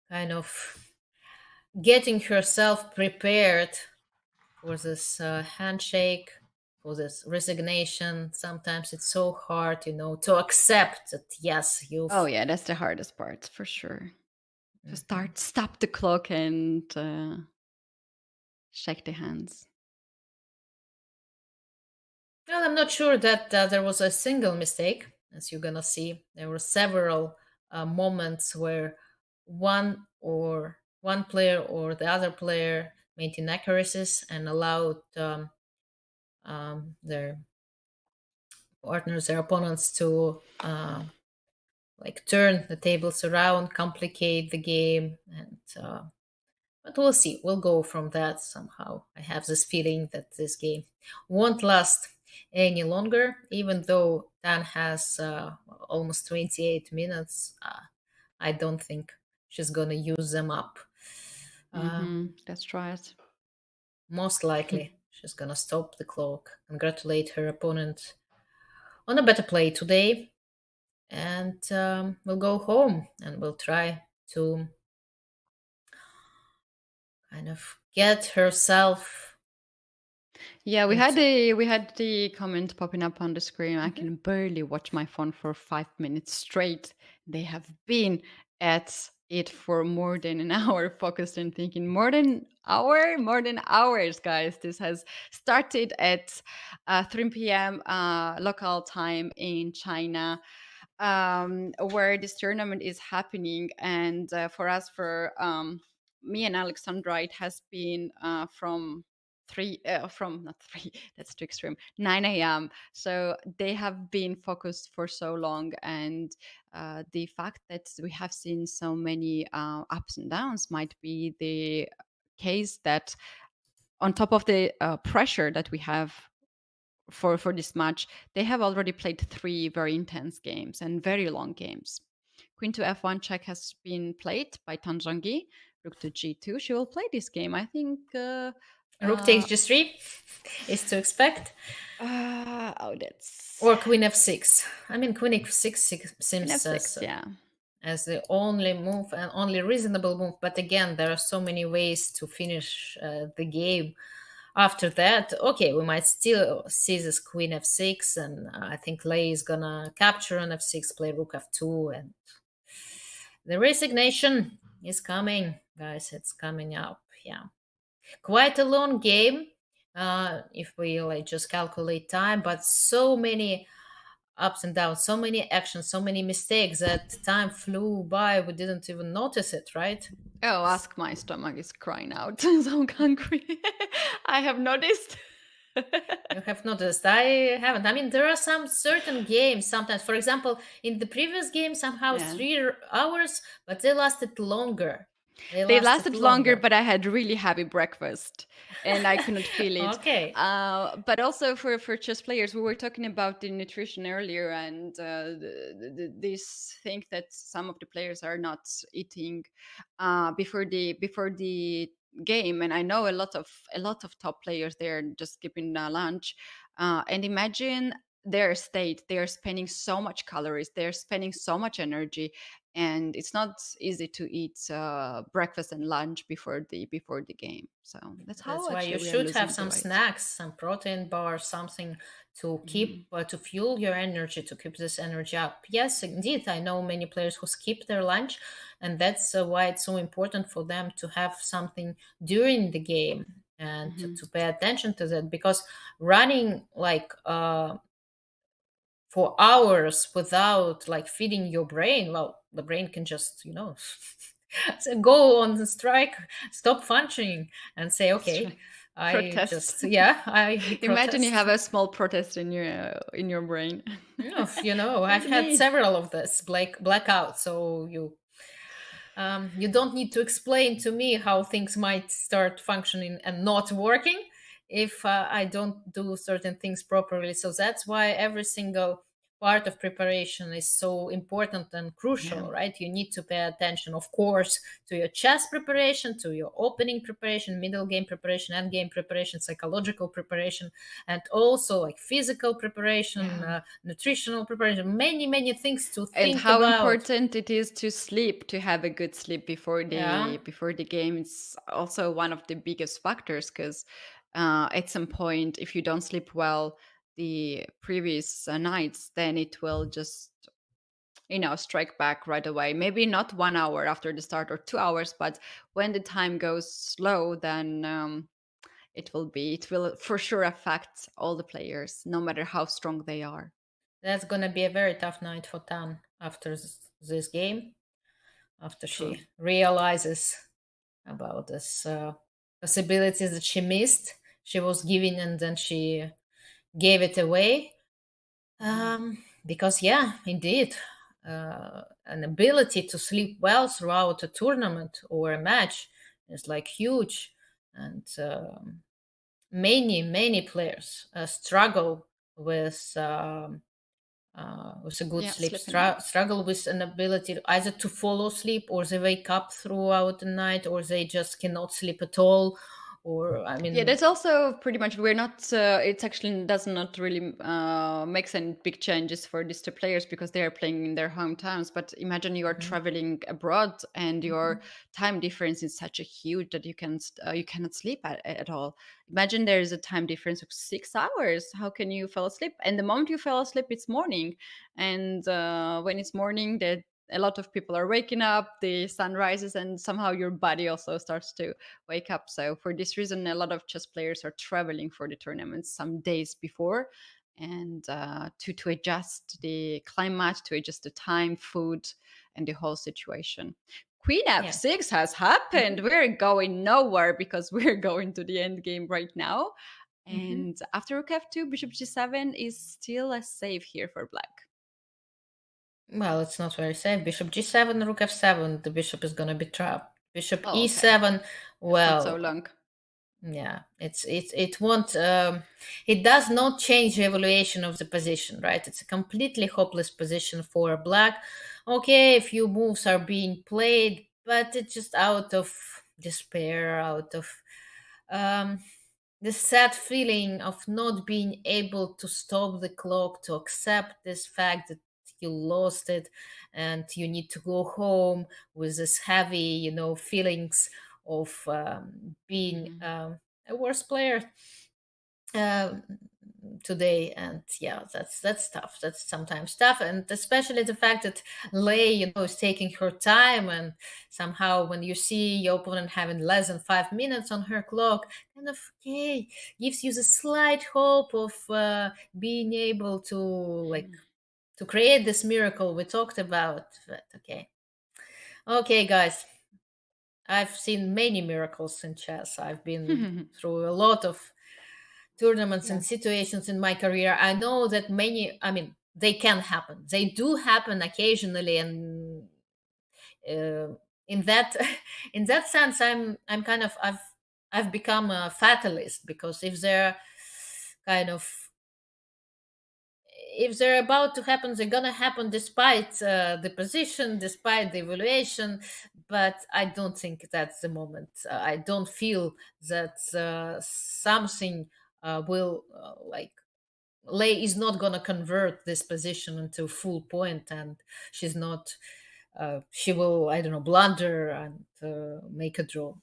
kind of getting herself prepared for this handshake, for this resignation. Sometimes it's so hard, to accept that, yes, you've. Oh yeah, that's the hardest part for sure. To stop the clock and shake the hands. Well, I'm not sure that there was a single mistake, as you're gonna see. There were several moments where one player or the other player made inaccuracies and allowed their partners, their opponents, to turn the tables around, complicate the game, and but we'll see. We'll go from that somehow. I have this feeling that this game won't last any longer, even though Dan has almost 28 minutes. I don't think she's gonna use them up. That's right. Most likely, she's gonna stop the clock, congratulate her opponent on a better play today, and we'll go home and we'll try to kind of get herself. Yeah, we had the comment popping up on the screen. I can barely watch my phone for 5 minutes straight. They have been at it for more than an hour, focused and thinking. More than hours, guys. This has started at 3 p.m. Local time in China, where this tournament is happening. And for us, for me and Alexandra, it has been from not 3, that's too extreme, 9 a.m. So they have been focused for so long, and the fact that we have seen so many ups and downs might be the case that, on top of the pressure that we have for this match, they have already played 3 very intense games and very long games. Queen to f1 check has been played by Zhongyi. Rook to g2. She will play this game, I think. Rook takes g3 is to expect. That's. Or queen f6. I mean, queen f6 seems F6, as the only move and only reasonable move. But again, there are so many ways to finish the game. After that, okay, we might still see this queen f6, and I think Lei is gonna capture on f6, play rook f2, and the resignation is coming, guys. It's coming up. Yeah, quite a long game if we just calculate time, but so many ups and downs, so many actions, so many mistakes that time flew by. We didn't even notice it, right? Oh, ask my stomach is crying out. So hungry. I have noticed. You have noticed. I haven't. I mean, there are some certain games sometimes. For example, in the previous game, somehow 3 hours, but they lasted longer. They lasted longer, but I had really heavy breakfast and I couldn't feel it. Okay. But also for chess players, we were talking about the nutrition earlier, and this thing that some of the players are not eating before the game, and I know a lot of top players, they're just skipping lunch, and imagine their state. They're spending so much calories, they're spending so much energy, and it's not easy to eat breakfast and lunch before the game. So that's why you should have some snacks, some protein bars, something to keep to fuel your energy, to keep this energy up. Yes, indeed, I know many players who skip their lunch, and that's why it's so important for them to have something during the game and to pay attention to that, because running for hours without feeding your brain, well, the brain can just go on the strike, stop functioning, and say, okay, protest. I imagine you have a small protest in your brain. I've had several of this blackout, so you don't need to explain to me how things might start functioning and not working if I don't do certain things properly. So that's why every single part of preparation is so important and crucial, right? You need to pay attention, of course, to your chess preparation, to your opening preparation, middle game preparation, end game preparation, psychological preparation, and also like physical preparation, nutritional preparation, many things to And think how about. important it is to sleep, to have a good sleep before the game. It's also one of the biggest factors, because at some point, if you don't sleep well the previous nights, then it will just strike back right away. Maybe not 1 hour after the start or 2 hours, but when the time goes slow, then it will for sure affect all the players, no matter how strong they are. That's gonna be a very tough night for Tan after this game, after she realizes about this possibilities that she missed, she was giving, and then she gave it away. Because indeed, an ability to sleep well throughout a tournament or a match is like huge, and many players struggle with a good sleep, struggle with an ability either to follow sleep, or they wake up throughout the night, or they just cannot sleep at all. Or that's also pretty much, we're not it actually does not really make any big changes for these two players, because they are playing in their hometowns. But imagine you are traveling abroad, and your time difference is such a huge that you cannot sleep at all. Imagine there is a time difference of 6 hours. How can you fall asleep? And the moment you fall asleep, it's morning. And when it's morning, that a lot of people are waking up, the sun rises, and somehow your body also starts to wake up. So for this reason, a lot of chess players are traveling for the tournaments some days before, and to adjust the climate, to adjust the time, food, and the whole situation. Queen f6 has happened. We're going nowhere, because we're going to the end game right now. And after rook f2, bishop g7 is still a safe here for black. Well, it's not very safe. Bishop g7, rook f7. The bishop is going to be trapped. Bishop e7. Well, not so long. Yeah, it won't. It does not change the evaluation of the position, right? It's a completely hopeless position for black. Okay, a few moves are being played, but it's just out of despair, out of the sad feeling of not being able to stop the clock, to accept this fact that you lost it, and you need to go home with this heavy, feelings of being a worse player today. And that's tough. That's sometimes tough, and especially the fact that Lei, is taking her time, and somehow when you see your opponent having less than 5 minutes on her clock, kind of gives you the slight hope of being able to to create this miracle we talked about. But okay guys, I've seen many miracles in chess. I've been through a lot of tournaments and situations in my career. I know that they can happen. They do happen occasionally, and in that in that sense, I'm kind of I've become a fatalist, because if they're about to happen, they're gonna happen despite the position, despite the evaluation. But I don't think that's the moment. I don't feel that something will Lei is not gonna convert this position into full point, and she's not. She will, I don't know, blunder and make a draw.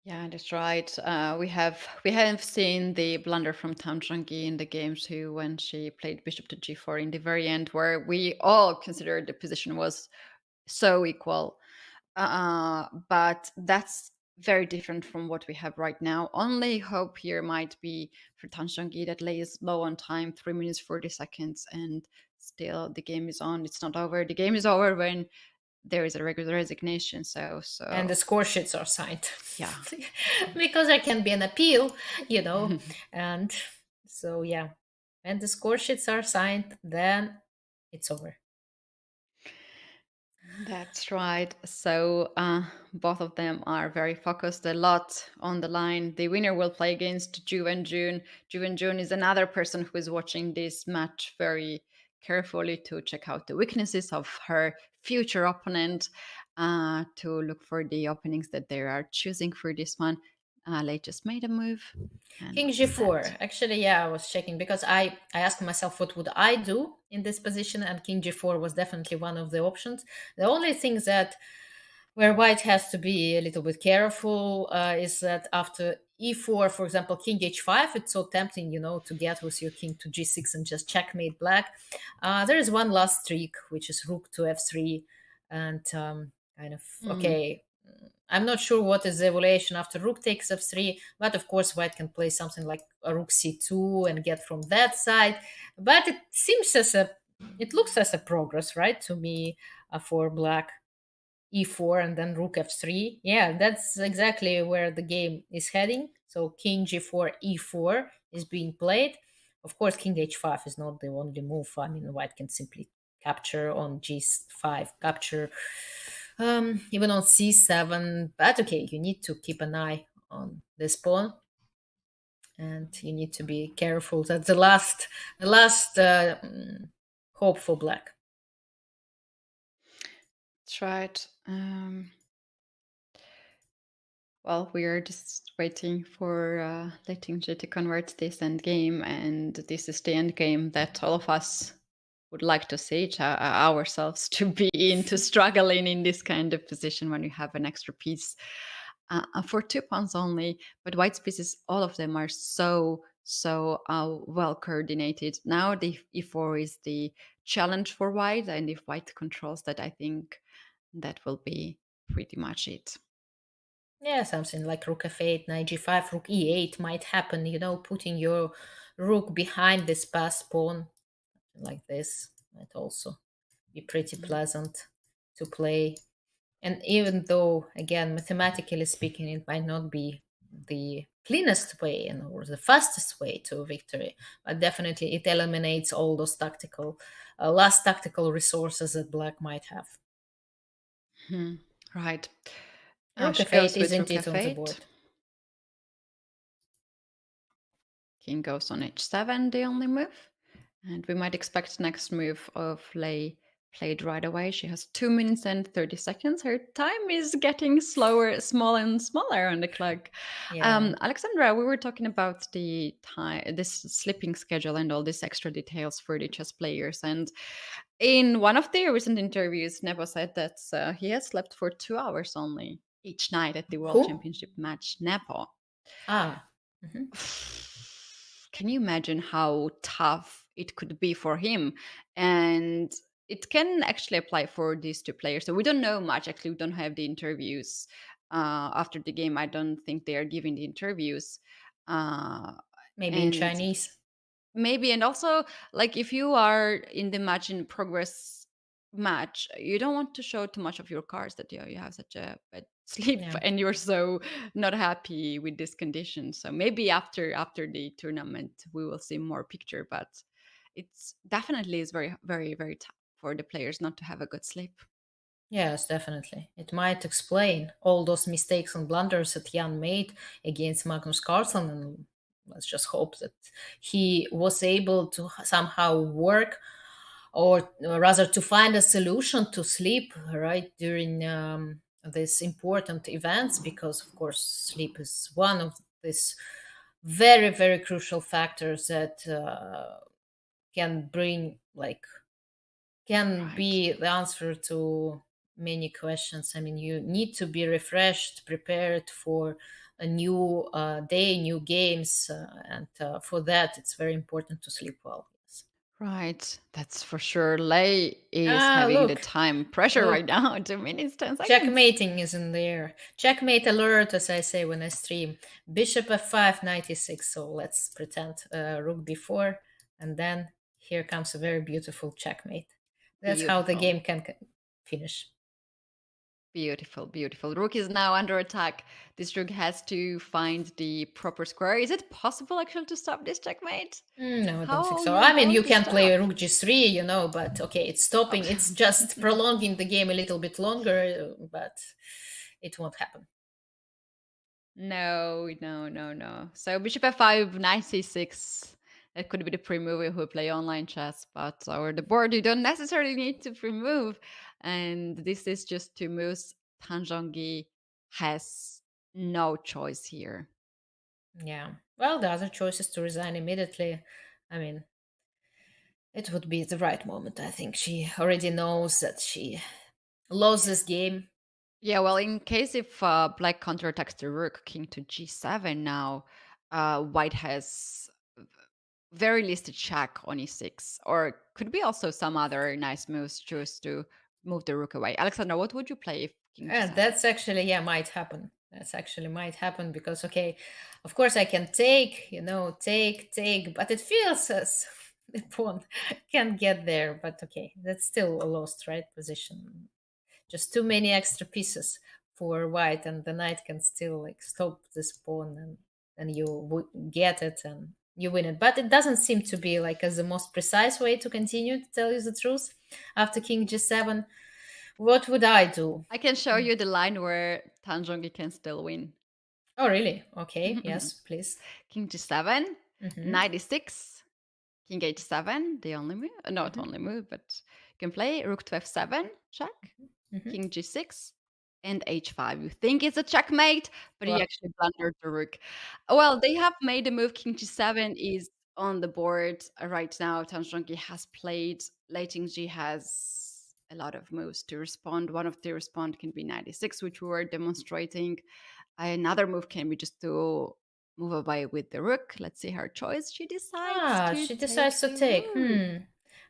Yeah, that's right. We have seen the blunder from Zhongyi in the game too, when she played bishop to g4 in the very end, where we all considered the position was so equal. But that's very different from what we have right now. Only hope here might be for Zhongyi that Lei is low on time, 3 minutes 40 seconds, and still the game is on. It's not over. The game is over when there is a regular resignation. So and the score sheets are signed. Yeah. Because there can be an appeal, and so when the score sheets are signed, then it's over. That's right. So both of them are very focused, a lot on the line. The winner will play against Ju Wenjun. Ju Wenjun is another person who is watching this match very carefully to check out the weaknesses of her future opponent, to look for the openings that they are choosing for this one. Lei just made a move. And King what's g4. that? Actually, yeah, I was checking because I asked myself what would I do in this position, and King g4 was definitely one of the options. The only thing that where white has to be a little bit careful is that after e4, for example, king h5, it's so tempting, to get with your king to g6 and just checkmate black. There is one last trick, which is rook to f3, and kind of okay. I'm not sure what is the evaluation after rook takes f3, but of course white can play something like a rook c2 and get from that side. But it looks as a progress, right, to me, for black. E4 and then rook f3. Yeah, that's exactly where the game is heading. So king g4, e4 is being played. Of course, king h5 is not the only move. I mean, white can simply capture on g5, capture even on c7. But okay, you need to keep an eye on this pawn, and you need to be careful. That's the last hope for black. That's right. Well, we are just waiting for Lei Tingjie to convert this endgame, and this is the endgame that all of us would like to see ourselves to be in, to struggling in this kind of position when you have an extra piece for 2 pawns only. But white's pieces, all of them are so well coordinated. Now the e4 is the challenge for white, and if white controls that, I think that will be pretty much it. Yeah, something like rook f8, knight g5, rook e8 might happen, putting your rook behind this passed pawn like this might also be pretty pleasant to play. And even though, again, mathematically speaking, it might not be the cleanest way or the fastest way to victory, but definitely it eliminates all those last tactical resources that black might have. Right. Rook She f8 goes with isn't rook it on the f8. board? King goes on h7, the only move. And we might expect next move of Lei played right away. She has 2 minutes and 30 seconds. Her time is getting smaller and smaller on the clock. Yeah. Alexandra, we were talking about the time, this sleeping schedule and all these extra details for the chess players. And in one of the recent interviews, Nepo said that he has slept for 2 hours only each night at the World Who? Championship match. Nepo. Ah. Mhm. Can you imagine how tough it could be for him? And it can actually apply for these two players. So we don't know much. Actually, we don't have the interviews after the game. I don't think they are giving the interviews. Uh, Maybe in and Chinese. maybe, and also, like, if you are in the match in progress match, you don't want to show too much of your cards that you have such a bad sleep Yeah. and you're so not happy with this condition. So maybe after the tournament we will see more picture, but it's definitely is very very very tough for the players not to have a good sleep. Yes, definitely. It might explain all those mistakes and blunders that Jan made against Magnus Carlsen, and let's just hope that he was able to somehow work, or rather to find a solution to sleep right during these important events, because of course sleep is one of these very very crucial factors that can bring can Right. be the answer to many questions. I mean, you need to be refreshed, prepared for a new day, new games, and for that, it's very important to sleep well. Yes. Right, that's for sure. Lei is Ah, having the look, time pressure right look, now. 2 minutes 10 seconds. checkmating is in there. Checkmate alert, as I say when I stream. Bishop f5, 96. So let's pretend rook b4, and then here comes a very beautiful checkmate. That's how the Beautiful. game can finish. Beautiful, beautiful. Rook is now under attack. This rook has to find the proper square. Is it possible actually to stop this checkmate? No, I don't think How so. you're I mean, going you to can play stop? rook g3, but okay, it's stopping. It's just prolonging the game a little bit longer, but it won't happen. No, no, no, no. So bishop f5, knight c6. That could be the pre-move if we play online chess, but or the board you don't necessarily need to pre-move. And this is just two moves. Zhongyi has no choice here. Yeah. Well, the other choice is to resign immediately. I mean, it would be the right moment. I think she already knows that she lost this game. Yeah, well, in case if black counterattacks the rook, king to g7 now, white has very least a check on e6, or could be also some other nice moves choose to move the rook away. Alexandra, what would you play if king g7? That's actually, yeah, might happen. That's actually might happen because, okay, of course I can take, take, but it feels as the pawn can get there. But okay, that's still a lost, right, position. Just too many extra pieces for white, and the knight can still like stop this pawn, and you get it and you win it. But it doesn't seem to be like as the most precise way to continue, to tell you the truth. After king g7, what would I do? I can show you the line where Tanjongi can still win. Oh, really? Okay, yes, please. King g7, Mhm. knight e6, king h7, the only move, not only move, but you can play rook to f7, check, Mhm. king g6, and h5. You think it's a checkmate, but you Well, actually blundered the rook. Well, they have made the move king g7 is on the board right now. Tanjongi has played, Lei Tingjie has a lot of moves to respond. One of the respond can be 96, which we were demonstrating. Another move can be just to move away with the rook. Let's see her choice. She decides to she take decides to the take. rook.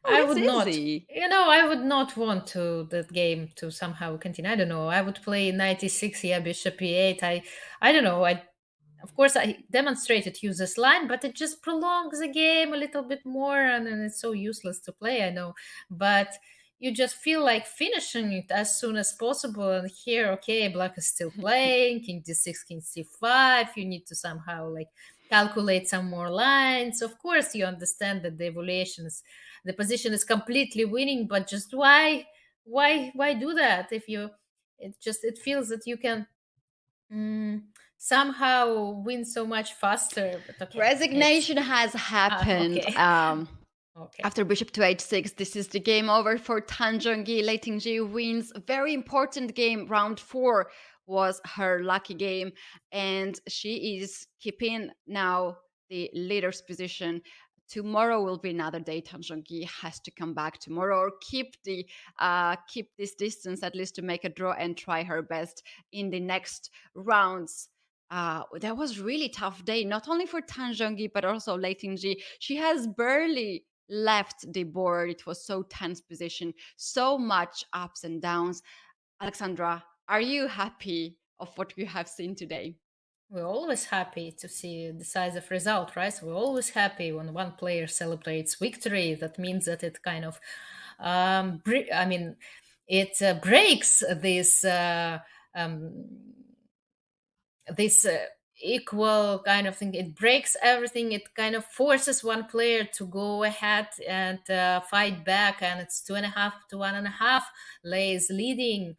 Oh, I that's would not. easy. I would not want to that game to somehow continue. I don't know. I would play 96, yeah, bishop e8. I don't know. Of course I demonstrated use this line, but it just prolongs the game a little bit more, and then it's so useless to play. I know, but you just feel like finishing it as soon as possible. And here, okay, black is still playing. King d6, king c5. You need to somehow like calculate some more lines. Of course, you understand that the position is completely winning, but just why do that if you it feels that you can somehow win so much faster. But okay, Resignation has happened. okay. Okay. After bishop to h6, this is the game over for Tanjongi. Lei Tingjie wins. Very important game. Round 4 was her lucky game, and she is keeping now the leader's position. Tomorrow will be another day. Tanjongi has to come back tomorrow or keep this distance at least to make a draw and try her best in the next rounds. That was really tough day, not only for Tanjongi but also Lei Tingjie. She has barely left the board. It was so tense position, so much ups and downs. Alexandra, are you happy of what you have seen today? We're always happy to see the decisive result, right? So we're always happy when one player celebrates victory. That means that it kind of, it breaks um, this equal kind of thing. It breaks everything. It kind of forces one player to go ahead and fight back, and it's 2.5 to 1.5. Lei is leading.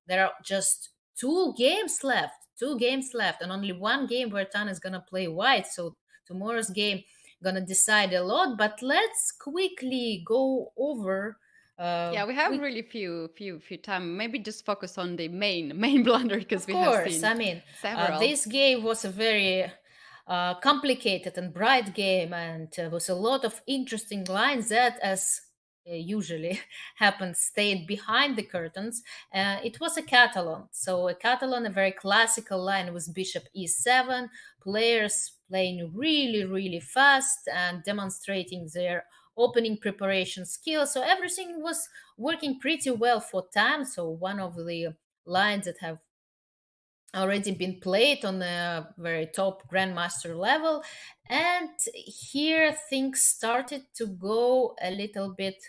There are just two games left, and only one game where Tan is gonna play white. So tomorrow's game gonna decide a lot. But let's quickly go over. Yeah, we have really few time. Maybe just focus on the main blunder because Of we have course, seen I mean, several. this game was a very complicated and bright game, and was a lot of interesting lines that, as usually happens, stayed behind the curtains. It was a Catalan, so a Catalan, a very classical line with bishop e7, players playing really, really fast and demonstrating their opening preparation skills. So everything was working pretty well for Tan. So one of the lines that have already been played on a very top grandmaster level. And here things started to go a little bit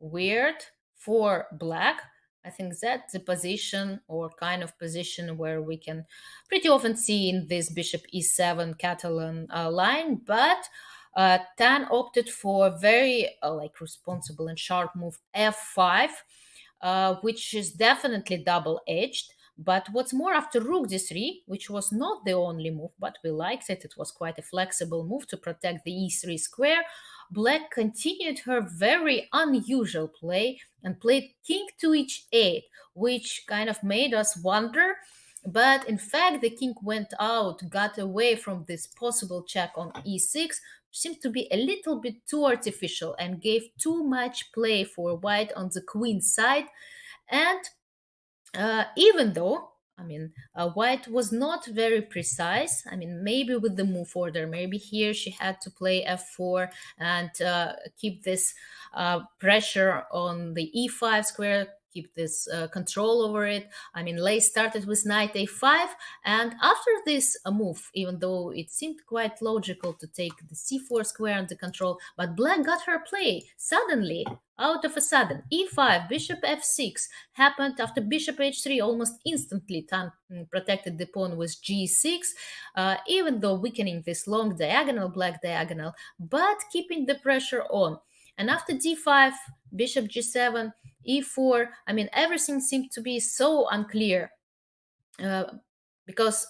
weird for black I think that's the position or kind of position where we can pretty often see in this bishop e7 Catalan line. But Tan opted for a very like responsible and sharp move f5, which is definitely double-edged. But what's more, after rook d3, which was not the only move, but we liked it, it was quite a flexible move to protect the e3 square, Black continued her very unusual play and played king to h8, which kind of made us wonder. But in fact, the king went out, got away from this possible check on e6, which seemed to be a little bit too artificial and gave too much play for white on the queen side. And even though, I mean, white was not very precise. I mean, maybe with the move order, maybe here she had to play f4 and keep this pressure on the e5 square, keep this control over it. I mean, Lei started with knight a5, and after this move, even though it seemed quite logical to take the c4 square under control, but Black got her play suddenly. Out of a sudden, e5, bishop f6 happened after bishop h3 almost instantly. Tan protected the pawn with g6, even though weakening this long diagonal, black diagonal, but keeping the pressure on. And after d5, bishop g7, e4, I mean, everything seemed to be so unclear because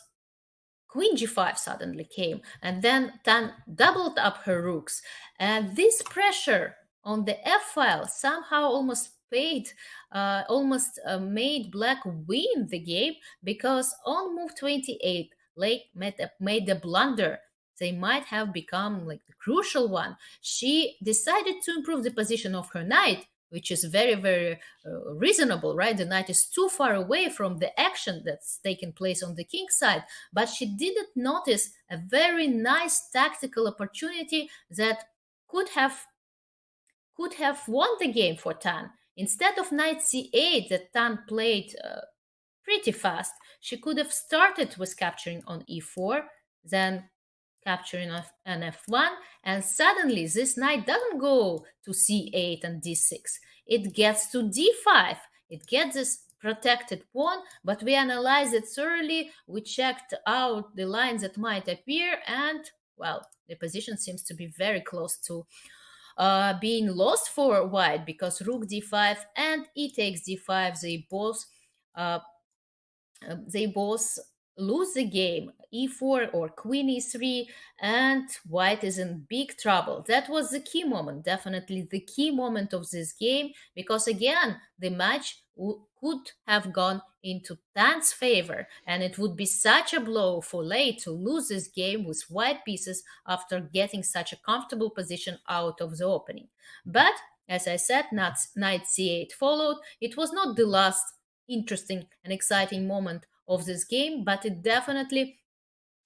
queen g5 suddenly came, and then Tan doubled up her rooks. And this pressure on the f file somehow almost made Black win the game, because on move 28, Lei made a blunder. They might have become like the crucial one. She decided to improve the position of her knight, which is very, very reasonable, right? The knight is too far away from the action that's taking place on the king side, but she didn't notice a very nice tactical opportunity that could have won the game for Tan. Instead of knight c8 that Tan played pretty fast, she could have started with capturing on e4, then capturing an f1, and suddenly this knight doesn't go to c8 and d6. It gets to d5. It gets this protected pawn, but we analyzed it thoroughly. We checked out the lines that might appear, and, well, the position seems to be very close to being lost for white, because rook d5 and e takes d5, they both lose the game. e4 or queen e3, and white is in big trouble. That was the key moment, definitely the key moment of this game, because again, the match could have gone into Tan's favor, and it would be such a blow for Lei to lose this game with white pieces after getting such a comfortable position out of the opening. But as I said, knight c8 followed. It was not the last interesting and exciting moment of this game, but it definitely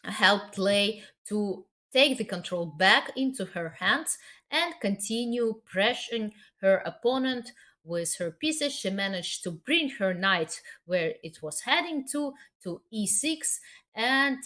helped Lei to take the control back into her hands and continue pressuring her opponent with her pieces. She managed to bring her knight where it was heading to e6, and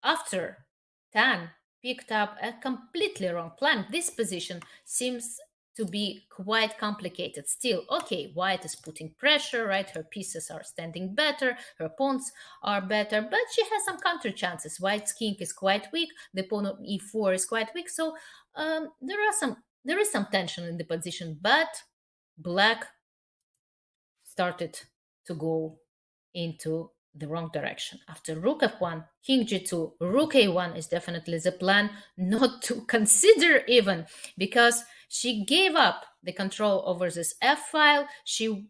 after Tan picked up a completely wrong plan, this position seems to be quite complicated still. Okay, white is putting pressure, right? Her pieces are standing better, her pawns are better, but she has some counter chances. White's king is quite weak, the pawn on e4 is quite weak, so there is some tension in the position, but Black started to go into the wrong direction. After rook f1, king g2, rook a1 is definitely the plan not to consider even, because she gave up the control over this f file. She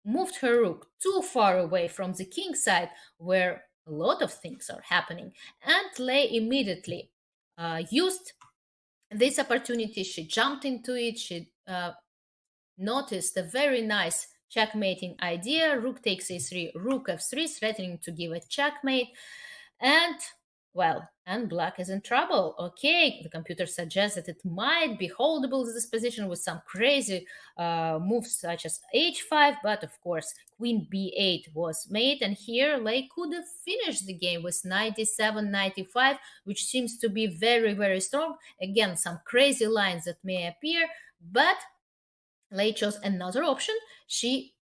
moved her rook too far away from the king side, where a lot of things are happening, and Lei immediately used this opportunity. She jumped into it. She noticed a very nice checkmating idea. Rook takes a3, rook f3, threatening to give a checkmate. And, well, and Black is in trouble. Okay, the computer suggests that it might be holdable, this position, with some crazy moves such as h5, but of course, queen b8 was made, and here Lei could have finished the game with knight d7, knight e5, which seems to be very, very strong. Again, some crazy lines that may appear, but Lei chose another option. she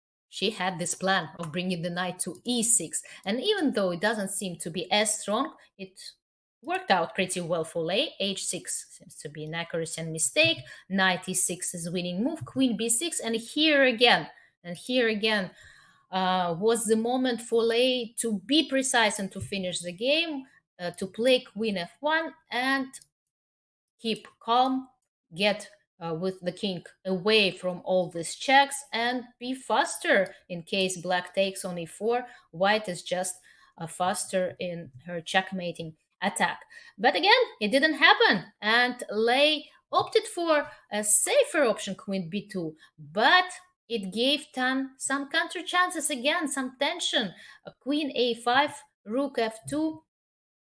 had this plan of bringing the knight to e6, and even though it doesn't seem to be as strong, it worked out pretty well for Lei. H6 seems to be an accuracy and mistake. Knight e6 is winning move. Queen b6, and here again, was the moment for Lei to be precise and to finish the game, to play queen f1 and keep calm, get with the king away from all these checks and be faster in case black takes on e4. White is just faster in her checkmating attack. But again, it didn't happen, and Lei opted for a safer option, queen b2, but it gave Tan some counter chances again, some tension. Queen a5, rook f2,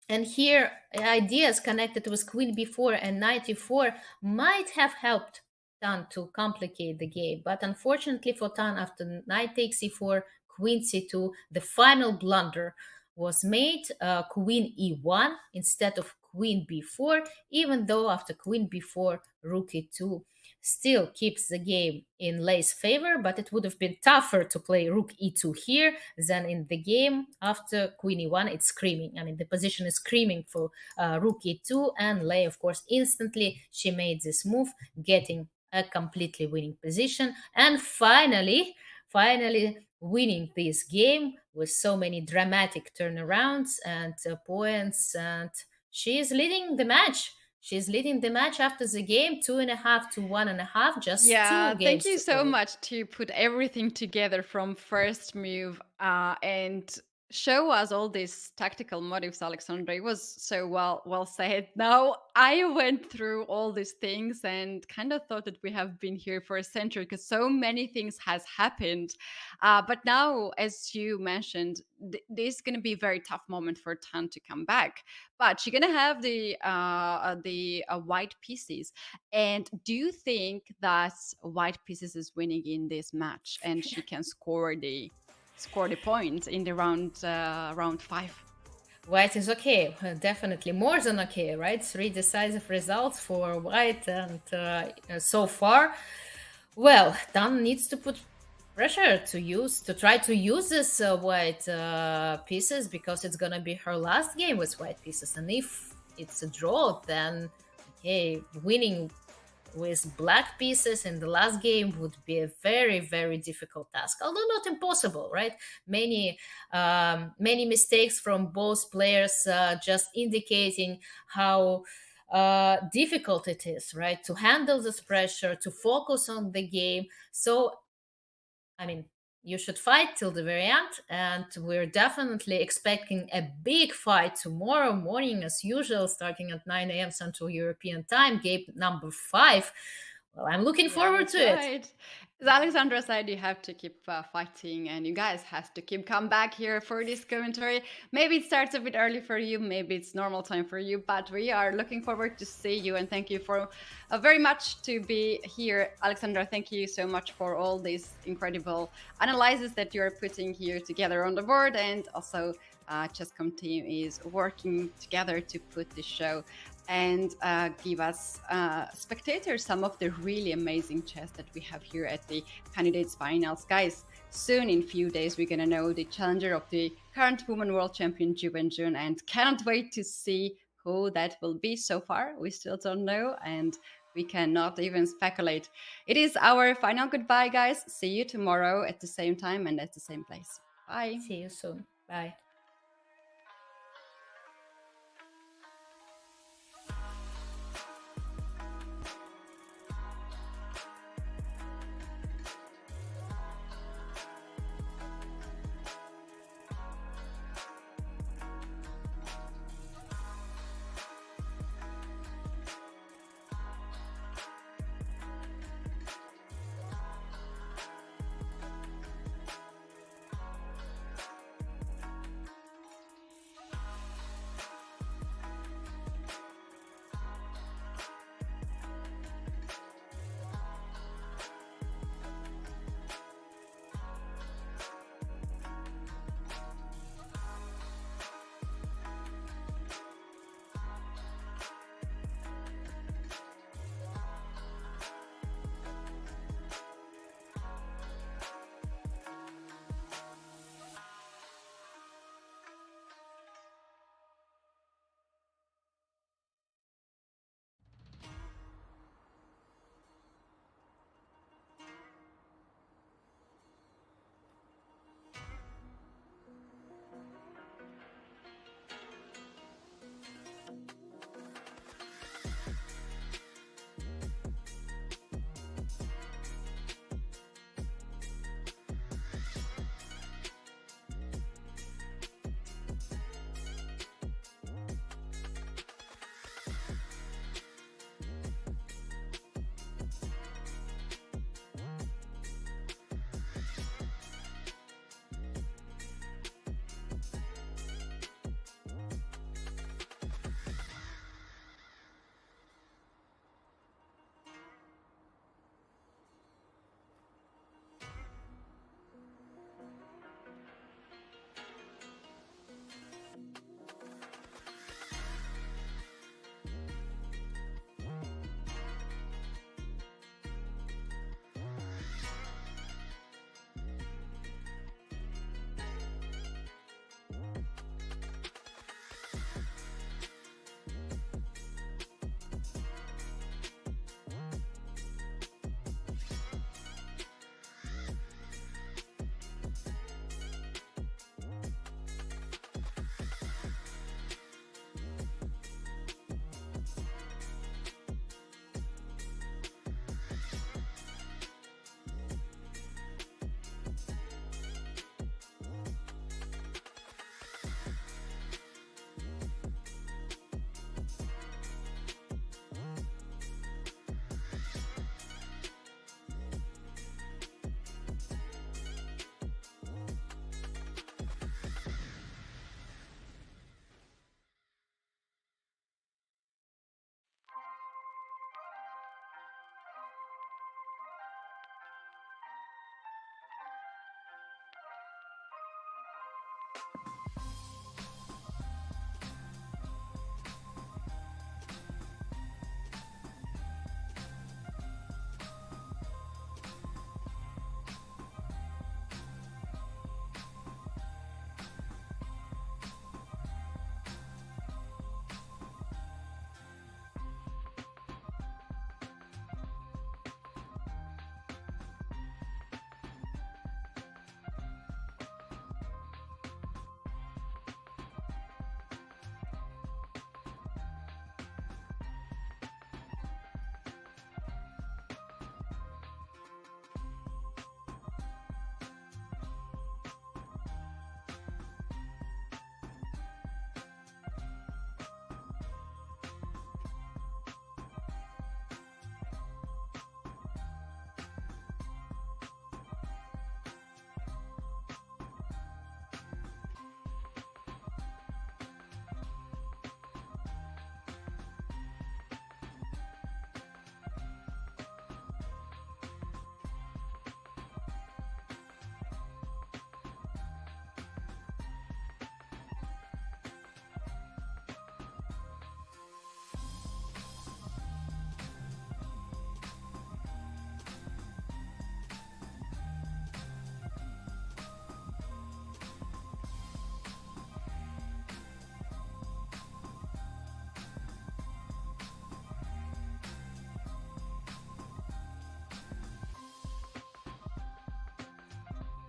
and here, ideas connected with queen b4 and knight e4 might have helped Tan to complicate the game. But unfortunately for Tan, after knight takes e4, queen c2, the final blunder was made, queen e1 instead of queen b4, even though after queen b4, rook e2 still keeps the game in Lei's favor, but it would have been tougher to play rook e2 here than in the game after queen e1. It's screaming. I mean, the position is screaming for rook e2, and Lei, of course, instantly she made this move, getting a completely winning position, and finally winning this game with so many dramatic turnarounds and points, and she is leading the match. She's leading the match after the game, 2.5 to 1.5, just 2 games. Thank you so play. much to put everything together from first move and show us all these tactical motives, Alexandra. It was so well said. Now, I went through all these things and kind of thought that we have been here for a century because so many things has happened. But now, as you mentioned, this is going to be a very tough moment for Tan to come back. But she's going to have the white pieces. And do you think that white pieces is winning in this match and she can score the points in the round 5? White is okay, definitely more than okay, right? 3 decisive results for White, and so far, well, Tan needs to put pressure to try to use this White pieces, because it's gonna be her last game with White pieces, and if it's a draw, then okay, winning with black pieces in the last game would be a very, very difficult task, although not impossible, right? Many mistakes from both players, just indicating how difficult it is, right, to handle this pressure, to focus on the game. So, I mean, you should fight till the very end, and we're definitely expecting a big fight tomorrow morning, as usual, starting at 9 a.m. Central European Time, game number 5. Well, I'm looking forward to it. As Alexandra said, you have to keep fighting, and you guys have to keep come back here for this commentary. Maybe it starts a bit early for you, maybe it's normal time for you, but we are looking forward to see you, and thank you for very much to be here. Alexandra, thank you so much for all these incredible analyses that you're putting here together on the board, and also Chesscom team is working together to put this show and give us spectators some of the really amazing chess that we have here at the candidates finals. Guys, soon in few days, we're going to know the challenger of the current women world champion, Ju Wenjun, and cannot wait to see who that will be. So far, we still don't know, and we cannot even speculate. It is our final goodbye, guys. See you tomorrow at the same time and at the same place. Bye. See you soon. Bye.